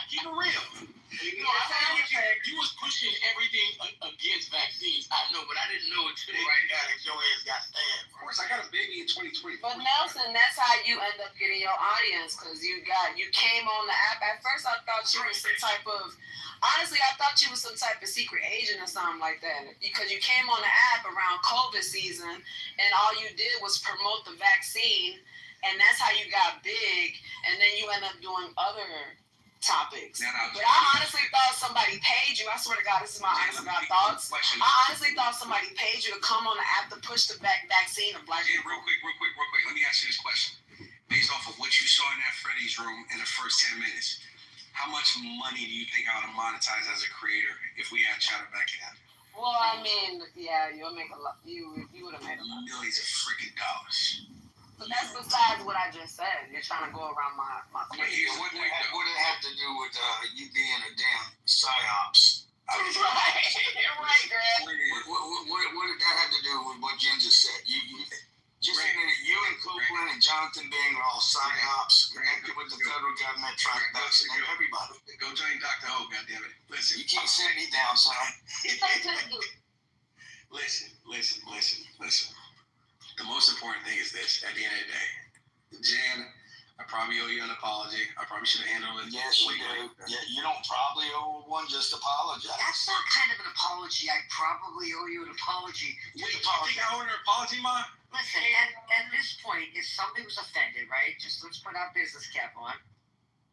Keep it real. You was pushing everything against vaccines. I know, but I didn't know until right now that your ass got stabbed. Of course, I got a baby in 2020. But Nelson, that's how you end up getting your audience, because you came on the app. At first, I thought you were some type of, honestly, I thought you was some type of secret agent or something like that, because you came on the app around COVID season, and all you did was promote the vaccine, and that's how you got big, and then you end up doing other topics. But I honestly thought somebody paid you. I swear to God, this is my honest God thoughts. I honestly thought somebody paid you to come on the app to push the vaccine of Black people. Real quick. Let me ask you this question. Based off of what you saw in that Freddy's room in the first 10 minutes, how much money do you think I would have monetized as a creator if we had shot it back then? Well, I mean, yeah, you'll make a lot. You would have made a lot. Millions of freaking dollars. But that's besides what I just said. You're trying to go around my what did it have to do with you being a damn psyops? Right, Greg. What did that have to do with what Jen just said? Just a minute, you and Copeland and Jonathan being all psyops, connected with the federal government, trying to vaccinate everybody. Go join Dr. Ho, goddammit. Listen. You can't sit me down, son. Listen. The most important thing is this: at the end of the day, Jen, I probably owe you an apology. I probably should have handled it. Yes, you do. Yeah, you don't probably owe one. Just apologize. That's not kind of an apology. I probably owe you an apology. You think I owe her an apology, Ma? Listen, at this point, if somebody was offended, right? Just let's put our business cap on,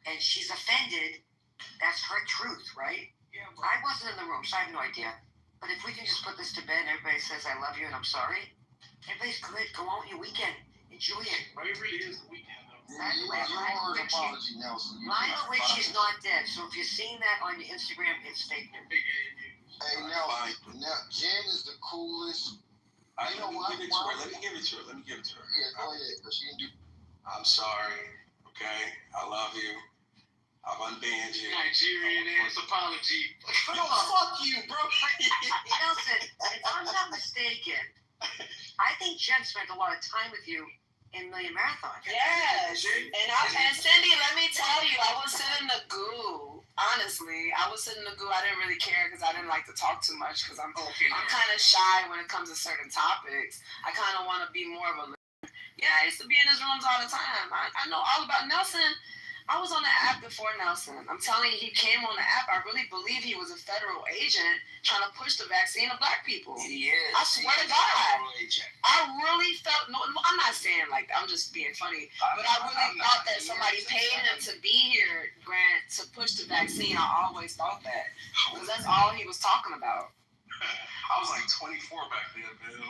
and she's offended. That's her truth, right? Yeah. I wasn't in the room, so I have no idea. But if we can just put this to bed, and everybody says I love you and I'm sorry. Everybody's good. Go on with your weekend. Enjoy it. But it really is the weekend, though. Lionel Richie's not dead, so if you're seeing that on your Instagram, it's fake news. Hey, now, Jen is the coolest. Let me give it to her. Yeah, go ahead, because she didn't do. I'm sorry. Okay, I love you. I've unbanned you. Nigerian ass apology. No, fuck you, bro. Nelson, if I'm not mistaken, I think Jen spent a lot of time with you in Million Marathon. Yes. And Cindy, let me tell you, I was sitting in the goo. Honestly, I was sitting in the goo. I didn't really care because I didn't like to talk too much because I'm kind of shy when it comes to certain topics. I kind of want to be more of a. Yeah, I used to be in his rooms all the time. I know all about Nelson. I was on the app before Nelson. I'm telling you, he came on the app. I really believe he was a federal agent trying to push the vaccine to black people. He is. I swear to God. I really felt, no, I'm not saying like that. I'm just being funny. But I really thought that somebody paid him to be here, Grant, to push the vaccine. I always thought that. Because that's all he was talking about. I was like 24 back then, man.